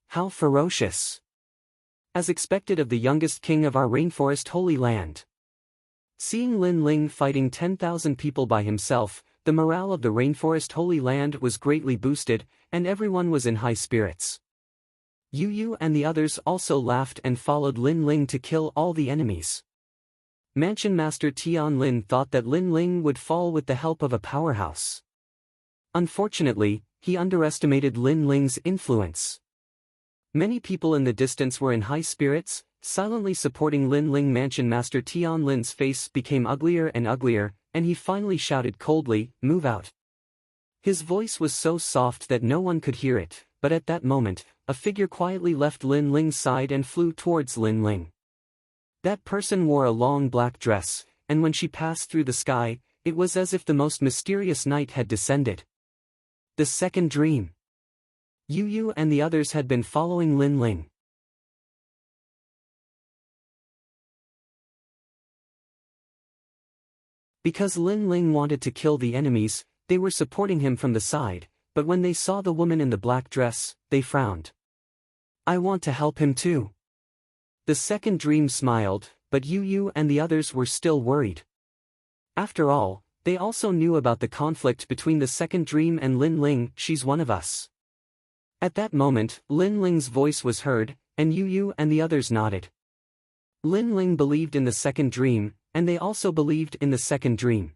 Speaker 1: How ferocious! As expected of the youngest king of our rainforest holy land. Seeing Lin Ling fighting 10,000 people by himself, the morale of the rainforest holy land was greatly boosted, and everyone was in high spirits. Yu Yu and the others also laughed and followed Lin Ling to kill all the enemies. Mansion Master Tian Lin thought that Lin Ling would fall with the help of a powerhouse. Unfortunately, he underestimated Lin Ling's influence. Many people in the distance were in high spirits, silently supporting Lin Ling. Mansion Master Tian Lin's face became uglier and uglier, and he finally shouted coldly, "Move out." His voice was so soft that no one could hear it, but at that moment, a figure quietly left Lin Ling's side and flew towards Lin Ling. That person wore a long black dress, and when she passed through the sky, it was as if the most mysterious night had descended. The second dream. Yu Yu and the others had been following Lin Ling. Because Lin Ling wanted to kill the enemies, they were supporting him from the side, but when they saw the woman in the black dress, they frowned. I want to help him too. The second dream smiled, but Yu Yu and the others were still worried. After all, they also knew about the conflict between the second dream and Lin Ling. She's one of us. At that moment, Lin Ling's voice was heard, and Yu Yu and the others nodded. Lin Ling believed in the second dream, and they also believed in the second dream.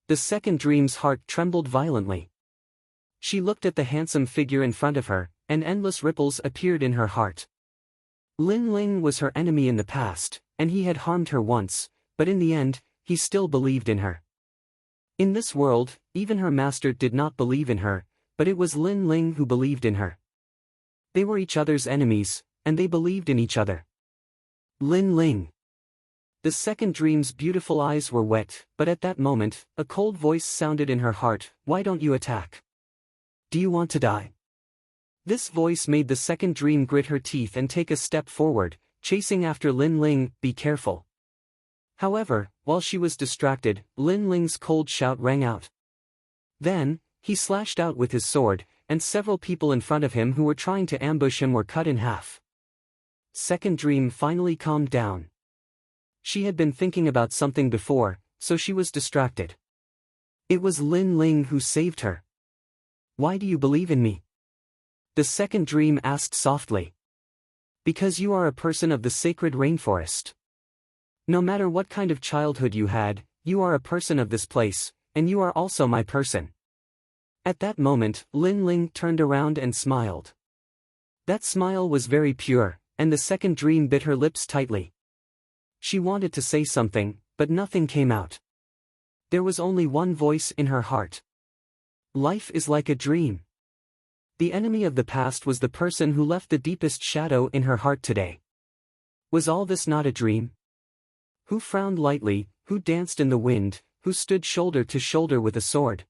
Speaker 1: The second dream's heart trembled violently. She looked at the handsome figure in front of her, and endless ripples appeared in her heart. Lin Ling was her enemy in the past, and he had harmed her once, but in the end, he still believed in her. In this world, even her master did not believe in her, but it was Lin Ling who believed in her. They were each other's enemies, and they believed in each other. Lin Ling. The second dream's beautiful eyes were wet, but at that moment, a cold voice sounded in her heart, "Why don't you attack? Do you want to die?" This voice made the second dream grit her teeth and take a step forward, chasing after Lin Ling. Be careful. However, while she was distracted, Lin Ling's cold shout rang out. Then, he slashed out with his sword, and several people in front of him who were trying to ambush him were cut in half. Second dream finally calmed down. She had been thinking about something before, so she was distracted. It was Lin Ling who saved her. Why do you believe in me? The second dream asked softly. Because you are a person of the sacred rainforest. No matter what kind of childhood you had, you are a person of this place, and you are also my person. At that moment, Lin Ling turned around and smiled. That smile was very pure, and the second dream bit her lips tightly. She wanted to say something, but nothing came out. There was only one voice in her heart. Life is like a dream. The enemy of the past was the person who left the deepest shadow in her heart today. Was all this not a dream? Who frowned lightly, who danced in the wind, who stood shoulder to shoulder with a sword?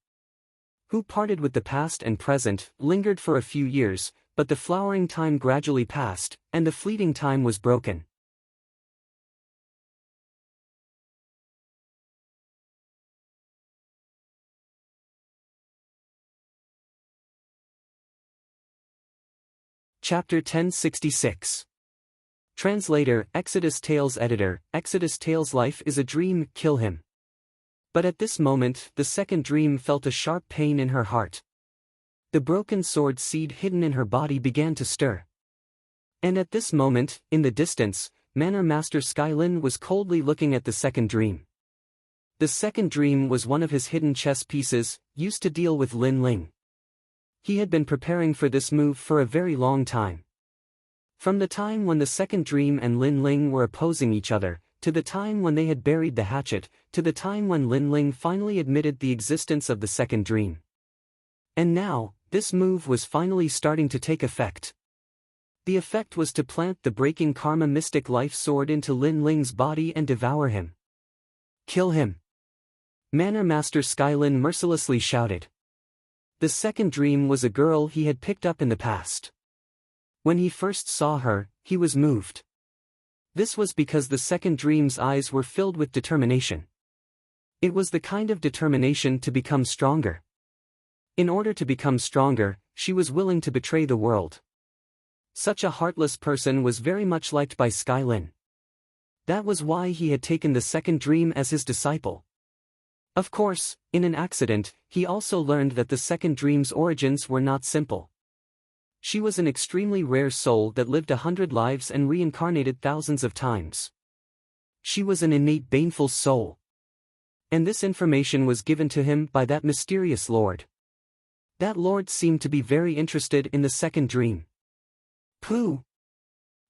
Speaker 1: Who parted with the past and present, lingered for a few years, but the flowering time gradually passed, and the fleeting time was broken. Chapter 1066. Translator, Exodus Tales Editor, Exodus Tales. Life is a dream, kill him. But at this moment, the second dream felt a sharp pain in her heart. The broken sword seed hidden in her body began to stir. And at this moment, in the distance, Manor Master Skylin was coldly looking at the second dream. The second dream was one of his hidden chess pieces, used to deal with Lin Ling. He had been preparing for this move for a very long time. From the time when the second dream and Lin Ling were opposing each other, to the time when they had buried the hatchet, to the time when Lin Ling finally admitted the existence of the second dream. And now, this move was finally starting to take effect. The effect was to plant the breaking karma mystic life sword into Lin Ling's body and devour him. Kill him. Manor Master Skylin mercilessly shouted. The second dream was a girl he had picked up in the past. When he first saw her, he was moved. This was because the second dream's eyes were filled with determination. It was the kind of determination to become stronger. In order to become stronger, she was willing to betray the world. Such a heartless person was very much liked by Skylin. That was why he had taken the second dream as his disciple. Of course, in an accident, he also learned that the second dream's origins were not simple. She was an extremely rare soul that lived 100 lives and reincarnated thousands of times. She was an innate baneful soul. And this information was given to him by that mysterious lord. That lord seemed to be very interested in the second dream. Pooh!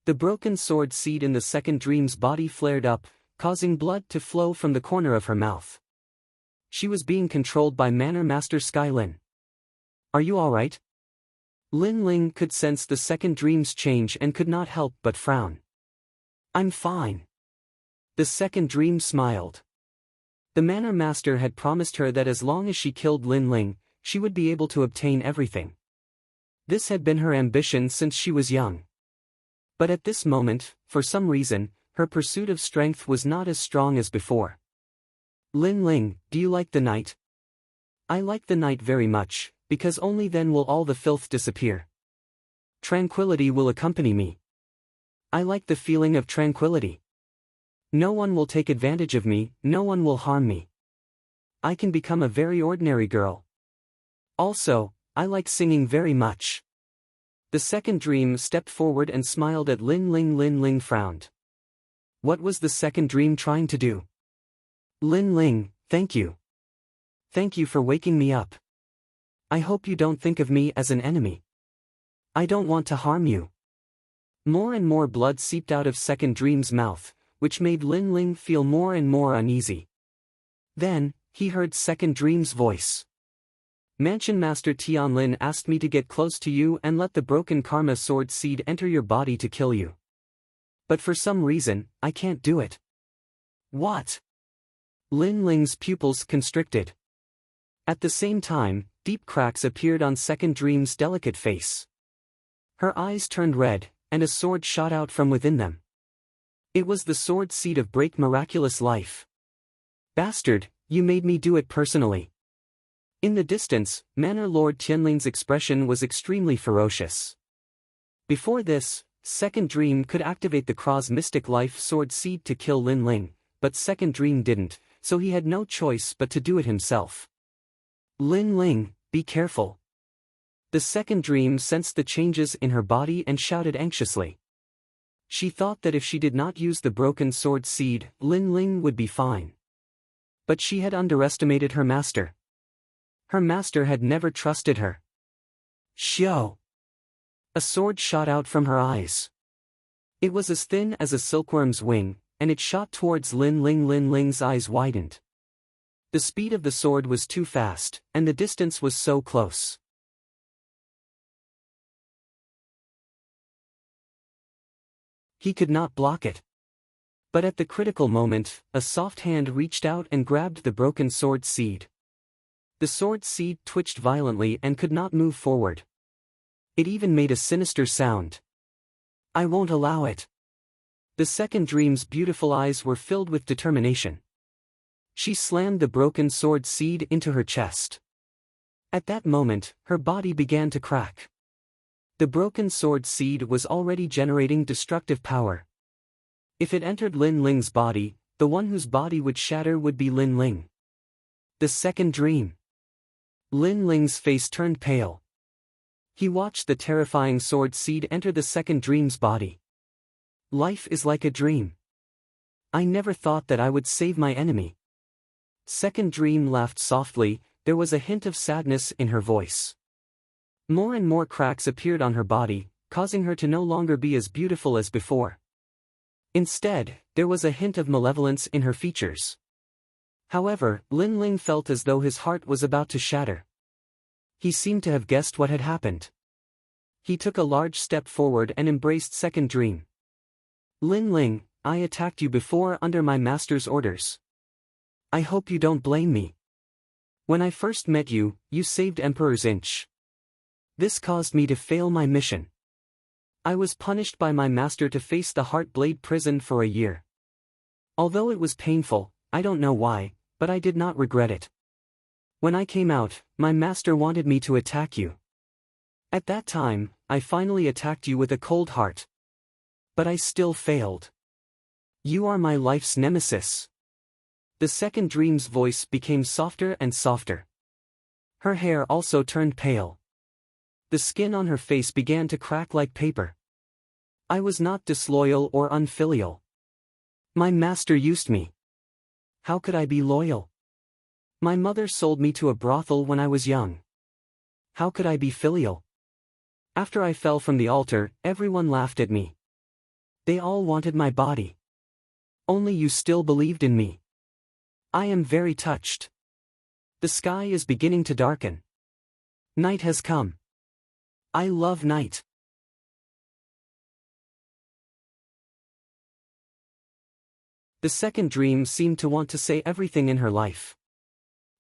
Speaker 1: The broken sword seed in the second dream's body flared up, causing blood to flow from the corner of her mouth. She was being controlled by Manor Master Skylin. Are you alright? Lin Ling could sense the second dream's change and could not help but frown. I'm fine. The second dream smiled. The Manor Master had promised her that as long as she killed Lin Ling, she would be able to obtain everything. This had been her ambition since she was young. But at this moment, for some reason, her pursuit of strength was not as strong as before. Lin Ling, do you like the night? I like the night very much, because only then will all the filth disappear. Tranquility will accompany me. I like the feeling of tranquility. No one will take advantage of me, no one will harm me. I can become a very ordinary girl. Also, I like singing very much. The second dream stepped forward and smiled at Lin Ling. Lin Ling frowned. What was the second dream trying to do? Lin Ling, thank you. Thank you for waking me up. I hope you don't think of me as an enemy. I don't want to harm you. More and more blood seeped out of second dream's mouth, which made Lin Ling feel more and more uneasy. Then, he heard second dream's voice. Mansion Master Tianlin asked me to get close to you and let the broken karma sword seed enter your body to kill you. But for some reason, I can't do it. What? Lin Ling's pupils constricted. At the same time, deep cracks appeared on second dream's delicate face. Her eyes turned red, and a sword shot out from within them. It was the sword seed of Break Miraculous Life. Bastard, you made me do it personally. In the distance, Manor Lord Tianling's expression was extremely ferocious. Before this, Second Dream could activate the Kraw's Mystic Life Sword Seed to kill Lin Ling, but Second Dream didn't, so he had no choice but to do it himself. Lin Ling, be careful. The Second Dream sensed the changes in her body and shouted anxiously. She thought that if she did not use the broken sword seed, Lin Ling would be fine. But she had underestimated her master. Her master had never trusted her. Xiao! A sword shot out from her eyes. It was as thin as a silkworm's wing, and it shot towards Lin Ling. Lin Ling's eyes widened. The speed of the sword was too fast, and the distance was so close. He could not block it. But at the critical moment, a soft hand reached out and grabbed the broken sword seed. The sword seed twitched violently and could not move forward. It even made a sinister sound. I won't allow it. The Second Dream's beautiful eyes were filled with determination. She slammed the broken sword seed into her chest. At that moment, her body began to crack. The broken sword seed was already generating destructive power. If it entered Lin Ling's body, the one whose body would shatter would be Lin Ling. The Second Dream. Lin Ling's face turned pale. He watched the terrifying sword seed enter the Second Dream's body. Life is like a dream. I never thought that I would save my enemy. Second Dream laughed softly, there was a hint of sadness in her voice. More and more cracks appeared on her body, causing her to no longer be as beautiful as before. Instead, there was a hint of malevolence in her features. However, Lin Ling felt as though his heart was about to shatter. He seemed to have guessed what had happened. He took a large step forward and embraced Second Dream. Lin Ling, I attacked you before under my master's orders. I hope you don't blame me. When I first met you, you saved Emperor's Inch. This caused me to fail my mission. I was punished by my master to face the Heartblade prison for a year. Although it was painful, I don't know why, but I did not regret it. When I came out, my master wanted me to attack you. At that time, I finally attacked you with a cold heart. But I still failed. You are my life's nemesis. The Second Dream's voice became softer and softer. Her hair also turned pale. The skin on her face began to crack like paper. I was not disloyal or unfilial. My master used me. How could I be loyal? My mother sold me to a brothel when I was young. How could I be filial? After I fell from the altar, everyone laughed at me. They all wanted my body. Only you still believed in me. I am very touched. The sky is beginning to darken. Night has come. I love night. The Second Dream seemed to want to say everything in her life.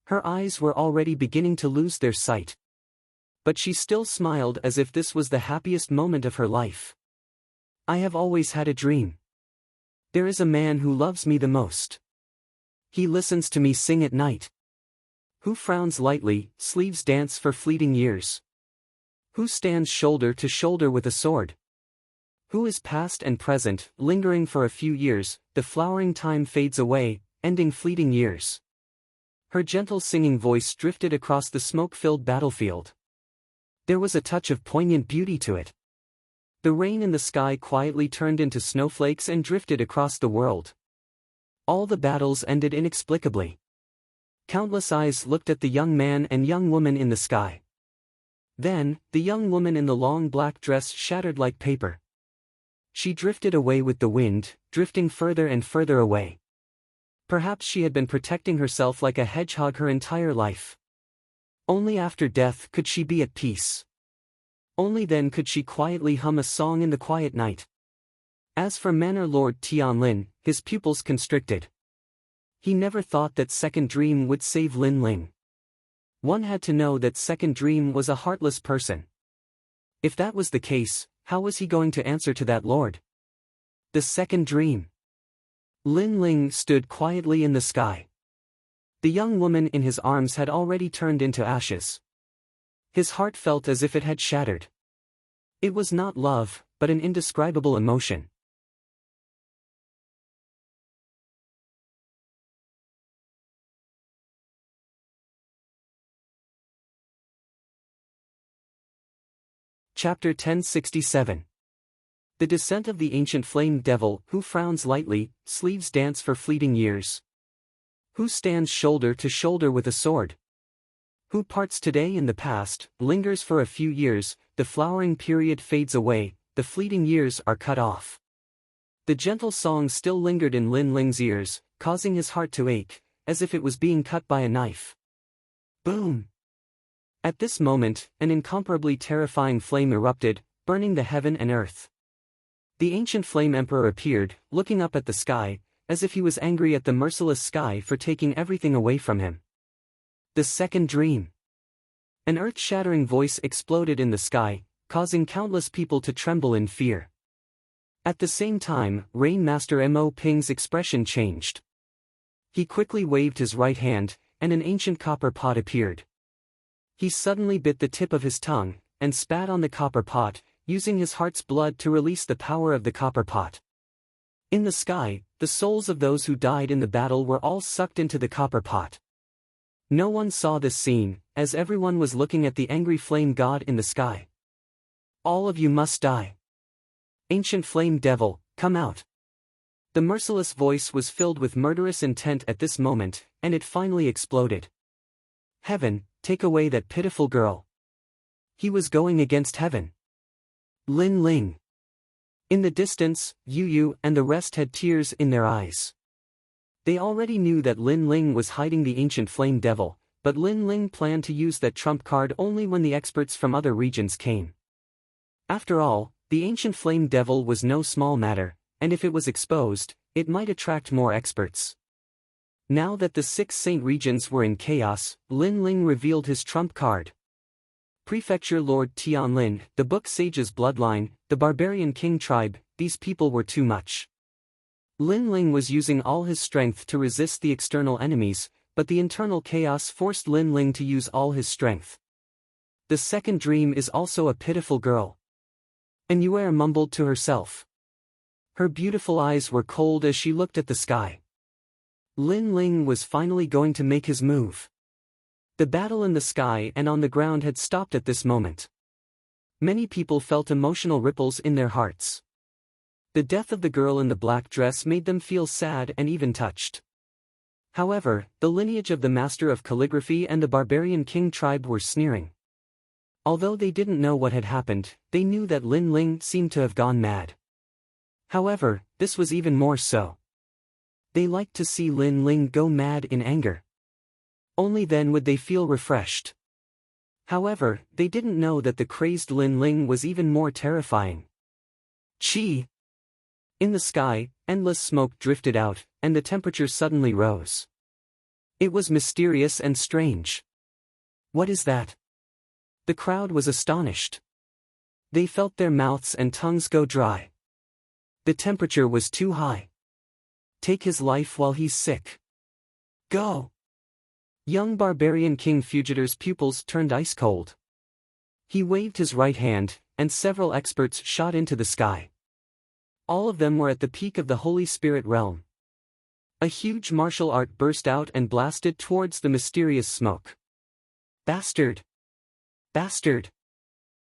Speaker 1: Her eyes were already beginning to lose their sight. But she still smiled as if this was the happiest moment of her life. I have always had a dream. There is a man who loves me the most. He listens to me sing at night. Who frowns lightly, sleeves dance for fleeting years. Who stands shoulder to shoulder with a sword. Who is past and present, lingering for a few years, the flowering time fades away, ending fleeting years. Her gentle singing voice drifted across the smoke-filled battlefield. There was a touch of poignant beauty to it. The rain in the sky quietly turned into snowflakes and drifted across the world. All the battles ended inexplicably. Countless eyes looked at the young man and young woman in the sky. Then, the young woman in the long black dress shattered like paper. She drifted away with the wind, drifting further and further away. Perhaps she had been protecting herself like a hedgehog her entire life. Only after death could she be at peace. Only then could she quietly hum a song in the quiet night. As for Manor Lord Tianlin, his pupils constricted. He never thought that Second Dream would save Lin Ling. One had to know that Second Dream was a heartless person. If that was the case, how was he going to answer to that lord? The second dream. Lin Ling stood quietly in the sky. The young woman in his arms had already turned into ashes. His heart felt as if it had shattered. It was not love, but an indescribable emotion. Chapter 1067. The Descent of the Ancient Flame Devil, who frowns lightly, sleeves dance for fleeting years. Who stands shoulder to shoulder with a sword? Who parts today in the past, lingers for a few years, the flowering period fades away, the fleeting years are cut off. The gentle song still lingered in Lin Ling's ears, causing his heart to ache, as if it was being cut by a knife. Boom! At this moment, an incomparably terrifying flame erupted, burning the heaven and earth. The ancient flame emperor appeared, looking up at the sky, as if he was angry at the merciless sky for taking everything away from him. The second dream. An earth-shattering voice exploded in the sky, causing countless people to tremble in fear. At the same time, Rain Master Mo Ping's expression changed. He quickly waved his right hand, and an ancient copper pot appeared. He suddenly bit the tip of his tongue, and spat on the copper pot, using his heart's blood to release the power of the copper pot. In the sky, the souls of those who died in the battle were all sucked into the copper pot. No one saw this scene, as everyone was looking at the angry flame god in the sky. All of you must die. Ancient flame devil, come out. The merciless voice was filled with murderous intent at this moment, and it finally exploded. Heaven, take away that pitiful girl. He was going against heaven. Lin Ling. In the distance, Yu Yu and the rest had tears in their eyes. They already knew that Lin Ling was hiding the ancient flame devil, but Lin Ling planned to use that trump card only when the experts from other regions came. After all, the ancient flame devil was no small matter, and if it was exposed, it might attract more experts. Now that the 6 Saint regions were in chaos, Lin Ling revealed his trump card. Prefecture Lord Tianlin, the Book Sage's bloodline, the barbarian king tribe, these people were too much. Lin Ling was using all his strength to resist the external enemies, but the internal chaos forced Lin Ling to use all his strength. The second dream is also a pitiful girl. Anuere mumbled to herself. Her beautiful eyes were cold as she looked at the sky. Lin Ling was finally going to make his move. The battle in the sky and on the ground had stopped at this moment. Many people felt emotional ripples in their hearts. The death of the girl in the black dress made them feel sad and even touched. However, the lineage of the master of calligraphy and the barbarian king tribe were sneering. Although they didn't know what had happened, they knew that Lin Ling seemed to have gone mad. However, this was even more so. They liked to see Lin Ling go mad in anger. Only then would they feel refreshed. However, they didn't know that the crazed Lin Ling was even more terrifying. Chi! In the sky, endless smoke drifted out, and the temperature suddenly rose. It was mysterious and strange. What is that? The crowd was astonished. They felt their mouths and tongues go dry. The temperature was too high. Take his life while he's sick. Go! Young barbarian King Fugitor's pupils turned ice cold. He waved his right hand, and several experts shot into the sky. All of them were at the peak of the Holy Spirit realm. A huge martial art burst out and blasted towards the mysterious smoke. Bastard! Bastard!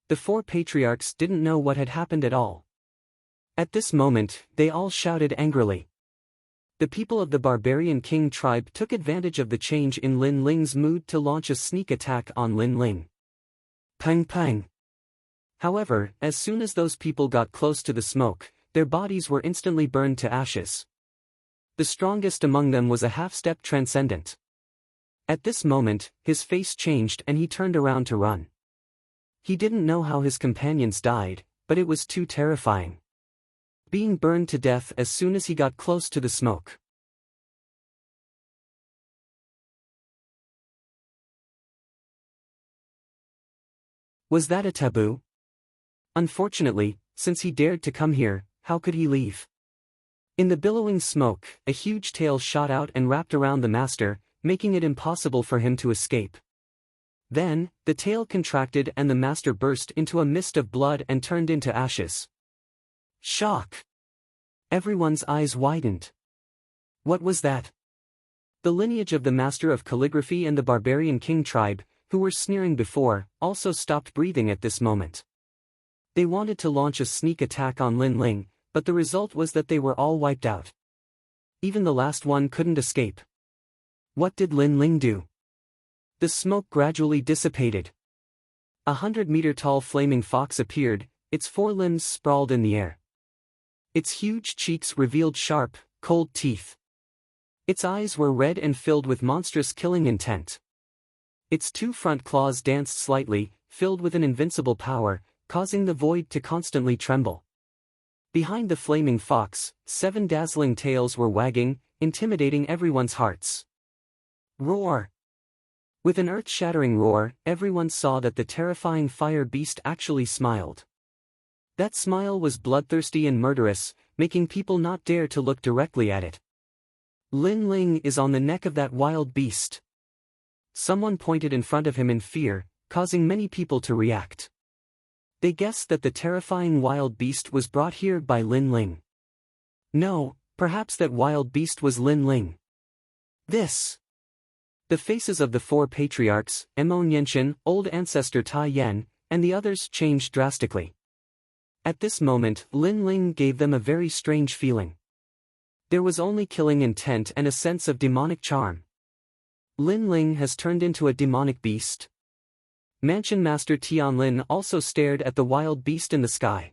Speaker 1: The 4 patriarchs didn't know what had happened at all. At this moment, they all shouted angrily. The people of the barbarian king tribe took advantage of the change in Lin Ling's mood to launch a sneak attack on Lin Ling. Pang pang! However, as soon as those people got close to the smoke, their bodies were instantly burned to ashes. The strongest among them was a half-step transcendent. At this moment, his face changed and he turned around to run. He didn't know how his companions died, but it was too terrifying. Being burned to death as soon as he got close to the smoke. Was that a taboo? Unfortunately, since he dared to come here, how could he leave? In the billowing smoke, a huge tail shot out and wrapped around the master, making it impossible for him to escape. Then, the tail contracted and the master burst into a mist of blood and turned into ashes. Shock! Everyone's eyes widened. What was that? The lineage of the master of calligraphy and the barbarian king tribe, who were sneering before, also stopped breathing at this moment. They wanted to launch a sneak attack on Lin Ling, but the result was that they were all wiped out. Even the last one couldn't escape. What did Lin Ling do? The smoke gradually dissipated. 100-meter-tall flaming fox appeared, its forelimbs sprawled in the air. Its huge cheeks revealed sharp, cold teeth. Its eyes were red and filled with monstrous killing intent. Its two front claws danced slightly, filled with an invincible power, causing the void to constantly tremble. Behind the flaming fox, 7 dazzling tails were wagging, intimidating everyone's hearts. Roar! With an earth-shattering roar, everyone saw that the terrifying fire beast actually smiled. That smile was bloodthirsty and murderous, making people not dare to look directly at it. Lin Ling is on the neck of that wild beast. Someone pointed in front of him in fear, causing many people to react. They guessed that the terrifying wild beast was brought here by Lin Ling. No, perhaps that wild beast was Lin Ling. This! The faces of the 4 patriarchs, Mo Nianchen, old ancestor Tai Yan, and the others changed drastically. At this moment, Lin Ling gave them a very strange feeling. There was only killing intent and a sense of demonic charm. Lin Ling has turned into a demonic beast. Mansion Master Tianlin also stared at the wild beast in the sky.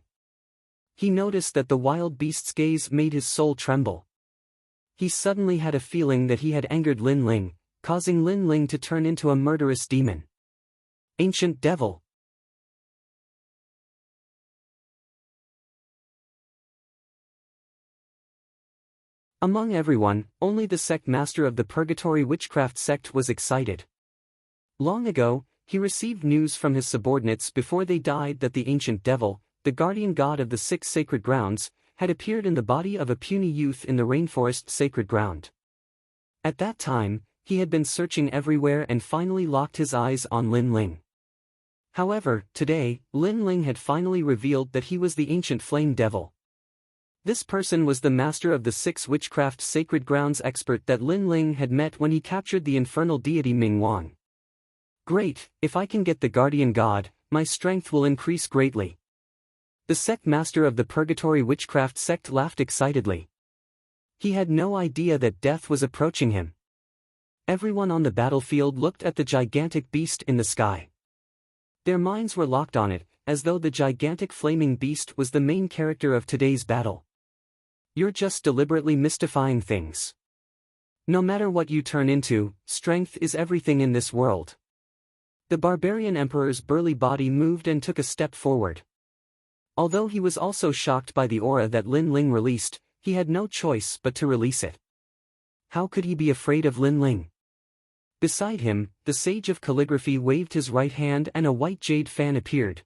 Speaker 1: He noticed that the wild beast's gaze made his soul tremble. He suddenly had a feeling that he had angered Lin Ling, causing Lin Ling to turn into a murderous demon. Ancient devil. Among everyone, only the sect master of the Purgatory Witchcraft sect was excited. Long ago, he received news from his subordinates before they died that the ancient devil, the guardian god of the 6 sacred grounds, had appeared in the body of a puny youth in the rainforest sacred ground. At that time, he had been searching everywhere and finally locked his eyes on Lin Ling. However, today, Lin Ling had finally revealed that he was the ancient flame devil. This person was the master of the 6 witchcraft sacred grounds expert that Lin Ling had met when he captured the infernal deity Ming Wang. Great, if I can get the guardian god, my strength will increase greatly. The sect master of the Purgatory Witchcraft sect laughed excitedly. He had no idea that death was approaching him. Everyone on the battlefield looked at the gigantic beast in the sky. Their minds were locked on it, as though the gigantic flaming beast was the main character of today's battle. You're just deliberately mystifying things. No matter what you turn into, strength is everything in this world. The barbarian emperor's burly body moved and took a step forward. Although he was also shocked by the aura that Lin Ling released, he had no choice but to release it. How could he be afraid of Lin Ling? Beside him, the sage of calligraphy waved his right hand and a white jade fan appeared.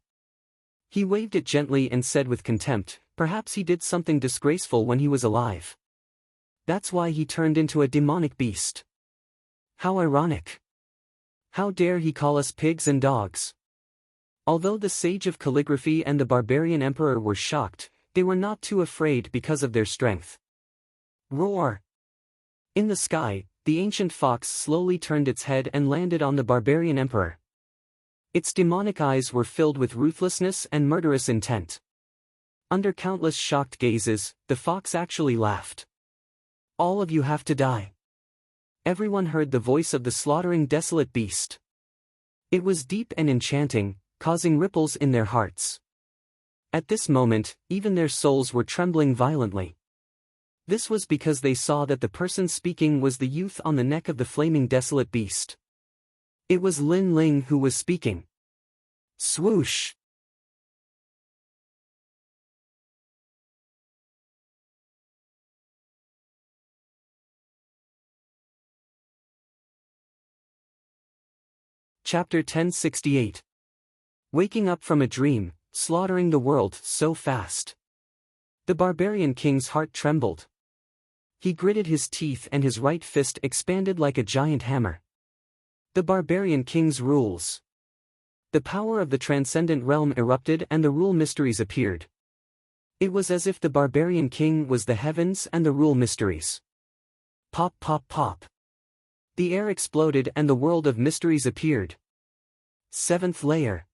Speaker 1: He waved it gently and said with contempt, perhaps he did something disgraceful when he was alive. That's why he turned into a demonic beast. How ironic. How dare he call us pigs and dogs? Although the sage of calligraphy and the barbarian emperor were shocked, they were not too afraid because of their strength. Roar! In the sky, the ancient fox slowly turned its head and landed on the barbarian emperor. Its demonic eyes were filled with ruthlessness and murderous intent. Under countless shocked gazes, the fox actually laughed. All of you have to die. Everyone heard the voice of the slaughtering desolate beast. It was deep and enchanting, causing ripples in their hearts. At this moment, even their souls were trembling violently. This was because they saw that the person speaking was the youth on the neck of the flaming desolate beast. It was Lin Ling who was speaking. Swoosh! Chapter 1068. Waking up from a dream, slaughtering the world so fast. The barbarian king's heart trembled. He gritted his teeth and his right fist expanded like a giant hammer. The barbarian king's rules. The power of the transcendent realm erupted and the rule mysteries appeared. It was as if the barbarian king was the heavens and the rule mysteries. Pop pop pop. The air exploded and the world of mysteries appeared. Seventh layer.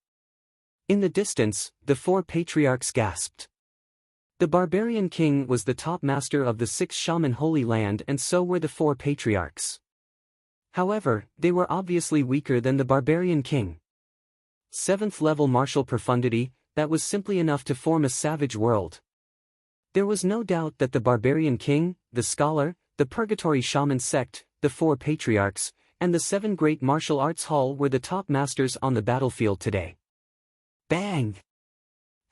Speaker 1: In the distance, the four patriarchs gasped. The barbarian king was the top master of the six shaman holy land and so were the four patriarchs. However, they were obviously weaker than the barbarian king. Seventh level martial profundity, that was simply enough to form a savage world. There was no doubt that the barbarian king, the scholar, the purgatory shaman sect, the four patriarchs, and the seven great martial arts hall were the top masters on the battlefield today. Bang!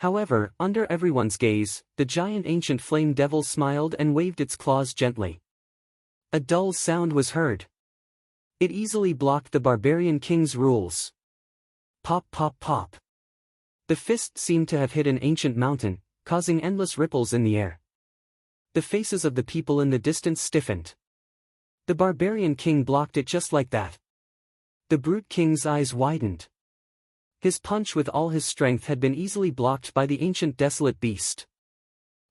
Speaker 1: However, under everyone's gaze, the giant ancient flame devil smiled and waved its claws gently. A dull sound was heard. It easily blocked the barbarian king's rules. Pop pop pop. The fist seemed to have hit an ancient mountain, causing endless ripples in the air. The faces of the people in the distance stiffened. The barbarian king blocked it just like that. The brute king's eyes widened. His punch with all his strength had been easily blocked by the ancient desolate beast.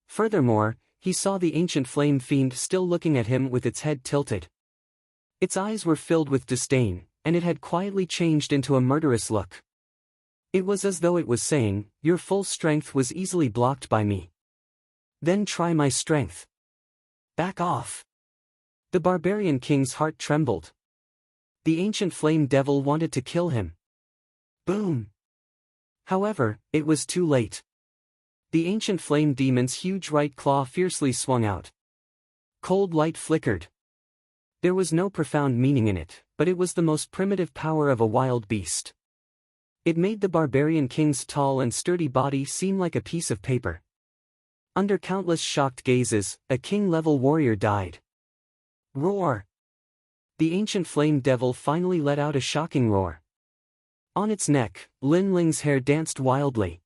Speaker 1: Furthermore, he saw the ancient flame fiend still looking at him with its head tilted. Its eyes were filled with disdain, and it had quietly changed into a murderous look. It was as though it was saying, "Your full strength was easily blocked by me. Then try my strength. Back off." The barbarian king's heart trembled. The ancient flame devil wanted to kill him. Boom! However, it was too late. The ancient flame demon's huge right claw fiercely swung out. Cold light flickered. There was no profound meaning in it, but it was the most primitive power of a wild beast. It made the barbarian king's tall and sturdy body seem like a piece of paper. Under countless shocked gazes, a king-level warrior died. Roar! The ancient flame devil finally let out a shocking roar. On its neck, Lin Ling's hair danced wildly.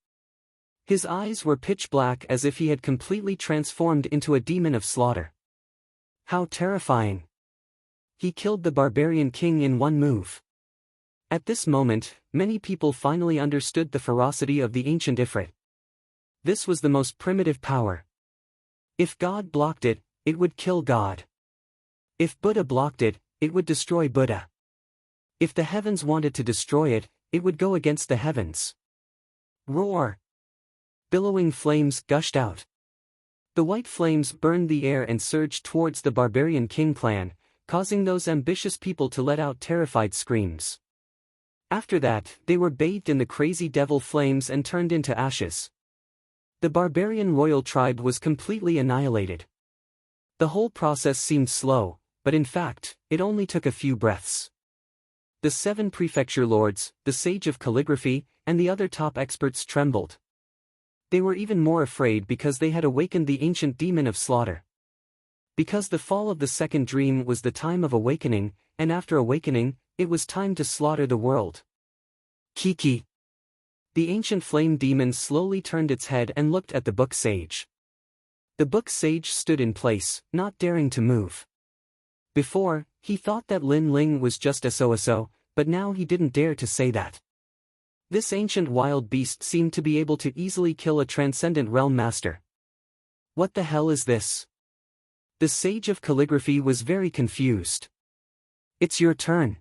Speaker 1: His eyes were pitch black as if he had completely transformed into a demon of slaughter. How terrifying! He killed the barbarian king in one move. At this moment, many people finally understood the ferocity of the ancient Ifrit. This was the most primitive power. If God blocked it, it would kill God. If Buddha blocked it, it would destroy Buddha. If the heavens wanted to destroy it, it would go against the heavens. Roar! Billowing flames gushed out. The white flames burned the air and surged towards the barbarian king clan, causing those ambitious people to let out terrified screams. After that, they were bathed in the crazy devil flames and turned into ashes. The barbarian royal tribe was completely annihilated. The whole process seemed slow, but in fact, it only took a few breaths. The seven prefecture lords, the sage of calligraphy, and the other top experts trembled. They were even more afraid because they had awakened the ancient demon of slaughter. Because the fall of the second dream was the time of awakening, and after awakening, it was time to slaughter the world. Kiki. The ancient flame demon slowly turned its head and looked at the book sage. The book sage stood in place, not daring to move. Before, he thought that Lin Ling was just SOSO, but now he didn't dare to say that. This ancient wild beast seemed to be able to easily kill a transcendent realm master. What the hell is this? The sage of calligraphy was very confused. It's your turn.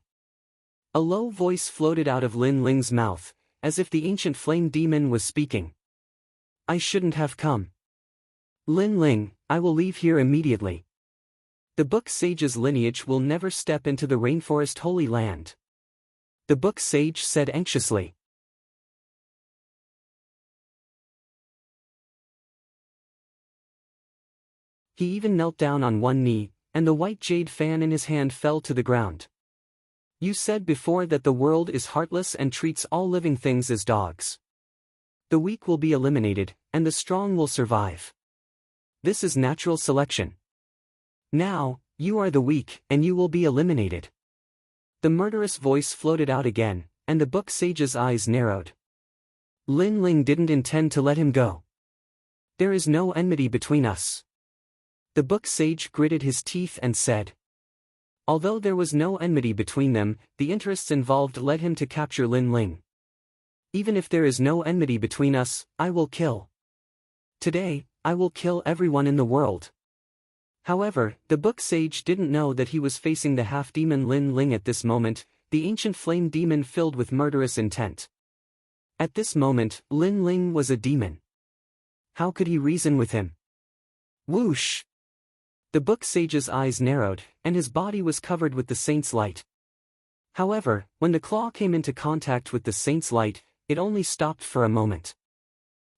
Speaker 1: A low voice floated out of Lin Ling's mouth, as if the ancient flame demon was speaking. I shouldn't have come. Lin Ling, I will leave here immediately. The book sage's lineage will never step into the rainforest holy land. The book sage said anxiously. He even knelt down on one knee, and the white jade fan in his hand fell to the ground. You said before that the world is heartless and treats all living things as dogs. The weak will be eliminated, and the strong will survive. This is natural selection. Now, you are the weak, and you will be eliminated. The murderous voice floated out again, and the book sage's eyes narrowed. Lin Ling didn't intend to let him go. There is no enmity between us. The book sage gritted his teeth and said. Although there was no enmity between them, the interests involved led him to capture Lin Ling. Even if there is no enmity between us, I will kill. Today, I will kill everyone in the world. However, the book sage didn't know that he was facing the half-demon Lin Ling at this moment, the ancient flame demon filled with murderous intent. At this moment, Lin Ling was a demon. How could he reason with him? Whoosh! The book sage's eyes narrowed, and his body was covered with the saint's light. However, when the claw came into contact with the saint's light, it only stopped for a moment.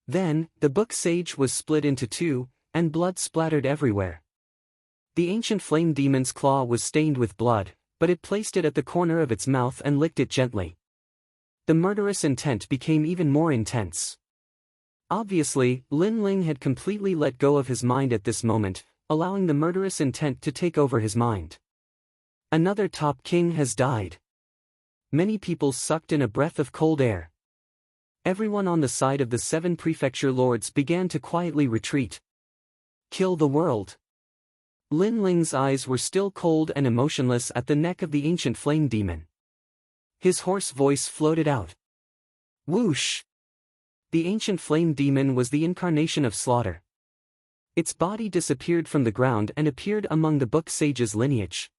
Speaker 1: Then, the book sage was split into two, and blood splattered everywhere. The ancient flame demon's claw was stained with blood, but it placed it at the corner of its mouth and licked it gently. The murderous intent became even more intense. Obviously, Lin Ling had completely let go of his mind at this moment, allowing the murderous intent to take over his mind. Another top king has died. Many people sucked in a breath of cold air. Everyone on the side of the 7 prefecture lords began to quietly retreat. Kill the world. Lin Ling's eyes were still cold and emotionless at the neck of the ancient flame demon. His hoarse voice floated out. Whoosh! The ancient flame demon was the incarnation of slaughter. Its body disappeared from the ground and appeared among the book sage's lineage.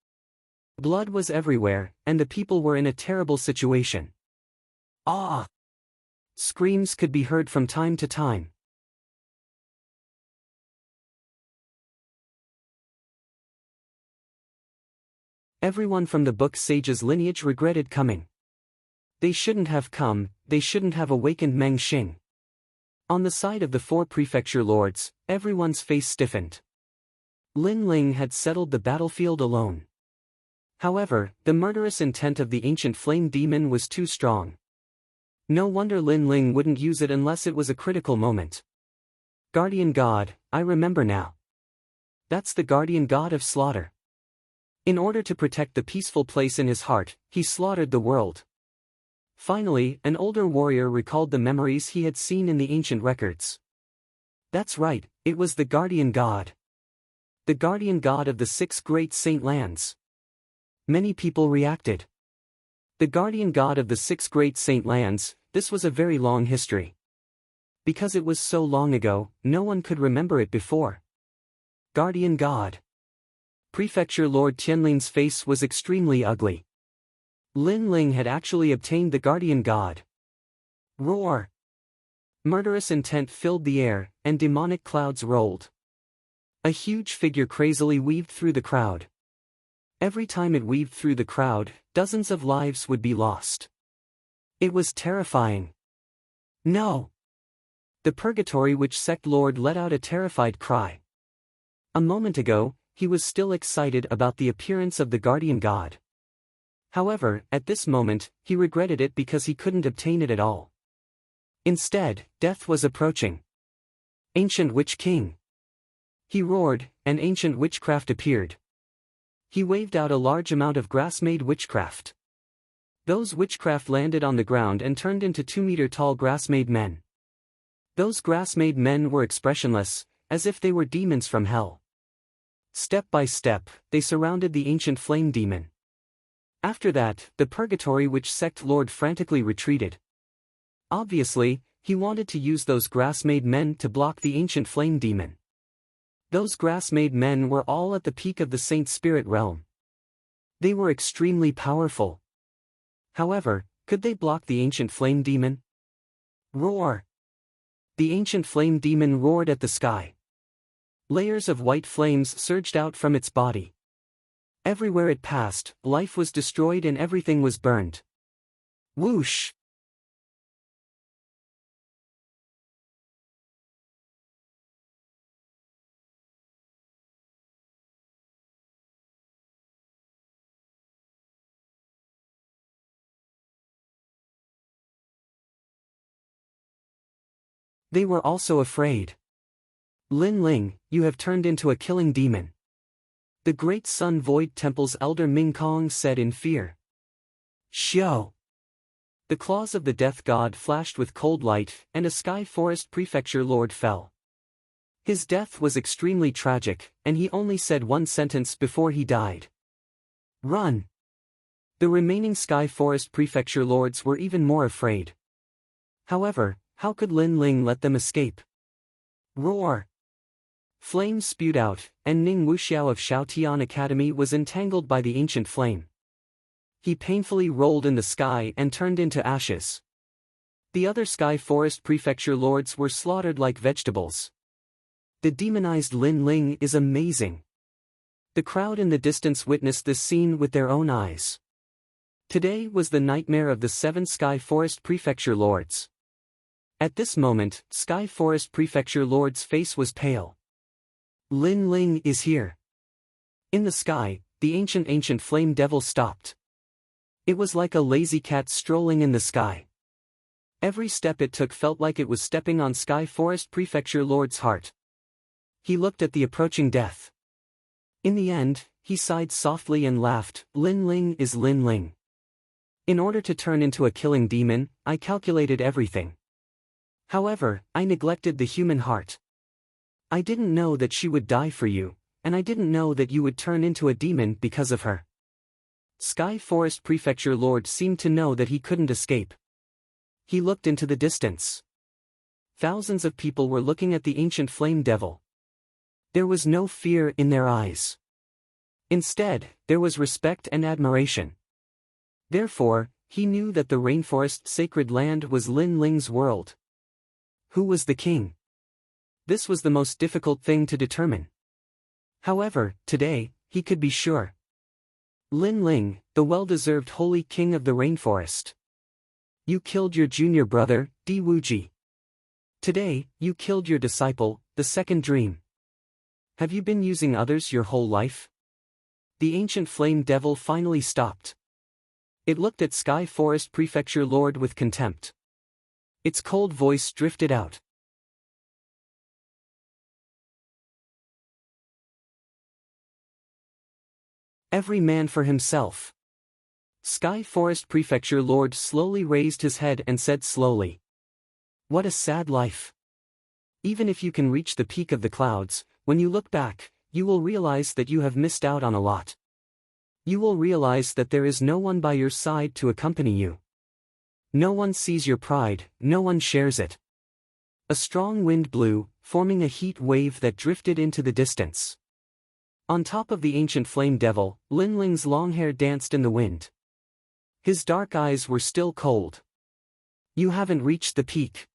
Speaker 1: Blood was everywhere, and the people were in a terrible situation. Ah! Screams could be heard from time to time. Everyone from the book sage's lineage regretted coming. They shouldn't have come, they shouldn't have awakened Meng Xing. On the side of the 4 prefecture lords, everyone's face stiffened. Lin Ling had settled the battlefield alone. However, the murderous intent of the ancient flame demon was too strong. No wonder Lin Ling wouldn't use it unless it was a critical moment. Guardian God, I remember now. That's the guardian god of slaughter. In order to protect the peaceful place in his heart, he slaughtered the world. Finally, an older warrior recalled the memories he had seen in the ancient records. That's right, it was the guardian god. The guardian god of the 6 great saint lands. Many people reacted. The guardian god of the 6 great saint lands, this was a very long history. Because it was so long ago, no one could remember it before. Guardian god. Prefecture Lord Tianlin's face was extremely ugly. Lin Ling had actually obtained the guardian god. Roar! Murderous intent filled the air, and demonic clouds rolled. A huge figure crazily weaved through the crowd. Every time it weaved through the crowd, dozens of lives would be lost. It was terrifying. No! The Purgatory Witch Sect Lord let out a terrified cry. A moment ago, he was still excited about the appearance of the guardian god. However, at this moment, he regretted it because he couldn't obtain it at all. Instead, death was approaching. Ancient Witch King! He roared, and ancient witchcraft appeared. He waved out a large amount of grass-made witchcraft. Those witchcraft landed on the ground and turned into 2-meter-tall grass-made men. Those grass-made men were expressionless, as if they were demons from hell. Step by step, they surrounded the ancient flame demon. After that, the Purgatory Witch Sect Lord frantically retreated. Obviously, he wanted to use those grass-made men to block the ancient flame demon. Those grass-made men were all at the peak of the Saint Spirit realm. They were extremely powerful. However, could they block the ancient flame demon? Roar! The ancient flame demon roared at the sky. Layers of white flames surged out from its body. Everywhere it passed, life was destroyed and everything was burned. Whoosh! They were also afraid. Lin Ling, you have turned into a killing demon. The Great Sun Void Temple's elder Ming Kong said in fear. Xiao! The claws of the death god flashed with cold light, and a Sky Forest Prefecture lord fell. His death was extremely tragic, and he only said one sentence before he died. Run! The remaining Sky Forest Prefecture lords were even more afraid. However, how could Lin Ling let them escape? Roar! Flames spewed out, and Ning Wuxiao of Shaotian Academy was entangled by the ancient flame. He painfully rolled in the sky and turned into ashes. The other Sky Forest Prefecture lords were slaughtered like vegetables. The demonized Lin Ling is amazing. The crowd in the distance witnessed this scene with their own eyes. Today was the nightmare of the 7 Sky Forest Prefecture lords. At this moment, Sky Forest Prefecture lord's face was pale. Lin Ling is here. In the sky, the ancient flame devil stopped. It was like a lazy cat strolling in the sky. Every step it took felt like it was stepping on Sky Forest Prefecture lord's heart. He looked at the approaching death. In the end, he sighed softly and laughed. Lin Ling is Lin Ling. In order to turn into a killing demon, I calculated everything. However, I neglected the human heart. I didn't know that she would die for you, and I didn't know that you would turn into a demon because of her. Sky Forest Prefecture Lord seemed to know that he couldn't escape. He looked into the distance. Thousands of people were looking at the ancient flame devil. There was no fear in their eyes. Instead, there was respect and admiration. Therefore, he knew that the rainforest sacred land was Lin Ling's world. Who was the king? This was the most difficult thing to determine. However, today, he could be sure. Lin Ling, the well-deserved holy king of the rainforest. You killed your junior brother, Di Wuji. Today, you killed your disciple, the second dream. Have you been using others your whole life? The ancient flame devil finally stopped. It looked at Sky Forest Prefecture Lord with contempt. Its cold voice drifted out. Every man for himself. Sky Forest Prefecture Lord slowly raised his head and said slowly. What a sad life. Even if you can reach the peak of the clouds, when you look back, you will realize that you have missed out on a lot. You will realize that there is no one by your side to accompany you. No one sees your pride, no one shares it. A strong wind blew, forming a heat wave that drifted into the distance. On top of the ancient flame devil, Lin Ling's long hair danced in the wind. His dark eyes were still cold. You haven't reached the peak.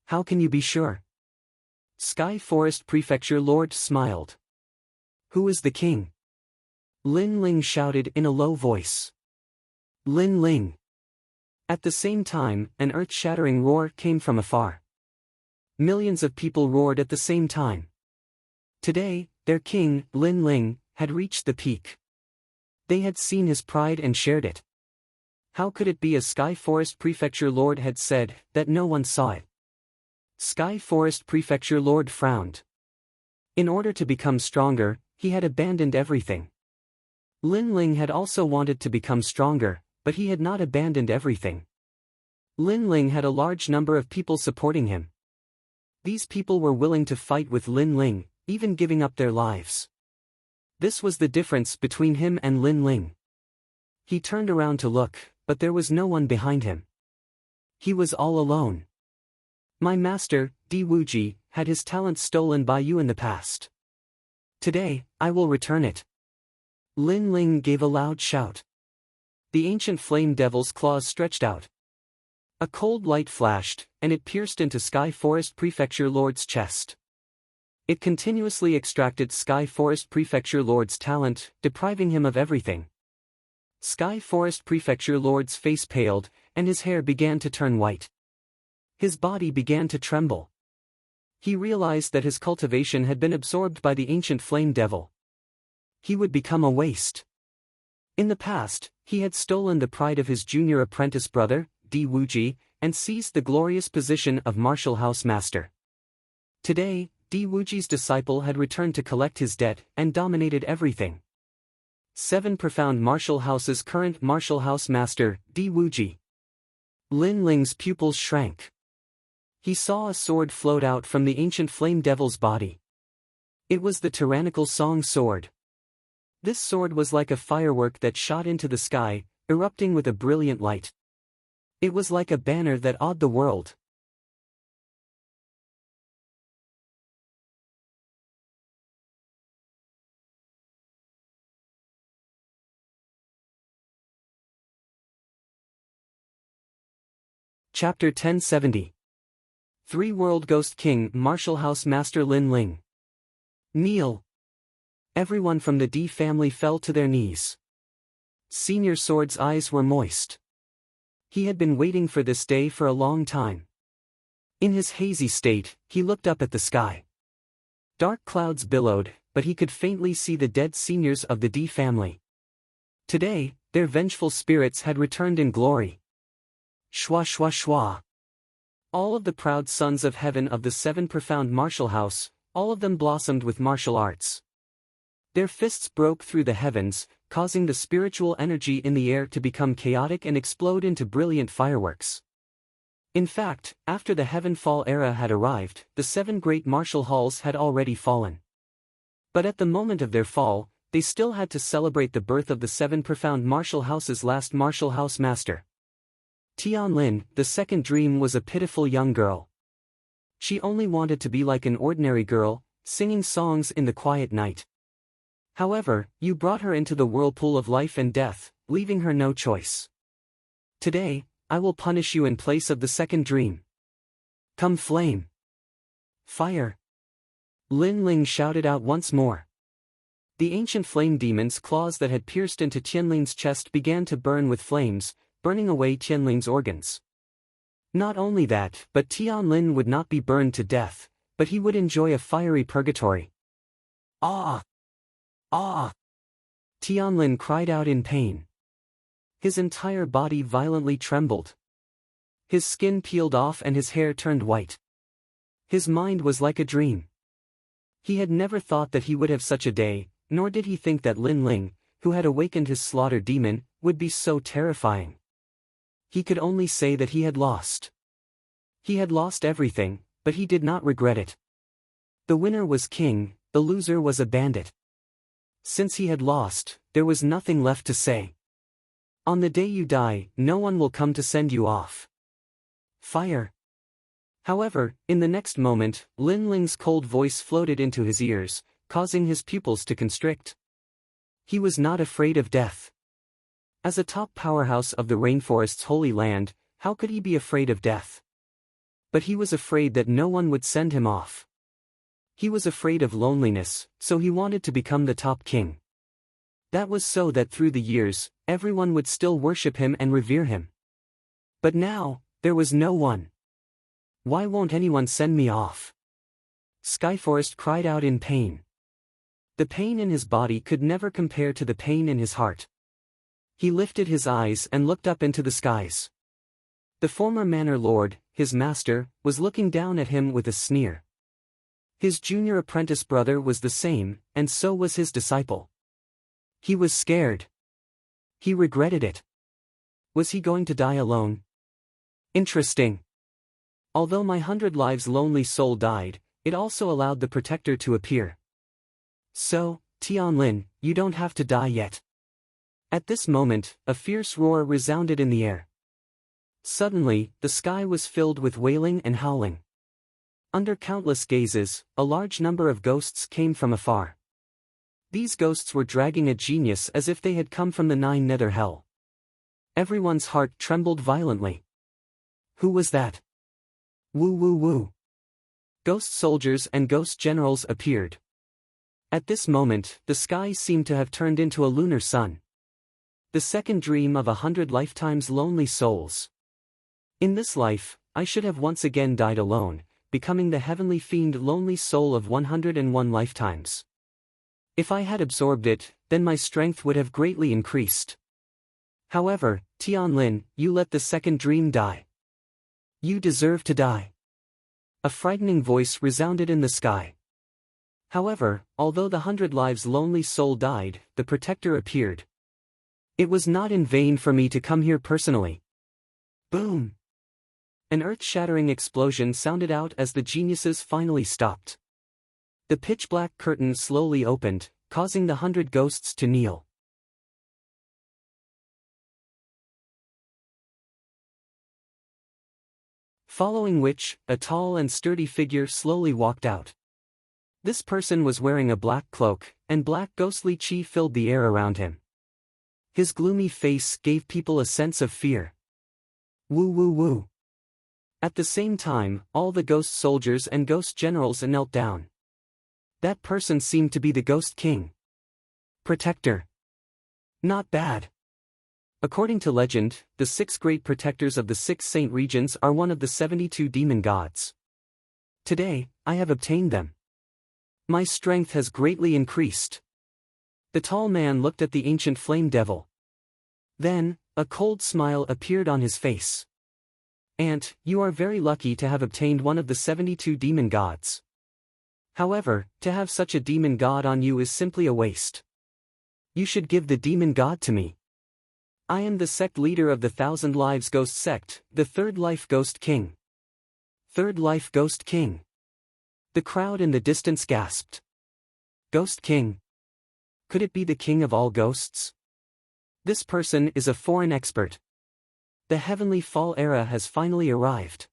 Speaker 1: How can you be sure? Sky Forest Prefecture Lord smiled. Who is the king? Lin Ling shouted in a low voice. Lin Ling. At the same time, an earth-shattering roar came from afar. Millions of people roared at the same time. Today, their king, Lin Ling, had reached the peak. They had seen his pride and shared it. How could it be, as Sky Forest Prefecture Lord had said, that no one saw it? Sky Forest Prefecture Lord frowned. In order to become stronger, he had abandoned everything. Lin Ling had also wanted to become stronger, but he had not abandoned everything. Lin Ling had a large number of people supporting him. These people were willing to fight with Lin Ling, even giving up their lives. This was the difference between him and Lin Ling. He turned around to look, but there was no one behind him. He was all alone. My master, Di Wuji, had his talent stolen by you in the past. Today, I will return it. Lin Ling gave a loud shout. The ancient flame devil's claws stretched out. A cold light flashed, and it pierced into Sky Forest Prefecture Lord's chest. It continuously extracted Sky Forest Prefecture Lord's talent, depriving him of everything. Sky Forest Prefecture Lord's face paled, and his hair began to turn white. His body began to tremble. He realized that his cultivation had been absorbed by the ancient flame devil. He would become a waste. In the past, he had stolen the pride of his junior apprentice brother, Di Wuji, and seized the glorious position of martial house master. Today, Di Wuji's disciple had returned to collect his debt and dominated everything. 7 profound martial house's current martial house master, Di Wuji. Lin Ling's pupils shrank. He saw a sword float out from the ancient flame devil's body. It was the tyrannical Song sword. This sword was like a firework that shot into the sky, erupting with a brilliant light. It was like a banner that awed the world. Chapter 1070. 3 World Ghost King Martial House Master Lin Ling. Kneel. Everyone from the D family fell to their knees. Senior Sword's eyes were moist. He had been waiting for this day for a long time. In his hazy state, he looked up at the sky. Dark clouds billowed, but he could faintly see the dead seniors of the D family. Today, their vengeful spirits had returned in glory. Shwa shwa shwa. All of the proud sons of heaven of the 7 profound martial house, all of them blossomed with martial arts. Their fists broke through the heavens, causing the spiritual energy in the air to become chaotic and explode into brilliant fireworks. In fact, after the Heavenfall era had arrived, the 7 great martial halls had already fallen. But at the moment of their fall, they still had to celebrate the birth of the 7 profound martial house's last martial house master. Tianlin, the second dream, was a pitiful young girl. She only wanted to be like an ordinary girl, singing songs in the quiet night. However, you brought her into the whirlpool of life and death, leaving her no choice. Today, I will punish you in place of the second dream. Come flame. Fire. Lin Ling shouted out once more. The ancient flame demon's claws that had pierced into Tianling's chest began to burn with flames, burning away Tianling's organs. Not only that, but Tianlin would not be burned to death, but he would enjoy a fiery purgatory. Ah! Ah! Tianlin cried out in pain. His entire body violently trembled. His skin peeled off and his hair turned white. His mind was like a dream. He had never thought that he would have such a day, nor did he think that Lin Ling, who had awakened his slaughter demon, would be so terrifying. He could only say that he had lost. He had lost everything, but he did not regret it. The winner was king, the loser was a bandit. Since he had lost, there was nothing left to say. On the day you die, no one will come to send you off. Fire. However, in the next moment, Lin Ling's cold voice floated into his ears, causing his pupils to constrict. He was not afraid of death. As a top powerhouse of the rainforest's holy land, how could he be afraid of death? But he was afraid that no one would send him off. He was afraid of loneliness, so he wanted to become the top king. That was so that through the years, everyone would still worship him and revere him. But now, there was no one. Why won't anyone send me off? Skyforest cried out in pain. The pain in his body could never compare to the pain in his heart. He lifted his eyes and looked up into the skies. The former manor lord, his master, was looking down at him with a sneer. His junior apprentice brother was the same, and so was his disciple. He was scared. He regretted it. Was he going to die alone? Interesting. Although my 100 lives lonely soul died, it also allowed the protector to appear. So, Tianlin, you don't have to die yet. At this moment, a fierce roar resounded in the air. Suddenly, the sky was filled with wailing and howling. Under countless gazes, a large number of ghosts came from afar. These ghosts were dragging a genius as if they had come from the 9 nether hell. Everyone's heart trembled violently. Who was that? Woo woo woo. Ghost soldiers and ghost generals appeared. At this moment, the sky seemed to have turned into a lunar sun. The second dream of 100 lifetimes lonely souls. In this life, I should have once again died alone, becoming the heavenly fiend lonely soul of 101 lifetimes. If I had absorbed it, then my strength would have greatly increased. However, Tianlin, you let the second dream die. You deserve to die. A frightening voice resounded in the sky. However, although the 100 lives lonely soul died, the protector appeared. It was not in vain for me to come here personally. Boom! An earth-shattering explosion sounded out as the geniuses finally stopped. The pitch-black curtain slowly opened, causing the 100 ghosts to kneel. Following which, a tall and sturdy figure slowly walked out. This person was wearing a black cloak, and black ghostly chi filled the air around him. His gloomy face gave people a sense of fear. Woo woo woo. At the same time, all the ghost soldiers and ghost generals knelt down. That person seemed to be the Ghost King. Protector. Not bad. According to legend, the 6 great protectors of the 6 saint regions are one of the 72 demon gods. Today, I have obtained them. My strength has greatly increased. The tall man looked at the ancient flame devil. Then, a cold smile appeared on his face. Aunt, you are very lucky to have obtained one of the 72 demon gods. However, to have such a demon god on you is simply a waste. You should give the demon god to me. I am the sect leader of the 1,000 Lives Ghost sect, the Third Life Ghost King. Third Life Ghost King. The crowd in the distance gasped. Ghost King? Could it be the king of all ghosts? This person is a foreign expert. The heavenly fall era has finally arrived.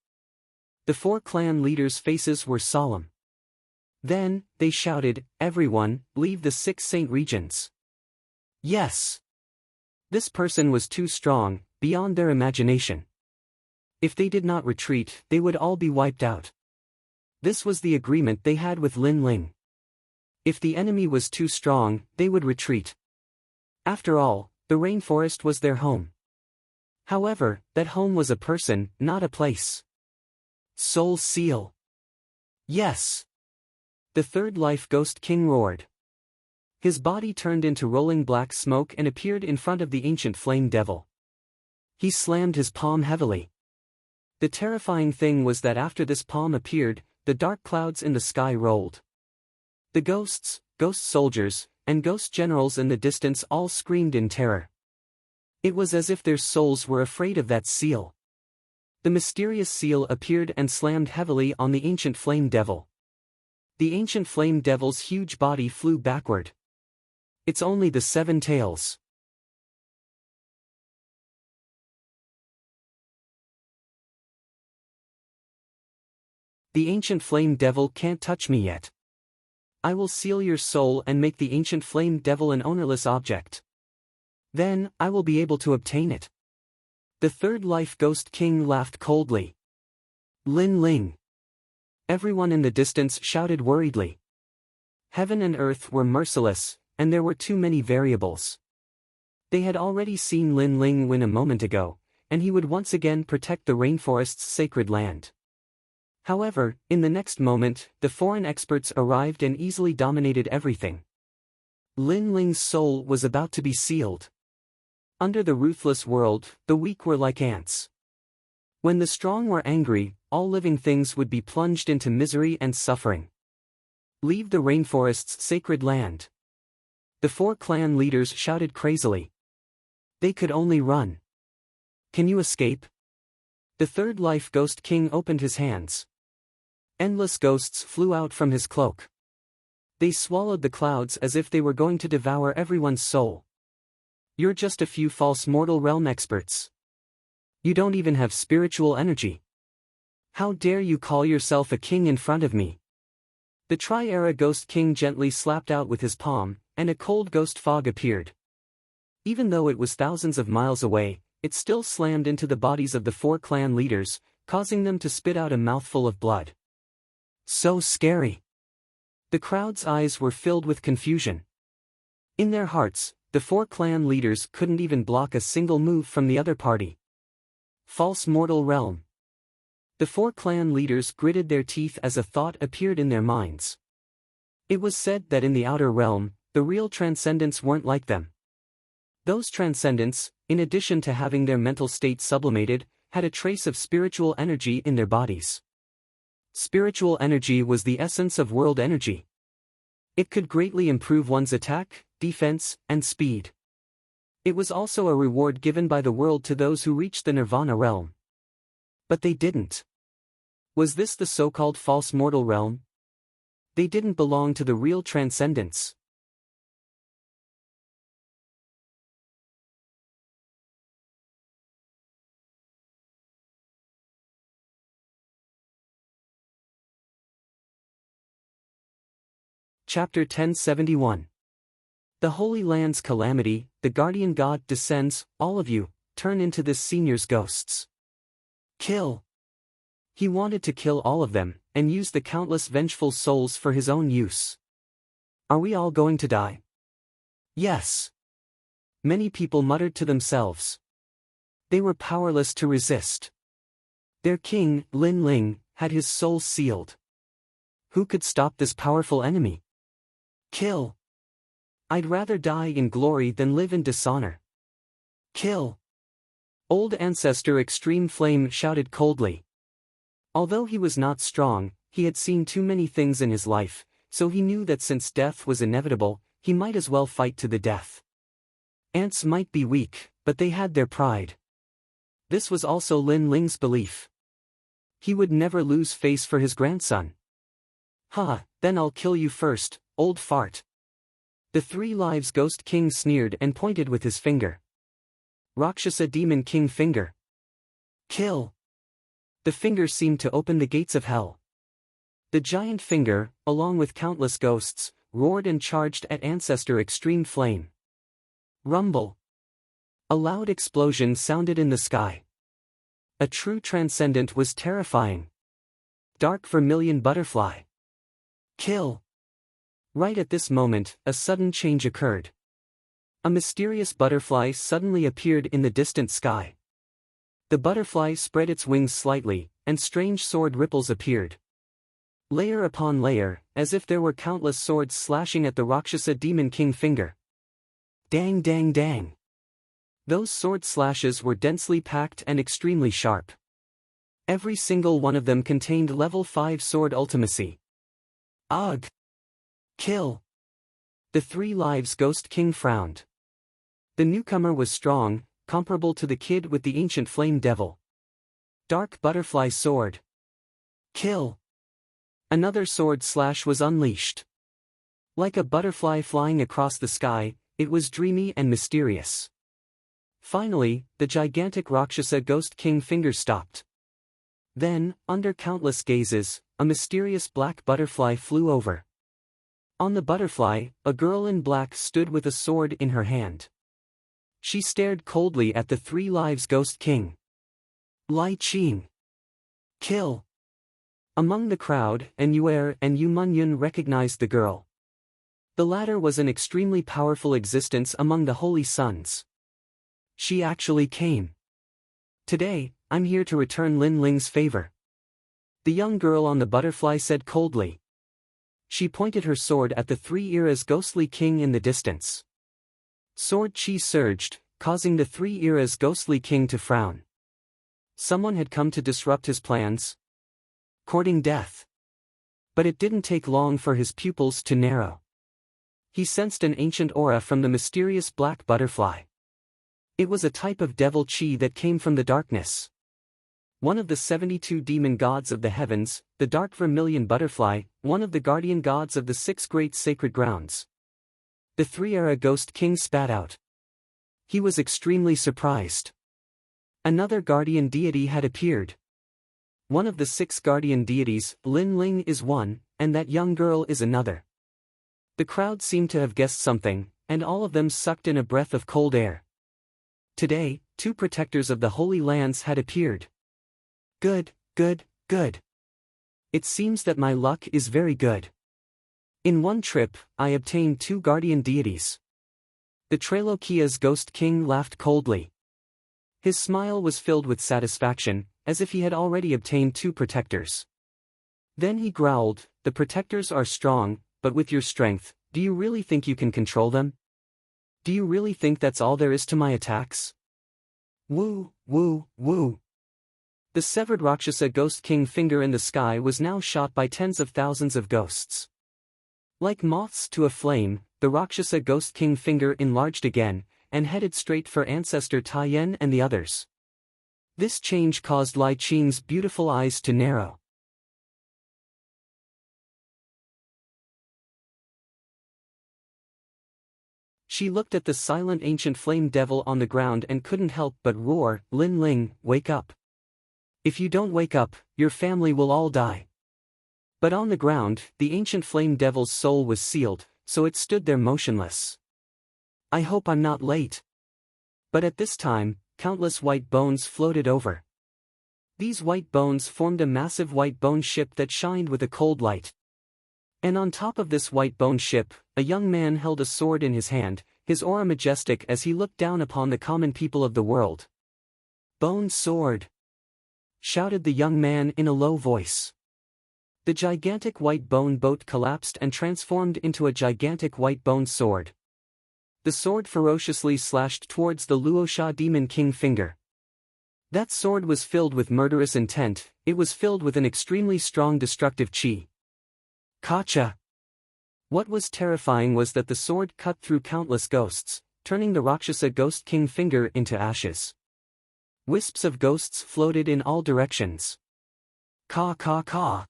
Speaker 1: The 4 clan leaders' faces were solemn. Then, they shouted, "Everyone, leave the 6 saint regions." Yes. This person was too strong, beyond their imagination. If they did not retreat, they would all be wiped out. This was the agreement they had with Lin Ling. If the enemy was too strong, they would retreat. After all, the rainforest was their home. However, that home was a person, not a place. Soul Seal. Yes. The Third Life Ghost King roared. His body turned into rolling black smoke and appeared in front of the ancient flame devil. He slammed his palm heavily. The terrifying thing was that after this palm appeared, the dark clouds in the sky rolled. The ghosts, ghost soldiers, and ghost generals in the distance all screamed in terror. It was as if their souls were afraid of that seal. The mysterious seal appeared and slammed heavily on the ancient flame devil. The ancient flame devil's huge body flew backward. It's only the 7 tails. The ancient flame devil can't touch me yet. I will seal your soul and make the ancient flame devil an ownerless object. Then, I will be able to obtain it. The Third Life Ghost King laughed coldly. Lin Ling. Everyone in the distance shouted worriedly. Heaven and earth were merciless, and there were too many variables. They had already seen Lin Ling win a moment ago, and he would once again protect the rainforest's sacred land. However, in the next moment, the foreign experts arrived and easily dominated everything. Lin Ling's soul was about to be sealed. Under the ruthless world, the weak were like ants. When the strong were angry, all living things would be plunged into misery and suffering. Leave the rainforest's sacred land. The 4 clan leaders shouted crazily. They could only run. Can you escape? The Third Life Ghost King opened his hands. Endless ghosts flew out from his cloak. They swallowed the clouds as if they were going to devour everyone's soul. You're just a few false mortal realm experts. You don't even have spiritual energy. How dare you call yourself a king in front of me? The Tri-Era Ghost King gently slapped out with his palm, and a cold ghost fog appeared. Even though it was thousands of miles away, it still slammed into the bodies of the 4 clan leaders, causing them to spit out a mouthful of blood. So scary. The crowd's eyes were filled with confusion. In their hearts, the 4 clan leaders couldn't even block a single move from the other party. False mortal realm. The 4 clan leaders gritted their teeth as a thought appeared in their minds. It was said that in the outer realm, the real transcendents weren't like them. Those transcendents, in addition to having their mental state sublimated, had a trace of spiritual energy in their bodies. Spiritual energy was the essence of world energy. It could greatly improve one's attack, defense, and speed. It was also a reward given by the world to those who reached the Nirvana realm. But they didn't. Was this the so-called false mortal realm? They didn't belong to the real transcendence. Chapter 1071. The Holy Land's calamity, the guardian god descends, all of you, turn into this senior's ghosts. Kill. He wanted to kill all of them, and use the countless vengeful souls for his own use. Are we all going to die? Yes. Many people muttered to themselves. They were powerless to resist. Their king, Lin Ling, had his soul sealed. Who could stop this powerful enemy? Kill. I'd rather die in glory than live in dishonor. Kill. Old Ancestor Extreme Flame shouted coldly. Although he was not strong, he had seen too many things in his life, so he knew that since death was inevitable, he might as well fight to the death. Ants might be weak, but they had their pride. This was also Lin Ling's belief. He would never lose face for his grandson. Ha, then I'll kill you first, old fart. The Three Lives Ghost King sneered and pointed with his finger. Rakshasa Demon King Finger. Kill. The finger seemed to open the gates of hell. The giant finger, along with countless ghosts, roared and charged at Ancestor Extreme Flame. Rumble. A loud explosion sounded in the sky. A true transcendent was terrifying. Dark vermilion butterfly. Kill. Right at this moment, a sudden change occurred. A mysterious butterfly suddenly appeared in the distant sky. The butterfly spread its wings slightly, and strange sword ripples appeared. Layer upon layer, as if there were countless swords slashing at the Rakshasa Demon King Finger. Dang dang dang. Those sword slashes were densely packed and extremely sharp. Every single one of them contained level 5 sword ultimacy. Ugh! Kill! The Three Lives Ghost King frowned. The newcomer was strong, comparable to the kid with the ancient flame devil. Dark butterfly sword. Kill! Another sword slash was unleashed. Like a butterfly flying across the sky, it was dreamy and mysterious. Finally, the gigantic Rakshasa Ghost King Finger stopped. Then, under countless gazes, a mysterious black butterfly flew over. On the butterfly, a girl in black stood with a sword in her hand. She stared coldly at the Three Lives Ghost King. Lai Qing. Kill. Among the crowd, Enuer and Yu Munyun recognized the girl. The latter was an extremely powerful existence among the Holy Sons. She actually came. Today, I'm here to return Lin Ling's favor. The young girl on the butterfly said coldly. She pointed her sword at the Three Eras ghostly king in the distance. Sword chi surged, causing the Three Eras ghostly king to frown. Someone had come to disrupt his plans. Courting death. But it didn't take long for his pupils to narrow. He sensed an ancient aura from the mysterious black butterfly. It was a type of devil chi that came from the darkness. One of the 72 demon gods of the heavens, the dark vermilion butterfly, one of the guardian gods of the 6 great sacred grounds. The Three-Era Ghost King spat out. He was extremely surprised. Another guardian deity had appeared. One of the 6 guardian deities, Lin Ling is one, and that young girl is another. The crowd seemed to have guessed something, and all of them sucked in a breath of cold air. Today, 2 protectors of the Holy Lands had appeared. Good, good, good. It seems that my luck is very good. In one trip, I obtained 2 guardian deities. The Trailokia's Ghost King laughed coldly. His smile was filled with satisfaction, as if he had already obtained 2 protectors. Then he growled, the protectors are strong, but with your strength, do you really think you can control them? Do you really think that's all there is to my attacks? Woo, woo, woo. The severed Rakshasa Ghost King Finger in the sky was now shot by tens of thousands of ghosts. Like moths to a flame, the Rakshasa Ghost King Finger enlarged again, and headed straight for Ancestor Taiyan and the others. This change caused Lai Qing's beautiful eyes to narrow. She looked at the silent ancient flame devil on the ground and couldn't help but roar, "Lin Ling, wake up. If you don't wake up, your family will all die." But on the ground, the ancient flame devil's soul was sealed, so it stood there motionless. "I hope I'm not late." But at this time, countless white bones floated over. These white bones formed a massive white bone ship that shined with a cold light. And on top of this white bone ship, a young man held a sword in his hand, his aura majestic as he looked down upon the common people of the world. "Bone sword!" shouted the young man in a low voice. The gigantic white bone boat collapsed and transformed into a gigantic white bone sword. The sword ferociously slashed towards the Luosha Demon King finger. That sword was filled with murderous intent, it was filled with an extremely strong destructive chi. Kacha! What was terrifying was that the sword cut through countless ghosts, turning the Rakshasa Ghost King finger into ashes. Wisps of ghosts floated in all directions. Ka ka ka!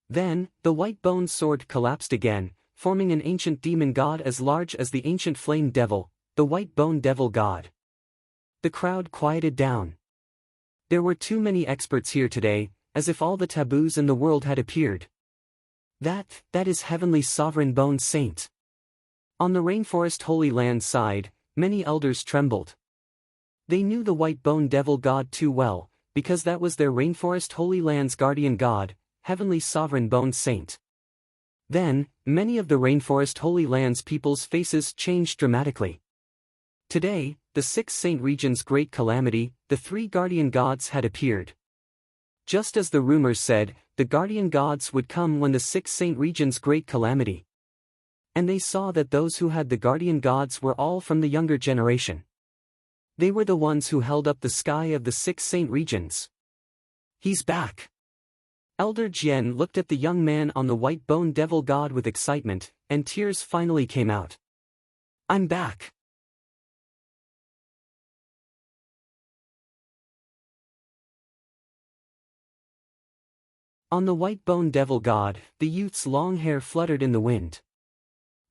Speaker 1: Then, the white bone sword collapsed again, forming an ancient demon god as large as the ancient flame devil, the white bone devil god. The crowd quieted down. There were too many experts here today, as if all the taboos in the world had appeared. That is Heavenly Sovereign Bone Saint. On the Rainforest Holy Land side, many elders trembled. They knew the White Bone Devil God too well, because that was their Rainforest Holy Land's guardian god, Heavenly Sovereign Bone Saint. Then, many of the Rainforest Holy Land's people's faces changed dramatically. Today, the 6 Saint Region's great calamity, the 3 guardian gods had appeared. Just as the rumors said, the guardian gods would come when the 6 Saint Region's great calamity. And they saw that those who had the guardian gods were all from the younger generation. They were the ones who held up the sky of the 6 Saint Regions. "He's back!" Elder Jian looked at the young man on the white bone devil god with excitement, and tears finally came out. "I'm back!" On the white bone devil god, the youth's long hair fluttered in the wind.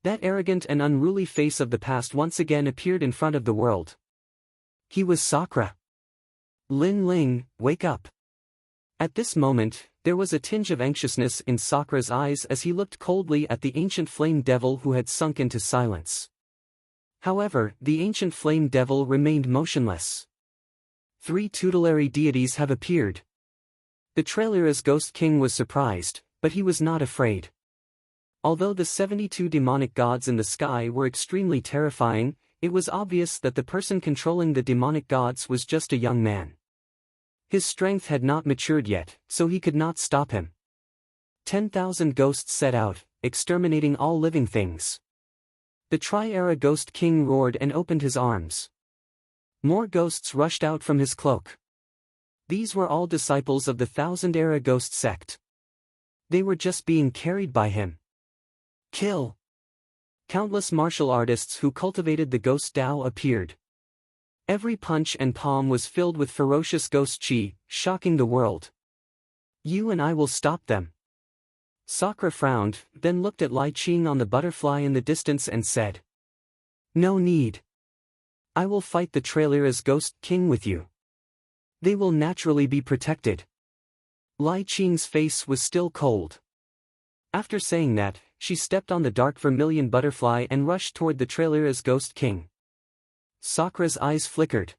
Speaker 1: That arrogant and unruly face of the past once again appeared in front of the world. He was Sakra. "Lin Ling, wake up." At this moment, there was a tinge of anxiousness in Sakra's eyes as he looked coldly at the ancient flame devil who had sunk into silence. However, the ancient flame devil remained motionless. 3 tutelary deities have appeared. The Trailera's Ghost King was surprised, but he was not afraid. Although the 72 demonic gods in the sky were extremely terrifying, it was obvious that the person controlling the demonic gods was just a young man. His strength had not matured yet, so he could not stop him. 10,000 ghosts set out, exterminating all living things. The Tri-Era Ghost King roared and opened his arms. More ghosts rushed out from his cloak. These were all disciples of the Thousand-Era Ghost sect. They were just being carried by him. Kill! Countless martial artists who cultivated the Ghost Dao appeared. Every punch and palm was filled with ferocious ghost chi, shocking the world. "You and I will stop them." Sakra frowned, then looked at Lai Qing on the butterfly in the distance and said, "No need. I will fight the Trailera's Ghost King with you. They will naturally be protected." Lai Qing's face was still cold. After saying that, she stepped on the dark vermilion butterfly and rushed toward the Trailera's Ghost King. Sakra's eyes flickered.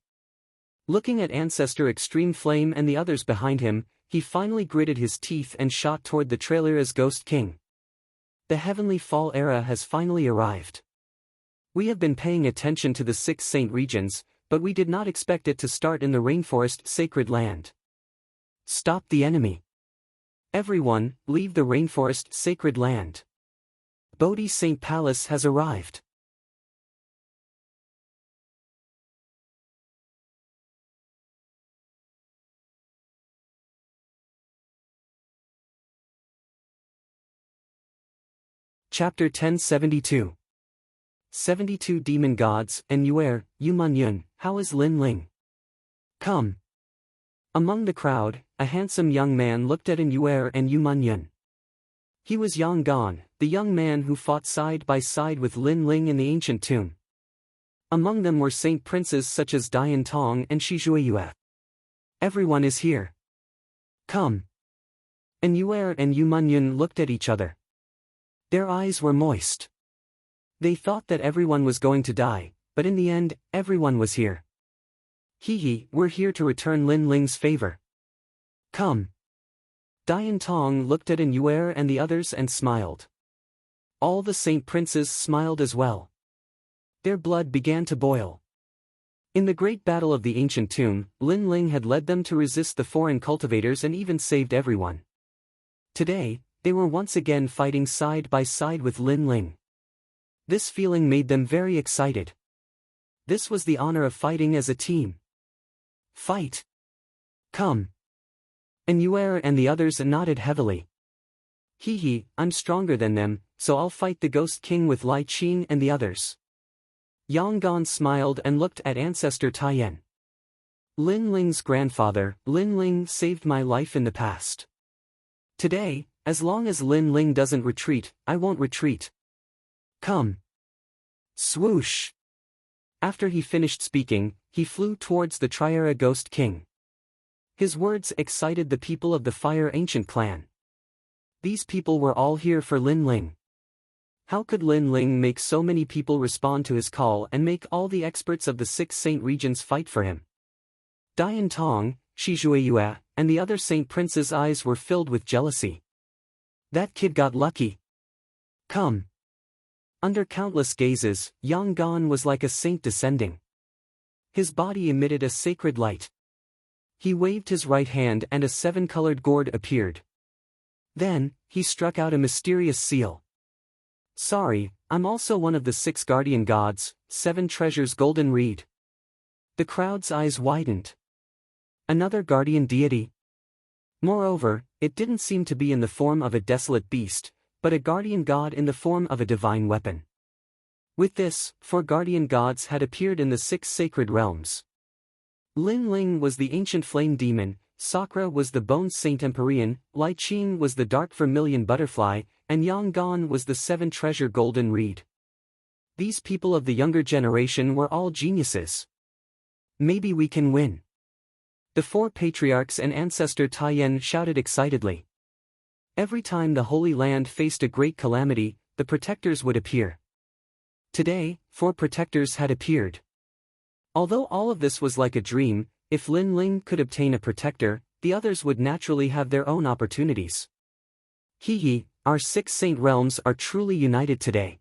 Speaker 1: Looking at Ancestor Extreme Flame and the others behind him, he finally gritted his teeth and shot toward the Trailera's Ghost King. The Heavenly Fall era has finally arrived. We have been paying attention to the 6 Saint Regions, but we did not expect it to start in the Rainforest Sacred Land. Stop the enemy. Everyone, leave the Rainforest Sacred Land. Bodhi Saint Palace has arrived. Chapter 1072. 72 Demon Gods, and Yuer, Yuman Yun, how is Lin Ling? Come. Among the crowd, a handsome young man looked at An Yuer and Yu Munyun. He was Yang Gan, the young man who fought side by side with Lin Ling in the ancient tomb. Among them were saint princes such as Dian Tong and Shi Zhuiyue. Everyone is here. Come. An Yuer and Yu Munyun looked at each other. Their eyes were moist. They thought that everyone was going to die, but in the end, everyone was here. Hee, we're here to return Lin Ling's favor. Come. Dian Tong looked at An Yuer and the others and smiled. All the saint princes smiled as well. Their blood began to boil. In the great battle of the ancient tomb, Lin Ling had led them to resist the foreign cultivators and even saved everyone. Today, they were once again fighting side by side with Lin Ling. This feeling made them very excited. This was the honor of fighting as a team. Fight! Come! An Yuer and the others nodded heavily. Hee, I'm stronger than them, so I'll fight the Ghost King with Lai Qing and the others. Yang Gan smiled and looked at ancestor Taiyan. Lin Ling's grandfather, Lin Ling, saved my life in the past. Today, as long as Lin Ling doesn't retreat, I won't retreat. Come. Swoosh! After he finished speaking, he flew towards the Triera Ghost King. His words excited the people of the Fire Ancient clan. These people were all here for Lin Ling. How could Lin Ling make so many people respond to his call and make all the experts of the 6 saint regions fight for him? Dian Tong, Shi Zhuiyue, and the other saint princes' eyes were filled with jealousy. That kid got lucky. Come. Under countless gazes, Yang Gan was like a saint descending. His body emitted a sacred light. He waved his right hand and a 7-colored gourd appeared. Then, he struck out a mysterious seal. Sorry, I'm also one of the 6 guardian gods, 7 treasures golden reed. The crowd's eyes widened. Another guardian deity? Moreover, it didn't seem to be in the form of a desolate beast, but a guardian god in the form of a divine weapon. With this, 4 guardian gods had appeared in the 6 sacred realms. Lin Ling was the ancient flame demon, Sakra was the bone saint Empyrean, Lai Qing was the dark vermilion butterfly, and Yang Gan was the 7-treasure golden reed. These people of the younger generation were all geniuses. Maybe we can win. The 4 patriarchs and ancestor Taiyan shouted excitedly. Every time the Holy Land faced a great calamity, the protectors would appear. Today, 4 protectors had appeared. Although all of this was like a dream, if Lin Ling could obtain a protector, the others would naturally have their own opportunities. Hee, our 6 saint realms are truly united today.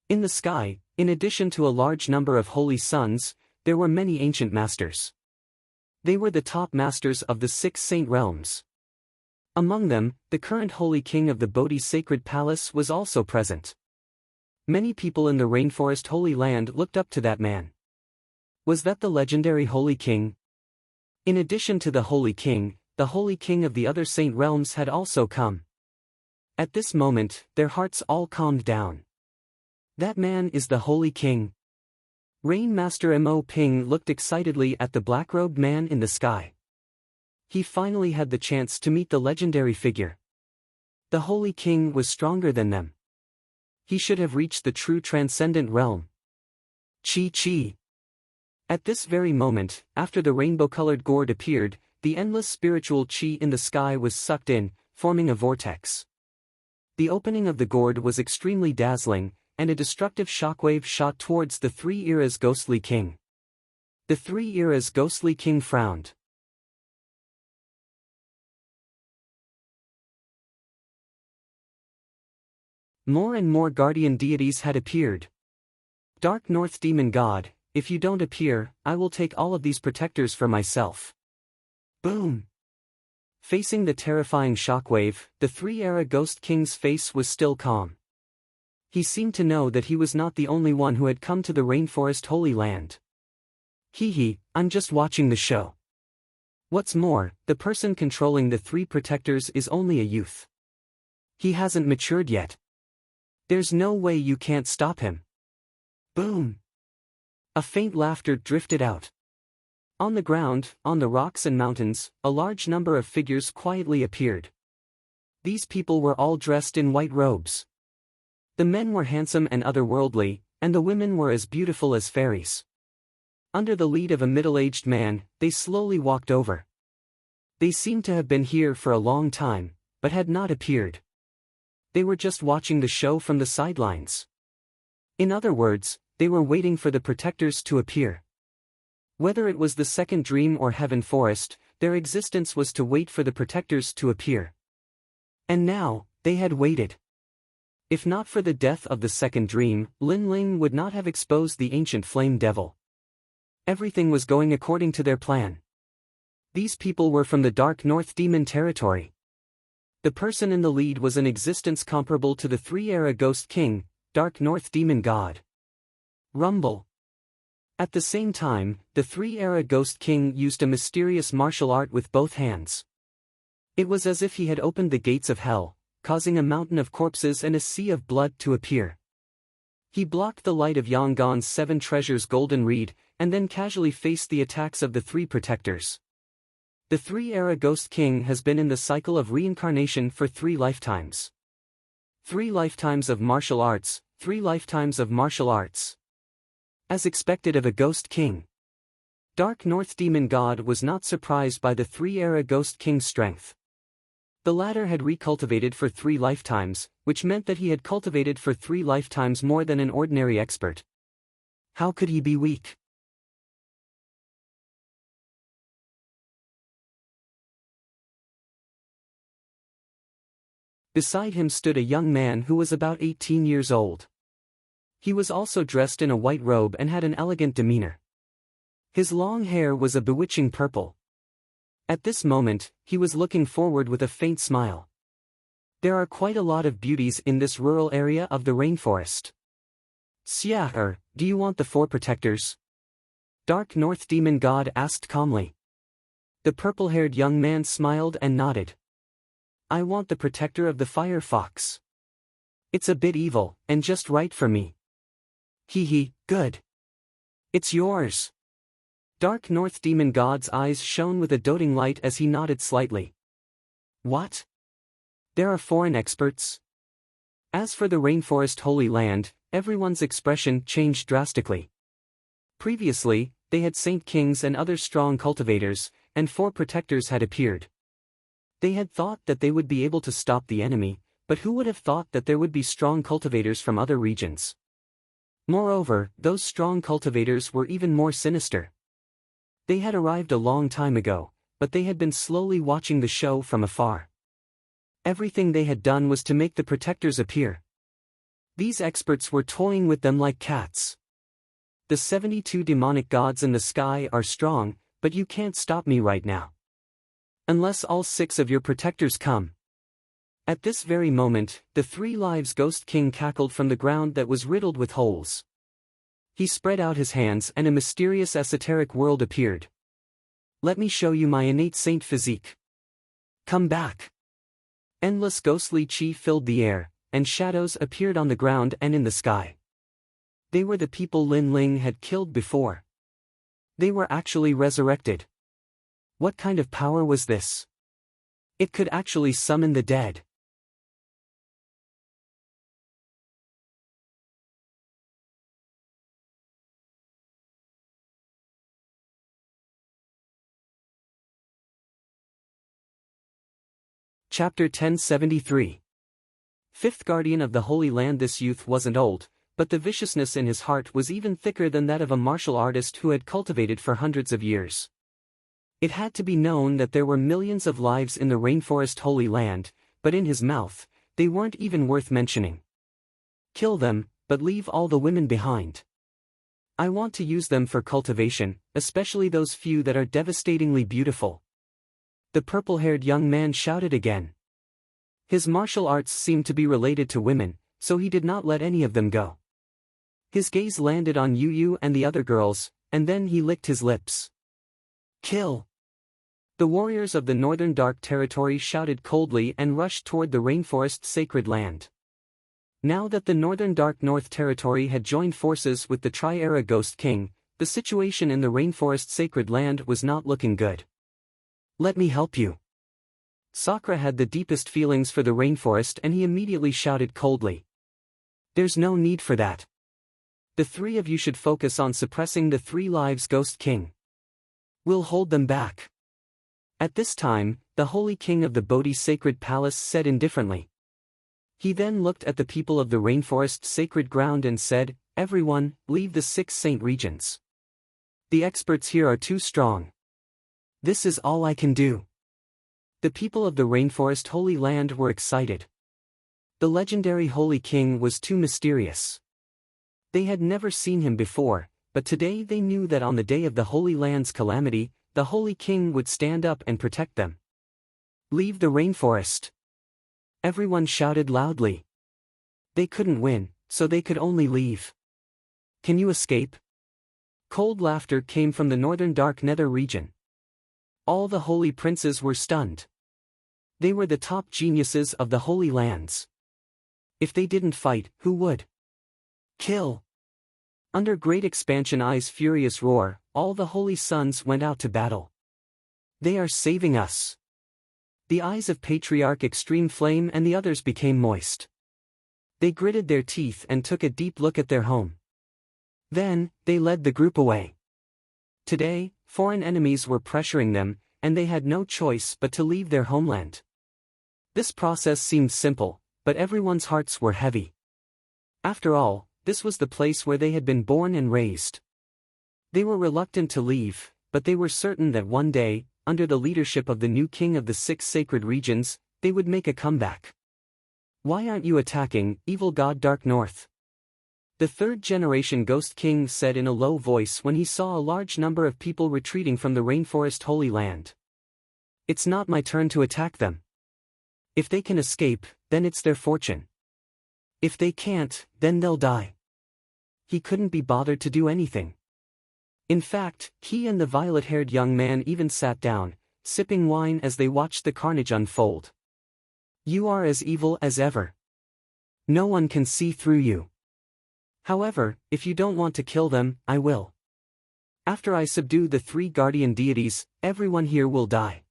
Speaker 1: In the sky, in addition to a large number of holy sons, there were many ancient masters. They were the top masters of the 6 saint realms. Among them, the current holy king of the Bodhi sacred palace was also present. Many people in the rainforest Holy Land looked up to that man. Was that the legendary Holy King? In addition to the Holy King of the other saint realms had also come. At this moment, their hearts all calmed down. That man is the Holy King. Rain Master Mo Ping looked excitedly at the black-robed man in the sky. He finally had the chance to meet the legendary figure. The Holy King was stronger than them. He should have reached the true transcendent realm. Chi. At this very moment, after the rainbow-colored gourd appeared, the endless spiritual chi in the sky was sucked in, forming a vortex. The opening of the gourd was extremely dazzling, and a destructive shockwave shot towards the 3 eras ghostly king. The 3 eras ghostly king frowned. More and more guardian deities had appeared. Dark North Demon God, if you don't appear, I will take all of these protectors for myself. Boom! Facing the terrifying shockwave, the 3-era Ghost King's face was still calm. He seemed to know that he was not the only one who had come to the rainforest Holy Land. I'm just watching the show. What's more, the person controlling the 3 protectors is only a youth. He hasn't matured yet. There's no way you can't stop him. Boom! A faint laughter drifted out. On the ground, on the rocks and mountains, a large number of figures quietly appeared. These people were all dressed in white robes. The men were handsome and otherworldly, and the women were as beautiful as fairies. Under the lead of a middle-aged man, they slowly walked over. They seemed to have been here for a long time, but had not appeared. They were just watching the show from the sidelines. In other words, they were waiting for the protectors to appear. Whether it was the second dream or heaven forest, their existence was to wait for the protectors to appear. And now, they had waited. If not for the death of the second dream, Lin Ling would not have exposed the ancient flame devil. Everything was going according to their plan. These people were from the Dark North Demon territory. The person in the lead was an existence comparable to the three-era Ghost King, Dark North Demon God. Rumble. At the same time, the three-era Ghost King used a mysterious martial art with both hands. It was as if he had opened the gates of hell, causing a mountain of corpses and a sea of blood to appear. He blocked the light of Yangon's seven treasures golden reed, and then casually faced the attacks of the three protectors. The three-era Ghost King has been in the cycle of reincarnation for 3 lifetimes. 3 lifetimes of martial arts, 3 lifetimes of martial arts. As expected of a Ghost King. Dark North Demon God was not surprised by the three-era Ghost King's strength. The latter had recultivated for 3 lifetimes, which meant that he had cultivated for 3 lifetimes more than an ordinary expert. How could he be weak? Beside him stood a young man who was about 18 years old. He was also dressed in a white robe and had an elegant demeanor. His long hair was a bewitching purple. At this moment, he was looking forward with a faint smile. There are quite a lot of beauties in this rural area of the rainforest. Xia'er, do you want the 4 protectors? Dark North Demon God asked calmly. The purple-haired young man smiled and nodded. I want the protector of the fire fox. It's a bit evil, and just right for me. Hee, good. It's yours. Dark North Demon God's eyes shone with a doting light as he nodded slightly. What? There are foreign experts? As for the Rainforest Holy Land, everyone's expression changed drastically. Previously, they had Saint Kings and other strong cultivators, and 4 protectors had appeared. They had thought that they would be able to stop the enemy, but who would have thought that there would be strong cultivators from other regions? Moreover, those strong cultivators were even more sinister. They had arrived a long time ago, but they had been slowly watching the show from afar. Everything they had done was to make the protectors appear. These experts were toying with them like cats. The 72 demonic gods in the sky are strong, but you can't stop me right now. Unless all 6 of your protectors come. At this very moment, the 3 lives Ghost King cackled from the ground that was riddled with holes. He spread out his hands and a mysterious esoteric world appeared. Let me show you my innate saint physique. Come back. Endless ghostly chi filled the air, and shadows appeared on the ground and in the sky. They were the people Lin Ling had killed before. They were actually resurrected. What kind of power was this? It could actually summon the dead. Chapter 1073. 5th Guardian of the Holy Land. This youth wasn't old, but the viciousness in his heart was even thicker than that of a martial artist who had cultivated for hundreds of years. It had to be known that there were millions of lives in the Rainforest Holy Land, but in his mouth, they weren't even worth mentioning. Kill them, but leave all the women behind. I want to use them for cultivation, especially those few that are devastatingly beautiful. The purple-haired young man shouted again. His martial arts seemed to be related to women, so he did not let any of them go. His gaze landed on Yu Yu and the other girls, and then he licked his lips. Kill! The warriors of the Northern Dark Territory shouted coldly and rushed toward the Rainforest Sacred Land. Now that the Northern Dark North Territory had joined forces with the Tri-Era Ghost King, The situation in the rainforest sacred land was not looking good. Let me help you. Sakura had the deepest feelings for the rainforest and he immediately shouted coldly. There's no need for that. The three of you should focus on suppressing the 3 lives Ghost King. We'll hold them back. At this time, the Holy King of the Bodhi Sacred Palace said indifferently. He then looked at the people of the rainforest sacred ground and said, everyone, leave the 6 saint regions. The experts here are too strong. This is all I can do. The people of the rainforest holy land were excited. The legendary Holy King was too mysterious. They had never seen him before, but today they knew that on the day of the Holy Land's calamity, the Holy King would stand up and protect them. Leave the rainforest. Everyone shouted loudly. They couldn't win, so they could only leave. Can you escape? Cold laughter came from the northern dark nether region. All the holy princes were stunned. They were the top geniuses of the holy lands. If they didn't fight, who would? Kill. Under Great Expansion Eye's furious roar, all the holy sons went out to battle. They are saving us. The eyes of Patriarch Extreme Flame and the others became moist. They gritted their teeth and took a deep look at their home. Then, they led the group away. Today, foreign enemies were pressuring them, and they had no choice but to leave their homeland. This process seemed simple, but everyone's hearts were heavy. After all, this was the place where they had been born and raised. They were reluctant to leave, but they were certain that one day, under the leadership of the new king of the 6 sacred regions, they would make a comeback. Why aren't you attacking, evil god Dark North? The 3rd generation Ghost King said in a low voice when he saw a large number of people retreating from the rainforest holy land. It's not my turn to attack them. If they can escape, then it's their fortune. If they can't, then they'll die. He couldn't be bothered to do anything. In fact, he and the violet-haired young man even sat down, sipping wine as they watched the carnage unfold. You are as evil as ever. No one can see through you. However, if you don't want to kill them, I will. After I subdue the 3 guardian deities, everyone here will die.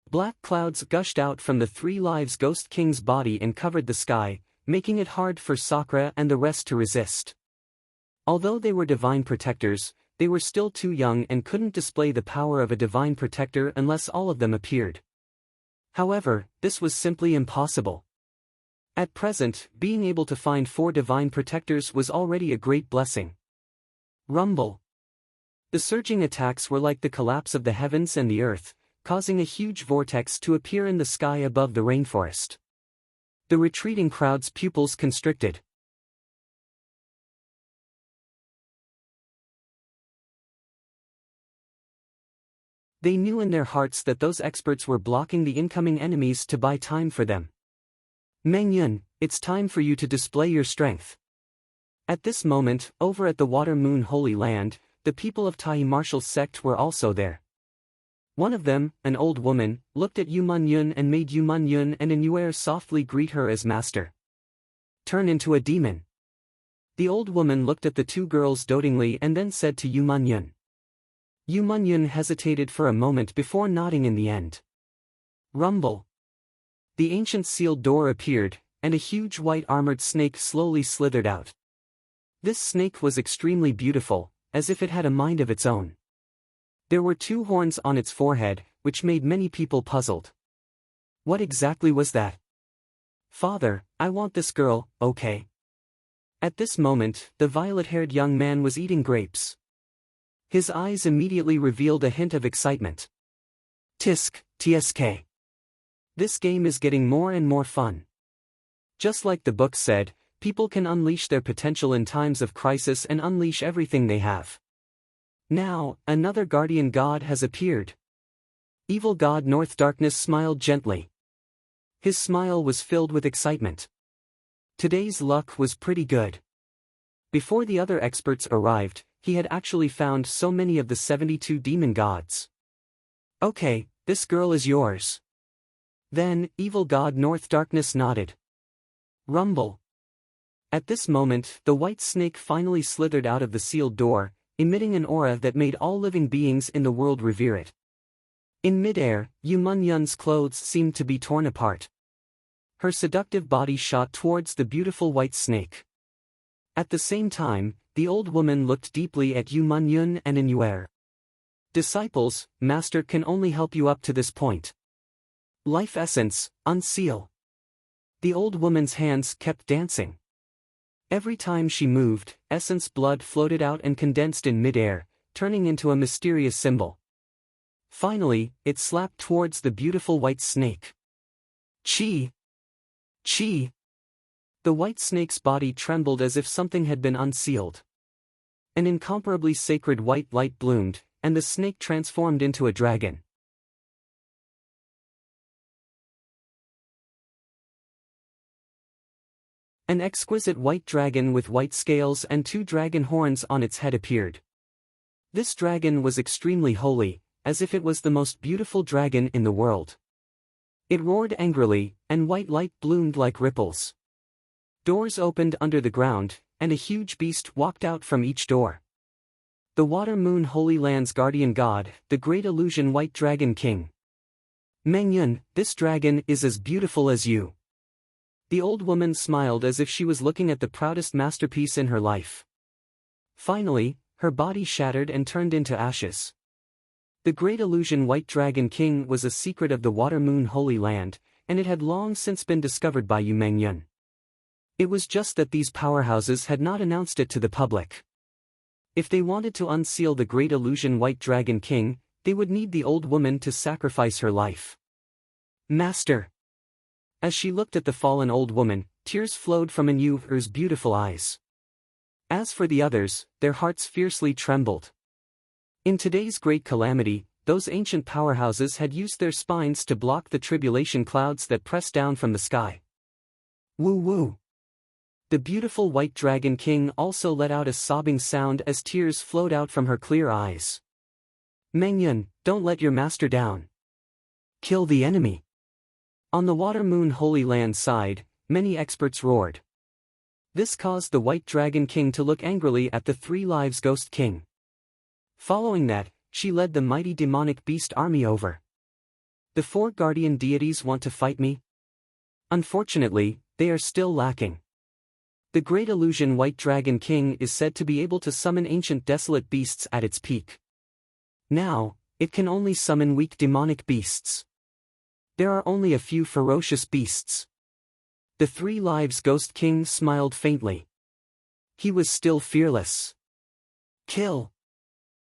Speaker 1: Black clouds gushed out from the 3 lives Ghost King's body and covered the sky, making it hard for Sakura and the rest to resist. Although they were divine protectors, they were still too young and couldn't display the power of a divine protector unless all of them appeared. However, this was simply impossible. At present, being able to find 4 divine protectors was already a great blessing. Rumble. The surging attacks were like the collapse of the heavens and the earth, causing a huge vortex to appear in the sky above the rainforest. The retreating crowd's pupils constricted. They knew in their hearts that those experts were blocking the incoming enemies to buy time for them. Mengyun, it's time for you to display your strength. At this moment, over at the Water Moon Holy Land, the people of Tai Martial's sect were also there. One of them, an old woman, looked at Yuman-yun and made Yuman-yun and Inuer softly greet her as master. Turn into a demon. The old woman looked at the 2 girls dotingly and then said to Yuman-yun. Yuman-yun hesitated for a moment before nodding in the end. Rumble. The ancient sealed door appeared, and a huge white armored snake slowly slithered out. This snake was extremely beautiful, as if it had a mind of its own. There were 2 horns on its forehead, which made many people puzzled. What exactly was that? Father, I want this girl, okay? At this moment, the violet-haired young man was eating grapes. His eyes immediately revealed a hint of excitement. Tisk, TSK. This game is getting more and more fun. Just like the book said, people can unleash their potential in times of crisis and unleash everything they have. Now, another guardian god has appeared. Evil god North Darkness smiled gently. His smile was filled with excitement. Today's luck was pretty good. Before the other experts arrived, he had actually found so many of the 72 demon gods. Okay, this girl is yours. Then, evil god North Darkness nodded. Rumble. At this moment, the white snake finally slithered out of the sealed door, emitting an aura that made all living beings in the world revere it. In midair, Yu Munyun's clothes seemed to be torn apart. Her seductive body shot towards the beautiful white snake. At the same time, the old woman looked deeply at Yu Munyun and Inuer. Disciples, Master can only help you up to this point. Life essence, unseal. The old woman's hands kept dancing. Every time she moved, essence blood floated out and condensed in midair, turning into a mysterious symbol. Finally, it slapped towards the beautiful white snake. Chi! Chi! The white snake's body trembled as if something had been unsealed. An incomparably sacred white light bloomed, and the snake transformed into a dragon. An exquisite white dragon with white scales and 2 dragon horns on its head appeared. This dragon was extremely holy, as if it was the most beautiful dragon in the world. It roared angrily, and white light bloomed like ripples. Doors opened under the ground, and a huge beast walked out from each door. The Water Moon Holy Land's guardian god, the great illusion White Dragon King. Mengyun, this dragon is as beautiful as you. The old woman smiled as if she was looking at the proudest masterpiece in her life. Finally, her body shattered and turned into ashes. The great illusion White Dragon King was a secret of the Water Moon Holy Land, and it had long since been discovered by Yu Mengyun. It was just that these powerhouses had not announced it to the public. If they wanted to unseal the great illusion White Dragon King, they would need the old woman to sacrifice her life. Master! As she looked at the fallen old woman, tears flowed from Inuer's beautiful eyes. As for the others, their hearts fiercely trembled. In today's great calamity, those ancient powerhouses had used their spines to block the tribulation clouds that pressed down from the sky. Woo woo! The beautiful White Dragon King also let out a sobbing sound as tears flowed out from her clear eyes. Mengyun, don't let your master down. Kill the enemy. On the Water Moon Holy Land side, many experts roared. This caused the White Dragon King to look angrily at the 3 Lives Ghost King. Following that, she led the mighty demonic beast army over. The 4 guardian deities want to fight me? Unfortunately, they are still lacking. The great illusion White Dragon King is said to be able to summon ancient desolate beasts at its peak. Now, it can only summon weak demonic beasts. There are only a few ferocious beasts. The 3 Lives Ghost King smiled faintly. He was still fearless. Kill!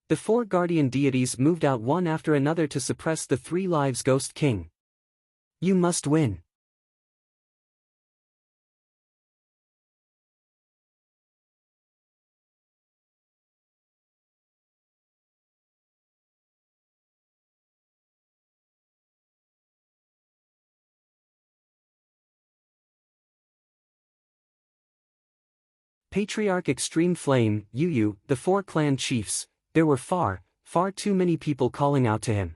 Speaker 1: The 4 guardian deities moved out one after another to suppress the 3 Lives Ghost King. You must win. Patriarch Extreme Flame, Yu, the 4 clan chiefs, there were far, far too many people calling out to him.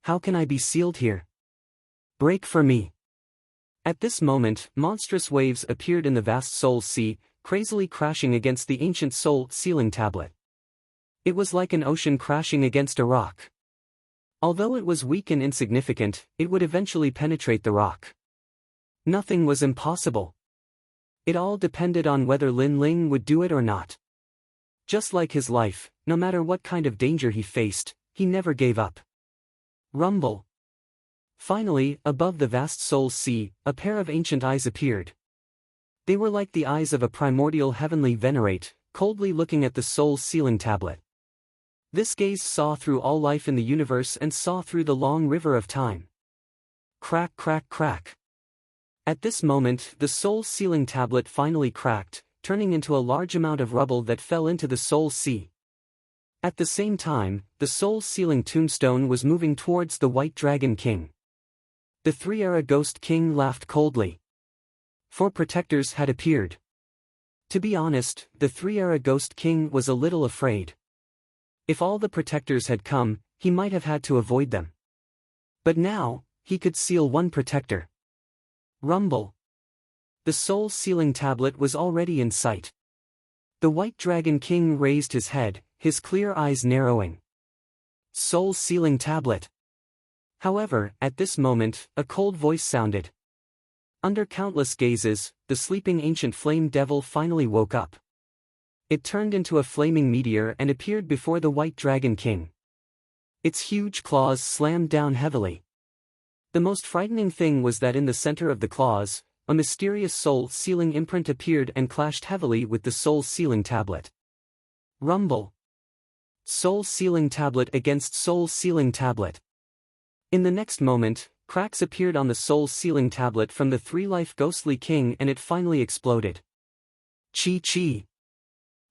Speaker 1: How can I be sealed here? Break for me. At this moment, monstrous waves appeared in the vast soul sea, crazily crashing against the ancient soul sealing tablet. It was like an ocean crashing against a rock. Although it was weak and insignificant, it would eventually penetrate the rock. Nothing was impossible. It all depended on whether Lin Ling would do it or not. Just like his life, no matter what kind of danger he faced, he never gave up. Rumble. Finally, above the vast soul sea, a pair of ancient eyes appeared. They were like the eyes of a primordial heavenly venerate, coldly looking at the soul sealing tablet. This gaze saw through all life in the universe and saw through the long river of time. Crack, crack, crack. At this moment, the soul sealing tablet finally cracked, turning into a large amount of rubble that fell into the soul sea. At the same time, the soul sealing tombstone was moving towards the White Dragon King. The 3-era Ghost King laughed coldly. 4 protectors had appeared. To be honest, the 3-era Ghost King was a little afraid. If all the protectors had come, he might have had to avoid them. But now, he could seal 1 protector. Rumble. The soul sealing tablet was already in sight. The White Dragon King raised his head, his clear eyes narrowing. Soul-sealing tablet. However, at this moment, a cold voice sounded. Under countless gazes, the sleeping ancient flame devil finally woke up. It turned into a flaming meteor and appeared before the White Dragon King. Its huge claws slammed down heavily. The most frightening thing was that in the center of the claws, a mysterious soul-sealing imprint appeared and clashed heavily with the soul-sealing tablet. Rumble. Soul-sealing tablet against soul-sealing tablet. In the next moment, cracks appeared on the soul-sealing tablet from the three-life ghostly king and it finally exploded. Chi-chi.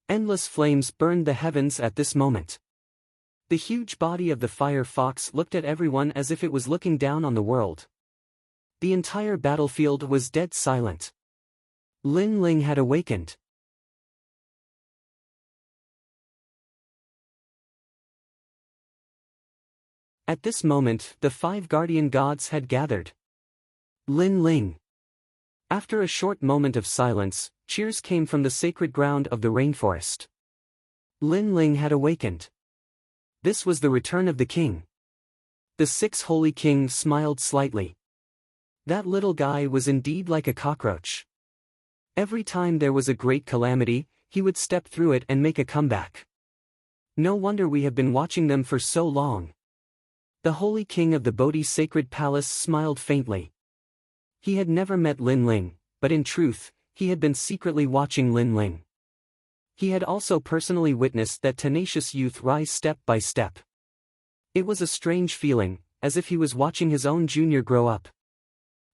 Speaker 1: Endless flames burned the heavens at this moment. The huge body of the fire fox looked at everyone as if it was looking down on the world. The entire battlefield was dead silent. Lin Ling had awakened. At this moment, the 5 guardian gods had gathered. Lin Ling. After a short moment of silence, cheers came from the sacred ground of the rainforest. Lin Ling had awakened. This was the return of the king. The 6 holy kings smiled slightly. That little guy was indeed like a cockroach. Every time there was a great calamity, he would step through it and make a comeback. No wonder we have been watching them for so long. The holy king of the Bodhi sacred palace smiled faintly. He had never met Lin Ling, but in truth, he had been secretly watching Lin Ling. He had also personally witnessed that tenacious youth rise step by step. It was a strange feeling, as if he was watching his own junior grow up.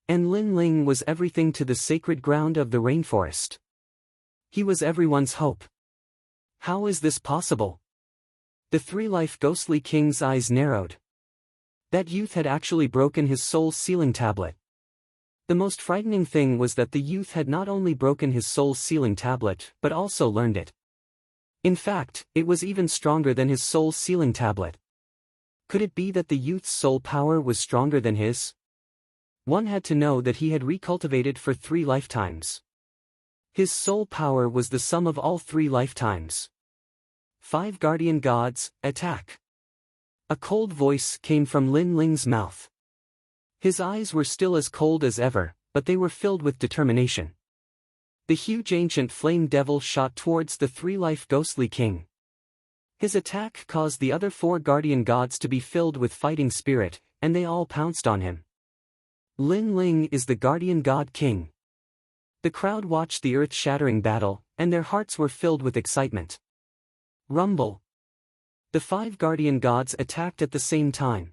Speaker 1: And Lin Ling was everything to the sacred ground of the rainforest. He was everyone's hope. How is this possible? The three-life ghostly king's eyes narrowed. That youth had actually broken his soul-sealing tablet. The most frightening thing was that the youth had not only broken his soul-sealing tablet, but also learned it. In fact, it was even stronger than his soul-sealing tablet. Could it be that the youth's soul power was stronger than his? One had to know that he had recultivated for 3 lifetimes. His soul power was the sum of all 3 lifetimes. 5 guardian gods, attack. A cold voice came from Lin Ling's mouth. His eyes were still as cold as ever, but they were filled with determination. The huge ancient flame devil shot towards the 3-life ghostly king. His attack caused the other 4 guardian gods to be filled with fighting spirit, and they all pounced on him. Lin Ling is the guardian god king. The crowd watched the earth-shattering battle, and their hearts were filled with excitement. Rumble. The 5 guardian gods attacked at the same time.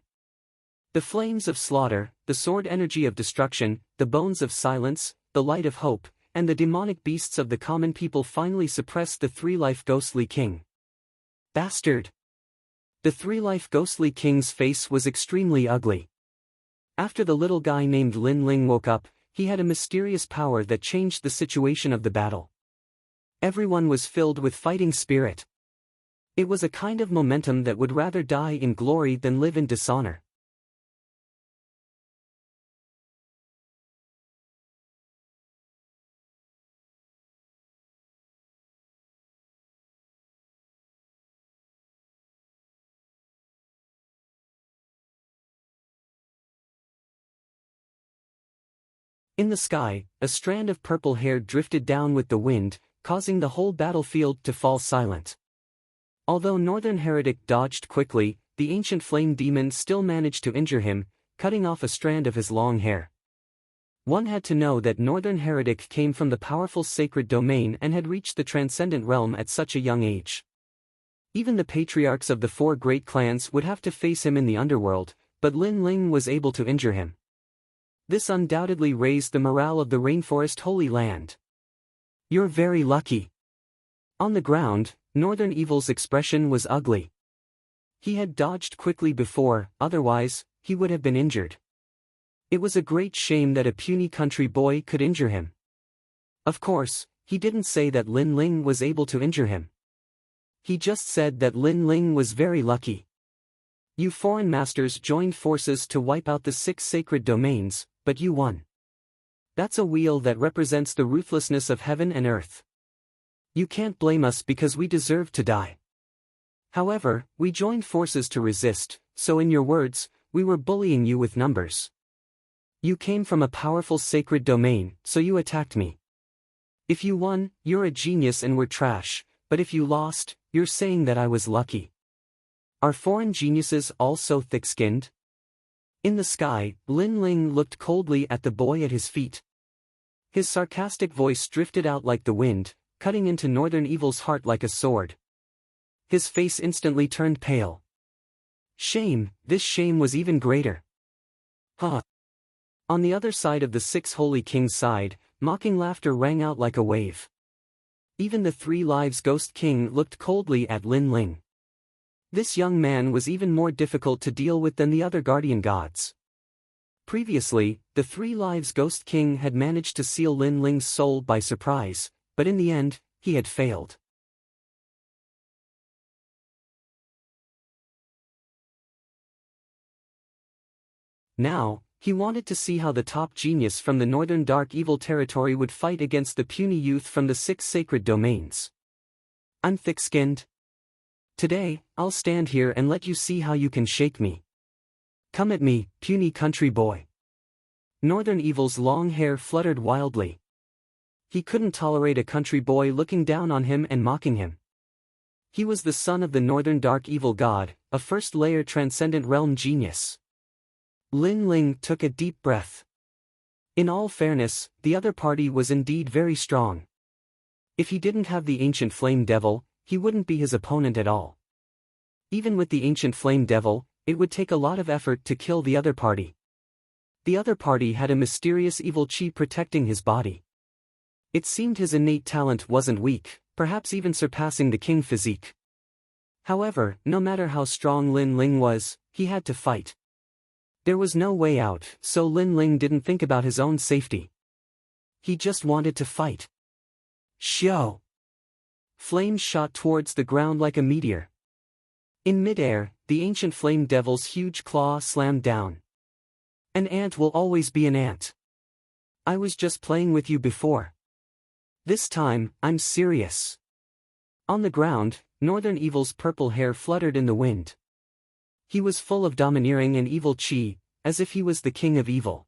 Speaker 1: The flames of slaughter, the sword energy of destruction, the bones of silence, the light of hope, and the demonic beasts of the common people finally suppressed the 3-life ghostly king. Bastard! The 3-life ghostly king's face was extremely ugly. After the little guy named Lin Ling woke up, he had a mysterious power that changed the situation of the battle. Everyone was filled with fighting spirit. It was a kind of momentum that would rather die in glory than live in dishonor. In the sky, a strand of purple hair drifted down with the wind, causing the whole battlefield to fall silent. Although Northern Heretic dodged quickly, the ancient flame demon still managed to injure him, cutting off a strand of his long hair. One had to know that Northern Heretic came from the powerful sacred domain and had reached the transcendent realm at such a young age. Even the patriarchs of the 4 great clans would have to face him in the underworld, but Lin Ling was able to injure him. This undoubtedly raised the morale of the Rainforest Holy Land. You're very lucky. On the ground, Northern Evil's expression was ugly. He had dodged quickly before, otherwise, he would have been injured. It was a great shame that a puny country boy could injure him. Of course, he didn't say that Lin Ling was able to injure him. He just said that Lin Ling was very lucky. You foreign masters joined forces to wipe out the 6 sacred domains, but you won. That's a wheel that represents the ruthlessness of heaven and earth. You can't blame us because we deserved to die. However, we joined forces to resist, so in your words, we were bullying you with numbers. You came from a powerful sacred domain, so you attacked me. If you won, you're a genius and we're trash, but if you lost, you're saying that I was lucky. Are foreign geniuses all so thick-skinned? In the sky, Lin Ling looked coldly at the boy at his feet. His sarcastic voice drifted out like the wind, cutting into Northern Evil's heart like a sword. His face instantly turned pale. Shame, this shame was even greater. Huh. On the other side of the six holy kings' side, mocking laughter rang out like a wave. Even the 3 Lives Ghost King looked coldly at Lin Ling. This young man was even more difficult to deal with than the other guardian gods. Previously, the 3 Lives Ghost King had managed to seal Lin Ling's soul by surprise, but in the end, he had failed. Now, he wanted to see how the top genius from the Northern Dark Evil territory would fight against the puny youth from the 6 sacred domains. I'm thick-skinned. Today, I'll stand here and let you see how you can shake me. Come at me, puny country boy. Northern Evil's long hair fluttered wildly. He couldn't tolerate a country boy looking down on him and mocking him. He was the son of the Northern Dark Evil god, a first-layer transcendent realm genius. Lin Ling took a deep breath. In all fairness, the other party was indeed very strong. If he didn't have the ancient flame devil, he wouldn't be his opponent at all. Even with the ancient flame devil, it would take a lot of effort to kill the other party. The other party had a mysterious evil chi protecting his body. It seemed his innate talent wasn't weak, perhaps even surpassing the king physique. However, no matter how strong Lin Ling was, he had to fight. There was no way out, so Lin Ling didn't think about his own safety. He just wanted to fight. Xiao! Flames shot towards the ground like a meteor. In midair, the ancient flame devil's huge claw slammed down. An ant will always be an ant. I was just playing with you before. This time, I'm serious. On the ground, Northern Evil's purple hair fluttered in the wind. He was full of domineering and evil chi, as if he was the king of evil.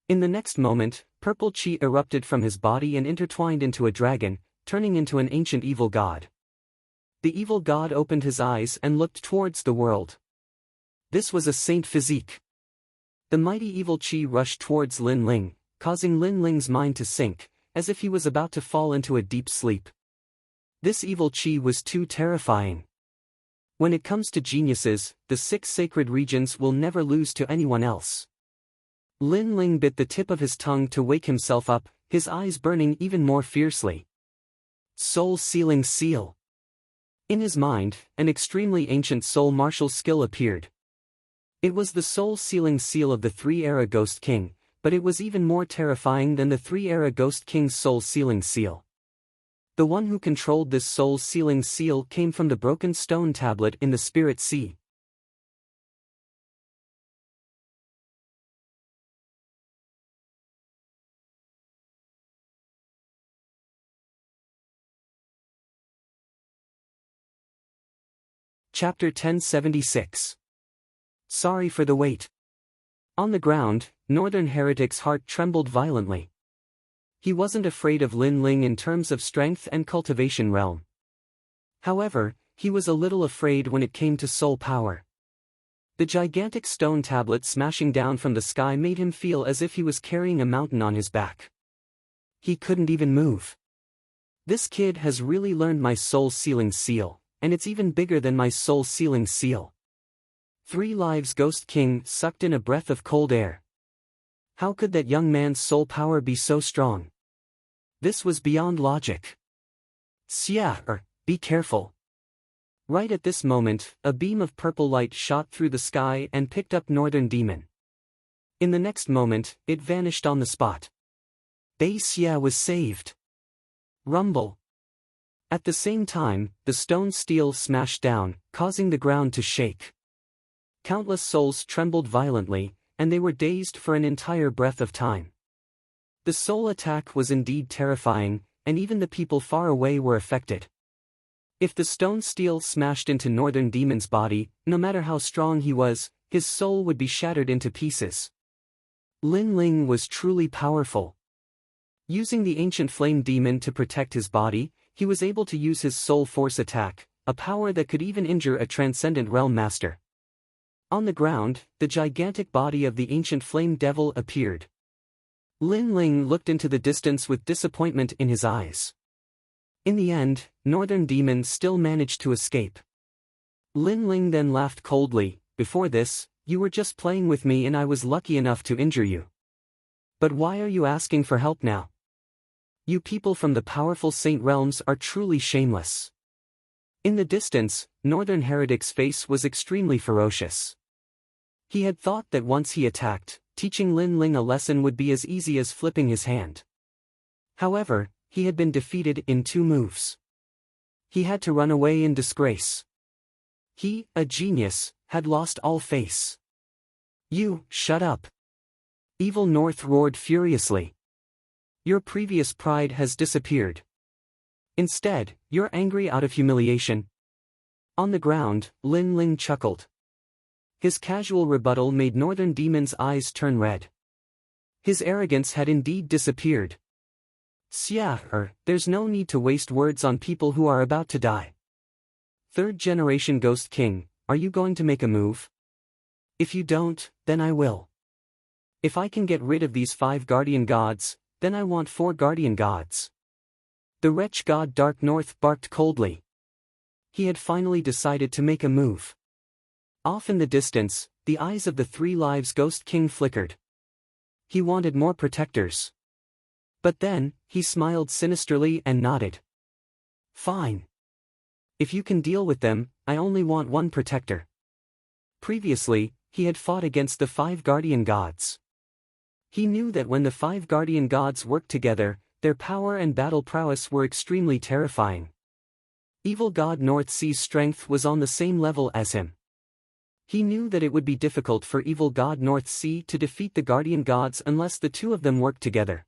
Speaker 1: In the next moment, purple chi erupted from his body and intertwined into a dragon, turning into an ancient evil god. The evil god opened his eyes and looked towards the world. This was a saint physique. The mighty evil chi rushed towards Lin Ling, causing Lin Ling's mind to sink, as if he was about to fall into a deep sleep. This evil chi was too terrifying. When it comes to geniuses, the 6 sacred regions will never lose to anyone else. Lin Ling bit the tip of his tongue to wake himself up, his eyes burning even more fiercely. Soul-sealing seal. In his mind, an extremely ancient soul martial skill appeared. It was the soul-sealing seal of the 3-era Ghost King, but it was even more terrifying than the 3-era Ghost King's soul-sealing seal. The one who controlled this soul-sealing seal came from the broken stone tablet in the Spirit Sea. Chapter 1076. Sorry for the wait. On the ground, Northern Heretic's heart trembled violently. He wasn't afraid of Lin Ling in terms of strength and cultivation realm. However, he was a little afraid when it came to soul power. The gigantic stone tablet smashing down from the sky made him feel as if he was carrying a mountain on his back. He couldn't even move. This kid has really learned my soul-sealing seal, and it's even bigger than my soul-sealing seal. 3 Lives Ghost King sucked in a breath of cold air. How could that young man's soul power be so strong? This was beyond logic. Xia, be careful. Right at this moment, a beam of purple light shot through the sky and picked up Northern Demon. In the next moment, it vanished on the spot. Bei Xia was saved. Rumble. At the same time, the stone steel smashed down, causing the ground to shake. Countless souls trembled violently, and they were dazed for an entire breath of time. The soul attack was indeed terrifying, and even the people far away were affected. If the stone steel smashed into Northern Demon's body, no matter how strong he was, his soul would be shattered into pieces. Lin Ling was truly powerful. Using the ancient flame demon to protect his body, he was able to use his soul force attack, a power that could even injure a transcendent realm master. On the ground, the gigantic body of the ancient flame devil appeared. Lin Ling looked into the distance with disappointment in his eyes. In the end, Northern Demon still managed to escape. Lin Ling then laughed coldly. Before this, you were just playing with me and I was lucky enough to injure you. But why are you asking for help now? You people from the powerful Saint Realms are truly shameless. In the distance, Northern Heretic's face was extremely ferocious. He had thought that once he attacked, teaching Lin Ling a lesson would be as easy as flipping his hand. However, he had been defeated in 2 moves. He had to run away in disgrace. He, a genius, had lost all face. You, shut up. Evil North roared furiously. Your previous pride has disappeared. Instead, you're angry out of humiliation. On the ground, Lin Ling chuckled. His casual rebuttal made Northern Demon's eyes turn red. His arrogance had indeed disappeared. There's no need to waste words on people who are about to die. 3rd generation Ghost King, are you going to make a move? If you don't, then I will. If I can get rid of these 5 guardian gods, then I want 4 guardian gods. The wretch god Dark North barked coldly. He had finally decided to make a move. Off in the distance, the eyes of the 3 Lives Ghost King flickered. He wanted more protectors. But then, he smiled sinisterly and nodded. Fine. If you can deal with them, I only want 1 protector. Previously, he had fought against the 5 guardian gods. He knew that when the 5 guardian gods worked together, their power and battle prowess were extremely terrifying. Evil God North Sea's strength was on the same level as him. He knew that it would be difficult for Evil God North Sea to defeat the guardian gods unless the 2 of them worked together.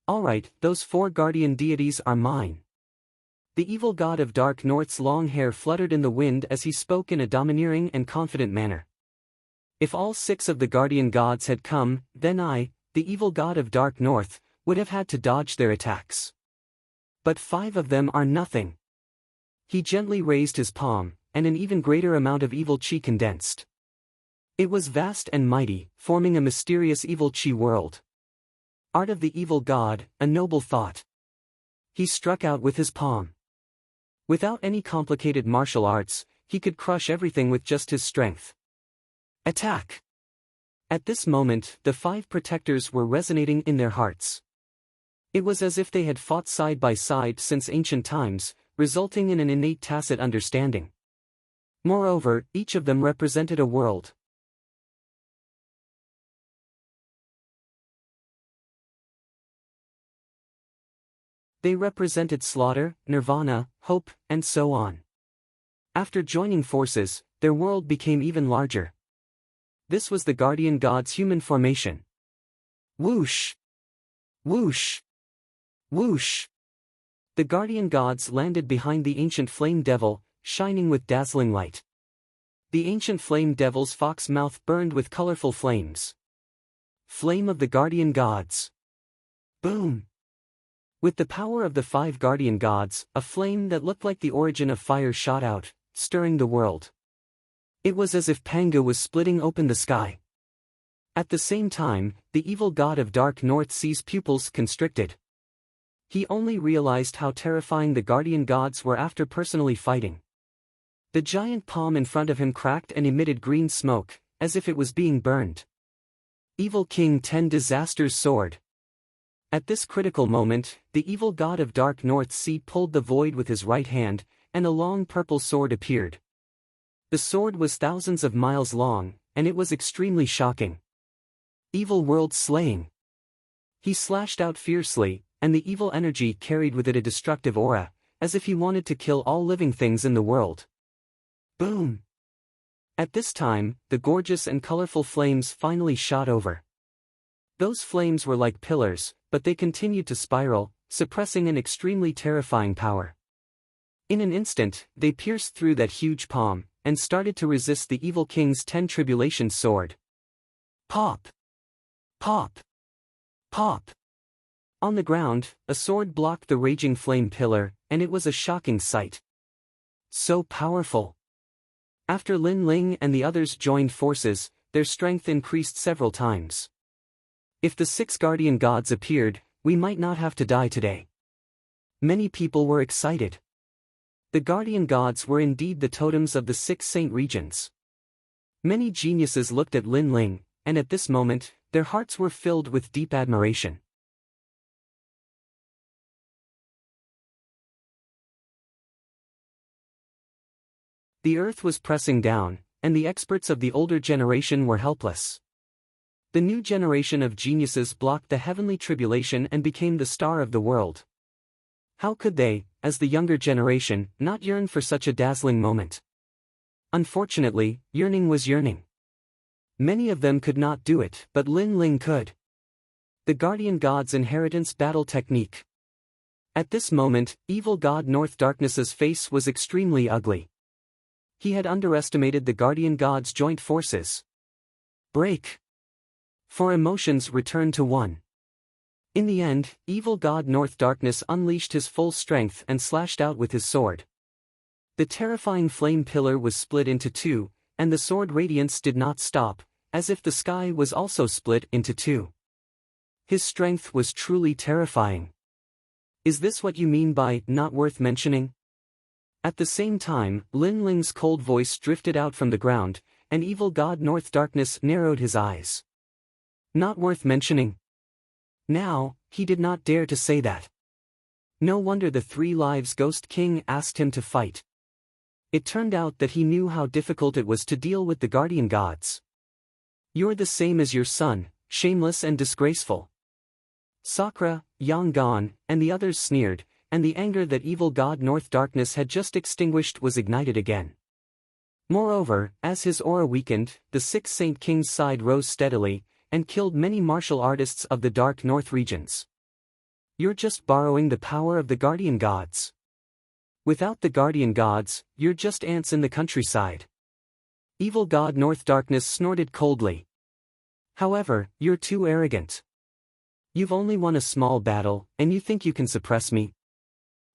Speaker 1: Alright, those 4 guardian deities are mine. The evil god of Dark North's long hair fluttered in the wind as he spoke in a domineering and confident manner. If all 6 of the guardian gods had come, then I, the evil god of Dark North, would have had to dodge their attacks. But 5 of them are nothing. He gently raised his palm, and an even greater amount of evil chi condensed. It was vast and mighty, forming a mysterious evil chi world. Art of the evil god, a noble thought. He struck out with his palm. Without any complicated martial arts, he could crush everything with just his strength. Attack! At this moment, the 5 protectors were resonating in their hearts. It was as if they had fought side by side since ancient times, resulting in an innate tacit understanding. Moreover, each of them represented a world. They represented slaughter, nirvana, hope, and so on. After joining forces, their world became even larger. This was the guardian god's human formation. Whoosh! Whoosh! Whoosh! The guardian gods landed behind the ancient flame devil, shining with dazzling light. The ancient flame devil's fox mouth burned with colorful flames. Flame of the guardian gods. Boom! With the power of the 5 guardian gods, a flame that looked like the origin of fire shot out, stirring the world. It was as if Panga was splitting open the sky. At the same time, the evil god of Dark North Sea's pupils constricted. He only realized how terrifying the guardian gods were after personally fighting. The giant palm in front of him cracked and emitted green smoke, as if it was being burned. Evil King 10 Disaster's sword. At this critical moment, the evil god of Dark North Sea pulled the void with his right hand, and a long purple sword appeared. The sword was thousands of miles long, and it was extremely shocking. Evil world slaying. He slashed out fiercely, and the evil energy carried with it a destructive aura, as if he wanted to kill all living things in the world. Boom! At this time, the gorgeous and colorful flames finally shot over. Those flames were like pillars, but they continued to spiral, suppressing an extremely terrifying power. In an instant, they pierced through that huge palm, and started to resist the evil king's 10 tribulation sword. Pop! Pop! Pop! On the ground, a sword blocked the raging flame pillar, and it was a shocking sight. So powerful. After Lin Ling and the others joined forces, their strength increased several times. If the 6 guardian gods appeared, we might not have to die today. Many people were excited. The guardian gods were indeed the totems of the 6 saint regions. Many geniuses looked at Lin Ling, and at this moment, their hearts were filled with deep admiration. The earth was pressing down, and the experts of the older generation were helpless. The new generation of geniuses blocked the heavenly tribulation and became the star of the world. How could they, as the younger generation, not yearn for such a dazzling moment? Unfortunately, yearning was yearning. Many of them could not do it, but Lin Ling could. The guardian god's inheritance battle technique. At this moment, evil god North Darkness's face was extremely ugly. He had underestimated the guardian god's joint forces. Break. 4 emotions returned to 1. In the end, evil god North Darkness unleashed his full strength and slashed out with his sword. The terrifying flame pillar was split into 2, and the sword radiance did not stop, as if the sky was also split into 2. His strength was truly terrifying. Is this what you mean by not worth mentioning? At the same time, Lin Ling's cold voice drifted out from the ground, and evil god North Darkness narrowed his eyes. Not worth mentioning. Now, he did not dare to say that. No wonder the 3 Lives Ghost King asked him to fight. It turned out that he knew how difficult it was to deal with the guardian gods. You're the same as your son, shameless and disgraceful. Sakura, Yang Gan, and the others sneered, and the anger that evil god North Darkness had just extinguished was ignited again. Moreover, as his aura weakened, the 6 Saint King's side rose steadily, and killed many martial artists of the Dark North regions. You're just borrowing the power of the guardian gods. Without the guardian gods, you're just ants in the countryside. Evil god North Darkness snorted coldly. However, you're too arrogant. You've only won a small battle, and you think you can suppress me?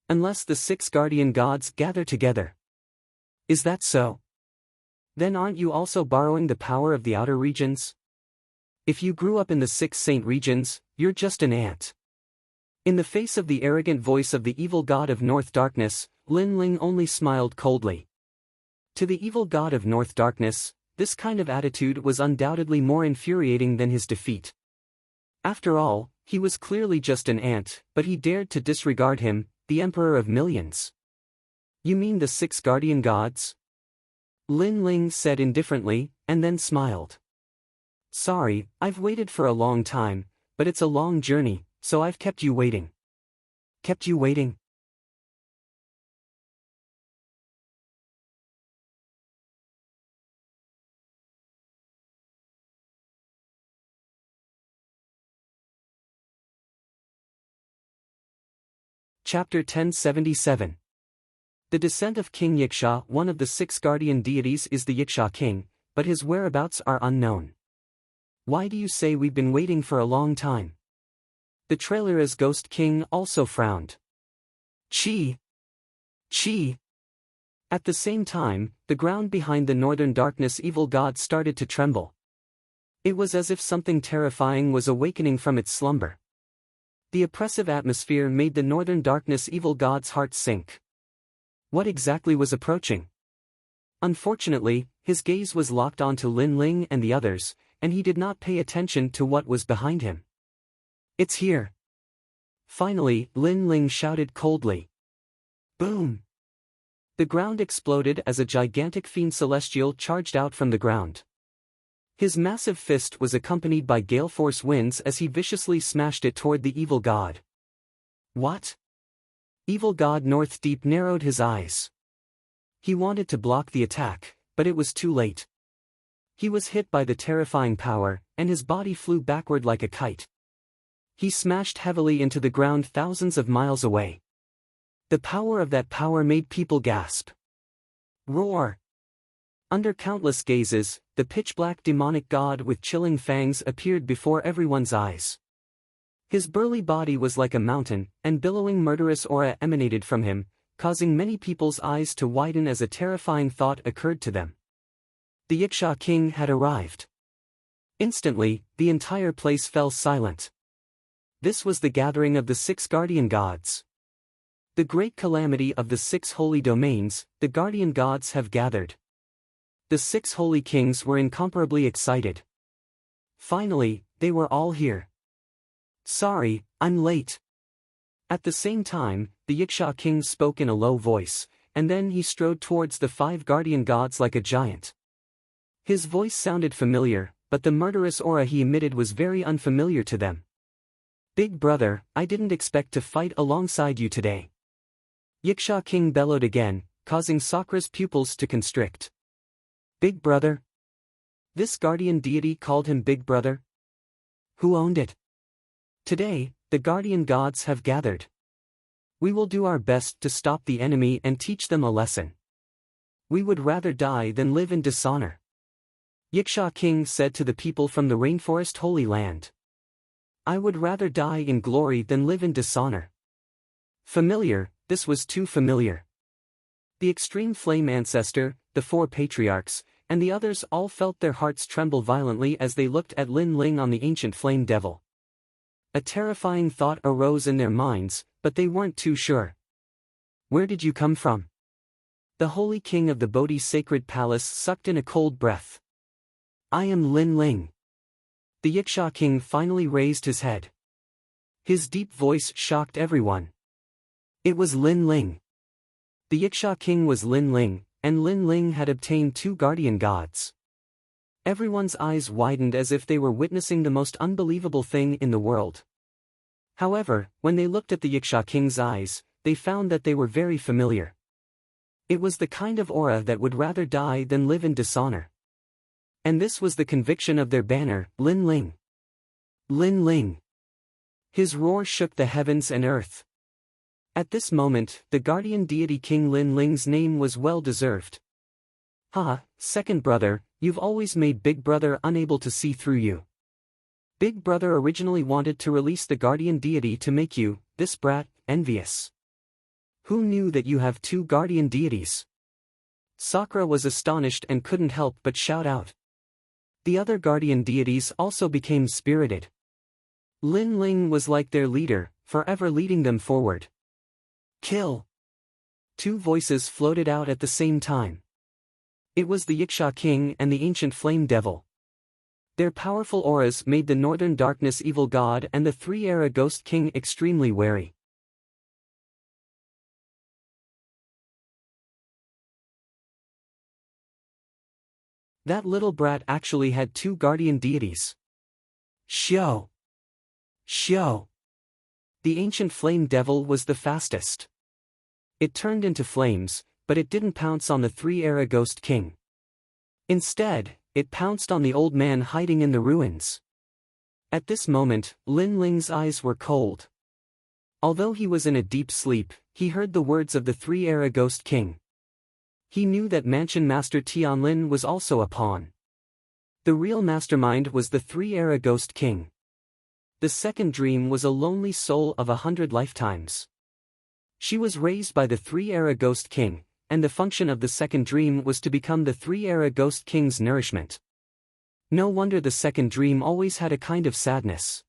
Speaker 1: Unless the 6 guardian gods gather together. Is that so? Then aren't you also borrowing the power of the outer regions? If you grew up in the 6 saint regions, you're just an ant. In the face of the arrogant voice of the evil god of North Darkness, Lin Ling only smiled coldly. To the evil god of North Darkness, this kind of attitude was undoubtedly more infuriating than his defeat. After all, he was clearly just an ant, but he dared to disregard him, the emperor of millions. You mean the 6 guardian gods? Lin Ling said indifferently, and then smiled. Sorry, I've waited for a long time, but it's a long journey, so I've kept you waiting. Kept you waiting? Chapter 1077. The descent of King Yiksha. One of the 6 guardian deities is the Yiksha king, but his whereabouts are unknown. Why do you say we've been waiting for a long time? The trailer as Ghost King also frowned. Chi! Chi! At the same time, the ground behind the Northern Darkness evil god started to tremble. It was as if something terrifying was awakening from its slumber. The oppressive atmosphere made the Northern Darkness evil god's heart sink. What exactly was approaching? Unfortunately, his gaze was locked onto Lin Ling and the others, and he did not pay attention to what was behind him. It's here. Finally, Lin Ling shouted coldly. Boom! The ground exploded as a gigantic fiend celestial charged out from the ground. His massive fist was accompanied by gale force winds as he viciously smashed it toward the evil god. What? Evil god North Deep narrowed his eyes. He wanted to block the attack, but it was too late. He was hit by the terrifying power, and his body flew backward like a kite. He smashed heavily into the ground thousands of miles away. The power of that power made people gasp. Roar! Under countless gazes, the pitch-black demonic god with chilling fangs appeared before everyone's eyes. His burly body was like a mountain, and billowing murderous aura emanated from him, causing many people's eyes to widen as a terrifying thought occurred to them. The Yiksha king had arrived. Instantly, the entire place fell silent. This was the gathering of the 6 guardian gods. The great calamity of the 6 holy domains, the guardian gods have gathered. The 6 holy kings were incomparably excited. Finally, they were all here. Sorry, I'm late. At the same time, the Yiksha king spoke in a low voice, and then he strode towards the 5 guardian gods like a giant. His voice sounded familiar, but the murderous aura he emitted was very unfamiliar to them. Big brother, I didn't expect to fight alongside you today. Yiksha king bellowed again, causing Sakra's pupils to constrict. Big brother? This guardian deity called him Big Brother? Who owned it? Today, the guardian gods have gathered. We will do our best to stop the enemy and teach them a lesson. We would rather die than live in dishonor. Yiksha king said to the people from the rainforest Holy Land. I would rather die in glory than live in dishonor. Familiar, this was too familiar. The extreme flame ancestor, the 4 patriarchs, and the others all felt their hearts tremble violently as they looked at Lin Ling on the ancient flame devil. A terrifying thought arose in their minds, but they weren't too sure. Where did you come from? The holy king of the Bodhi sacred palace sucked in a cold breath. I am Lin Ling. The Yiksha king finally raised his head. His deep voice shocked everyone. It was Lin Ling. The Yiksha king was Lin Ling, and Lin Ling had obtained 2 guardian gods. Everyone's eyes widened as if they were witnessing the most unbelievable thing in the world. However, when they looked at the Yiksha king's eyes, they found that they were very familiar. It was the kind of aura that would rather die than live in dishonor. And this was the conviction of their banner, Lin Ling. Lin Ling. His roar shook the heavens and earth. At this moment, the guardian deity King Lin Ling's name was well deserved. Ha, second brother, you've always made Big Brother unable to see through you. Big Brother originally wanted to release the guardian deity to make you, this brat, envious. Who knew that you have 2 guardian deities? Sakura was astonished and couldn't help but shout out. The other guardian deities also became spirited. Lin Ling was like their leader, forever leading them forward. Kill! 2 voices floated out at the same time. It was the Yiksha king and the ancient flame devil. Their powerful auras made the northern darkness evil god and the 3-era ghost king extremely wary. That little brat actually had 2 guardian deities. Shio! Shio! The ancient flame devil was the fastest. It turned into flames, but it didn't pounce on the 3-era ghost king. Instead, it pounced on the old man hiding in the ruins. At this moment, Lin Ling's eyes were cold. Although he was in a deep sleep, he heard the words of the 3-era ghost king. He knew that Mansion Master Tianlin was also a pawn. The real mastermind was the 3-era ghost king. The second dream was a lonely soul of 100 lifetimes. She was raised by the 3-era ghost king, and the function of the second dream was to become the 3-era ghost king's nourishment. No wonder the second dream always had a kind of sadness.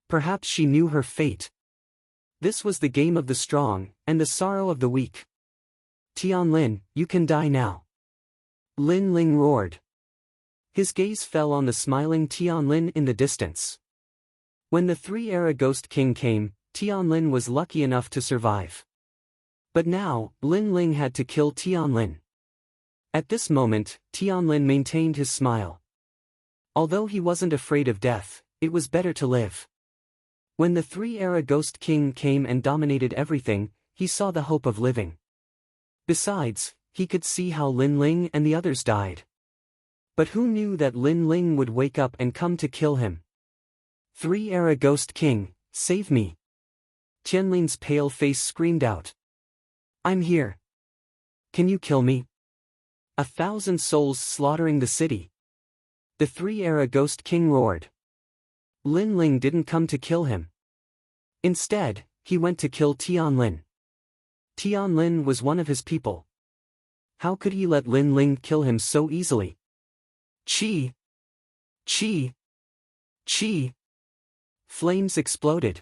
Speaker 1: Perhaps she knew her fate. This was the game of the strong, and the sorrow of the weak. Tianlin, you can die now. Lin Ling roared. His gaze fell on the smiling Tianlin in the distance. When the 3-era ghost king came, Tianlin was lucky enough to survive. But now, Lin Ling had to kill Tianlin. At this moment, Tianlin maintained his smile. Although he wasn't afraid of death, it was better to live. When the 3-era ghost king came and dominated everything, he saw the hope of living. Besides, he could see how Lin Ling and the others died. But who knew that Lin Ling would wake up and come to kill him? 3-era Ghost King, save me. Tianlin's pale face screamed out. I'm here. Can you kill me? 1,000 souls slaughtering the city. The 3-era Ghost King roared. Lin Ling didn't come to kill him. Instead, he went to kill Tianlin. Tianlin was one of his people. How could he let Lin Ling kill him so easily? Chi! Chi! Chi! Flames exploded.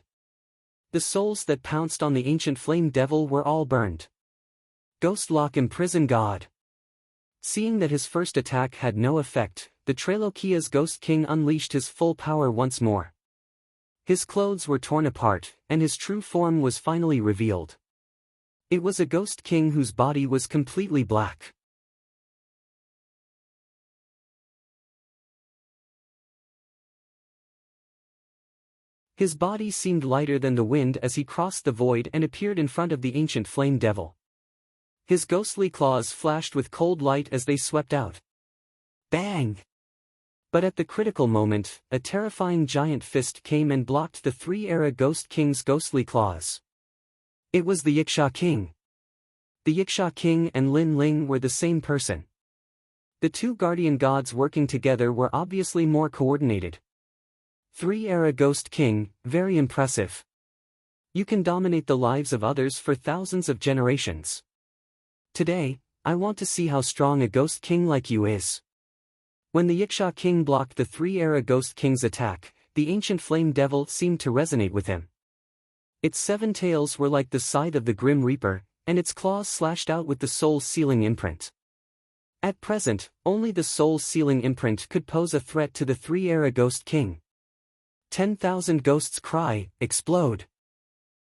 Speaker 1: The souls that pounced on the ancient flame devil were all burned. Ghostlock imprison God. Seeing that his first attack had no effect, the Trailokia's Ghost King unleashed his full power once more. His clothes were torn apart, and his true form was finally revealed. It was a Ghost King whose body was completely black. His body seemed lighter than the wind as he crossed the void and appeared in front of the ancient flame devil. His ghostly claws flashed with cold light as they swept out. Bang! But at the critical moment, a terrifying giant fist came and blocked the 3-era Ghost King's ghostly claws. It was the Yiksha King. The Yiksha King and Lin Ling were the same person. The two guardian gods working together were obviously more coordinated. 3-era Ghost King, very impressive. You can dominate the lives of others for thousands of generations. Today, I want to see how strong a Ghost King like you is. When the Yiksha King blocked the 3-era Ghost King's attack, the ancient flame devil seemed to resonate with him. Its 7 tails were like the scythe of the Grim Reaper, and its claws slashed out with the soul-sealing imprint. At present, only the soul-sealing imprint could pose a threat to the 3-era Ghost King. 10,000 ghosts cry, explode.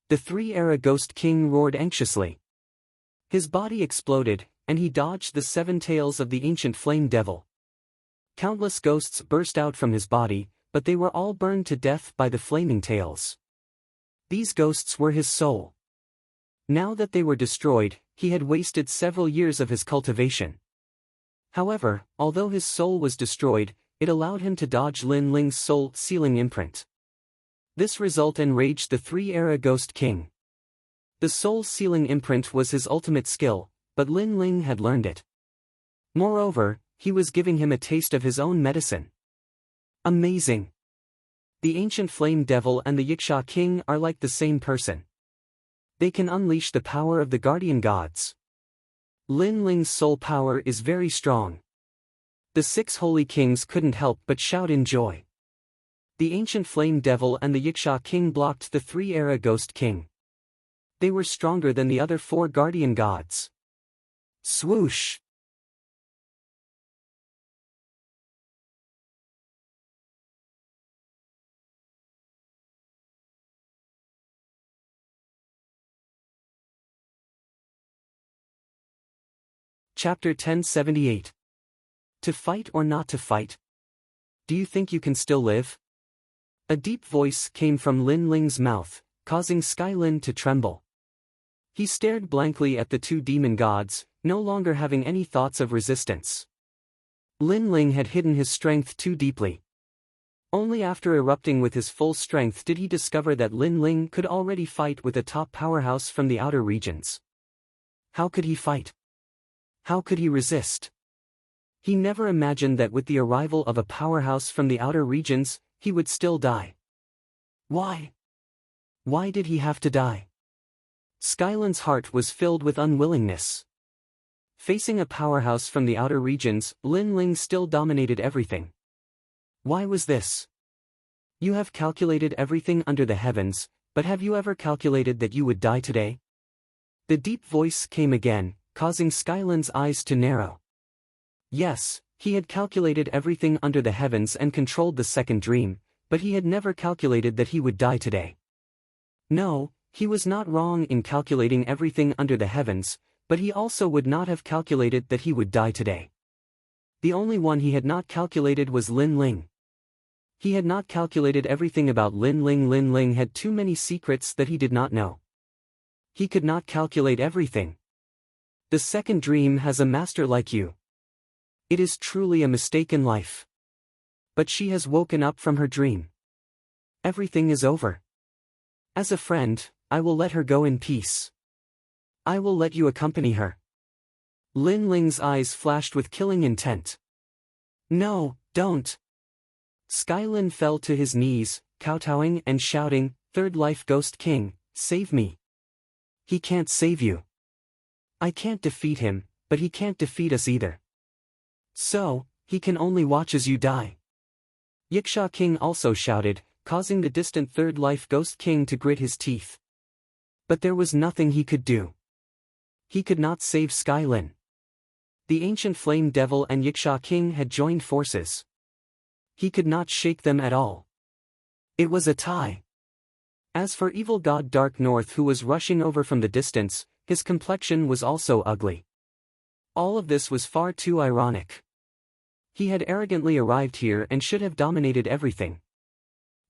Speaker 1: The 3-era Ghost King roared anxiously. His body exploded, and he dodged the 7 tails of the ancient flame devil. Countless ghosts burst out from his body, but they were all burned to death by the flaming tails. These ghosts were his soul. Now that they were destroyed, he had wasted several years of his cultivation. However, although his soul was destroyed, it allowed him to dodge Lin Ling's soul-sealing imprint. This result enraged the 3-era Ghost King. The soul-sealing imprint was his ultimate skill, but Lin Ling had learned it. Moreover, he was giving him a taste of his own medicine. Amazing! The ancient flame devil and the Yiksha King are like the same person. They can unleash the power of the guardian gods. Lin Ling's soul power is very strong. The 6 holy kings couldn't help but shout in joy. The ancient flame devil and the Yiksha King blocked the 3-era Ghost King. They were stronger than the other 4 guardian gods. Swoosh! Chapter 1078. To fight or not to fight? Do you think you can still live? A deep voice came from Lin Ling's mouth, causing Skylin to tremble. He stared blankly at the 2 demon gods, no longer having any thoughts of resistance. Lin Ling had hidden his strength too deeply. Only after erupting with his full strength did he discover that Lin Ling could already fight with a top powerhouse from the outer regions. How could he fight? How could he resist? He never imagined that with the arrival of a powerhouse from the outer regions, he would still die. Why? Why did he have to die? Skylin's heart was filled with unwillingness. Facing a powerhouse from the outer regions, Lin Ling still dominated everything. Why was this? You have calculated everything under the heavens, but have you ever calculated that you would die today? The deep voice came again, causing Skylin's eyes to narrow. Yes, he had calculated everything under the heavens and controlled the second dream, but he had never calculated that he would die today. No, he was not wrong in calculating everything under the heavens, but he also would not have calculated that he would die today. The only one he had not calculated was Lin Ling. He had not calculated everything about Lin Ling. Lin Ling had too many secrets that he did not know. He could not calculate everything. The second dream has a master like you. It is truly a mistake in life. But she has woken up from her dream. Everything is over. As a friend, I will let her go in peace. I will let you accompany her. Lin Ling's eyes flashed with killing intent. No, don't. Skylin fell to his knees, kowtowing and shouting, "Third Life Ghost King, save me. He can't save you. I can't defeat him, but he can't defeat us either. So, he can only watch as you die." Yiksha King also shouted, causing the distant Third Life Ghost King to grit his teeth. But there was nothing he could do. He could not save Skylin. The ancient Flame Devil and Yiksha King had joined forces. He could not shake them at all. It was a tie. As for evil god Dark North, who was rushing over from the distance, his complexion was also ugly. All of this was far too ironic. He had arrogantly arrived here and should have dominated everything.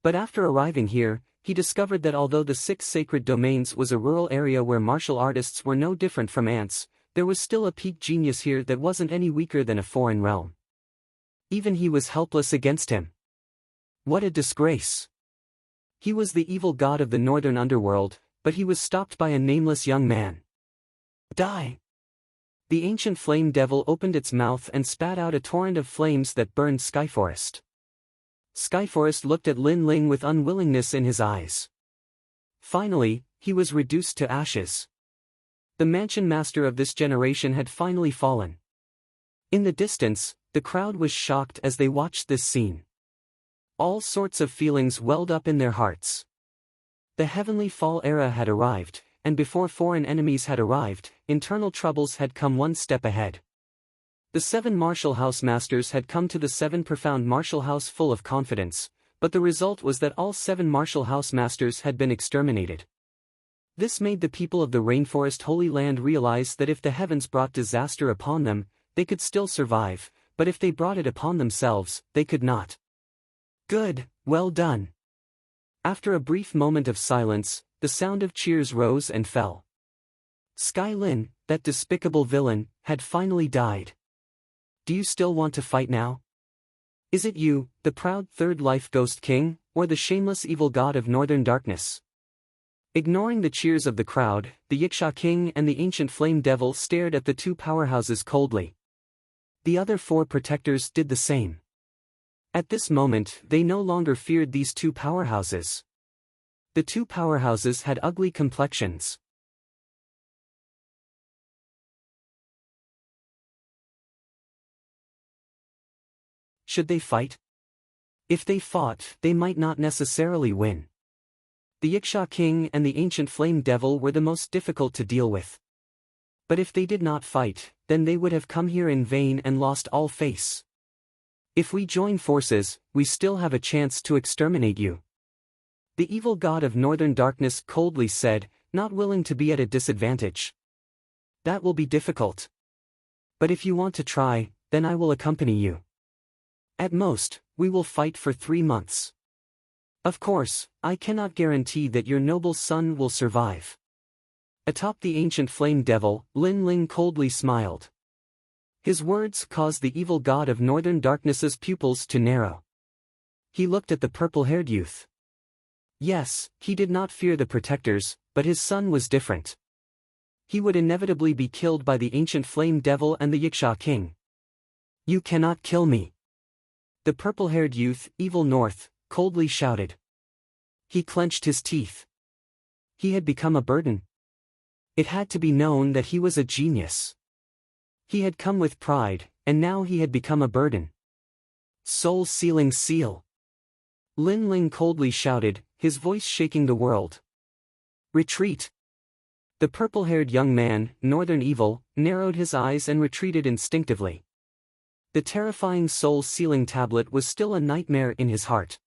Speaker 1: But after arriving here, he discovered that although the 6 sacred domains was a rural area where martial artists were no different from ants, there was still a peak genius here that wasn't any weaker than a foreign realm. Even he was helpless against him. What a disgrace. He was the evil god of the northern underworld, but he was stopped by a nameless young man. Die! The ancient Flame Devil opened its mouth and spat out a torrent of flames that burned Skyforest. Skyforest looked at Lin Ling with unwillingness in his eyes. Finally, he was reduced to ashes. The mansion master of this generation had finally fallen. In the distance, the crowd was shocked as they watched this scene. All sorts of feelings welled up in their hearts. The Heavenly Fall era had arrived, and before foreign enemies had arrived, internal troubles had come one step ahead. The 7 martial house masters had come to the 7 profound martial house full of confidence, but the result was that all 7 martial house masters had been exterminated. This made the people of the Rainforest Holy Land realize that if the heavens brought disaster upon them, they could still survive, but if they brought it upon themselves, they could not. Good, well done. After a brief moment of silence, the sound of cheers rose and fell. Skylin, that despicable villain, had finally died. Do you still want to fight now? Is it you, the proud Third Life Ghost King, or the shameless evil god of Northern Darkness? Ignoring the cheers of the crowd, the Yiksha King and the ancient Flame Devil stared at the 2 powerhouses coldly. The other 4 protectors did the same. At this moment, they no longer feared these 2 powerhouses. The 2 powerhouses had ugly complexions. Should they fight? If they fought, they might not necessarily win. The Yiksha King and the ancient Flame Devil were the most difficult to deal with. But if they did not fight, then they would have come here in vain and lost all face. If we join forces, we still have a chance to exterminate you. The evil god of Northern Darkness coldly said, not willing to be at a disadvantage. That will be difficult. But if you want to try, then I will accompany you. At most, we will fight for 3 months. Of course, I cannot guarantee that your noble son will survive. Atop the ancient Flame Devil, Lin Ling coldly smiled. His words caused the evil god of Northern Darkness's pupils to narrow. He looked at the purple-haired youth. Yes, he did not fear the protectors, but his son was different. He would inevitably be killed by the ancient Flame Devil and the Yiksha King. You cannot kill me. The purple-haired youth, Evil North, coldly shouted. He clenched his teeth. He had become a burden. It had to be known that he was a genius. He had come with pride, and now he had become a burden. Soul-sealing seal. Lin Ling coldly shouted, his voice shaking the world. Retreat. The purple-haired young man, Northern Evil, narrowed his eyes and retreated instinctively. The terrifying soul-sealing tablet was still a nightmare in his heart.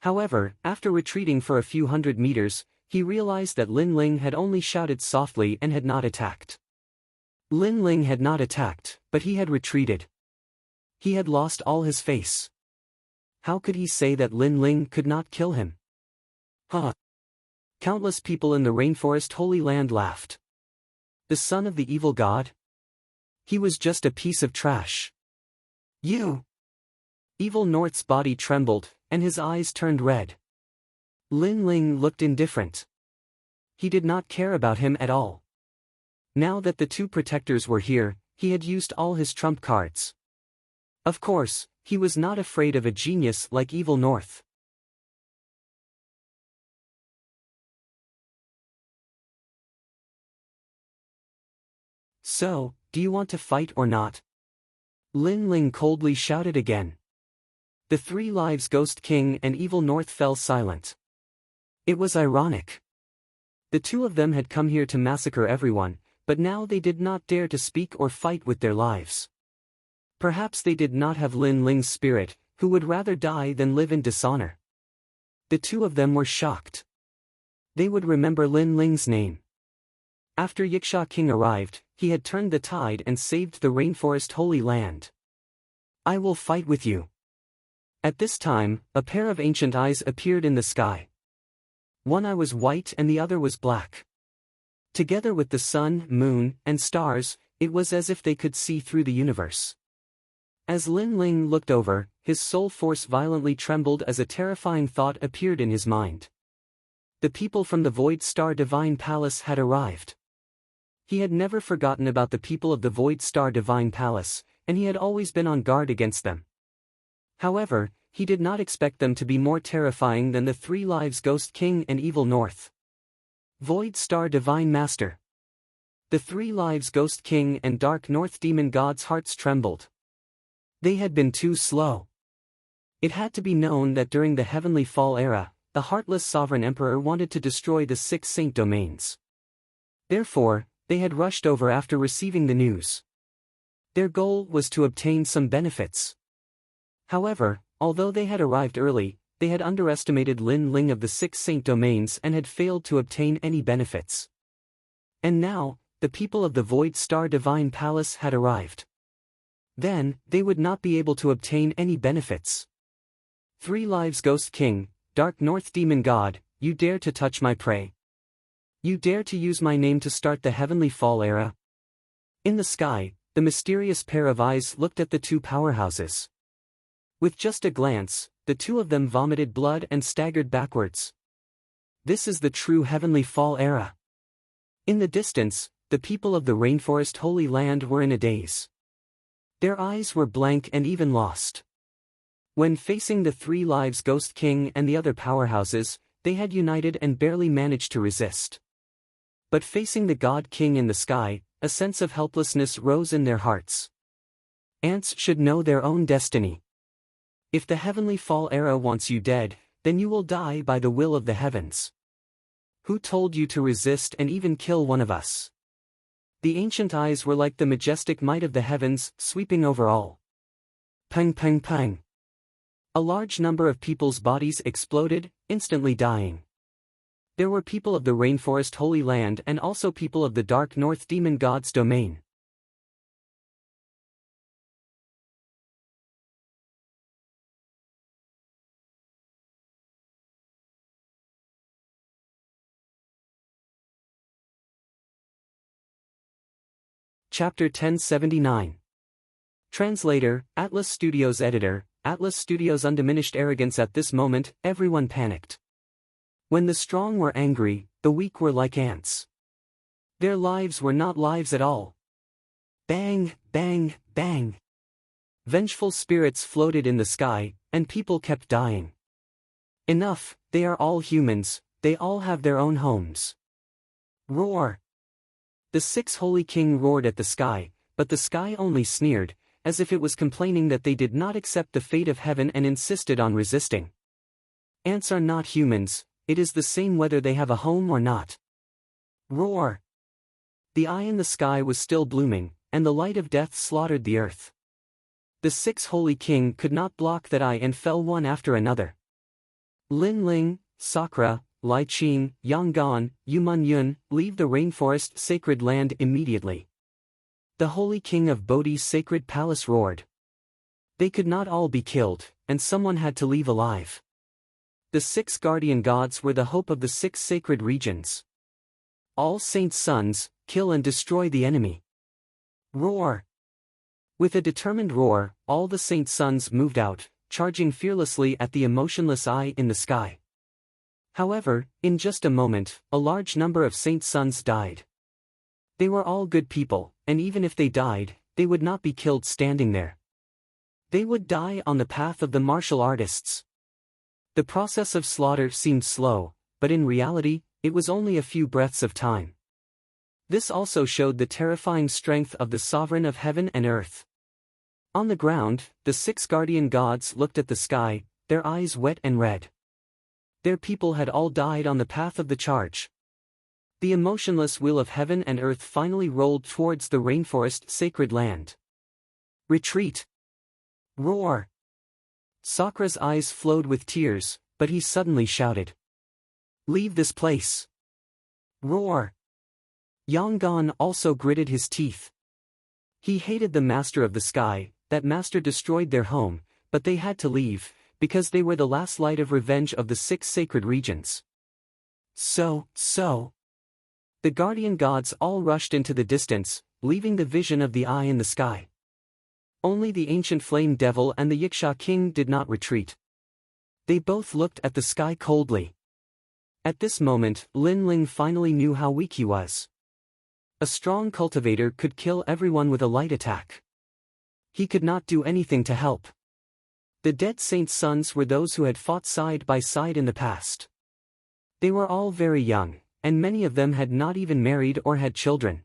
Speaker 1: However, after retreating for a few hundred meters, he realized that Lin Ling had only shouted softly and had not attacked. Lin Ling had not attacked, but he had retreated. He had lost all his face. How could he say that Lin Ling could not kill him? Huh. Countless people in the Rainforest Holy Land laughed. The son of the evil god? He was just a piece of trash. You! Evil North's body trembled, and his eyes turned red. Lin Ling looked indifferent. He did not care about him at all. Now that the two protectors were here, he had used all his trump cards. Of course, he was not afraid of a genius like Evil North. So, do you want to fight or not? Lin Ling coldly shouted again. The Three Lives Ghost King and Evil North fell silent. It was ironic. The two of them had come here to massacre everyone, but now they did not dare to speak or fight with their lives. Perhaps they did not have Lin Ling's spirit, who would rather die than live in dishonor. The two of them were shocked. They would remember Lin Ling's name. After Yiksha King arrived, he had turned the tide and saved the rainforest holy land. I will fight with you. At this time, a pair of ancient eyes appeared in the sky. One eye was white and the other was black. Together with the sun, moon, and stars, it was as if they could see through the universe. As Lin Ling looked over, his soul force violently trembled as a terrifying thought appeared in his mind. The people from the Void Star Divine Palace had arrived. He had never forgotten about the people of the Void Star Divine Palace, and he had always been on guard against them. However, he did not expect them to be more terrifying than the Three Lives Ghost King and Evil North. Void Star Divine Master. The Three Lives Ghost King and Dark North Demon God's hearts trembled. They had been too slow. It had to be known that during the Heavenly Fall era, the heartless Sovereign Emperor wanted to destroy the 6 Saint Domains. Therefore, they had rushed over after receiving the news. Their goal was to obtain some benefits. However, although they had arrived early, they had underestimated Lin Ling of the 6 Saint Domains and had failed to obtain any benefits. And now, the people of the Void Star Divine Palace had arrived. Then, they would not be able to obtain any benefits. Three Lives Ghost King, Dark North Demon God, you dare to touch my prey. You dare to use my name to start the Heavenly Fall era? In the sky, the mysterious pair of eyes looked at the two powerhouses. With just a glance, the two of them vomited blood and staggered backwards. This is the true Heavenly Fall era. In the distance, the people of the Rainforest Holy Land were in a daze. Their eyes were blank and even lost. When facing the Three Lives Ghost King and the other powerhouses, they had united and barely managed to resist. But facing the God King in the sky, a sense of helplessness rose in their hearts. Ants should know their own destiny. If the Heavenly Fall era wants you dead, then you will die by the will of the heavens. Who told you to resist and even kill one of us? The ancient eyes were like the majestic might of the heavens, sweeping over all. Pang pang pang. A large number of people's bodies exploded, instantly dying. There were people of the Rainforest Holy Land and also people of the Dark North Demon God's domain. Chapter 1079. Translator, Atlas Studios Editor, Atlas Studios' undiminished arrogance. At this moment, everyone panicked. When the strong were angry, the weak were like ants. Their lives were not lives at all. Bang, bang, bang. Vengeful spirits floated in the sky, and people kept dying. Enough, they are all humans, they all have their own homes. Roar. The 6 Holy King roared at the sky, but the sky only sneered, as if it was complaining that they did not accept the fate of heaven and insisted on resisting. Ants are not humans, it is the same whether they have a home or not. Roar. The eye in the sky was still blooming, and the light of death slaughtered the earth. The 6 Holy King could not block that eye and fell one after another. Lin Ling, Sakura, Lai Qing, Yang Gan, Yuman Yun, leave the rainforest sacred land immediately. The Holy King of Bodhi's sacred palace roared. They could not all be killed, and someone had to leave alive. The 6 guardian gods were the hope of the 6 sacred regions. All saints' sons, kill and destroy the enemy. Roar. With a determined roar, all the saints' sons moved out, charging fearlessly at the emotionless eye in the sky. However, in just a moment, a large number of saints' sons died. They were all good people, and even if they died, they would not be killed standing there. They would die on the path of the martial artists. The process of slaughter seemed slow, but in reality, it was only a few breaths of time. This also showed the terrifying strength of the sovereign of heaven and earth. On the ground, the 6 guardian gods looked at the sky, their eyes wet and red. Their people had all died on the path of the charge. The emotionless wheel of heaven and earth finally rolled towards the rainforest sacred land. Retreat! Roar! Sakra's eyes flowed with tears, but he suddenly shouted. Leave this place! Roar! Yangon also gritted his teeth. He hated the master of the sky, that master destroyed their home, but they had to leave, because they were the last light of revenge of the 6 sacred regions. So. The guardian gods all rushed into the distance, leaving the vision of the eye in the sky. Only the ancient flame devil and the Yiksha king did not retreat. They both looked at the sky coldly. At this moment, Lin Ling finally knew how weak he was. A strong cultivator could kill everyone with a light attack. He could not do anything to help. The dead saints' sons were those who had fought side by side in the past. They were all very young, and many of them had not even married or had children.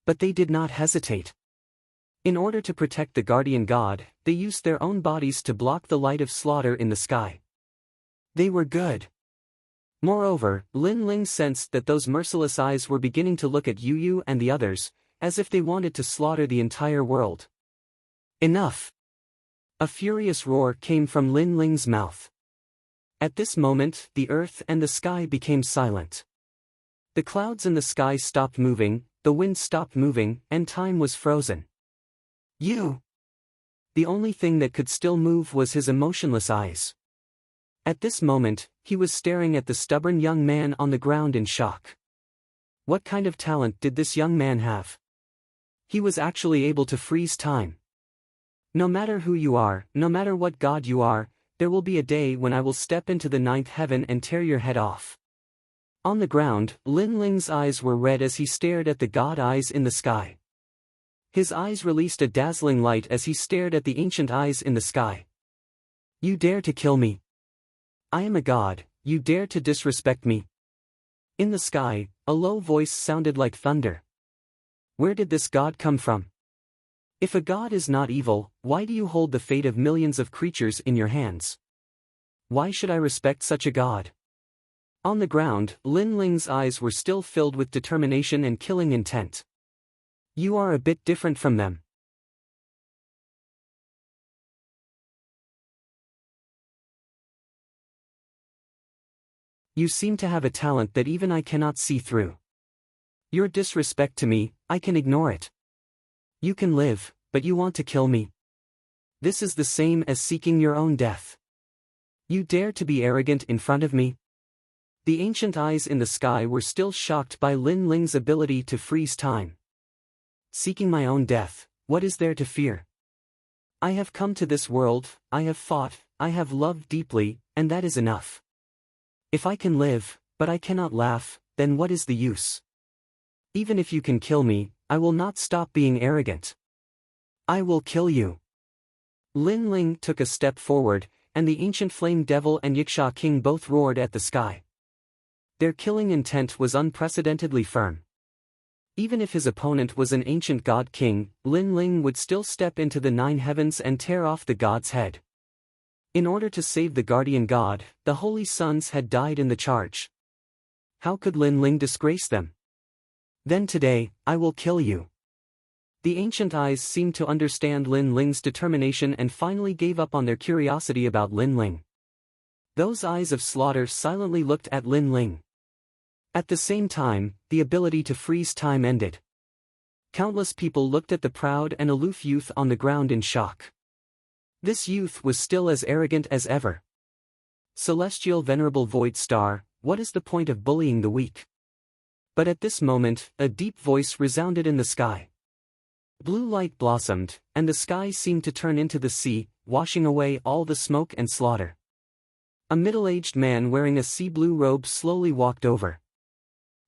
Speaker 1: But they did not hesitate. In order to protect the guardian god, they used their own bodies to block the light of slaughter in the sky. They were good. Moreover, Lin Ling sensed that those merciless eyes were beginning to look at Yu Yu and the others, as if they wanted to slaughter the entire world. Enough! A furious roar came from Lin Ling's mouth. At this moment, the earth and the sky became silent. The clouds in the sky stopped moving, the wind stopped moving, and time was frozen. You! The only thing that could still move was his emotionless eyes. At this moment, he was staring at the stubborn young man on the ground in shock. What kind of talent did this young man have? He was actually able to freeze time. No matter who you are, no matter what god you are, there will be a day when I will step into the 9th heaven and tear your head off. On the ground, Lin Ling's eyes were red as he stared at the god eyes in the sky. His eyes released a dazzling light as he stared at the ancient eyes in the sky. You dare to kill me? I am a god, you dare to disrespect me? In the sky, a low voice sounded like thunder. Where did this god come from? If a god is not evil, why do you hold the fate of millions of creatures in your hands? Why should I respect such a god? On the ground, Lin Ling's eyes were still filled with determination and killing intent. You are a bit different from them. You seem to have a talent that even I cannot see through. Your disrespect to me, I can ignore it. You can live, but you want to kill me. This is the same as seeking your own death. You dare to be arrogant in front of me? The ancient eyes in the sky were still shocked by Lin Ling's ability to freeze time. Seeking my own death, what is there to fear? I have come to this world, I have fought, I have loved deeply, and that is enough. If I can live, but I cannot laugh, then what is the use? Even if you can kill me, I will not stop being arrogant. I will kill you. Lin Ling took a step forward, and the ancient flame devil and Yiksha king both roared at the sky. Their killing intent was unprecedentedly firm. Even if his opponent was an ancient god king, Lin Ling would still step into the 9 heavens and tear off the god's head. In order to save the guardian god, the holy sons had died in the charge. How could Lin Ling disgrace them? Then today, I will kill you. The ancient eyes seemed to understand Lin Ling's determination and finally gave up on their curiosity about Lin Ling. Those eyes of slaughter silently looked at Lin Ling. At the same time, the ability to freeze time ended. Countless people looked at the proud and aloof youth on the ground in shock. This youth was still as arrogant as ever. Celestial Venerable Void Star, what is the point of bullying the weak? But at this moment, a deep voice resounded in the sky. Blue light blossomed, and the sky seemed to turn into the sea, washing away all the smoke and slaughter. A middle-aged man wearing a sea-blue robe slowly walked over.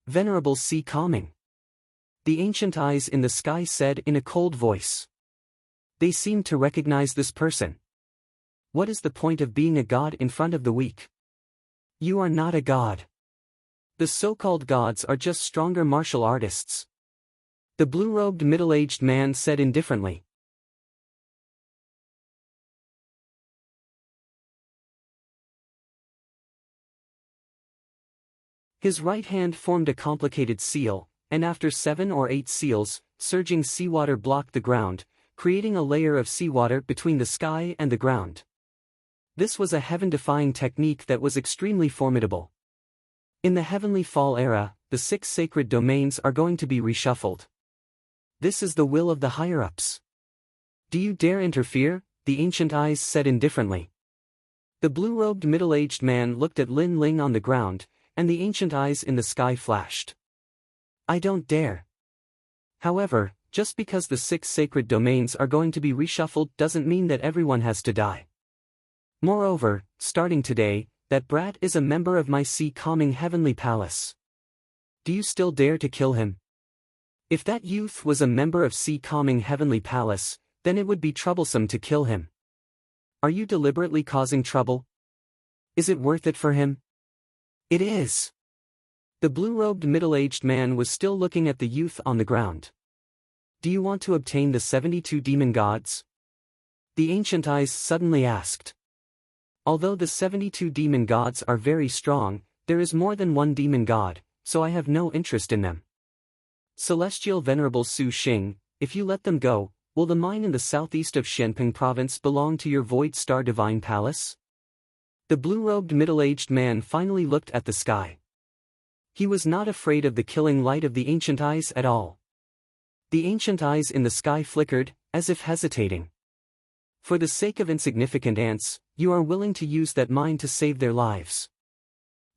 Speaker 1: "Venerable Sea Calming," the ancient eyes in the sky said in a cold voice. They seemed to recognize this person. "What is the point of being a god in front of the weak? You are not a god. The so-called gods are just stronger martial artists," the blue-robed middle-aged man said indifferently. His right hand formed a complicated seal, and after 7 or 8 seals, surging seawater blocked the ground, creating a layer of seawater between the sky and the ground. This was a heaven-defying technique that was extremely formidable. In the Heavenly Fall era, the 6 sacred domains are going to be reshuffled. This is the will of the higher-ups. "Do you dare interfere?" the ancient eyes said indifferently. The blue-robed middle-aged man looked at Lin Ling on the ground, and the ancient eyes in the sky flashed. "I don't dare. However, just because the 6 sacred domains are going to be reshuffled doesn't mean that everyone has to die. Moreover, starting today, that brat is a member of my sea-calming heavenly palace. Do you still dare to kill him? If that youth was a member of sea-calming heavenly palace, then it would be troublesome to kill him. Are you deliberately causing trouble? Is it worth it for him?" "It is." The blue-robed middle-aged man was still looking at the youth on the ground. "Do you want to obtain the 72 demon gods?" the ancient eyes suddenly asked. "Although the 72 demon gods are very strong, there is more than one demon god, so I have no interest in them. Celestial Venerable Su Xing, if you let them go, will the mine in the southeast of Xianping province belong to your Void Star Divine Palace?" The blue-robed middle-aged man finally looked at the sky. He was not afraid of the killing light of the ancient eyes at all. The ancient eyes in the sky flickered, as if hesitating. "For the sake of insignificant ants, you are willing to use that mine to save their lives.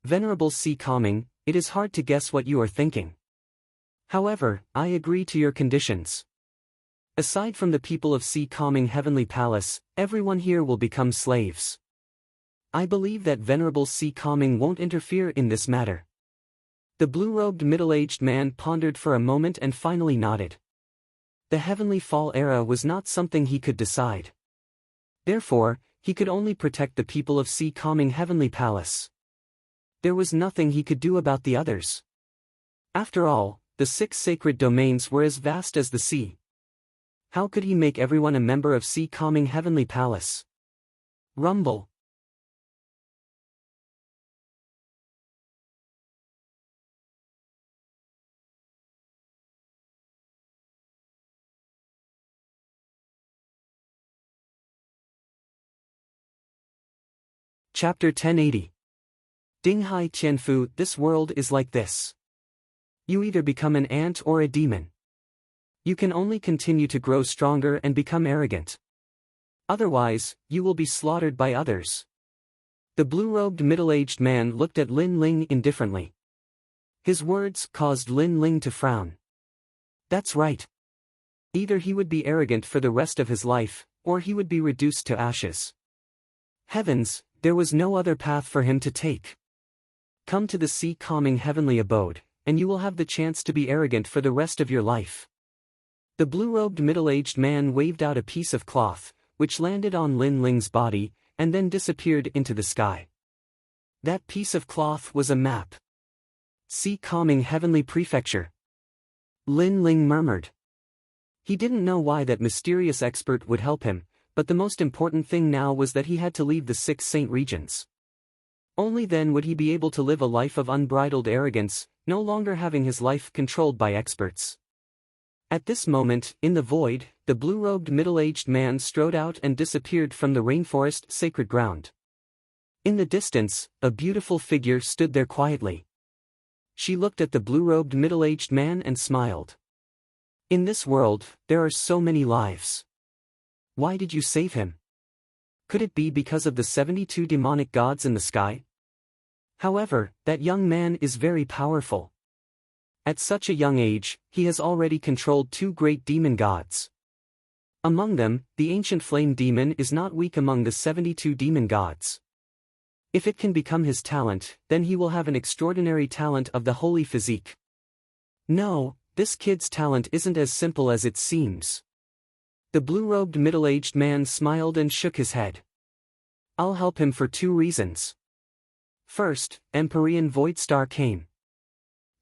Speaker 1: Venerable Sea Calming, it is hard to guess what you are thinking. However, I agree to your conditions. Aside from the people of Sea Calming Heavenly Palace, everyone here will become slaves. I believe that Venerable Sea Calming won't interfere in this matter." The blue-robed middle-aged man pondered for a moment and finally nodded. The Heavenly Fall era was not something he could decide. Therefore, he could only protect the people of Sea Calming Heavenly Palace. There was nothing he could do about the others. After all, the 6 sacred domains were as vast as the sea. How could he make everyone a member of Sea Calming Heavenly Palace? Rumble. Chapter 1080. Ding Hai Tianfu. This world is like this. You either become an ant or a demon. You can only continue to grow stronger and become arrogant. Otherwise, you will be slaughtered by others. The blue-robed middle-aged man looked at Lin Ling indifferently. His words caused Lin Ling to frown. That's right. Either he would be arrogant for the rest of his life, or he would be reduced to ashes. Heavens, there was no other path for him to take. Come to the Sea Calming Heavenly Abode, and you will have the chance to be arrogant for the rest of your life. The blue-robed middle-aged man waved out a piece of cloth, which landed on Lin Ling's body, and then disappeared into the sky. That piece of cloth was a map. Sea Calming Heavenly Prefecture. Lin Ling murmured. He didn't know why that mysterious expert would help him, but the most important thing now was that he had to leave the 6 saint regions. Only then would he be able to live a life of unbridled arrogance, no longer having his life controlled by experts. At this moment, in the void, the blue-robed middle-aged man strode out and disappeared from the rainforest sacred ground. In the distance, a beautiful figure stood there quietly. She looked at the blue-robed middle-aged man and smiled. In this world, there are so many lives. Why did you save him? Could it be because of the 72 demonic gods in the sky? However, that young man is very powerful. At such a young age, he has already controlled 2 great demon gods. Among them, the ancient flame demon is not weak among the 72 demon gods. If it can become his talent, then he will have an extraordinary talent of the holy physique. No, this kid's talent isn't as simple as it seems. The blue-robed middle-aged man smiled and shook his head. I'll help him for 2 reasons. First, Empyrean Void Star came.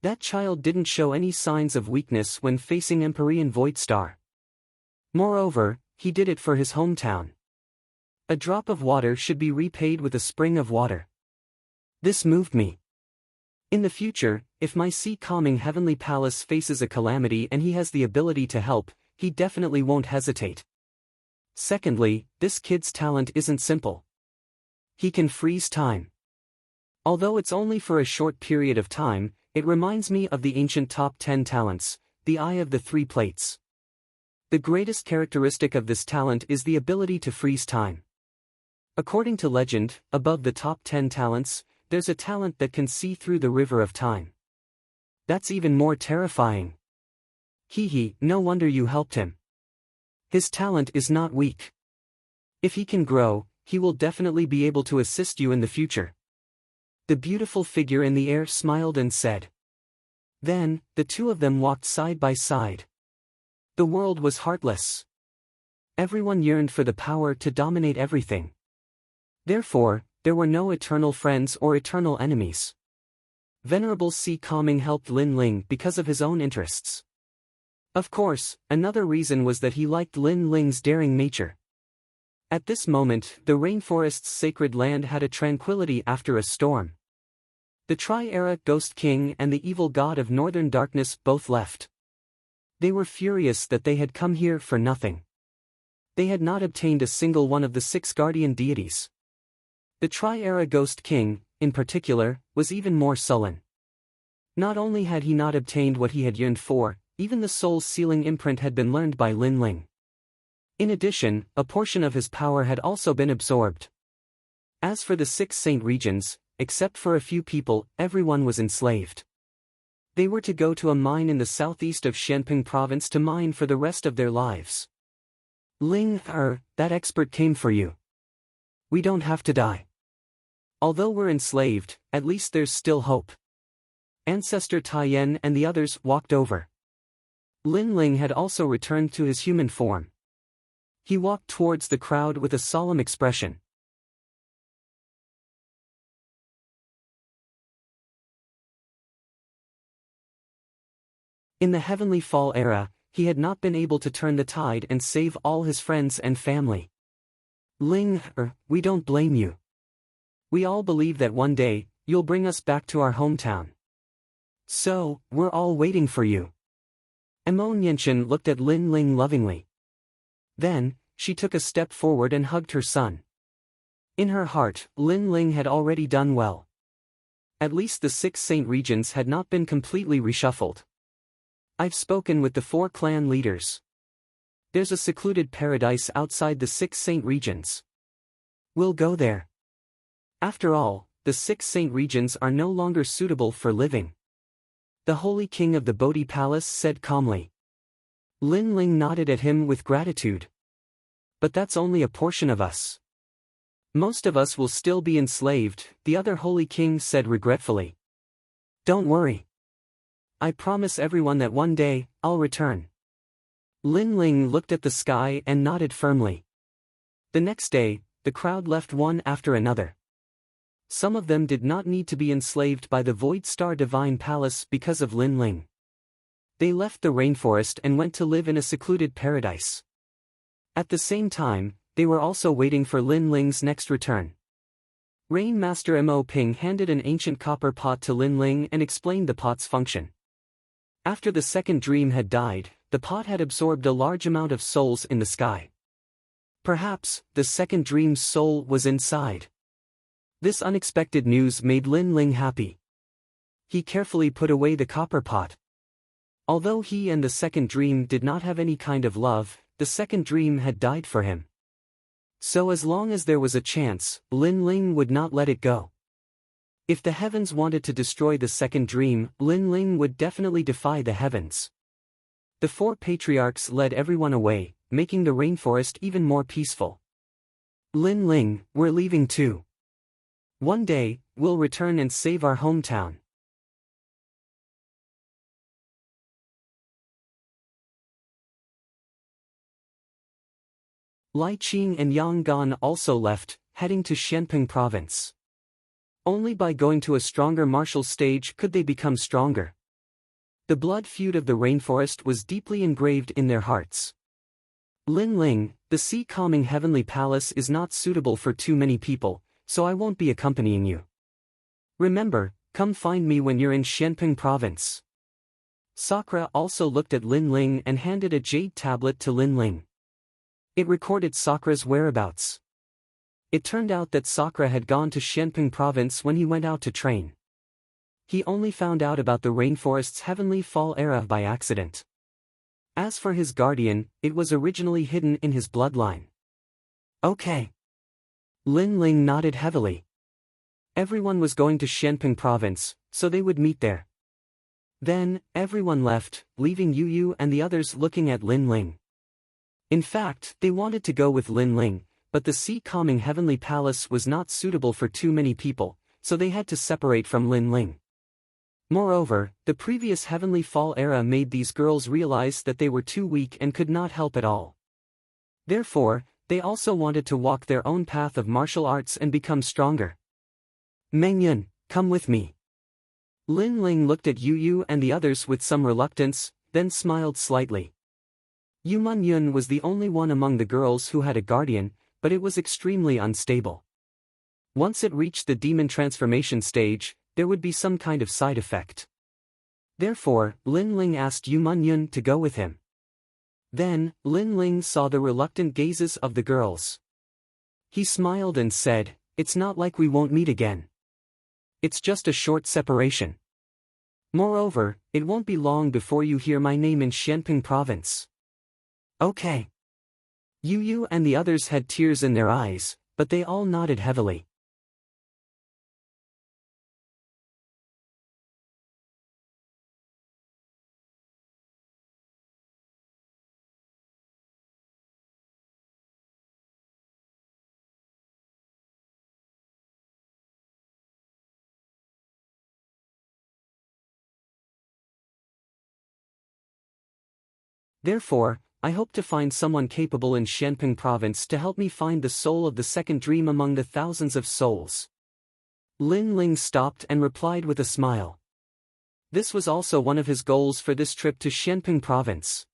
Speaker 1: That child didn't show any signs of weakness when facing Empyrean Void Star. Moreover, he did it for his hometown. A drop of water should be repaid with a spring of water. This moved me. In the future, if my sea-calming heavenly palace faces a calamity and he has the ability to help, he definitely won't hesitate. Secondly, this kid's talent isn't simple. He can freeze time. Although it's only for a short period of time, it reminds me of the ancient top 10 talents, the Eye of the 3 Plates. The greatest characteristic of this talent is the ability to freeze time. According to legend, above the top 10 talents, there's a talent that can see through the river of time. That's even more terrifying. Hee, no wonder you helped him. His talent is not weak. If he can grow, he will definitely be able to assist you in the future. The beautiful figure in the air smiled and said. Then, the two of them walked side by side. The world was heartless. Everyone yearned for the power to dominate everything. Therefore, there were no eternal friends or eternal enemies. Venerable Sea Calming helped Lin Ling because of his own interests. Of course, another reason was that he liked Lin Ling's daring nature. At this moment, the rainforest's sacred land had a tranquility after a storm. The Tri-Era Ghost King and the evil god of Northern Darkness both left. They were furious that they had come here for nothing. They had not obtained a single one of the 6 guardian deities. The Tri-Era Ghost King, in particular, was even more sullen. Not only had he not obtained what he had yearned for, even the soul's sealing imprint had been learned by Lin Ling. In addition, a portion of his power had also been absorbed. As for the 6 saint regions, except for a few people, everyone was enslaved. They were to go to a mine in the southeast of Xianping province to mine for the rest of their lives. Ling, that expert came for you. We don't have to die. Although we're enslaved, at least there's still hope. Ancestor Taiyan and the others walked over. Lin Ling had also returned to his human form. He walked towards the crowd with a solemn expression. In the Heavenly Fall era, he had not been able to turn the tide and save all his friends and family. Ling, we don't blame you. We all believe that one day, you'll bring us back to our hometown. So, we're all waiting for you. Emo Nianchen looked at Lin Ling lovingly. Then, she took a step forward and hugged her son. In her heart, Lin Ling had already done well. At least the 6 saint regions had not been completely reshuffled. I've spoken with the 4 clan leaders. There's a secluded paradise outside the 6 saint regions. We'll go there. After all, the 6 saint regions are no longer suitable for living. The Holy King of the Bodhi Palace said calmly. Lin Ling nodded at him with gratitude. But that's only a portion of us. Most of us will still be enslaved, the other Holy King said regretfully. Don't worry. I promise everyone that one day, I'll return. Lin Ling looked at the sky and nodded firmly. The next day, the crowd left one after another. Some of them did not need to be enslaved by the Void Star Divine Palace because of Lin Ling. They left the rainforest and went to live in a secluded paradise. At the same time, they were also waiting for Lin Ling's next return. Rain Master Mo Ping handed an ancient copper pot to Lin Ling and explained the pot's function. After the second dream had died, the pot had absorbed a large amount of souls in the sky. Perhaps, the second dream's soul was inside. This unexpected news made Lin Ling happy. He carefully put away the copper pot. Although he and the second dream did not have any kind of love, the second dream had died for him. So as long as there was a chance, Lin Ling would not let it go. If the heavens wanted to destroy the second dream, Lin Ling would definitely defy the heavens. The 4 patriarchs led everyone away, making the rainforest even more peaceful. Lin Ling, we're leaving too. One day, we'll return and save our hometown. Lai Qing and Yang Gan also left, heading to Xianping province. Only by going to a stronger martial stage could they become stronger. The blood feud of the rainforest was deeply engraved in their hearts. Lin Ling, the sea-calming heavenly palace is not suitable for too many people, so I won't be accompanying you. Remember, come find me when you're in Xianping province. Sakura also looked at Lin Ling and handed a jade tablet to Lin Ling. It recorded Sakura's whereabouts. It turned out that Sakura had gone to Xianping province when he went out to train. He only found out about the rainforest's heavenly fall era by accident. As for his guardian, it was originally hidden in his bloodline. Okay. Lin Ling nodded heavily. Everyone was going to Xianping province, so they would meet there. Then, everyone left, leaving Yu Yu and the others looking at Lin Ling. In fact, they wanted to go with Lin Ling, but the sea-calming heavenly palace was not suitable for too many people, so they had to separate from Lin Ling. Moreover, the previous heavenly fall era made these girls realize that they were too weak and could not help at all. Therefore, they also wanted to walk their own path of martial arts and become stronger. Mengyun, come with me. Lin Ling looked at Yu Yu and the others with some reluctance, then smiled slightly. Yu Mengyun was the only one among the girls who had a guardian, but it was extremely unstable. Once it reached the demon transformation stage, there would be some kind of side effect. Therefore, Lin Ling asked Yu Mengyun to go with him. Then, Lin Ling saw the reluctant gazes of the girls. He smiled and said, "It's not like we won't meet again. It's just a short separation. Moreover, it won't be long before you hear my name in Xianping province." Okay. Yu Yu and the others had tears in their eyes, but they all nodded heavily. Therefore, I hope to find someone capable in Xianping province to help me find the soul of the second dream among the thousands of souls. Lin Ling stopped and replied with a smile. This was also one of his goals for this trip to Xianping province.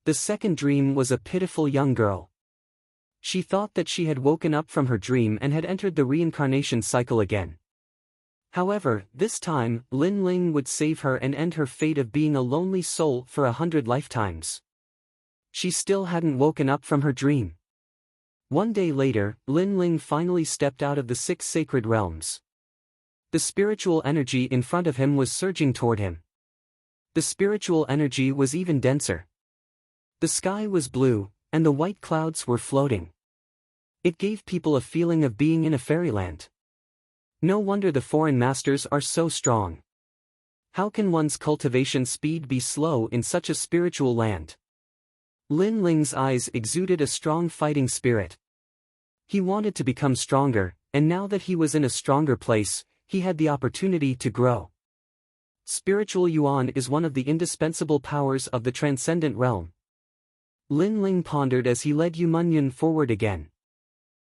Speaker 1: The second dream was a pitiful young girl. She thought that she had woken up from her dream and had entered the reincarnation cycle again. However, this time, Lin Ling would save her and end her fate of being a lonely soul for 100 lifetimes. She still hadn't woken up from her dream. One day later, Lin Ling finally stepped out of the 6 sacred realms. The spiritual energy in front of him was surging toward him. The spiritual energy was even denser. The sky was blue, and the white clouds were floating. It gave people a feeling of being in a fairyland. No wonder the foreign masters are so strong. How can one's cultivation speed be slow in such a spiritual land? Lin Ling's eyes exuded a strong fighting spirit. He wanted to become stronger, and now that he was in a stronger place, he had the opportunity to grow. Spiritual yuan is one of the indispensable powers of the transcendent realm. Lin Ling pondered as he led Yu Mengyun forward again.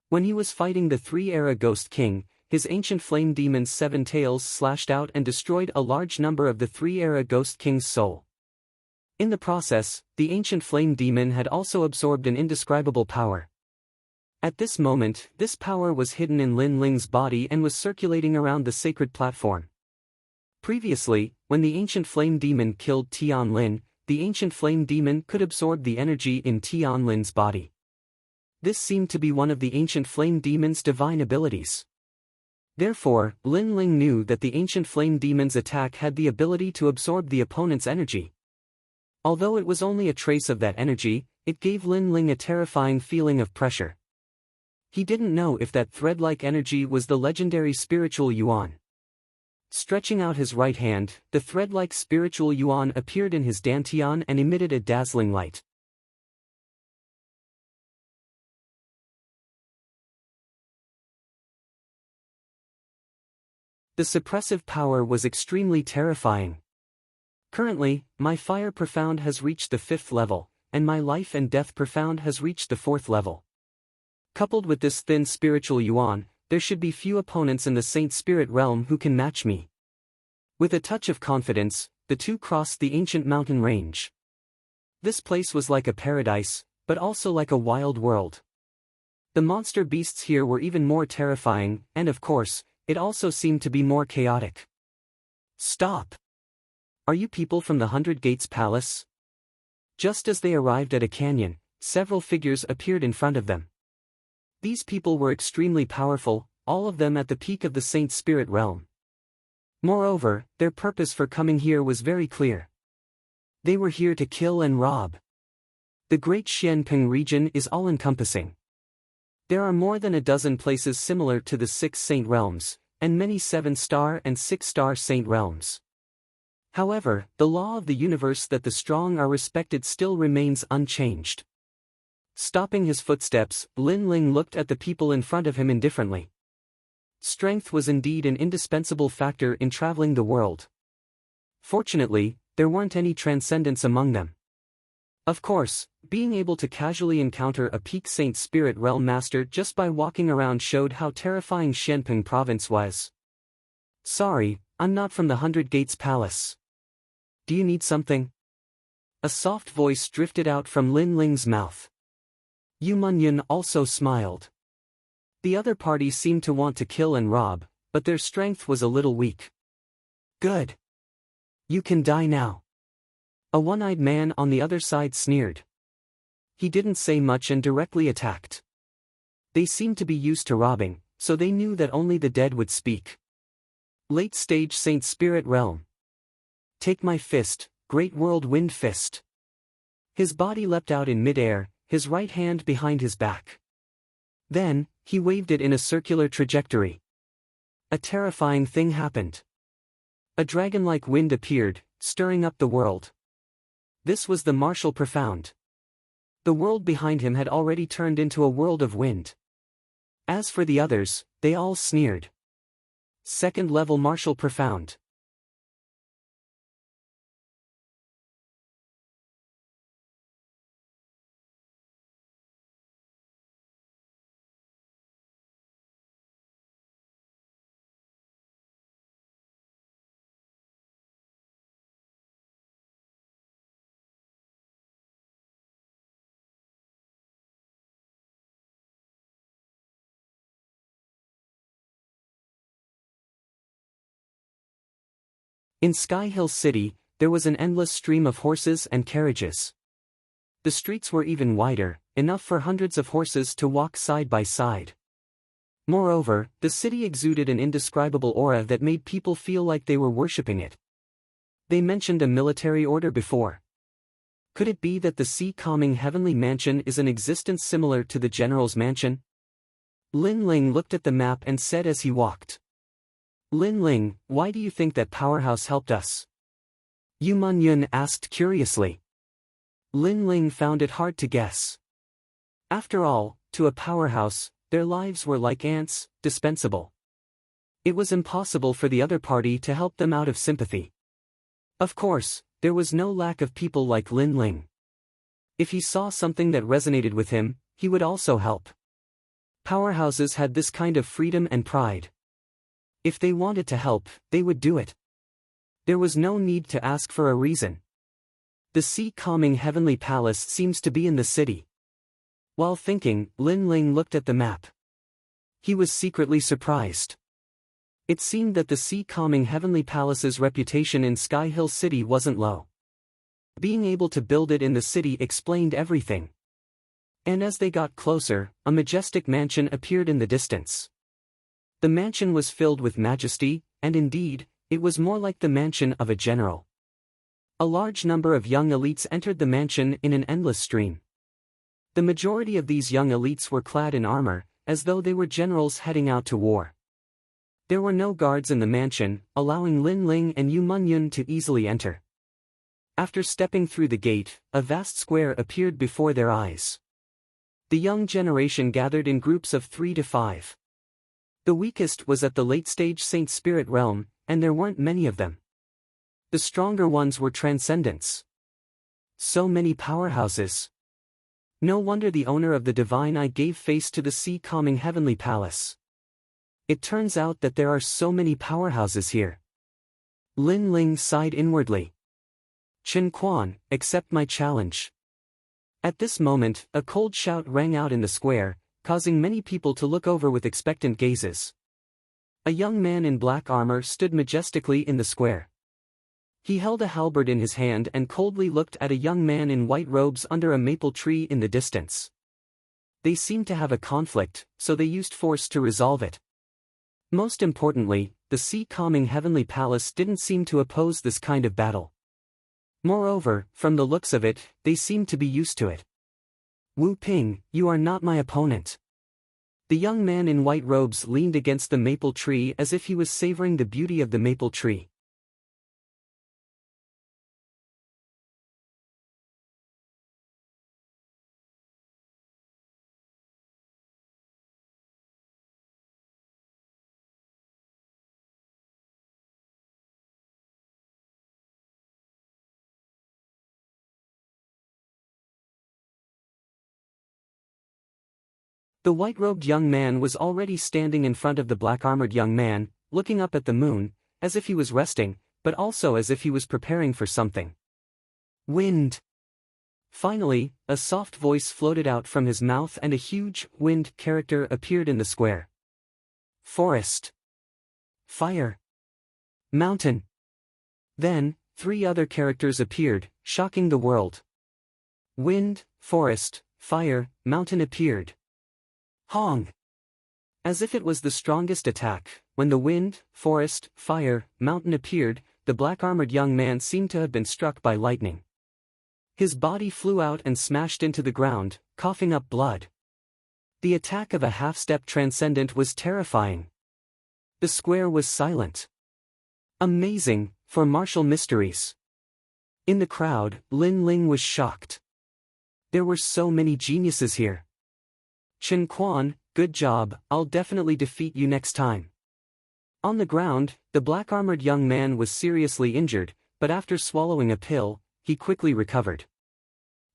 Speaker 1: When he was fighting the 3-era Ghost King, his ancient flame demon's 7 tails slashed out and destroyed a large number of the 3-era Ghost King's soul. In the process, the ancient flame demon had also absorbed an indescribable power. At this moment, this power was hidden in Lin Ling's body and was circulating around the sacred platform. Previously, when the ancient flame demon killed Tian Lin, the ancient flame demon could absorb the energy in Tian Lin's body. This seemed to be one of the ancient flame demon's divine abilities. Therefore, Lin Ling knew that the ancient flame demon's attack had the ability to absorb the opponent's energy. Although it was only a trace of that energy, it gave Lin Ling a terrifying feeling of pressure. He didn't know if that thread-like energy was the legendary spiritual yuan. Stretching out his right hand, the thread-like spiritual yuan appeared in his dantian and emitted a dazzling light. The suppressive power was extremely terrifying. Currently, my fire profound has reached the 5th level, and my life and death profound has reached the 4th level. Coupled with this thin spiritual yuan, there should be few opponents in the Saint Spirit realm who can match me. With a touch of confidence, the two crossed the ancient mountain range. This place was like a paradise, but also like a wild world. The monster beasts here were even more terrifying, and of course, it also seemed to be more chaotic. Stop! Are you people from the 100 Gates Palace? Just as they arrived at a canyon, several figures appeared in front of them. These people were extremely powerful, all of them at the peak of the Saint Spirit realm. Moreover, their purpose for coming here was very clear. They were here to kill and rob. The Great Xianping region is all-encompassing. There are more than a dozen places similar to the 6 Saint realms, and many 7-star and 6-star Saint realms. However, the law of the universe that the strong are respected still remains unchanged. Stopping his footsteps, Lin Ling looked at the people in front of him indifferently. Strength was indeed an indispensable factor in traveling the world. Fortunately, there weren't any transcendents among them. Of course, being able to casually encounter a peak Saint Spirit realm master just by walking around showed how terrifying Xianping province was. Sorry, I'm not from the 100 Gates Palace. Do you need something? A soft voice drifted out from Lin Ling's mouth. Yu Munyun also smiled. The other party seemed to want to kill and rob, but their strength was a little weak. Good. You can die now. A one-eyed man on the other side sneered. He didn't say much and directly attacked. They seemed to be used to robbing, so they knew that only the dead would speak. Late stage Saint Spirit realm. Take my fist, Great World Wind Fist. His body leapt out in midair, his right hand behind his back. Then, he waved it in a circular trajectory. A terrifying thing happened. A dragon-like wind appeared, stirring up the world. This was the martial profound. The world behind him had already turned into a world of wind. As for the others, they all sneered. 2nd level martial profound. In Sky Hill City, there was an endless stream of horses and carriages. The streets were even wider, enough for hundreds of horses to walk side by side. Moreover, the city exuded an indescribable aura that made people feel like they were worshipping it. They mentioned a military order before. Could it be that the sea-calming heavenly mansion is an existence similar to the general's mansion? Lin Ling looked at the map and said as he walked. Lin Ling, why do you think that powerhouse helped us? Yu Munyun asked curiously. Lin Ling found it hard to guess. After all, to a powerhouse, their lives were like ants, dispensable. It was impossible for the other party to help them out of sympathy. Of course, there was no lack of people like Lin Ling. If he saw something that resonated with him, he would also help. Powerhouses had this kind of freedom and pride. If they wanted to help, they would do it. There was no need to ask for a reason. The sea-calming heavenly palace seems to be in the city. While thinking, Lin Ling looked at the map. He was secretly surprised. It seemed that the sea-calming heavenly palace's reputation in Sky Hill City wasn't low. Being able to build it in the city explained everything. And as they got closer, a majestic mansion appeared in the distance. The mansion was filled with majesty, and indeed, it was more like the mansion of a general. A large number of young elites entered the mansion in an endless stream. The majority of these young elites were clad in armor, as though they were generals heading out to war. There were no guards in the mansion, allowing Lin Ling and Yu Munyun to easily enter. After stepping through the gate, a vast square appeared before their eyes. The young generation gathered in groups of 3 to 5. The weakest was at the late-stage Saint Spirit realm, and there weren't many of them. The stronger ones were transcendents. So many powerhouses. No wonder the owner of the divine eye gave face to the sea-calming heavenly palace. It turns out that there are so many powerhouses here. Lin Ling sighed inwardly. Chen Quan, accept my challenge. At this moment, a cold shout rang out in the square, causing many people to look over with expectant gazes. A young man in black armor stood majestically in the square. He held a halberd in his hand and coldly looked at a young man in white robes under a maple tree in the distance. They seemed to have a conflict, so they used force to resolve it. Most importantly, the sea-calming heavenly palace didn't seem to oppose this kind of battle. Moreover, from the looks of it, they seemed to be used to it. Wu Ping, you are not my opponent. The young man in white robes leaned against the maple tree as if he was savoring the beauty of the maple tree. The white-robed young man was already standing in front of the black-armored young man, looking up at the moon, as if he was resting, but also as if he was preparing for something. Wind. Finally, a soft voice floated out from his mouth and a huge, wind character appeared in the square. Forest. Fire. Mountain. Then, 3 other characters appeared, shocking the world. Wind, forest, fire, mountain appeared. Hong! As if it was the strongest attack, when the wind, forest, fire, mountain appeared, the black-armored young man seemed to have been struck by lightning. His body flew out and smashed into the ground, coughing up blood. The attack of a half-step transcendent was terrifying. The square was silent. Amazing, for martial mysteries. In the crowd, Lin Ling was shocked. There were so many geniuses here. Chen Quan, good job, I'll definitely defeat you next time. On the ground, the black-armored young man was seriously injured, but after swallowing a pill, he quickly recovered.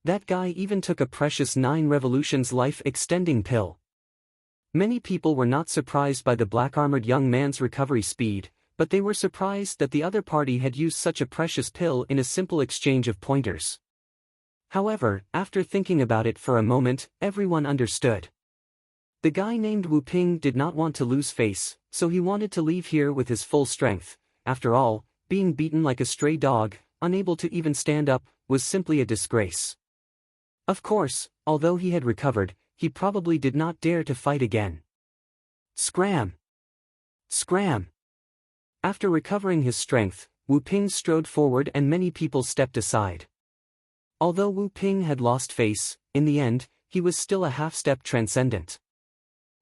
Speaker 1: That guy even took a precious 9 revolutions life-extending pill. Many people were not surprised by the black-armored young man's recovery speed, but they were surprised that the other party had used such a precious pill in a simple exchange of pointers. However, after thinking about it for a moment, everyone understood. The guy named Wu Ping did not want to lose face, so he wanted to leave here with his full strength. After all, being beaten like a stray dog, unable to even stand up, was simply a disgrace. Of course, although he had recovered, he probably did not dare to fight again. Scram! Scram! After recovering his strength, Wu Ping strode forward and many people stepped aside. Although Wu Ping had lost face, in the end, he was still a half-step transcendent.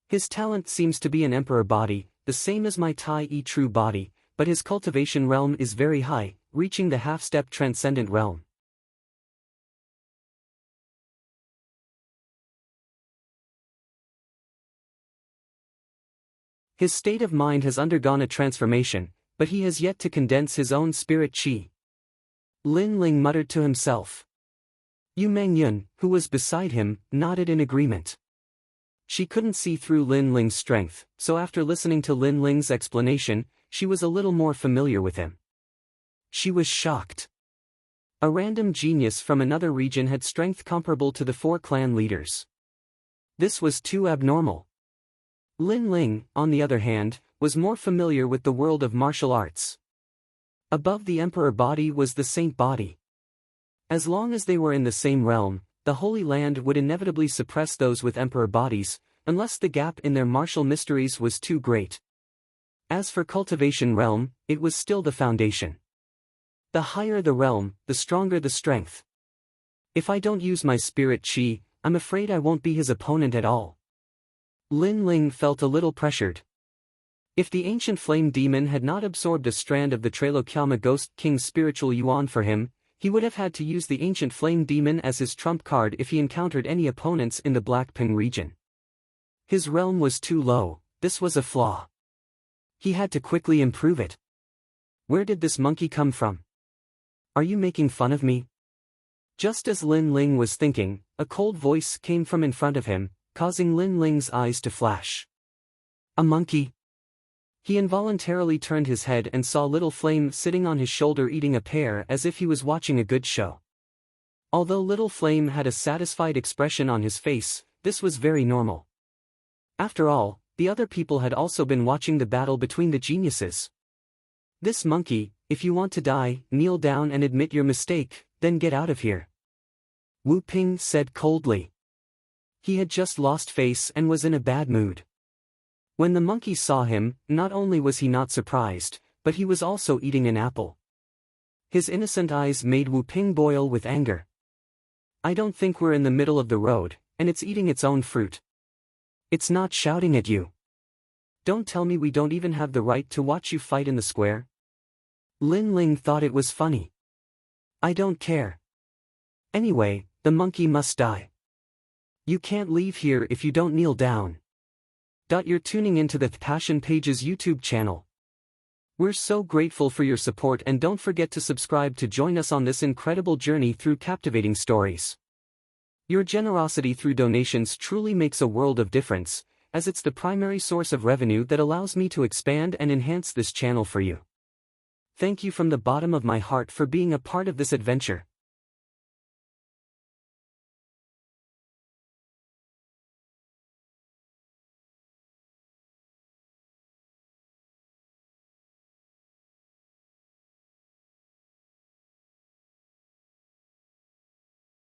Speaker 1: His talent seems to be an emperor body, the same as my Tai Yi true body, but his cultivation realm is very high, reaching the half-step transcendent realm. His state of mind has undergone a transformation, but he has yet to condense his own spirit qi. Lin Ling muttered to himself. Yu Mengyun, who was beside him, nodded in agreement. She couldn't see through Lin Ling's strength, so after listening to Lin Ling's explanation, she was a little more familiar with him. She was shocked. A random genius from another region had strength comparable to the 4 clan leaders. This was too abnormal. Lin Ling, on the other hand, was more familiar with the world of martial arts. Above the emperor body was the saint body. As long as they were in the same realm, the Holy Land would inevitably suppress those with emperor bodies, unless the gap in their martial mysteries was too great. As for cultivation realm, it was still the foundation. The higher the realm, the stronger the strength. If I don't use my spirit qi, I'm afraid I won't be his opponent at all. Lin Ling felt a little pressured. If the ancient flame demon had not absorbed a strand of the Trailokyama Ghost King's spiritual yuan for him, he would have had to use the ancient flame demon as his trump card if he encountered any opponents in the Blackping region. His realm was too low, this was a flaw. He had to quickly improve it. Where did this monkey come from? Are you making fun of me? Just as Lin Ling was thinking, a cold voice came from in front of him, causing Lin Ling's eyes to flash. A monkey? He involuntarily turned his head and saw Little Flame sitting on his shoulder eating a pear as if he was watching a good show. Although Little Flame had a satisfied expression on his face, this was very normal. After all, the other people had also been watching the battle between the geniuses. This monkey, if you want to die, kneel down and admit your mistake, then get out of here. Wu Ping said coldly. He had just lost face and was in a bad mood. When the monkey saw him, not only was he not surprised, but he was also eating an apple. His innocent eyes made Wu Ping boil with anger. I don't think we're in the middle of the road, and it's eating its own fruit. It's not shouting at you. Don't tell me we don't even have the right to watch you fight in the square. Lin Ling thought it was funny. I don't care. Anyway, the monkey must die. You can't leave here if you don't kneel down. You're tuning into the Passion Pages YouTube channel. We're so grateful for your support, and don't forget to subscribe to join us on this incredible journey through captivating stories. Your generosity through donations truly makes a world of difference, as it's the primary source of revenue that allows me to expand and enhance this channel for you. Thank you from the bottom of my heart for being a part of this adventure.